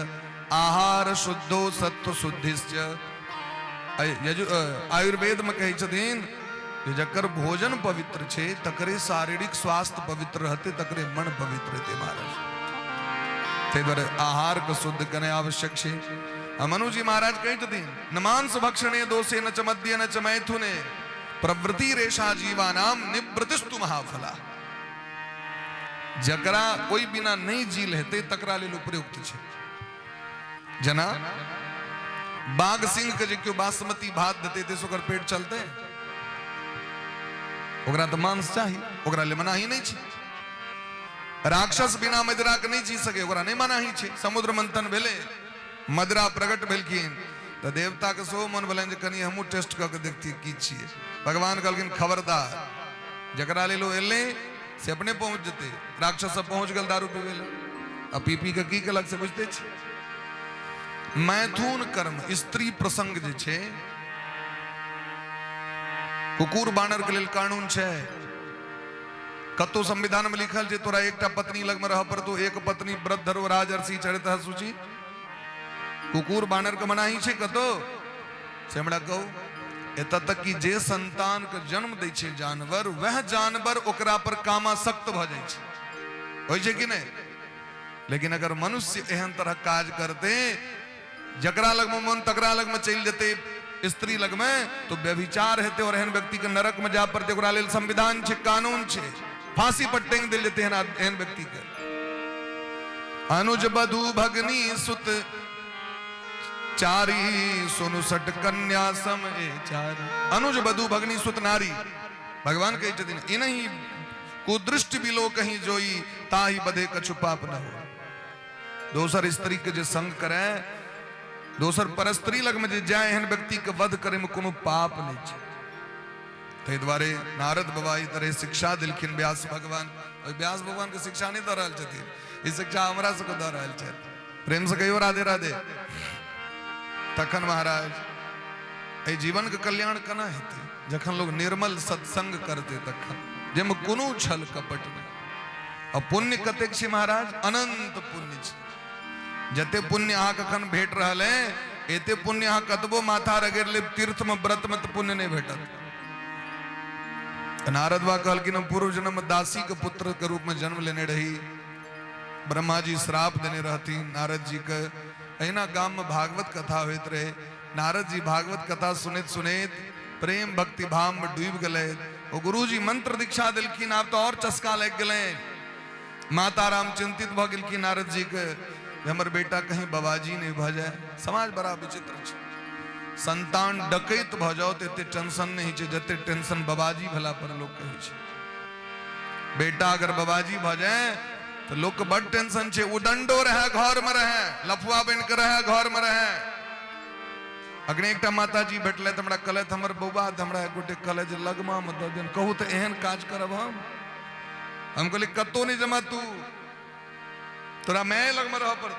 आहार शुद्धो सत्व शुद्धिश्च। आयुर्वेद में कही छथिन जकर भोजन पवित्र छे तकरे शारीरिक स्वास्थ्य पवित्र रहते, तकरे मन पवित्र रहते महाराज। ते द्वारे आहार को शुद्ध करने आवश्यक छे। मनु जी महाराज कही छथिन न मांस भक्षणे दोषे न च मद्य न च मैथुने प्रवृत्ति रेशा जीवानाम निवृत्तिस्तु महाफला। जकरा कोई बिना नहीं जी लेते तकरा लेल उपयुक्त छे। जना बाघ सिंह के जे क्यों बासमती भात देते थे सोकर पेट चलते, ओकरा तो मांस चाहिए, ओकरा ले मनाही नहीं छे। राक्षस बिना मदिरा के नहीं जी सके, ओकरा नहीं मनाही छे। समुद्र मंथन भेले, मदिरा प्रकट भेलखिन तो देवता के सो मन भेलन जे कनी हमहू टेस्ट करके देखती की छिए। भगवान कहलखिन खबरदार, जकरा ले लो एले से अपने पहुंच जते। राक्षस सब पहुंच गल दारू पीवे ले, अब पी पी के की कलक से बुझते छे। मैथुन कर्म स्त्री प्रसंग जे छे, कुकुर बानर के लेल कानून छे। कतो संविधान में लिखल जे तोरा एकटा पत्नी लग में रह पर तो एक पत्नी व्रत धरो राजर्षि चरित सूची। कुकुर बानर के मनाही छे कतो से हमरा कहू। एत तक कि जे संतान के जन्म दै छे जानवर, वह जानवर ओकरा पर कामासक्त भ जाय छे, होय छे कि नहीं। लेकिन अगर मनुष्य एहन तरह काज करते, जकरा लग में मन तकरा लग में चल जेते, स्त्री लग में तो व्यभिचार हेते और एहन व्यक्ति के नरक में जा पड़ते। ओकरा लेल संविधान छे, कानून छे, फांसी पर टेंग दिल जेते एहन व्यक्ति के। अनुज बधु भगनी सुत चारी सुनु सट कन्या सम ए चारी। अनुज बधु भगनी सुत नारी, भगवान कही छथिन इनही कुदृष्टि बिलो कहीं जोई ताही बधे कछु पाप न हो। दोसर स्त्री के जे संग करे, दोसर परस्त्री लग में जे जाए एहन व्यक्ति के वध करे में कोनो पाप नहीं छे। ते द्वारे नारद बाबा ई तरह शिक्षा दिलखिन व्यास भगवान। और व्यास भगवान के शिक्षा नहीं द रहल छथिन, ई शिक्षा हमरा सबके द रहल छथि। प्रेम से कहियो राधे राधे। तखन महाराज ए जीवन के कल्याण कना हेते जखन लोग निर्मल सत्संग करते, तखन जेम कोनो छल कपट नहीं। और पुण्य कतेक छे महाराज, अनंत पुण्य छे। जते पुण्य अहाँ कखन भेट रहल है, एते पुण्य अहाँ कतबो माथा रगड़ ले तीर्थ में व्रत में तो पुण्य नहीं भेटत। नारद बा कहलखिन पूर्व जन्म दासी के पुत्र के रूप में जन्म लेने रही, ब्रह्मा जी श्राप देने रहती नारद जी के। अहिना गांव में भागवत कथा होते रहे। नारद जी भागवत कथा सुनित सुनित प्रेम भक्ति भाव में डूब गए। वो गुरुजी मंत्र दीक्षा दिलखिन, आप तो और चस्का लग गए। माता राम चिंतित भ गेलखिन नारद जी के, हमर बेटा कहीं बाबाजी नहीं भ जाए। समाज बड़ा विचित्र है, संतान डकैत भ जाओ तो एते टेंशन नहीं है, जते टेंशन बाबाजी भला पर लोग कहे छे। बेटा अगर बाबाजी भ जाए तो लोग के बड़ टेंशन छे, उदंडो रहे घर में रहे, लफुआ बन के रहे घर में रहे। अग्नि एकटा माता जी भेटले त हमरा कहलत हमर बौआ हमरा गोटे कहले जे लगमा में द देन, कहू तो एहन काज करब हम कहली कतो नहीं जमा तू, तोरा मैं लगमा रह पर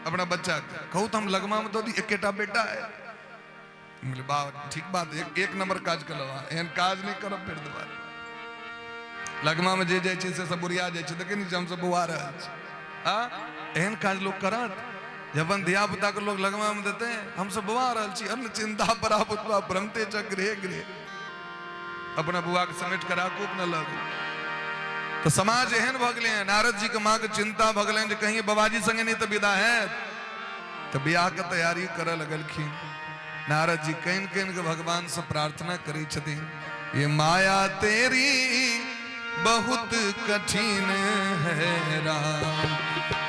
अपना बच्चा के, कहू तो हम लगमा में दो दी, एकेटा बेटा है। बोले बा ठीक बात, एक नंबर काज करवा, एहन काज नहीं करब फिर दोबारा। लगमा में जे जाय छे से सब बुरिया जाय छे, देखे नहीं हम सब बुआ रहल छी। एहन काज लोग करत, जब अपन धिया पुता के लोग लगमा में देते हैं, हम सब बुआ रहल छी। अन्न चिंता परापुत्वा भ्रमते च गृहे गृहे, अपना बुआ के समेट कर आकूप न लग। तो समाज एहन भ गए हैं, नारद जी के माँ के चिंता भ गए, कहीं बाबाजी संगे नहीं तो विदा है, तो ब्याह के तैयारी करे लगलखिन। नारद जी कहीं कहीं के भगवान से प्रार्थना करी छथिन, ये माया तेरी बहुत कठिन है राम,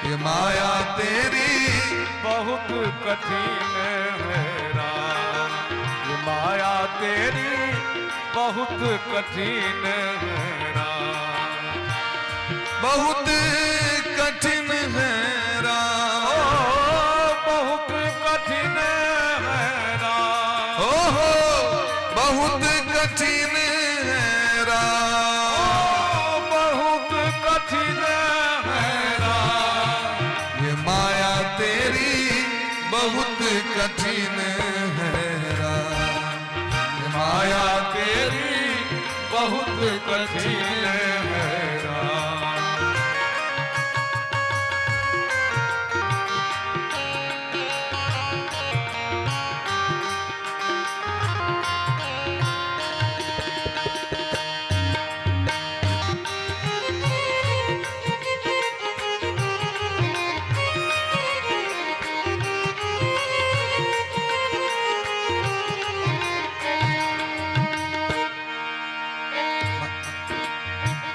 ये माया तेरी बहुत कठिन है राम, ये माया तेरी बहुत कठिन है राम, बहुत कठिन है राम, बहुत कठिन है राम, ओहो बहुत कठिन है राम, बहुत कठिन है राम, ये माया तेरी बहुत कठिन है राम, ये माया तेरी बहुत कठिन है राम।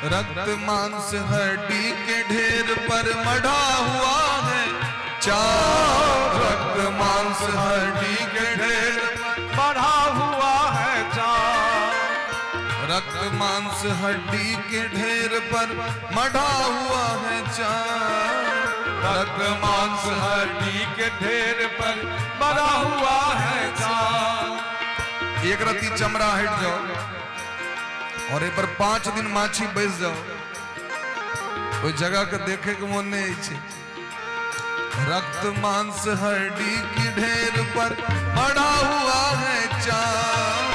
रक्त मांस हड्डी के ढेर पर मढ़ा हुआ है चार, रक्त मांस हड्डी के ढेर बढ़ा हुआ है चार, रक्त मांस हड्डी के ढेर पर मढ़ा हुआ है चार, रक्त मांस हड्डी के ढेर पर बढ़ा हुआ है चार। एक रत्ती चमड़ा हट जाओ और एक पर 5 दिन माछी बैस जाओ, कोई जगह के देखे के मन नहीं छे। रक्त मांस हड्डी की ढेर पर मढ़ा हुआ है चार,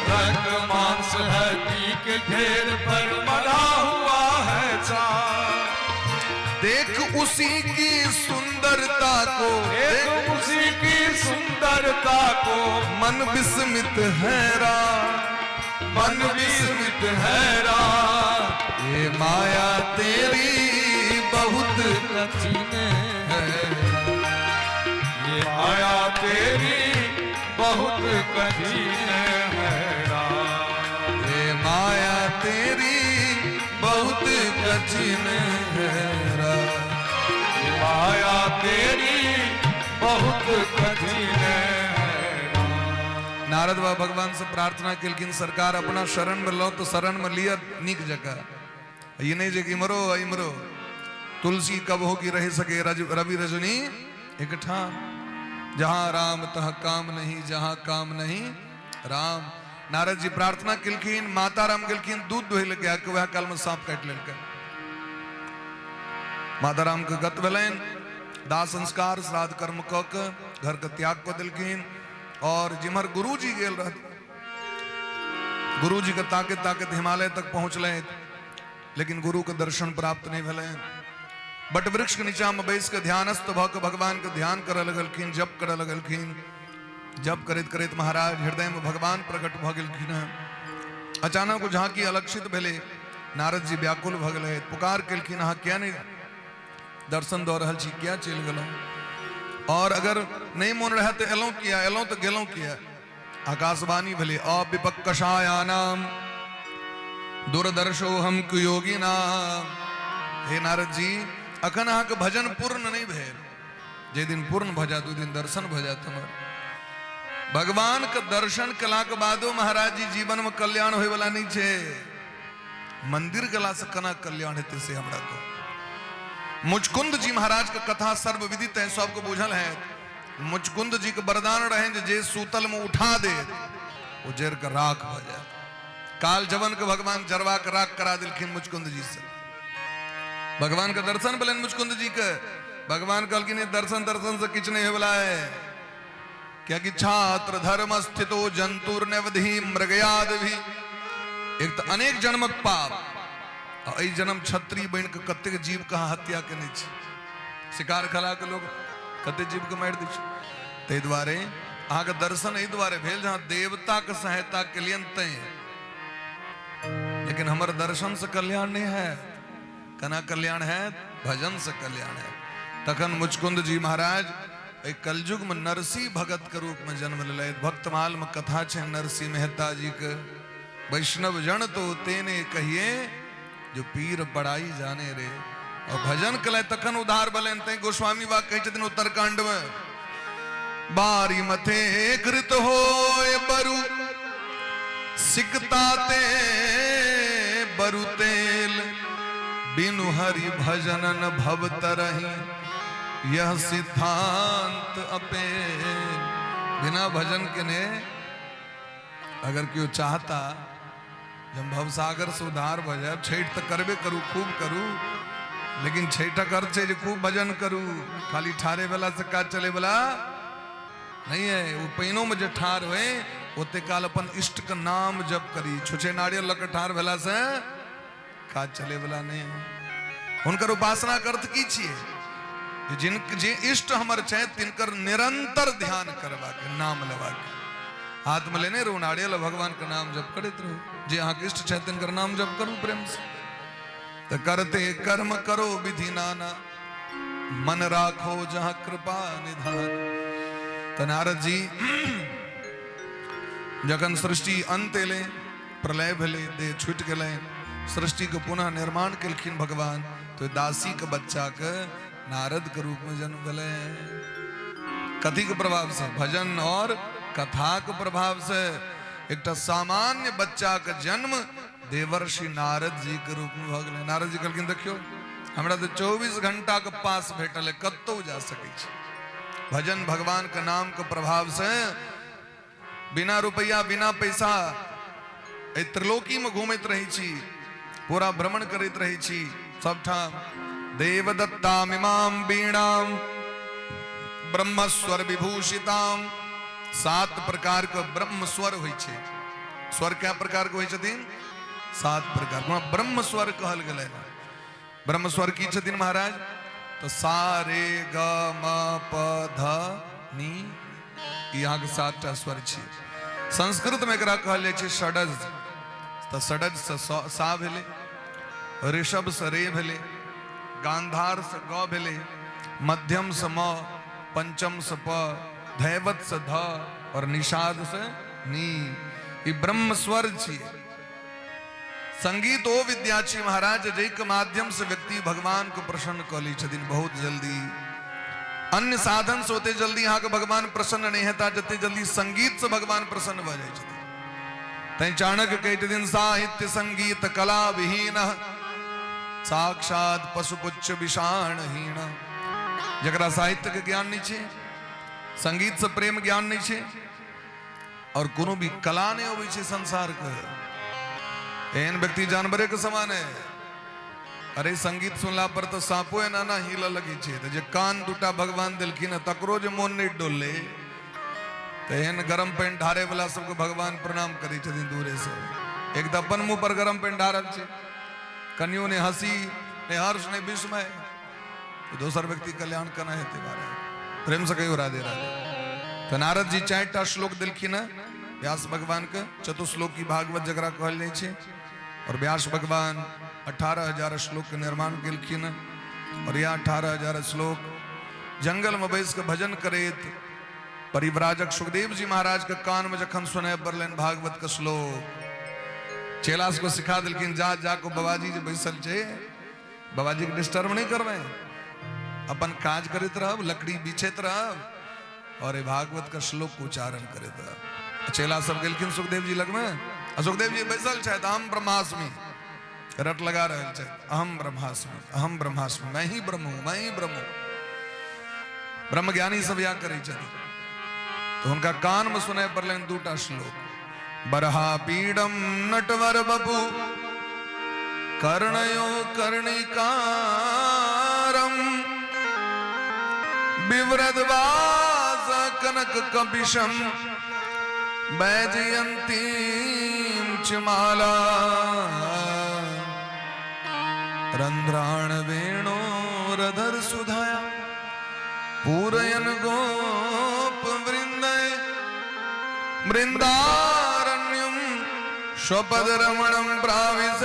रक्त मांस हड्डी के ढेर पर बढ़ा हुआ है चार। देख उसी की सुंदरता को, देख उसी की सुंदरता को, मन विस्मित हैरान, मन विस्मित हैरान, ये माया तेरी बहुत कठिन है, ये माया तेरी बहुत कठिन है राम, ये माया तेरी बहुत कठिन है राम, ये माया तेरी बहुत कठिन है। नारद बाबा भगवान से प्रार्थना किन सरकार अपना शरण में लो, तो शरण में लिया निक जगह, ये नहीं जे कि मरो इमरो, तुलसी कब हो कि रह सके रवि रजनी एक ठाम, जहां राम तह काम नहीं, जहां काम नहीं राम। नारद जी प्रार्थना किलखिन, माता राम किलखिन, दूध दोहे लग गया कि वह काल में सांप काट लेलकै। माता राम के गत भेलैन, दाह संस्कार श्राद्ध कर्म क के घर के त्याग को दिलखिन, और जिमहर गुरु जी गेल रह, गुरु जी के ताकत ताकत हिमालय तक पहुंचले, लेकिन गुरु के दर्शन प्राप्त नहीं भेले। बट वृक्ष के नीचा में बैस के ध्यानस्थ भ के भगवान के ध्यान करे लगलखिन, जप करे लगलखिन। जप करैत करैत महाराज हृदय में भगवान प्रकट भ गेलखिन। अचानक झांकी अलक्षित भेले, नारद जी व्याकुल भ गेले, पुकार केलखिन, अहाँ क्या नहीं दर्शन दऽ रहल छी, क्या चलि गेलहुँ, और अगर नहीं मन रहे तो एलौं किया, एलौं तो गेलौं किया। आकाशवाणी भले अविपक्कषायानाम दूरदर्शो हम कुयोगी नाम। हे नारद जी अखन के भजन पूर्ण नहीं भेल, जे दिन पूर्ण भजा दू दिन दर्शन भजा तुम्हार। भगवान के दर्शन कला के बादो महाराज जी जीवन में कल्याण होए वाला नहीं छे। मंदिर गला से कना कल्याण हेते से हमरा को। मुचकुंद जी महाराज का कथा सर्वविदित है, सबको बुझल है। मुचकुंद जी के वरदान रहे जे सूतल में उठा दे वो जर के राख हो जाए। काल जवन के भगवान जरवा के राख करा दिलखिन मुचकुंद जी से। भगवान का दर्शन बोले मुचकुंद जी के। भगवान कहलखिन दर्शन दर्शन से किछ नहीं होला है, क्या कि छात्र धर्म स्थितो जंतुर नवधि मृगयाद भी। एक तो अनेक जन्म पाप, और जन्म क्षत्रिय बन के कते जीव कहाँ हत्या केने छी, शिकार खला के लोग कते जीव के मार दै छै। तै दुआरे अहाँ के दर्शन एहि दुआरे भेल जहाँ देवता के सहायता के लिए तय, लेकिन हमारे दर्शन से कल्याण नहीं है। कना कल्याण है? भजन से कल्याण है। तखन मुचकुंद जी महाराज कलयुग में नरसी भगत के रूप में जन्म ले। भक्तमाल में कथा छे नरसी मेहता जी के। वैष्णव जन तो तेने कहिए जो पीर बड़ाई जाने रे। और भजन कले तखन उधार बलेन तै गोस्वामी बा कहे छथिन उत्तरकांड में, बारी मथे कृत होए बरु सिकता ते बरु तेल, बिनु हरि भजनन भव तरहि यह सिद्धांत अपे। बिना भजन के ने अगर क्यों चाहता जब भवसागर से उधार भजाए, छठ तो करबे करू, खूब करू, लेकिन छठक अर्थ है जो खूब भजन करू। खाली ठारे वाला से का चले वाला नहीं है। वो पैनों में जो ठार हुए ओते काल अपन इष्ट का नाम जप करी। छुछे नारियल लक ठार वाला से का चले वाला नहीं है। उनकर उपासना का अर्थ की छिए जिन जे इष्ट हमर छै तिनकर निरंतर ध्यान करवा के, नाम लेवा के, हाथ में लेने रहो नारियल भगवान का नाम जप करते रहो। जे अहाँ के इष्ट छै तिनकर नाम जप करू प्रेम से। तो करते कर्म करो विधि नाना, मन राखो जहां कृपा निधान। तो नारद जी जखन सृष्टि अंत ले, प्रलय भेले, देह छूट गए, सृष्टि को पुनः निर्माण केलखिन भगवान। तो दासी के बच्चा के नारद के रूप में जन्म भले। कथी के प्रभाव से? भजन और कथा के प्रभाव से। एक सामान्य बच्चा के जन्म देवर्षि नारद जी के रूप में भऽ गेलै। नारद जी कहलखिन देखियो हमरा तो 24 घंटा के पास भेटल है, कतौ जा सकै छी। भजन भगवान के नाम के प्रभाव से बिना रुपया बिना पैसा त्रिलोकी में घूमत रही छी, पूरा भ्रमण करत रही छी सब ठाम। देवदत्तामिमां वीणाम ब्रह्मस्वर विभूषिताम। 7 प्रकार के ब्रह्म स्वर होइ छै। स्वर क्या प्रकार के होइ छथिन? 7 प्रकार। ब्रह्म स्वर कहल गेलै। ब्रह्म स्वर की छथिन महाराज? तो सा रे ग म प ध नी, यहाँ के 7टा स्वर छै। संस्कृत में एकरा कहल जाइ छै षडज। तो षडज से सा भेले, ऋषभ से रे भेले, गांधार से ग भेले, मध्यम से म, पंचम से प, धैवत से ध और निषाद से नी। ये ब्रह्म स्वर छिए। संगीत ओ विद्या छी महाराज जय के माध्यम से व्यक्ति भगवान को प्रसन्न कर ली छथिन बहुत जल्दी। अन्य साधन से होते जल्दी यहाँ के भगवान प्रसन्न नहीं है, जते जल्दी संगीत से भगवान प्रसन्न भ जाय छथिन। तै चाणक्य कहते दिन साहित्य संगीत कला विहीन साक्षात पशुपुच्छ विषाणहीन। जकरा साहित्य के ज्ञान नहीं छे, संगीत से प्रेम ज्ञान नहीं छे, और कोनो भी कला नहीं होवे छे संसार के, एहन व्यक्ति जानवरे के समान है। अरे संगीत सुनला पर तो सांपो एना हिल लगे छे। तो जे कान दूटा भगवान दिलखिन तकरो जे मोन नहीं डोले, तो एहन गरम पेन ढारे वाला सबको भगवान प्रणाम करी छथिन दूरे से। एक तो अपन मुंह पर गरम पेन ढारल छे, कन्यो ने हंसी ने हर्ष ने विस्मय, तो दोसर व्यक्ति कल्याण करना है बारे प्रेम से कहियो राधे राधे। तो नारद जी 4टा श्लोक दिलखिन व्यास भगवान के, चतुश्लोक की भागवत जकरा कहल जाइ छे। और व्यास भगवान 18,000 श्लोक के निर्माण केलखिन। और यह 18,000 श्लोक जंगल में बैस के भजन करैत परिव्राजक सुखदेव जी महाराज के कान में जखन सुने बरलन भागवत का श्लोक, चेलास को सिखा दिलखिन जा जाको बाबाजी जो बैसल छे, बाबाजी के डिस्टर्ब नहीं करवे, अपन काज करत रहब, लकड़ी बिछेत रहब और ये भागवत का श्लोक को उच्चारण करत रहब। चेला सब गेलखिन सुखदेव जी लग में, सुखदेव जी बैसल छे, अहम ब्रह्मास्मि रट लगा रहल छे, अहम ब्रह्मास्मि, अहम ब्रह्मास्मि, मैं ही ब्रह्म हूं, मैं ही ब्रह्म हूं। ब्रह्म ज्ञानी सब या करे छे, तो उनका कान में सुने परलेन दूटा श्लोक, बरहा पीडम नटवर बपु कर्णयो कर्णिकारम विव्रतवास कनक कपिशम वैजयंतीम च माला रंध्राण वेणोरधर सुधाया पूरयन गोप वृंदय वृंदारण्यम स्वपद रमणम प्राविश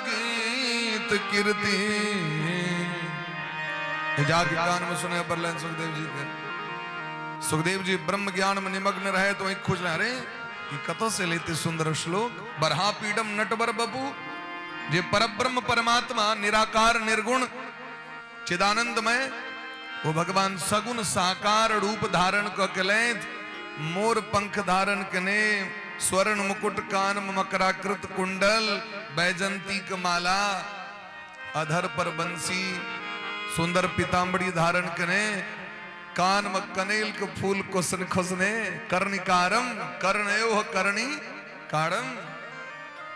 गीत कीर्ति। जाके कान में सुने बरलन सुखदेव जी के, सुखदेव जी ब्रह्म ज्ञान में निमग्न रहे तो एक खोज अरे ये कतो से लेते सुंदर श्लोक, बरहा पीडम नटवर बपू, जे परब्रह्म परमात्मा निराकार निर्गुण चिदानंदमय वो भगवान सगुण साकार रूप धारण कले, मोर पंख धारण कने, स्वर्ण मुकुट कान मकराकृत कुंडल, बैजंती क माला, अधर पर बंसी, सुंदर पीताम्बरी धारण कने, कान में कनेल के फूल कोसन खोसने, कर्णिकारम कर्णयो कर्णी कारम,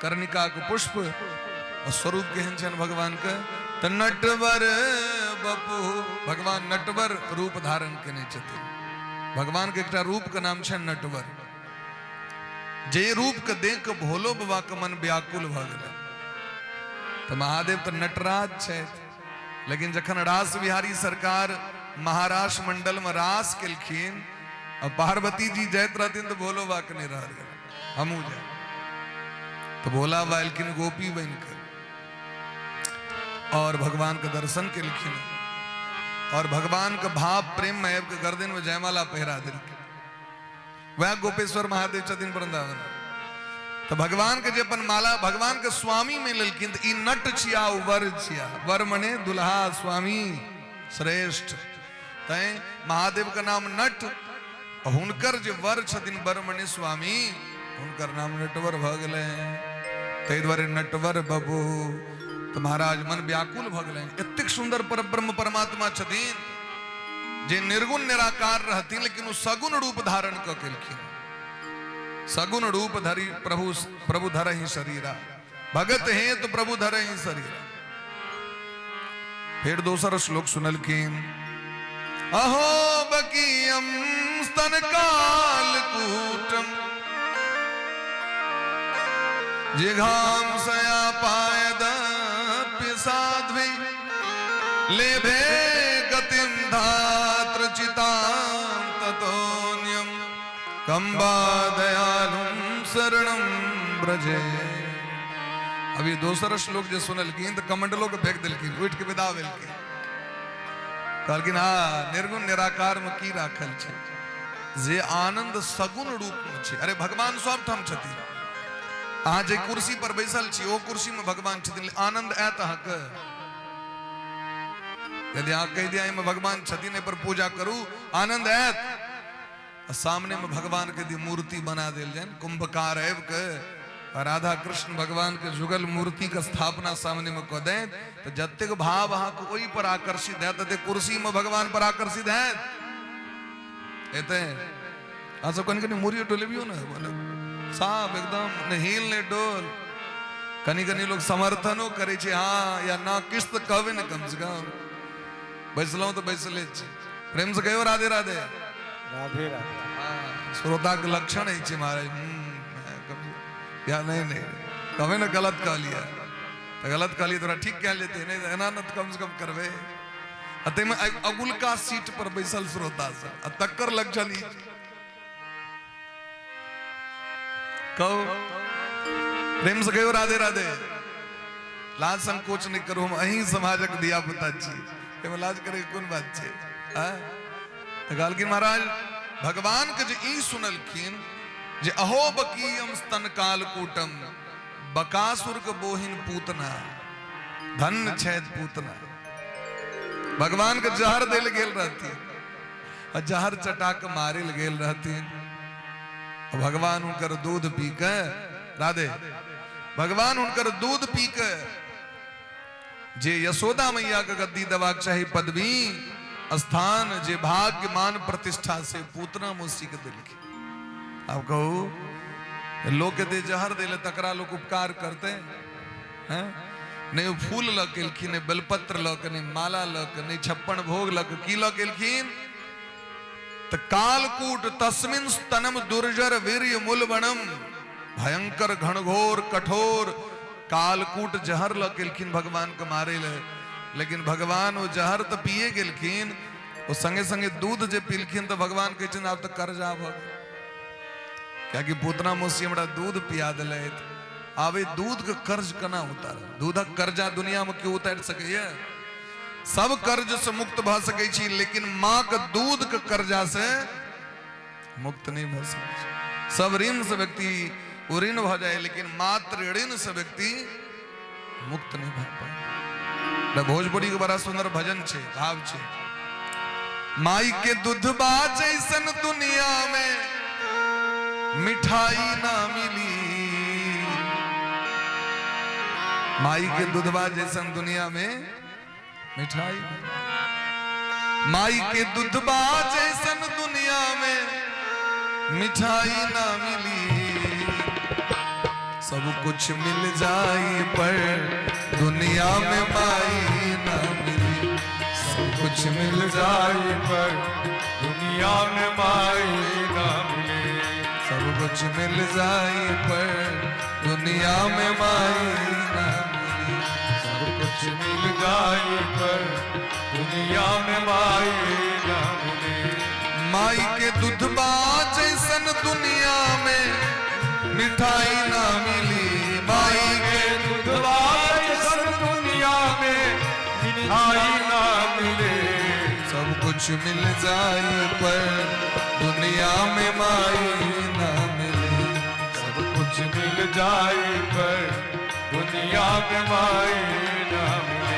कर्णिका को पुष्प और स्वरूप केहन छन भगवान के, तो नटवर बपू, भगवान नटवर रूप धारण कने छथिन। भगवान के एकटा रूप का नाम छन नटवर, जे रूप के देख के भोलो बाबा के मन व्याकुल भ गेल। तो महादेव तो नटराज छथि, लेकिन जखन रास बिहारी सरकार महाराष्ट्र मंडल में रास केलखिन और पार्वती जी जाइत रहथिन तो भोलो बाबा के नहीं रह गेल, हमू जाए तो भोला बाबा एलखिन गोपी बन कर और भगवान के दर्शन केलखिन और भगवान के भाव प्रेम में के गर्दन में जयमाला पहरा दिलखिन। वह गोपेश्वर महादेव छथिन वृंदावन। तो भगवान के जे अपन माला भगवान के स्वामी में लेलखिन, ई नट छिया वर छिया, वर मने दुल्हा स्वामी श्रेष्ठ, तै महादेव का नाम नट, हुनकर जे वर छथिन वर मने स्वामी, हुनकर नाम नटवर भ गेलै, तै द्वारे नटवर बबू। तो महाराज मन व्याकुल भ गेलै, एतेक सुंदर परब्रह्म परमात्मा छथिन जे निर्गुण निराकार रहथिन, लेकिन वो सगुण रूप धारण क केलखिन, सगुण रूप धरी प्रभु धर ही शरीरा, भगत है तो प्रभु धर ही शरीरा। फिर दूसरा श्लोक सुनलखिन, अहो बकीयम स्तन काल कूटम जिघाम सया पायद पिसाध्वी लेभे गतिम धात्र चिताम ततोन्यम कंबा दयालुम शरणम ब्रजे। अभी दूसरा श्लोक जो सुनलखिन तो कमंडलों के फेंक दिलखिन, उठ के विदा भेलखिन, कहलखिन हाँ निर्गुण निराकार में की राखल छे, जे आनंद सगुण रूप में छे। अरे भगवान सब ठाम छथिन, अहाँ जे कुर्सी पर बैसल छी ओ कुर्सी में भगवान छथिन, आनंद आयत अहाँके। यदि अहाँ कह दिया में भगवान छथिन पर पूजा करू, आनंद आयत। सामने में भगवान के दी मूर्ति बना देल जाए, कुंभकार आबि के राधा कृष्ण भगवान के जुगल मूर्ति के स्थापना सामने में कऽ दें, तो जतेक भाव अहाँ को ओहि पर आकर्षित है, तते कुर्सी में भगवान पर आकर्षित है। एते अहाँ सब कनी मूरी डोलेबियो ना, बोले साफ एकदम न हिल ने डोल, कनी कनी लोग समर्थनो करे छे, हाँ या ना किस्त कहबे न, कम से कम बैसलौं तो बैसले छी। प्रेम से कहियो राधे राधे राधे राधे। हाँ, श्रोता के लक्षण है छे महाराज, या नहीं नहीं कभी ना गलत कह लिया, तो गलत कह लिया तो ठीक कह लेते, नहीं एना न कम से कम करवे। अते में अगुल का सीट पर बैसल श्रोता से तक्कर लक्षण ही कहो, प्रेम से कहो राधे राधे, लाज संकोच नहीं करो, हम अही समाजक दिया पुता छी, लाज करे कौन बात छे। कहलखिन महाराज भगवान के जे ई सुनलखिन जे अहो बकीयम स्तन कालकूटम बकासुर के बोहिन पूतना धन छैद पूतना। भगवान के जहर दिल गेल रहती और जहर चटा के मारे गेल रहती। भगवान उनकर दूध पी के राधे भगवान उनकर दूध पी के जे यशोदा मैया के गद्दी दबाक चाहे पदवी स्थान जे भाग्य मान प्रतिष्ठा से पूतना मौसी के दिल की। आप कहो लोग के दे जहर दिले तकरा लोग उपकार करते हैं। नहीं फूल लकेलखिन, नहीं बेलपत्र लक, नहीं माला लक, नहीं 56 भोग लक, की लकेलखिन त कालकूट तस्मिन स्तनम दुर्जर वीर्य मूलवनम भयंकर घनघोर कठोर कालकूट जहर लकेलखिन भगवान के मारे ले। लेकिन भगवान वो जहर तो पिए गेलखिन, वो संगे संगे दूध जे पीलखिन तो भगवान कहते आप तो कर्जा भग क्या कि पूतना मौसी हमरा दूध पिया दिले आवे दूध के कर्ज कना उतार। दूधक कर्जा दुनिया में क्यों उतार सके? सब कर्ज से मुक्त भ सके छी, लेकिन माँ के दूध के कर्जा से मुक्त नहीं भ सके। सब ऋण से व्यक्ति ऋण भ जाए, लेकिन मात्र ऋण से व्यक्ति मुक्त नहीं भ पाए। भोजपुरी के बड़ा सुंदर भजन छे, भाव छे। माई के दूधबा जैसन दुनिया में मिठाई ना मिली। माई के दूधबा जैसन दुनिया में मिठाई। माई के दूधबा जैसन दुनिया में मिठाई ना मिली। सब कुछ मिल जाए पर दुनिया में माई ना मिली। सब कुछ मिल जाए पर दुनिया में माई ना मिले। सब कुछ मिल जाए पर दुनिया में माई ना मिली। सब कुछ मिल जाए पर दुनिया में माई ना मिले। माई के दूधबा जैसन दुनिया में मिठाई ना मिली। माई के दूधबा जैसन दुनिया में मिठाई ना मिले। सब कुछ मिल जाए पर दुनिया में माई ना मिले। सब कुछ मिल जाए पर दुनिया में माई ना मिले।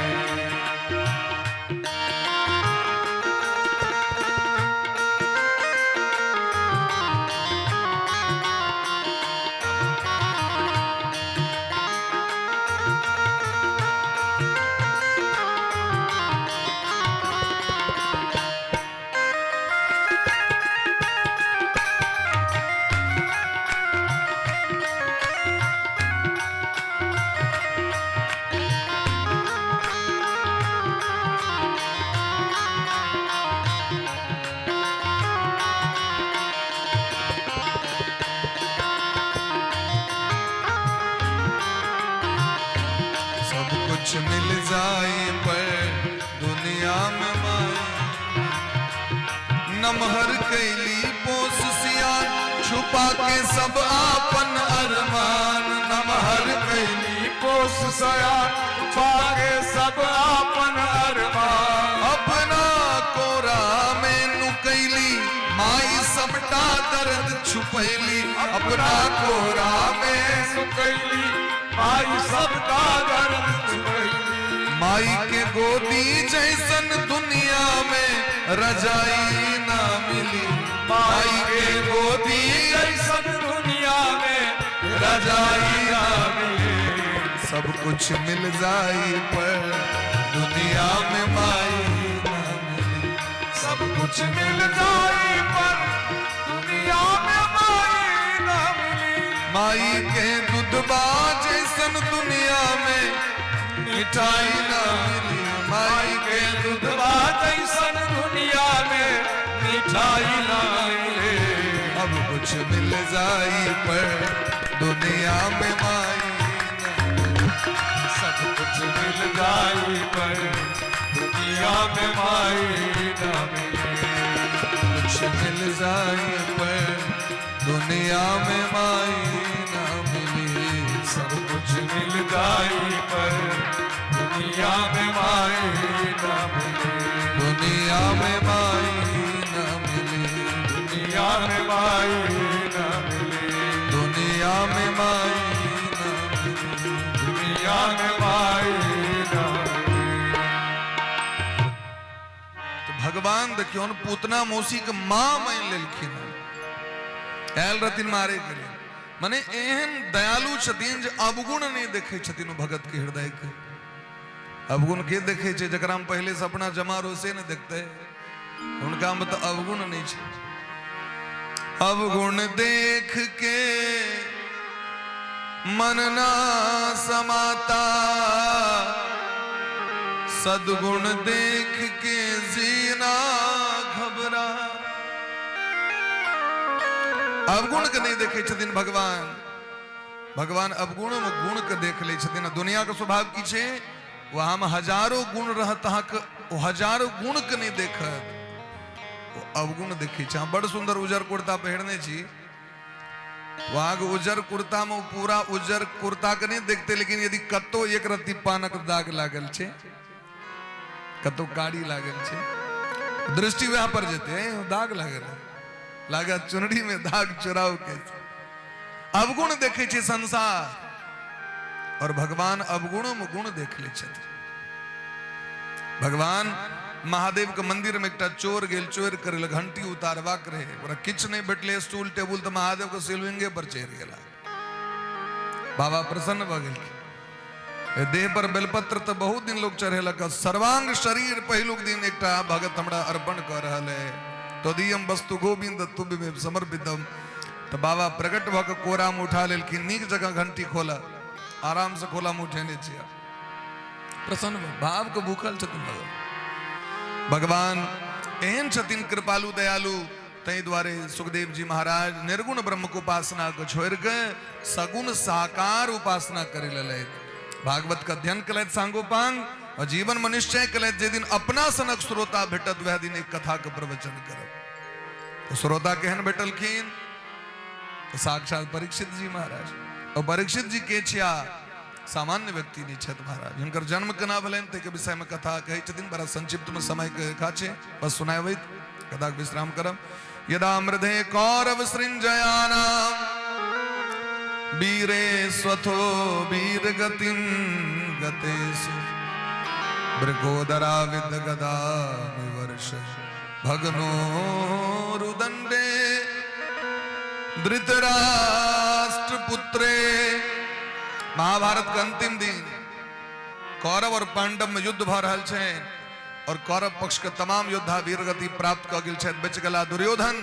कुछ मिल जाए पर दुनिया में माई। नमहर कैली पोस सियान छुपा के सब आपन अरमान। नमहर कैली पोस सयान छुपा के सब आपन अरमान। अपना कोरा में नुकैली माई सबटा दर्द छुपैली। अपना कोरा में सुकैली माई सबका दर्द छुपैली। माई के गोदी जैसन दुनिया में रजाई ना मिली। माई के गोदी जैसन दुनिया में रजाई ना मिले। सब कुछ मिल जाए पर दुनिया में माई ना मिली। सब कुछ मिल जाए पर दुनिया में माई ना मिली। माई के दूधबा जैसन दुनिया में मिठाई ना मिली। माई के दूधबा जैसन दुनिया में मिठाई ना मिले। अब कुछ मिल जाए पर दुनिया में माई ना मिली। सब कुछ मिल जाए पर दुनिया में माई ना मिले। कुछ मिल जाए पर दुनिया में माई ना मिली। सब कुछ मिल जाए पर दुनिया में माई ना मिले। दुनिया में माई ना मिली। दुनिया दुनिया में माई न मिली, दुनिया में माई न मिली, दुनिया में माई न मिली। तो भगवान देखियो पूतना मौसी के मां मान लेलखिन, ऐल रतिन मारे करे माने एहन दयालु छथिन जे अवगुण नहीं देखे छथिन भगत के हृदय के। अवगुण के देखे छे जकरा हम पहले से अपना जमा रोसे न देखते, उनका मत अवगुण नहीं छे। अवगुण देख के मन ना समाता, सद्गुण देख के जीना घबरा। अवगुण के नहीं देखे छथिन भगवान, भगवान अवगुण में गुण के देख ले छथिन। दुनिया का स्वभाव की छे वहां में हजारों गुण रहत, हजारों गुण के नहीं देखत, अवगुण देखे छे। बड़ सुंदर उजर कुर्ता पहनने छी, वहां के उजर कुर्ता में पूरा उजर कुर्ता के नहीं देखते, लेकिन यदि कतो एक रत्ती पानक दाग लागल छे, कतो काड़ी लागल छे, दृष्टि वहां पर जेते दाग लागल है, लागा चुनड़ी में दाग चुराव के। अवगुण देखे छे संसार, और भगवान अवगुणों में गुण देख ले छथिन। भगवान महादेव के मंदिर में एक चोर गेल, चोर करे घंटी उतारवा करे, ओरा किछ नहीं भेटले स्टूल टेबुल, तो महादेव के सिलविंगे पर चढ़ गेला। बाबा प्रसन्न भ गेल। देह पर बेलपत्र तो बहुत दिन लोग चढ़ेलक, सर्वांग शरीर पहिलुक दिन एक भगत हमरा अर्पण कर रहल है, तदीयम वस्तु गोविंद तुभ्य समर्पितम। तो बाबा प्रकट भ के कोरा में उठा लेलखिन, नीक जगह घंटी खोला, आराम से खोला में उठेने छिया। प्रसन्न भाव के भूखल छथिन भगवान, एहन छथिन कृपालु दयालु। तै द्वारे सुखदेव जी महाराज निर्गुण ब्रह्म को उपासना को छोड़ के सगुण साकार उपासना करे ललैत, भागवत का अध्ययन कलैत सांगोपांग, और जीवन में निश्चय कलैत जे दिन अपना सनक श्रोता भेटत वह दिन एक कथा के प्रवचन करब। तो श्रोता केहन भेटलखिन, तो साक्षात परीक्षित जी महाराज। और परीक्षित जी के छिया सामान्य व्यक्ति नहीं छत महाराज, जिनकर जन्म केना भेलैन ते के विषय में कथा कहै छथिन, बड़ा संक्षिप्त में समय के खाचे बस सुनाबै, कथा के विश्राम करब। यदा मृधे कौरव सृंजयानाम वीरे स्वथो वीर गतिम गतेषु मृगोदरा विद गदा विवर्ष भगनो रुदंडे धृतराष्ट्र पुत्रे। महाभारत का अंतिम दिन कौरव और पांडव में युद्ध भ रहल छै, और कौरव पक्ष के तमाम योद्धा वीरगति प्राप्त क गेल छथि। बच गेला दुर्योधन,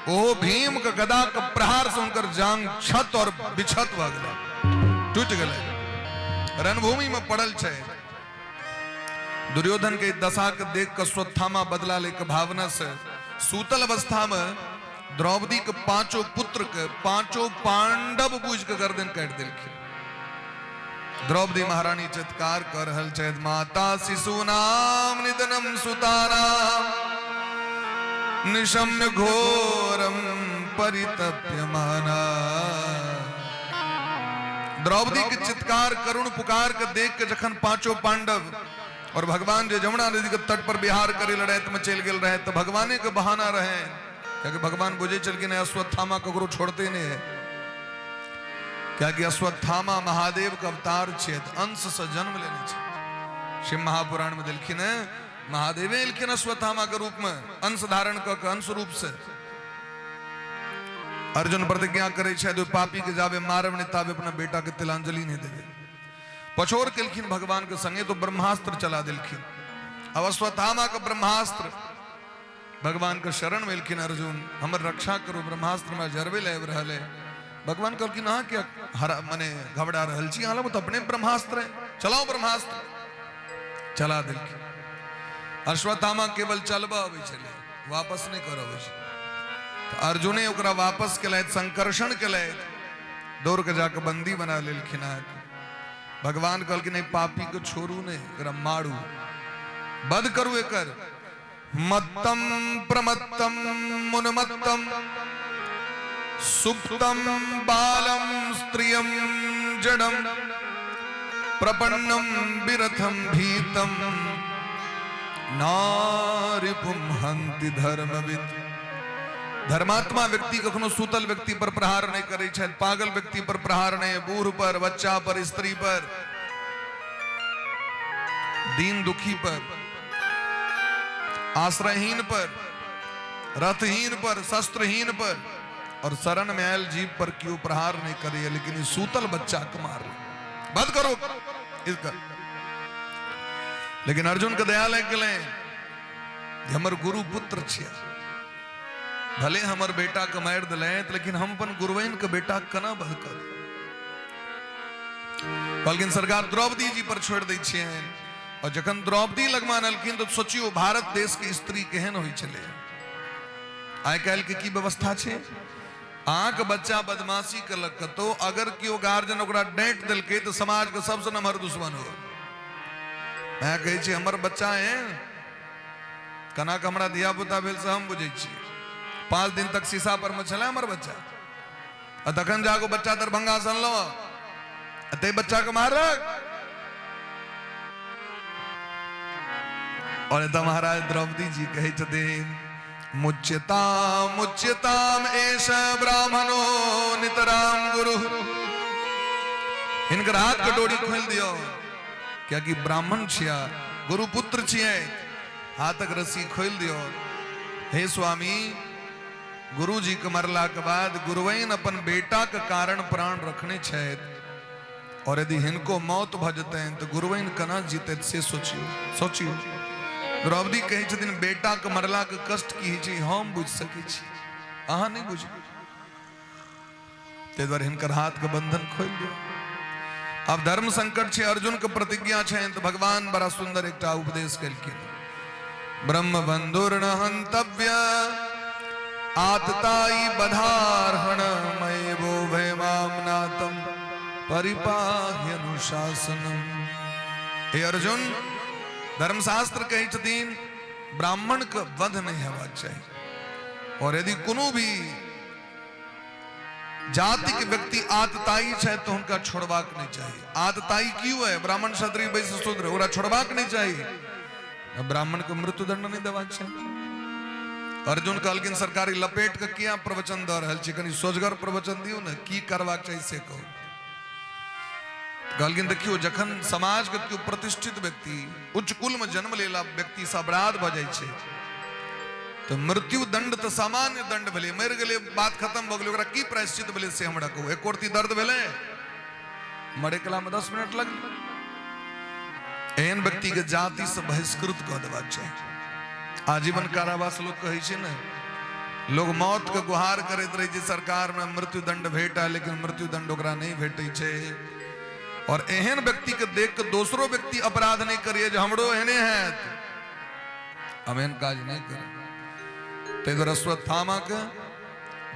ओ भीम के गदा के प्रहार से उनकर जांग छत और बिछत भ गेलै, टूट गेलै, रणभूमि में पड़ल छै। दुर्योधन के दशा के देख के स्वत्थामा बदला ले के भावना से सूतल अवस्था में द्रौपदी के पांचों पुत्र के पांचों पांडव बुझ के गर्दन काट देलखिन। द्रौपदी महारानी चित्कार कर रहल छथि, माता शिशूनाम निधनम सुतानाम निशम्य घोरम परितप्यमाना। द्रौपदी के चित्कार करुण पुकार के देख के जखन पांचों पांडव और भगवान जे जमुना नदी के तट पर बिहार करे लड़ाई में चल गेल रहे, तो भगवाने के बहाना रहे, क्योंकि भगवान बुझे चल के अश्वत्थामा ककरो छोड़ते नहीं है, क्या कि अश्वत्थामा महादेव का अवतार छे, अंश से जन्म लेने छे। शिव महापुराण में दिलखिन है, महादेव एलखिन अश्वत्थामा के रूप में, अंश धारण क अंश रूप से। अर्जुन प्रतिज्ञा करे छे, जो पापी के जावे मारव ने तावे अपना बेटा के तिलांजलि नहीं देवे। पछोर केलखिन भगवान के संगे तो ब्रह्मास्त्र चला दिलखिन। अब अश्वत्थामा का ब्रह्मास्त्र भगवान के शरण में एलखिन, अर्जुन हमर रक्षा करो, ब्रह्मास्त्र में जरवे ले रहले। भगवान कहलखिन हाँ क्या हरा मने घबरा रहल छी, हाल तो अपने ब्रह्मास्त्र है, चलाओ ब्रह्मास्त्र। चला दिलखिन। अश्वत्थामा केवल चलबा अबै छले, वापस नहीं कर अबै छै। तो अर्जुने ओकरा वापस केलैथ, संकर्षण केलैथ, दौड़ के जाके बंदी बना लेलखिन। भगवान कहलखिन नहीं, पापी को छोड़ू नहीं, एकरा मारू, वध करू एकर। मत्तम प्रमत्तम मुनमत्तम सुप्तम बालम स्त्रियम जडम प्रपन्नम विरथम भीतम नारिपुम हन्ति धर्मविद धर्मात्मा व्यक्ति कखनो सूतल व्यक्ति पर प्रहार नहीं करे छथि, पागल व्यक्ति पर प्रहार नहीं, बूढ़ पर, बच्चा पर, स्त्री पर, दीन दुखी पर, आश्रयहीन पर, रथहीन पर, शस्त्रहीन पर और शरण में आयल जीव पर क्यों प्रहार नहीं करे, लेकिन सूतल बच्चा को मार बंद करो इसका। लेकिन अर्जुन के दयाल है हमर गुरु पुत्र छिया, भले हमर बेटा के मार दिले लेकिन हम अपन गुरुवैन के बेटा कना बध कर। बल्कि सरकार द्रौपदी जी पर छोड़ दै छियनि, और जखन द्रौपदी लगमा नलखिन तो सोचियो भारत देश के स्त्री केहन होई छले। आइ काल्हि के की व्यवस्था छे, आंख बच्चा बदमाशी कलक तो अगर कियो गार्जियन ओकरा डांट देलकै तो समाज के सबसे नम्हर दुश्मन हो। मैं कहै छी हमर बच्चा है कना के हमरा धिया पुता भेल से हम बुझै छी, 5 दिन तक शीशा पर में छले हमर बच्चा, और तखन जागो बच्चा दरभंगा से अनलो ते बच्चा के मारक। और तो महाराज द्रौपदी जी कहे छथिन मुच्यताम मुच्यताम एष ब्राह्मणो नितराम गुरु। इनकर हाथ के डोरी खोल दियो, क्या कि ब्राह्मण छिया, गुरु पुत्र छिए, हाथक रस्सी खोल दियो। हे स्वामी, गुरु जी के मरला के बाद गुरुवैन अपन बेटा के कारण प्राण रखने छथि, और यदि हिनको मौत भ जतनि तो गुरुवैन कना जीतैत से सोचियो। द्रौपदी कहे छथिन बेटा के मरला के कष्ट की छै हम बुझ सकै छी, अहाँ नहीं बुझ। ते द्वारे हिनकर हाथ के बंधन खोल दियो। अब धर्म संकट छे, अर्जुन के प्रतिज्ञा छे, तो भगवान बड़ा सुंदर एकटा उपदेश केलखिन। ब्रह्म बंधुर न हंतव्य आतताई बधारहण मय वो भयमामनातम परिपाह्य अनुशासनम। हे अर्जुन, धर्मशास्त्र कही छथिन ब्राह्मण का वध नहीं होना चाहिए, और यदि कोनो भी जाति के व्यक्ति आतताई है तो उनका छोड़वाक नहीं चाहिए। आतताई क्यों है, ब्राह्मण क्षत्रिय वैश्य शूद्र ओकरा छोड़वाक नहीं चाहिए, ब्राह्मण को मृत्यु दंड नहीं देवा चाहिए। अर्जुन कहलखिन सरकारी लपेट के किया प्रवचन द रहल छी, कनी सोजगर प्रवचन दियो न की करवाक चाहिए से कहू। कहलखिन देखियो जखन समाज के केओ प्रतिष्ठित व्यक्ति उच्च कुल में जन्म लेला व्यक्ति से अपराध भ जाय छै तो मृत्यु दंड तो सामान्य दंड भेले, मर गेले बात खत्म भ गेले, ओकरा की प्रायश्चित भेले से हमरा कहू। एक कोरती दर्द भेले, मरे कला में 10 मिनट लग। एहन व्यक्ति के जाति से बहिष्कृत कऽ देबाक चाही। आजीवन कारावास लोग कहै छै ने, लोग मौत के गुहार करैत रहे छै सरकार में मृत्यु दंड भेटा, लेकिन मृत्यु दंड ओकरा नहीं भेटै छै। और एहन व्यक्ति के देख के दूसरो व्यक्ति अपराध नहीं करिए जो हमरो एहने है, हम एहन काज नहीं करें। तो अश्वत्थामा के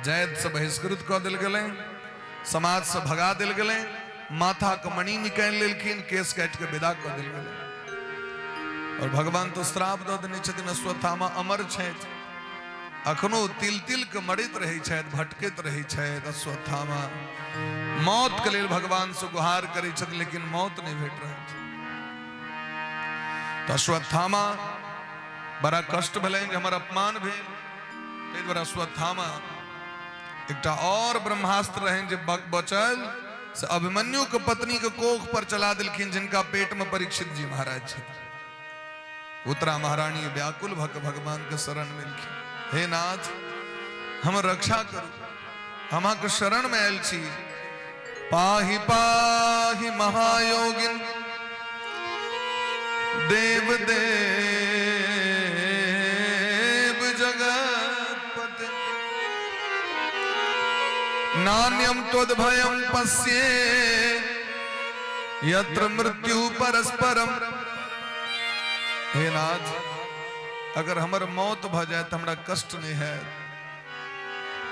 जैद से बहिष्कृत कऽ देल गेलै, समाज से भगा देल गेलै, माथा के मणि निकालि लेलखिन, केस काटि के विदा कऽ देल गेलै। और भगवान तो श्राप दऽ देने छथिन, अश्वत्थामा अमर छथि, अखनो तिल तिल के मरैत रहै छथि, भटकैत रहै छथि। अश्वत्थामा मौत के लेल भगवान से गुहार करै छथि, लेकिन मौत नहीं भेट रहल छै। तो अश्वत्थामा बड़ा कष्ट भेलनि जे हमर अपमान भेल, ताहि दुआरे अश्वत्थामा एकटा और ब्रह्मास्त्र रहनि जे बचल से अभिमन्यु के पत्नी के कोख पर चला देलखिन, जिनका पेट में परीक्षित जी महाराज छथि। उत्तरा महारानी व्याकुल भक भगवान के शरण में लिखी, हे नाथ हमर रक्षा करू, हम के शरण में आयल छी। पाहि पाहि महायोगिन देव देव जगतपते, नान्यम त्वद्भयं पश्ये यत्र मृत्यु परस्परम। हे नाथ, अगर हमर मौत भ जाए तो हमरा कष्ट नहीं है।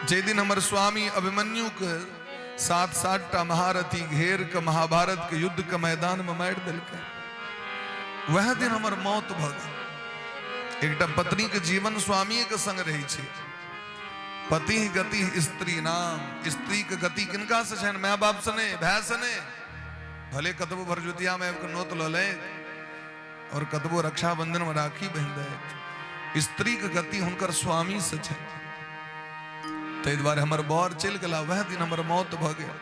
जे दिन हमर स्वामी अभिमन्यु के 7-7टा महारथी घेर के महाभारत के युद्ध के मैदान में मार दिलकै, वह दिन हमर मौत भ गेल। एकटा पत्नी के जीवन स्वामी के संग रही छै। पति गति स्त्री नाम, स्त्री के गति किनका से छनि, माय बाप से नहीं, भाई से नहीं, भले कतबो भरजुतिया में नोत ल ले और कतबो रक्षाबंधन में राखी बहन दे, स्त्री के गति हुनकर स्वामी से छै। ताहि द्वारे हमर बर चल गला, वह दिन हमर मौत भ गया।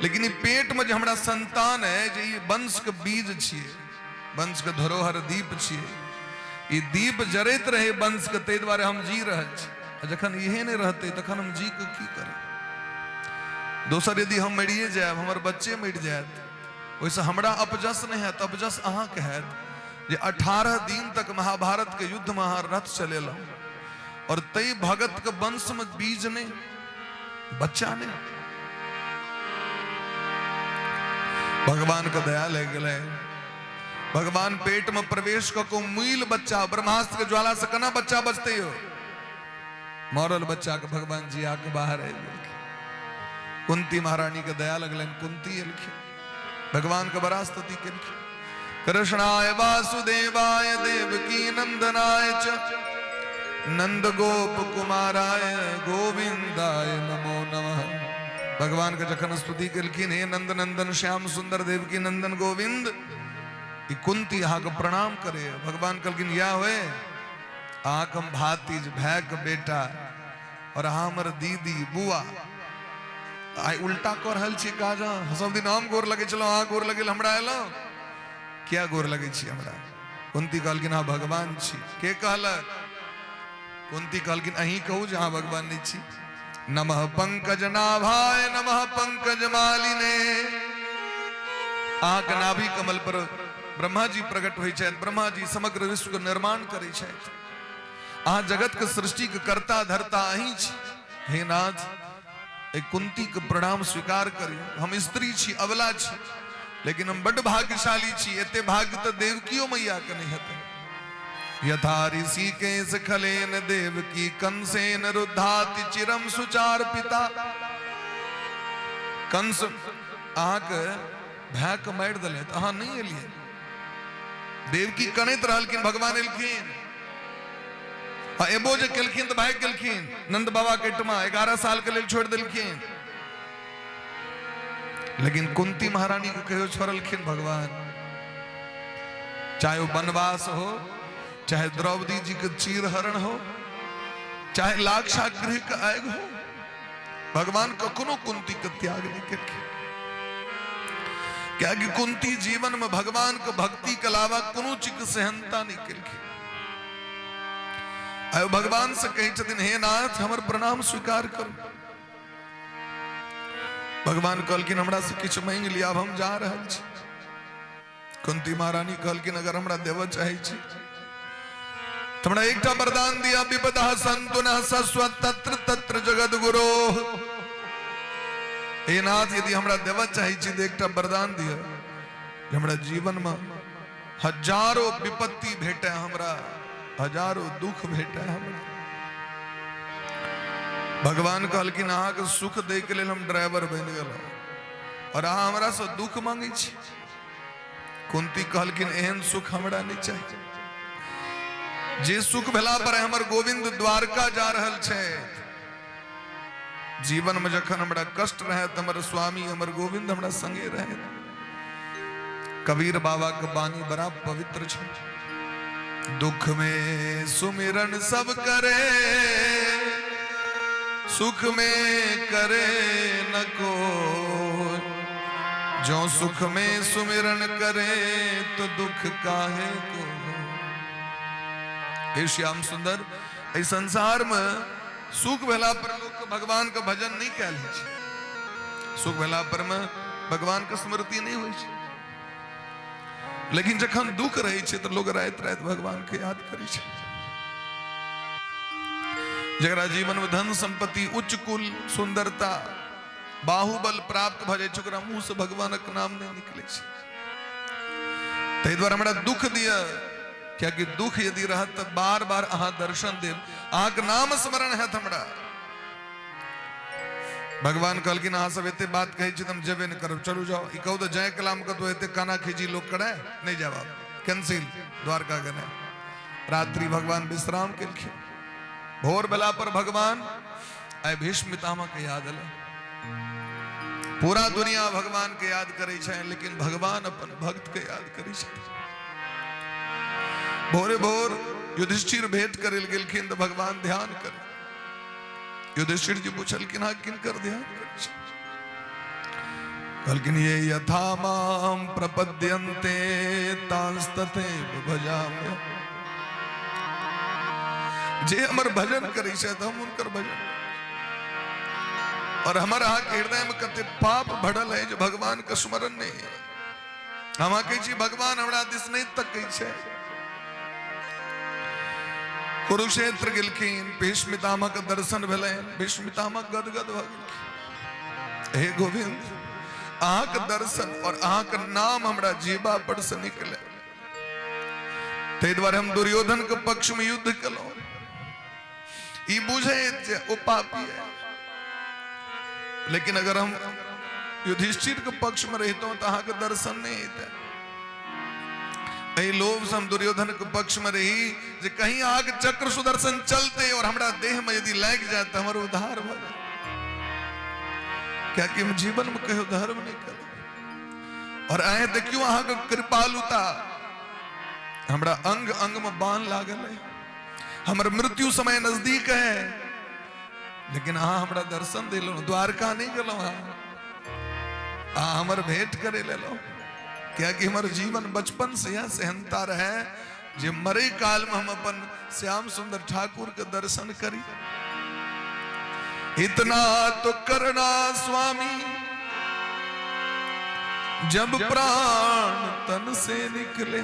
लेकिन पेट में जो हमारा संतान है, जे वंश के बीज छिए, वंश के धरोहर दीप छिए, ई दीप जरैत रहे वंश के, ताहि द्वारे हम जी रहल छी। जखन इहे नहीं रहते तखन हम जी के की करें? दोसर यदि हम मरिए जाए, हमर बच्चे मर जायत, वैसे हमरा अपजस नहीं है, अपजस अहाँ के है जे 18 दिन तक महाभारत के युद्ध में अहाँ रथ चलेल, और तई भगत के वंश में बीज नहीं, बच्चा नहीं। भगवान का दया ले गए, भगवान पेट में प्रवेश को मूल बच्चा, ब्रह्मास्त्र के ज्वाला से कना बच्चा बचते हो, मरल बच्चा के भगवान जी आके बाहर आए। कुंती महारानी के दया लगलन, कुंती एलखिन, भगवान का बड़ा स्तुति केलखिन। कृष्णाय वासुदेवाय देवकी नंदनाय च नंद गोप कुमाराय गोविंदाय नमो नमः। भगवान का जखन स्तुति केलखिन, हे नंद नंदन श्याम सुंदर देवकी नंदन गोविंद, ई कुंती अहाँ के प्रणाम करे। भगवान कहलखिन, या हुए अहाँ हम भातीज भाई के बेटा, और अहाँ हमर दीदी बुआ, आई उल्टा कर रहल छी काज। सब दिन हम गोर लगे चलो, अहाँ गोर लगे हमरा एलो, क्या गोर लगे छी हमरा? कुंती कहलखिन, हाँ भगवान छी। के कहलक? कुंती कहलखिन, अहीं कहू जे हाँ भगवान नहीं छी। नमः पंकज नाभाय नमः पंकज मालिने। अहाँ के नाभि कमल पर ब्रह्मा जी प्रकट होइ छथि, ब्रह्मा जी समग्र विश्व के निर्माण करै छथि। अहाँ जगत के सृष्टि के कर्ता धर्ता अहीं छी। हे नाथ, एक कुंती के प्रणाम स्वीकार करियो। हम स्त्री छी, अबला छी, लेकिन हम बड़ भाग्यशाली छी। एते भाग्य तो देवकियो मैया के नहीं हते। यथा ऋषिकेश खलेन देवकी कंसेन रुद्धाति चिरम सुचार पिता। कंस अहाँ के भाई के मारि दिले तो अहाँ नहीं एलिए, देवकी कनैत रहलखिन, भगवान एलखिन। एबो जे केलखिन तो भाई केलखिन, नंद बाबा के टमा 11 साल के लेल छोड़ दिलखिन। लेकिन कुंती महारानी को कहियो छोड़लखिन भगवान। चाहे वो वनवास हो, चाहे द्रौपदी जी के चीर हरण हो, चाहे लाक्षागृह का आग हो, भगवान कखनो कुंती के त्याग नहीं करके। क्या कि कुंती जीवन में भगवान के भक्ति के अलावा कोनो चीज के सहनता नहीं करके। आयो भगवान से कही छथिन, हे नाथ हमर प्रणाम स्वीकार करो। भगवान कहलखिन, हमरा से किछु मांग लिया, अब हम जा रहल छी। कुंती महारानी कहलखिन, अगर हमरा देव चाहे छी तो हमरा एकटा वरदान दिया। विपदा संतु न सस्व तत्र तत्र जगत गुरो। हे नाथ, यदि हमरा देव चाहे छी तो एकटा वरदान दिया, हमरा जीवन में हजारों विपत्ति भेटे, हमरा हजारों दुख भेटे हमरा। भगवान कहलखिन, अहाँ के सुख दे के लेल हम ड्राइवर बन गेलहुं, और अहाँ हमरा से दुख मांगे छी। कुंती कहलखिन, एहन सुख हमरा नहीं चाहिए। जे सुख भेला पर हमर गोविंद द्वारका जा रहल छै। जीवन में जखन हमरा कष्ट रहे तो हमर स्वामी हमर गोविंद हमरा संगे रहे। कबीर बाबा के बानी बड़ा पवित्र छै। दुख में सुमिरन सब करे, सुख में करे न को। जो सुख में सुमिरन करे तो दुख काहे को। हे श्याम सुंदर, इस संसार में सुख भेला पर लोग भगवान का भजन नहीं कैल छै। सुख भेला पर में भगवान के स्मृति नहीं होइ छै। लेकिन जखन दुख रहे छै तो लोग रात रात भगवान के याद करे छै। जरा जीवन में धन संपत्ति उच्च कुल सुंदरता बाहुबल प्राप्त भ जाय छै, ओकरा मुंह से भगवान के नाम नहीं निकले छै। ताहि द्वारे हमरा दुख दिया। क्या कि दुख यदि रहत तो बार बार अहाँ दर्शन देव, अहाँ के नाम स्मरण है हमरा। भगवान कहलखिन, अहाँ सब एते बात कहे छी, तुम जेबे न करब, चलू जाओ। ई कहू तो जय कलाम का तो एते काना खींची लोग करे नहीं जाब, कैंसिल, द्वारका गने। रात्रि भगवान विश्राम केलखिन। भोर बेला पर भगवान आय भीष्म पितामह के याद अल। पूरा दुनिया भगवान के याद करे छै, लेकिन भगवान अपन भक्त के याद करे छै। भोरे भोर युधिष्ठिर भेंट करे गेलखिन तो भगवान ध्यान करे। युधिष्ठिर जी पूछलकिन हाँ किन कर दिया, कहलकिन ये यथा माम प्रपद्यन्ते तांस्तथैव भजाम्य, जे हमर भजन करी से हम उनकर भजन, और हमारा हृदय में कते पाप भरल है जो भगवान का स्मरण नहीं है। हम कही छी भगवान हमरा दिस नहीं तक कही, कुरुक्षेत्र गेलखिन, भीष्म पितामह के दर्शन भेलै, भीष्म पितामह गदगद भ गेलखिन, हे गोविंद अहाँ के दर्शन और अहाँ के नाम हमरा जीवा पर से निकले, ताहि दुआरे हम दुर्योधन के पक्ष में युद्ध केलहुं। ई बुझे जे ओ पापी है, लेकिन अगर हम युधिष्ठिर के पक्ष में रहते तो अहाँ के दर्शन नहीं होते। लोभ से हम दुर्योधन के पक्ष में रही जे कहीं आग चक्र सुदर्शन चलते और हमरा देह में यदि लग जाए तो हमारे उद्धार हो जाए, क्या कि हम जीवन में कहीं धर्म नहीं कर। और आए देखियो अहाँ के कृपालुता, हमरा अंग अंग में बाण लागल है, हमर मृत्यु समय नजदीक है, लेकिन अहाँ हमरा दर्शन दिलो, द्वारका नहीं गलो, हमर भेंट करे ले लो, क्या कि हमारे जीवन बचपन से यहाँ सहनता रहे जे मरे काल में हम अपन श्याम सुंदर ठाकुर के दर्शन करी। इतना तो करना स्वामी जब प्राण तन से निकले,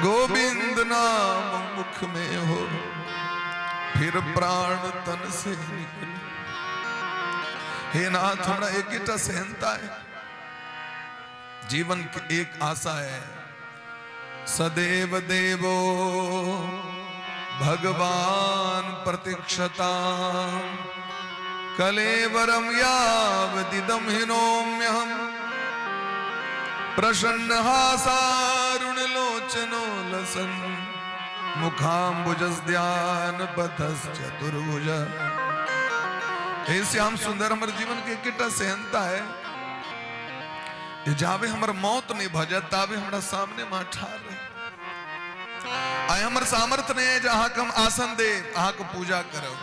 गोविंद नाम मुख में हो फिर प्राण तन से निकले। हे नाथ हमरा एक सहनता है, जीवन की एक आशा है, सदैव देवो भगवान प्रतीक्षता कलेवरम यावदिदं हिनोम्यहम् प्रसन्न हासारुण लोचनो लसन मुखाम्बुजस्ध्यान पथस चतुर्भुज। हे श्याम सुंदर हमारे जीवन के कितना सहनता है, जावे हमार मौत नहीं भजा तावे हमारा सामने में ठार रहे, आए हमार सामर्थ्य नहीं है जहां हम आसन दे अहाँ को पूजा करो,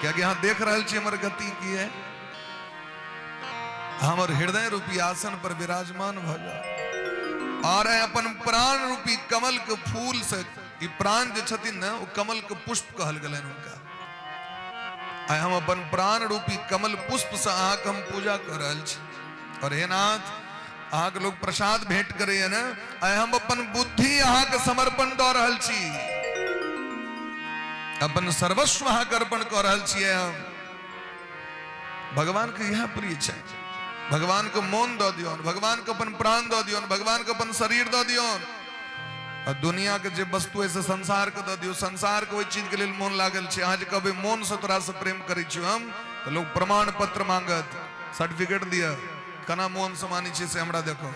क्या कि यहाँ देख रहे हमार गति की है, हमार हृदय रूपी आसन पर विराजमान भजा और अपन प्राण रूपी कमल के फूल से, प्राण जो छथिन न वो कमल के पुष्प कहल गलन उनका, आए हम अपन प्राण रूपी कमल पुष्प से अहाँ के हम पूजा कर रहल छी। और हे नाथ अहाँ के लोग प्रसाद भेंट करे है ना, आए हम अपन बुद्धि अहाँ के समर्पण दे रहल छी, अपन सर्वस्व अहाँ के अर्पण कर रहल छियै हम। भगवान के यह प्रिय छै, भगवान को मोन दे दियो, भगवान को अपन प्राण दे दियो, भगवान को अपन शरीर दे दियो, और दुनिया के जे वस्तु है से संसार के दे दियो। संसार के वही चीज के लिए मोन लागल छै, आज कभी मोन से तोरा से प्रेम करै छी हम तो लोग प्रमाण पत्र मांगत, सर्टिफिकेट दिया कना मोन से मानी छी से हमरा देखो।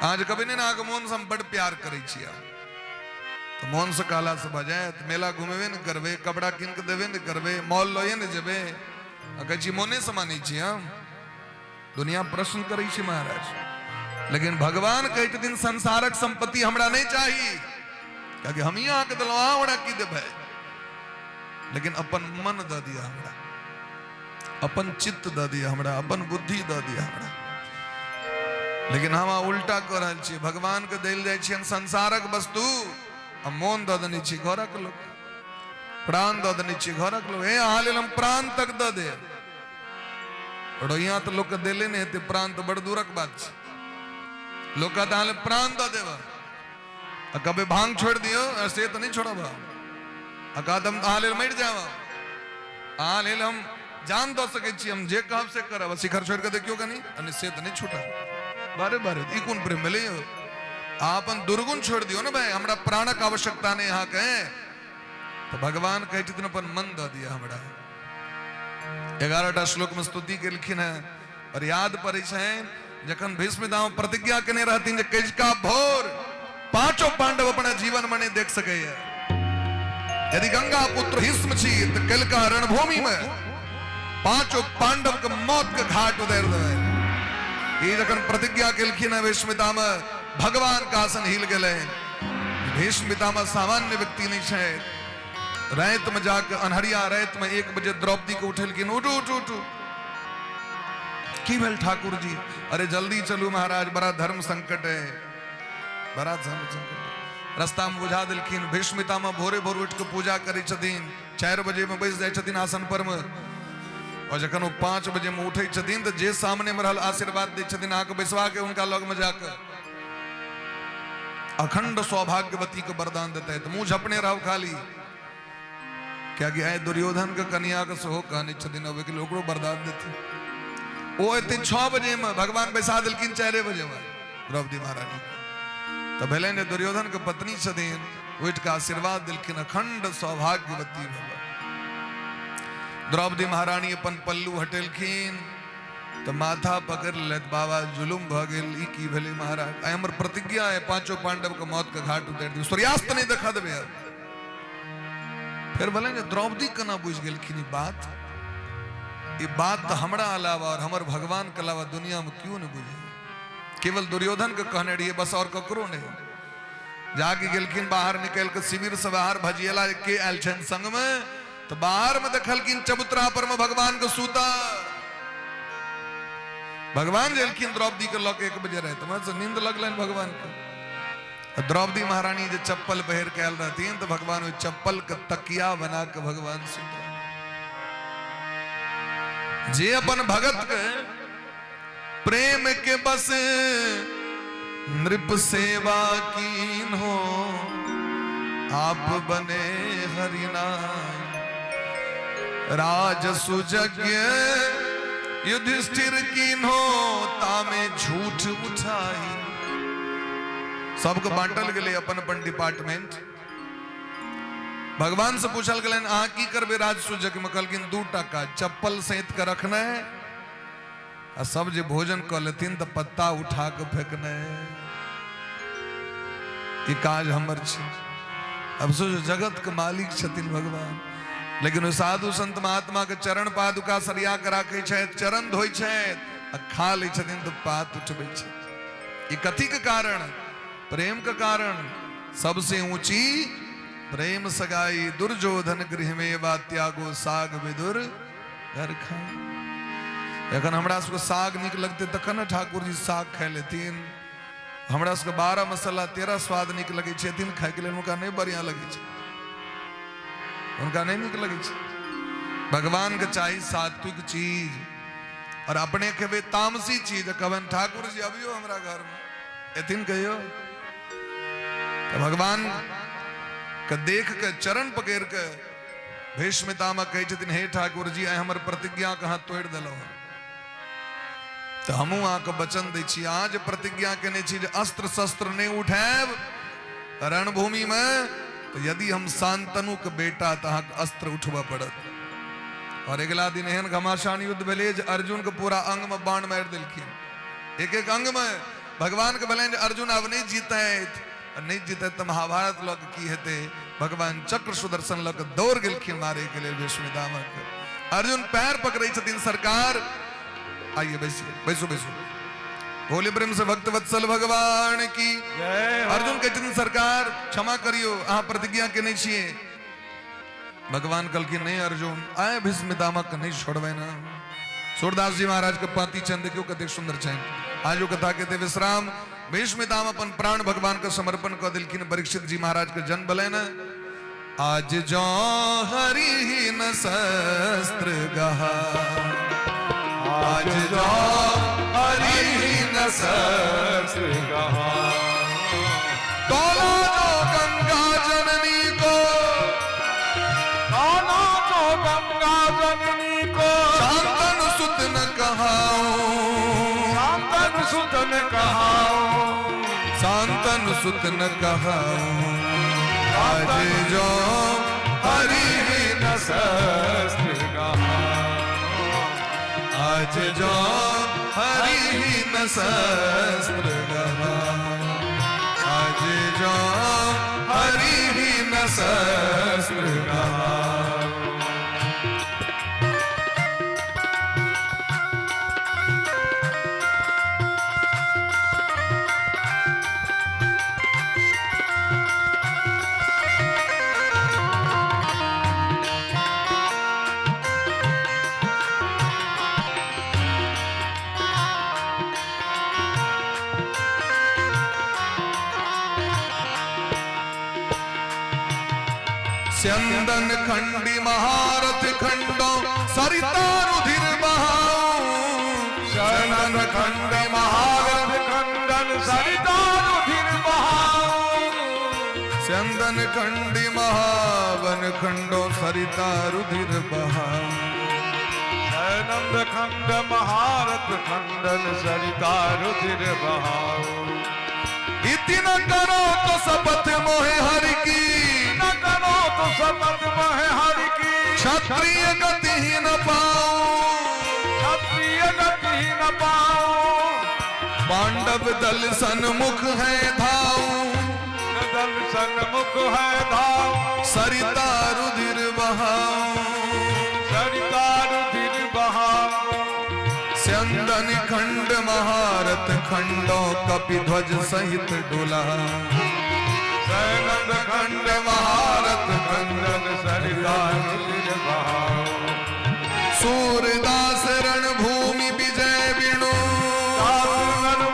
आज कभी नहीं ना आगे मोन से हम बड़ प्यार करै छी, तो मोन से काला से बजाय मेला घूमेबे न करबे, कपड़ा किन के देबे न करबे, मॉल लए न जेबे, कहे छी मोने से मानी छी हम। दुनिया प्रश्न करै छी महाराज, लेकिन भगवान कहते दिन संसारक संपत्ति हमरा नहीं चाहिए, क्योंकि हम यहाँ के दिलवा हमरा की देबे, लेकिन अपन मन दे दिया हमरा, अपन चित्त दे दिया हमरा, अपन बुद्धि दे दिया हमरा। लेकिन हम उल्टा कर रहल छी, भगवान के देल जाय छी संसारक वस्तु, हम मोन दे देने छी घरक लोग, प्राण दे देने छी घरक लोग, हे अहाँ लेल हम प्राण तक दे दे, और यहाँ तो लोग के देले नहीं हेते प्राण, तो बड़ दूरक बात छै। लोग कहता है प्राण दे देवा, कभी भांग छोड़ दियो ऐसे तो नहीं छोड़ा, अकादम अहाँ लेल मर जावा, अहाँ लेल हम जान दो सके छी, हम जे कहब से करब, शिखर छोड़ के देखियो कनी अनिश्चित नहीं छूटा, बारे बारे ई कोन प्रेम मिले हो। आपन दुर्गुण छोड़ दियो ना भाई, हमरा प्राणक आवश्यकता नहीं यहाँ कहे, तो भगवान कहे जितने अपन मन दे दिया हमरा। 11टा श्लोक में स्तुति के लिखिन है, और याद पड़े जखन भीष्म पितामह प्रतिज्ञा केने रहथिन जे कजिका भोर पांचों पांडव अपना जीवन में नहीं देख सके, यदि गंगा पुत्र भीष्म छी तो कलिका रणभूमि में पांचों पांडव के मौत के घाट उतार देवे। ये जखन प्रतिज्ञा केलखिन है भीष्म पितामह, भगवान का आसन हिल गए। भीष्म पितामह सामान्य व्यक्ति नहीं है, रात में जाकर अनहरिया रात में 1 बजे द्रौपदी को उठेलखिन, उठू उठू उठू की भेल ठाकुर जी? अरे जल्दी चलू महाराज, बड़ा धर्म संकट है, बड़ा धर्म संकट है। रास्ता में बुझा दिलखिन। भीष्मिता में भोरे भोर उठ के पूजा करी छथिन, 4 बजे में बैस जाए छथिन आसन पर में, और जखन वो 5 बजे में उठे छथिन तो जे सामने में रहल आशीर्वाद दे छथिन, आके बैसवा के उनका लग में जाकर अखंड सौभाग्यवती को वरदान देते हैं। तो मुंह झपने रहो खाली, क्या कि आए दुर्योधन के कन्या के सहो कहने छथिन, अब के लोग वरदान देते। वो इतने 6 बजे में भगवान बैसा दिलखिन, 4 बजे में द्रौपदी महारानी तो भले ने दुर्योधन के पत्नी छथिन, उठ का आशीर्वाद दिलखिन, अखंड सौभाग्यवती भव। द्रौपदी महारानी अपन पल्लू हटेलखिन तो माथा पकड़ लेत, बाबा जुलुम भ गेल, ई की भेले महाराज? आई हमर प्रतिज्ञा है 5 पांडव के मौत के घाट उतार दी, सूर्यास्त नहीं देखा देबे। फिर भले ने द्रौपदी कना बुझ गेलखिन ई बात, ये बात तो हमरा अलावा और हमर भगवान के अलावा दुनिया में क्यों नहीं बुझे? केवल दुर्योधन के कहने रहिए बस, और ककरो नहीं। जाके गेलखिन बाहर निकल के शिविर से बाहर भजियला के आयल छन संग में, तो बाहर में देखलखिन चबूतरा पर में भगवान के सूता। भगवान जेलखिन द्रौपदी के लौके 1 बजे रहे, तो से नींद लगलन भगवान को। द्रौपदी महारानी जो चप्पल पहर के आयल रहती तो भगवान वो चप्पल का तकिया बना के भगवान सूता। जे अपन भगत के प्रेम के बस नृप सेवा कीन हो, आप बने हरिनाय। राज सुजज्ञ युधिष्ठिर कीन हो, तामे झूठ उठाई। सबको बांटल गए अपन अपन डिपार्टमेंट। भगवान से पूछल गए अहाँ की करबे राज सुजज्ञ में? कहलखिन 2 टका चप्पल सैत के रखना है, और सब जे भोजन कर लेथिन तो पत्ता उठा के फेंकना है। ये काज हमर छे। अब सोचो जगत के मालिक छथिन भगवान, लेकिन वो साधु संत महात्मा के चरण पादुका सरिया के राखे छै, चरण धोई छै, खा ले छथिन तो पात उठबे छै। ये कथी के कारण? प्रेम के कारण। सबसे ऊंची प्रेम सगाई, दुर्योधन गृह में वा त्यागो साग विदुर घर खाए। एखन हमरा सबके साग निक लगते तखन ठाकुर जी साग खाए लेथिन। हमरा सबके 12 मसाला 13 स्वाद निक लगे छथिन खाए के लिए, उनका नहीं बढ़िया लगे छै, उनका नहीं निक लगे छै। भगवान के चाहिए सात्विक चीज, और अपने खेबे तामसी चीज। कहबन ठाकुर जी अबियो हमरा घर में, एथिन कहियो तो भगवान के देख के चरण पकड़ के भीष्मिता में कहे छथिन, हे ठाकुर जी आइ हमर प्रतिज्ञा कहाँ तोड़ दिलो। तो हमू आके वचन दै छी, आज प्रतिज्ञा केने छी जे अस्त्र शस्त्र नहीं उठाएब रणभूमि में, तो यदि हम शांतनु के बेटा तो अस्त्र उठवा पड़त। और अगला दिन एहन घमासान युद्ध भेले जे अर्जुन के पूरा अंग में बाण मार दिलखिन, एक एक अंग में। भगवान के भले अर्जुन अब नहीं जीता है, नहीं जीते तो महाभारत लोग की हेते। भगवान चक्र सुदर्शन लोग दौड़ गेलखिन मारे के लिए भीष्मितामा के। अर्जुन पैर पकड़े छथिन, सरकार आइए बैसिए, बैसो बैसो। होली प्रेम से भक्त वत्सल भगवान की। अर्जुन कहते सरकार क्षमा करियो, अहाँ प्रतिज्ञा के नहीं छिए। भगवान कहलखिन नहीं अर्जुन, आए भीष्मितामा के नहीं छोड़बे ना। सूरदास जी महाराज के पाती चंद क्यों कते सुंदर छैन। आज कथा कहते विश्राम भीष्मितामा अपन प्राण भगवान का समर्पण कर दिलखिन। परीक्षित जी महाराज के जन्म भले न, आज जो हरि न शस्त्र गहा, आज जो हरि न शस्त्र गहा, तोला जो गंगा जननी को, तोला जो गंगा जननी को, शांतनु सुत न कहाऊं, शांतनु सुत न कहाऊं, शांतनु सुत न कहाऊं। आज जो हरि न शस्त्र गहा, आज जो हरि न शस्त्र गहा, आज जो हरि न शस्त्र गहा। स्यंदन खंडी महारथ खंडो सरिता रुधिर बहाओ शरण खंड महारथ खंडन सरिता रुधिर बहाओ स्यंदन खंडी महावन खंडो सरिता रुधिर बहाओ शरणंद खंड महारथ खंडन सरिता रुधिर बहाओ इति न करो तो शपथ मोहे हरि की न करो तो शपथ मोहे हरि की क्षत्रिय गति ही न पाओ क्षत्रिय गति न पाओ पांडव दल सन्मुख है धाऊ दल सन्मुख है धाव सरिता रुधिर बहाओ सरिता रुधिर बहाओ स्यंदन खंड महारथ खंडो कपिध्वज सहित डोला शरणंद खंड महारथ खंडन सरिता रुधिर बहाओ सूरदास रणभूमि विजय बिनु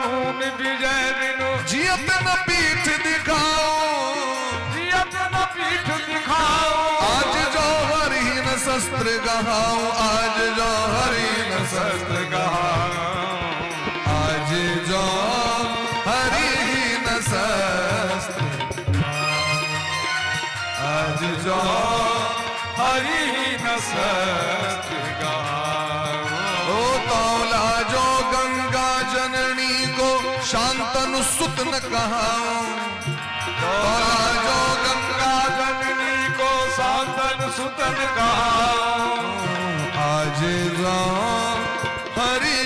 भूमि विजय बिनु जियत न पीठ दिखाओ जियत न पीठ दिखाओ आज जो हरिन शस्त्र गहाओ आज जो हरिन शस्त्र गहाओ आज जो हरिन शस्त्र आज जो हरि न शस्त्र गाओ ओ तौला जो गंगा जननी को शांतनु सुत न कहाओ तौला जो गंगा जननी को शांतन सुतन गाओ आज जो हरि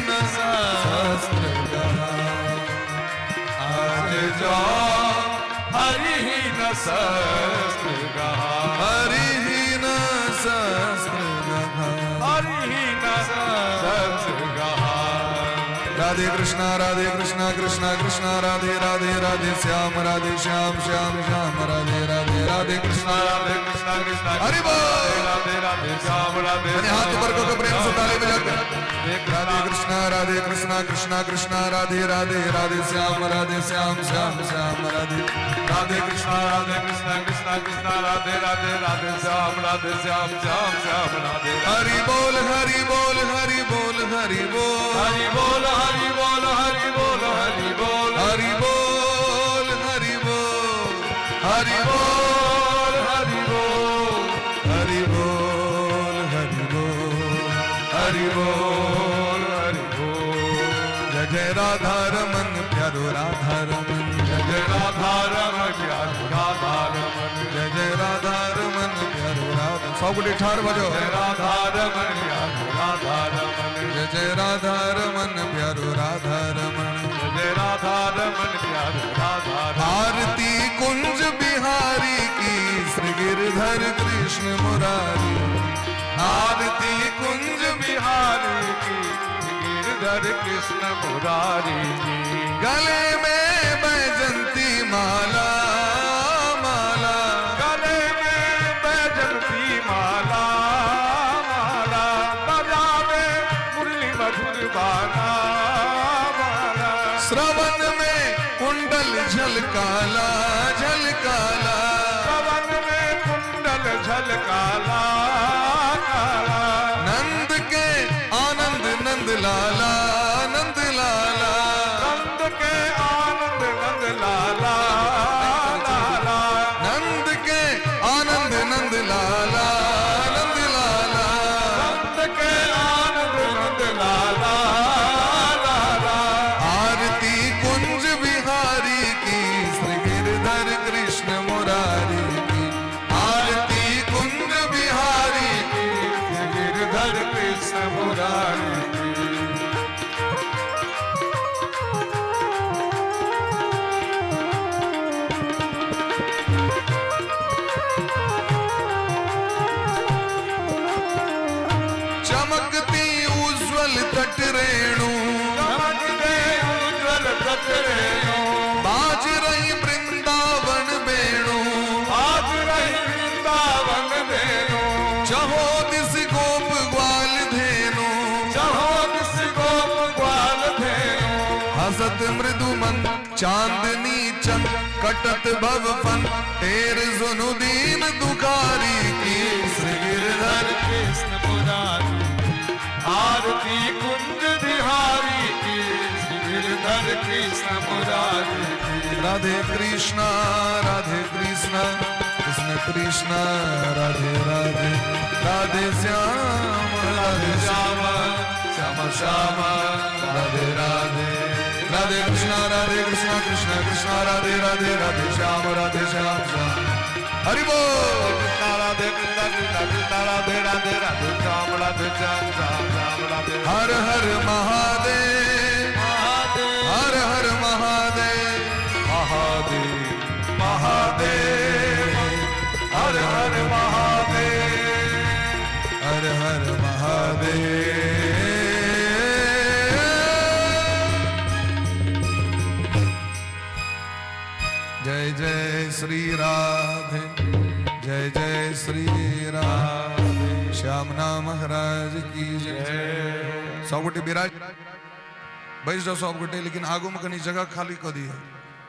न शस्त्र गहाओ आज जो हरि न शस्त्र गाओ हरि न शस्त्र गहाओ हरि न शस्त्र गाओ राधे कृष्णा कृष्णा कृष्णा राधे राधे राधे श्याम राधे श्याम श्याम श्याम राधे राधे राधे कृष्णा कृष्णा कृष्णा हरि बोल राधे राधे श्याम राधे मैंने हाथ ऊपर को प्रेम से ताली बजाकर राधे कृष्णा कृष्णा राधे राधे राधे श्याम श्याम श्याम राधे राधे कृष्णा कृष्णा राधे राधे राधे श्याम श्याम श्याम राधे हरि बोल हरि बोल हरि बोल हरि बोल हरि बोल हरि बोल हरि बोल हरि बोल हरि बोल हरि बोल हरि बोल हरि बोल हरि बोल हरि बोल हरि बोल हरि बोल जय जय राधा रमन प्यारो राधा रमन जय जय राधा रमन प्यारो राधा रमन जय जय राधा रमन प्यारो राधा सौ गुटी ठार बजो जय राधा रमन प्यारो राधा रमन जय जय राधा रमन प्यारो राधा रमन जय जय राधा रमन प्यारो राधा रमन आरती कुंज बिहारी की श्री गिरधर कृष्ण मुरारी आरती कुंज बिहारी की गिरधर कृष्ण मुरारी की गले में बैजंती माला माला गले में बैजंती माला माला बजावे मुरली मधुर बाला माला श्रवण में कुंडल झलकाला झलकाला पवन में कुंडल झलकाला काला नंद के आनंद नंद लाला नंद लाला नंद के आनंद नंद लाला लाला नंद के आनंद नंद लाला नंद लाला नंद के आनंद नंद लाला लाला आरती कुंज बिहारी की श्री गिरधर कृष्ण मुरारी की आरती कुंज बिहारी की गिरधर कृष्ण मुरारी की चमकती उज्ज्वल तट रेणु चमक दे उज्ज्वल तटरेणु बाज रही वृंदावन बेणु आज रही वृंदावन धेनु चहो दिस गोप ग्वाल धेनु चहो दिस गोप ग्वाल धेनु हसत मृदु मन चांदनी चंद कटत भव फन टेर सुनु दीन दुखारी की श्री गिरधर कृष्ण मुरारी आरती कुंज बिहारी की श्री गिरधर कृष्ण मुरारी राधे कृष्ण कृष्ण कृष्ण राधे राधे राधे श्याम श्याम श्याम श्याम राधे राधे राधे कृष्ण कृष्ण कृष्ण राधे राधे राधे श्याम श्याम हरि बोल राधे कृष्ण कृष्ण राधे राधे राधे श्याम राधे श्याम श्याम श्याम राधे हर हर महादेव हर हर महादेव महादेव महादेव हर हर महादेव हर हर महादेव जय जय श्री राधे जय जय श्री राधे श्यामना महाराज की जय। 100 गोटे विराज बैस जाओ 100 गोटे, लेकिन आगू में कहीं जगह खाली कर दी है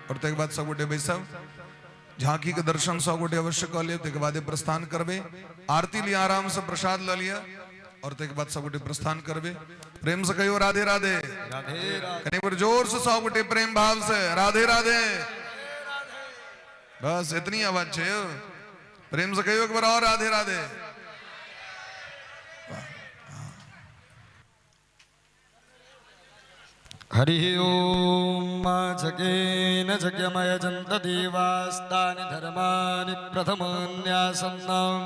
और तक बाद 100 गोटे बैसब झांकी के दर्शन 100 गोटे अवश्य कर लियो। तक बाद प्रस्थान करबे, आरती लिया आराम से प्रसाद ल लिया और तक बाद 100 गोटे प्रस्थान करबे। प्रेम से कहियो राधे राधे कहीं पर जोर से 100 गोटे प्रेम भाव से राधे राधे। बस इतनी आवाज है, प्रेम से कहियो एक बार और राधे राधे। हरि ओम जगेन जगमय जंत देवास्तानि धर्मानि प्रथमन्यासन्नाम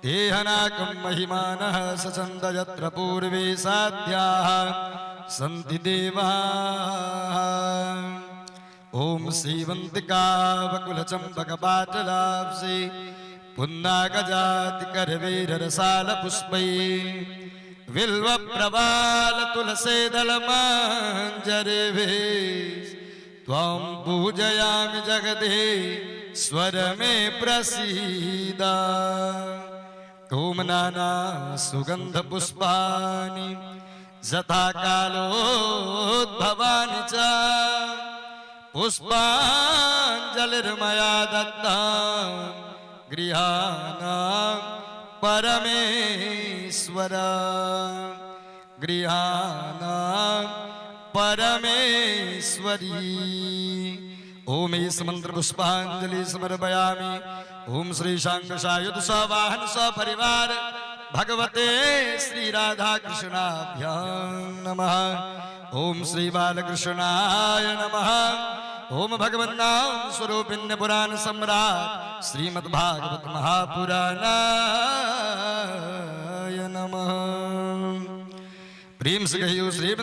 तेहनाकं महिमानः सचन्द यत्र पूर्वे साध्याः सन्ति देवाः। ओम श्रीवंतिका वकुलचम्पकपाटलाब्जे पुन्नागजाति करवीररसाल पुष्पै विल्व प्रवाल तुलसीदलमञ्जरिभिः त्वां पूजयामि जगदे स्वर मे प्रसीद। ओम नाना सुगंध पुष्पाणि यथा कालोद्भवानि च पुष्पाञ्जलिर्मया दत्तं गृहाणां परमेश्वर गृहाणां परमेश्वरी। ओम इस मंत्र पुष्पांजलि समर्पयामि। ओम श्री शांगशायुध सवाहन सपरिवार भगवते श्री राधा कृष्णाभ्यां नमः। ओम श्री बालकृष्णाय नमः। ओम भगवन्नाम स्वरूपिण्य पुराण सम्राट श्रीमद्भागवत महापुराणाय नमः। प्रेम से कहियो श्री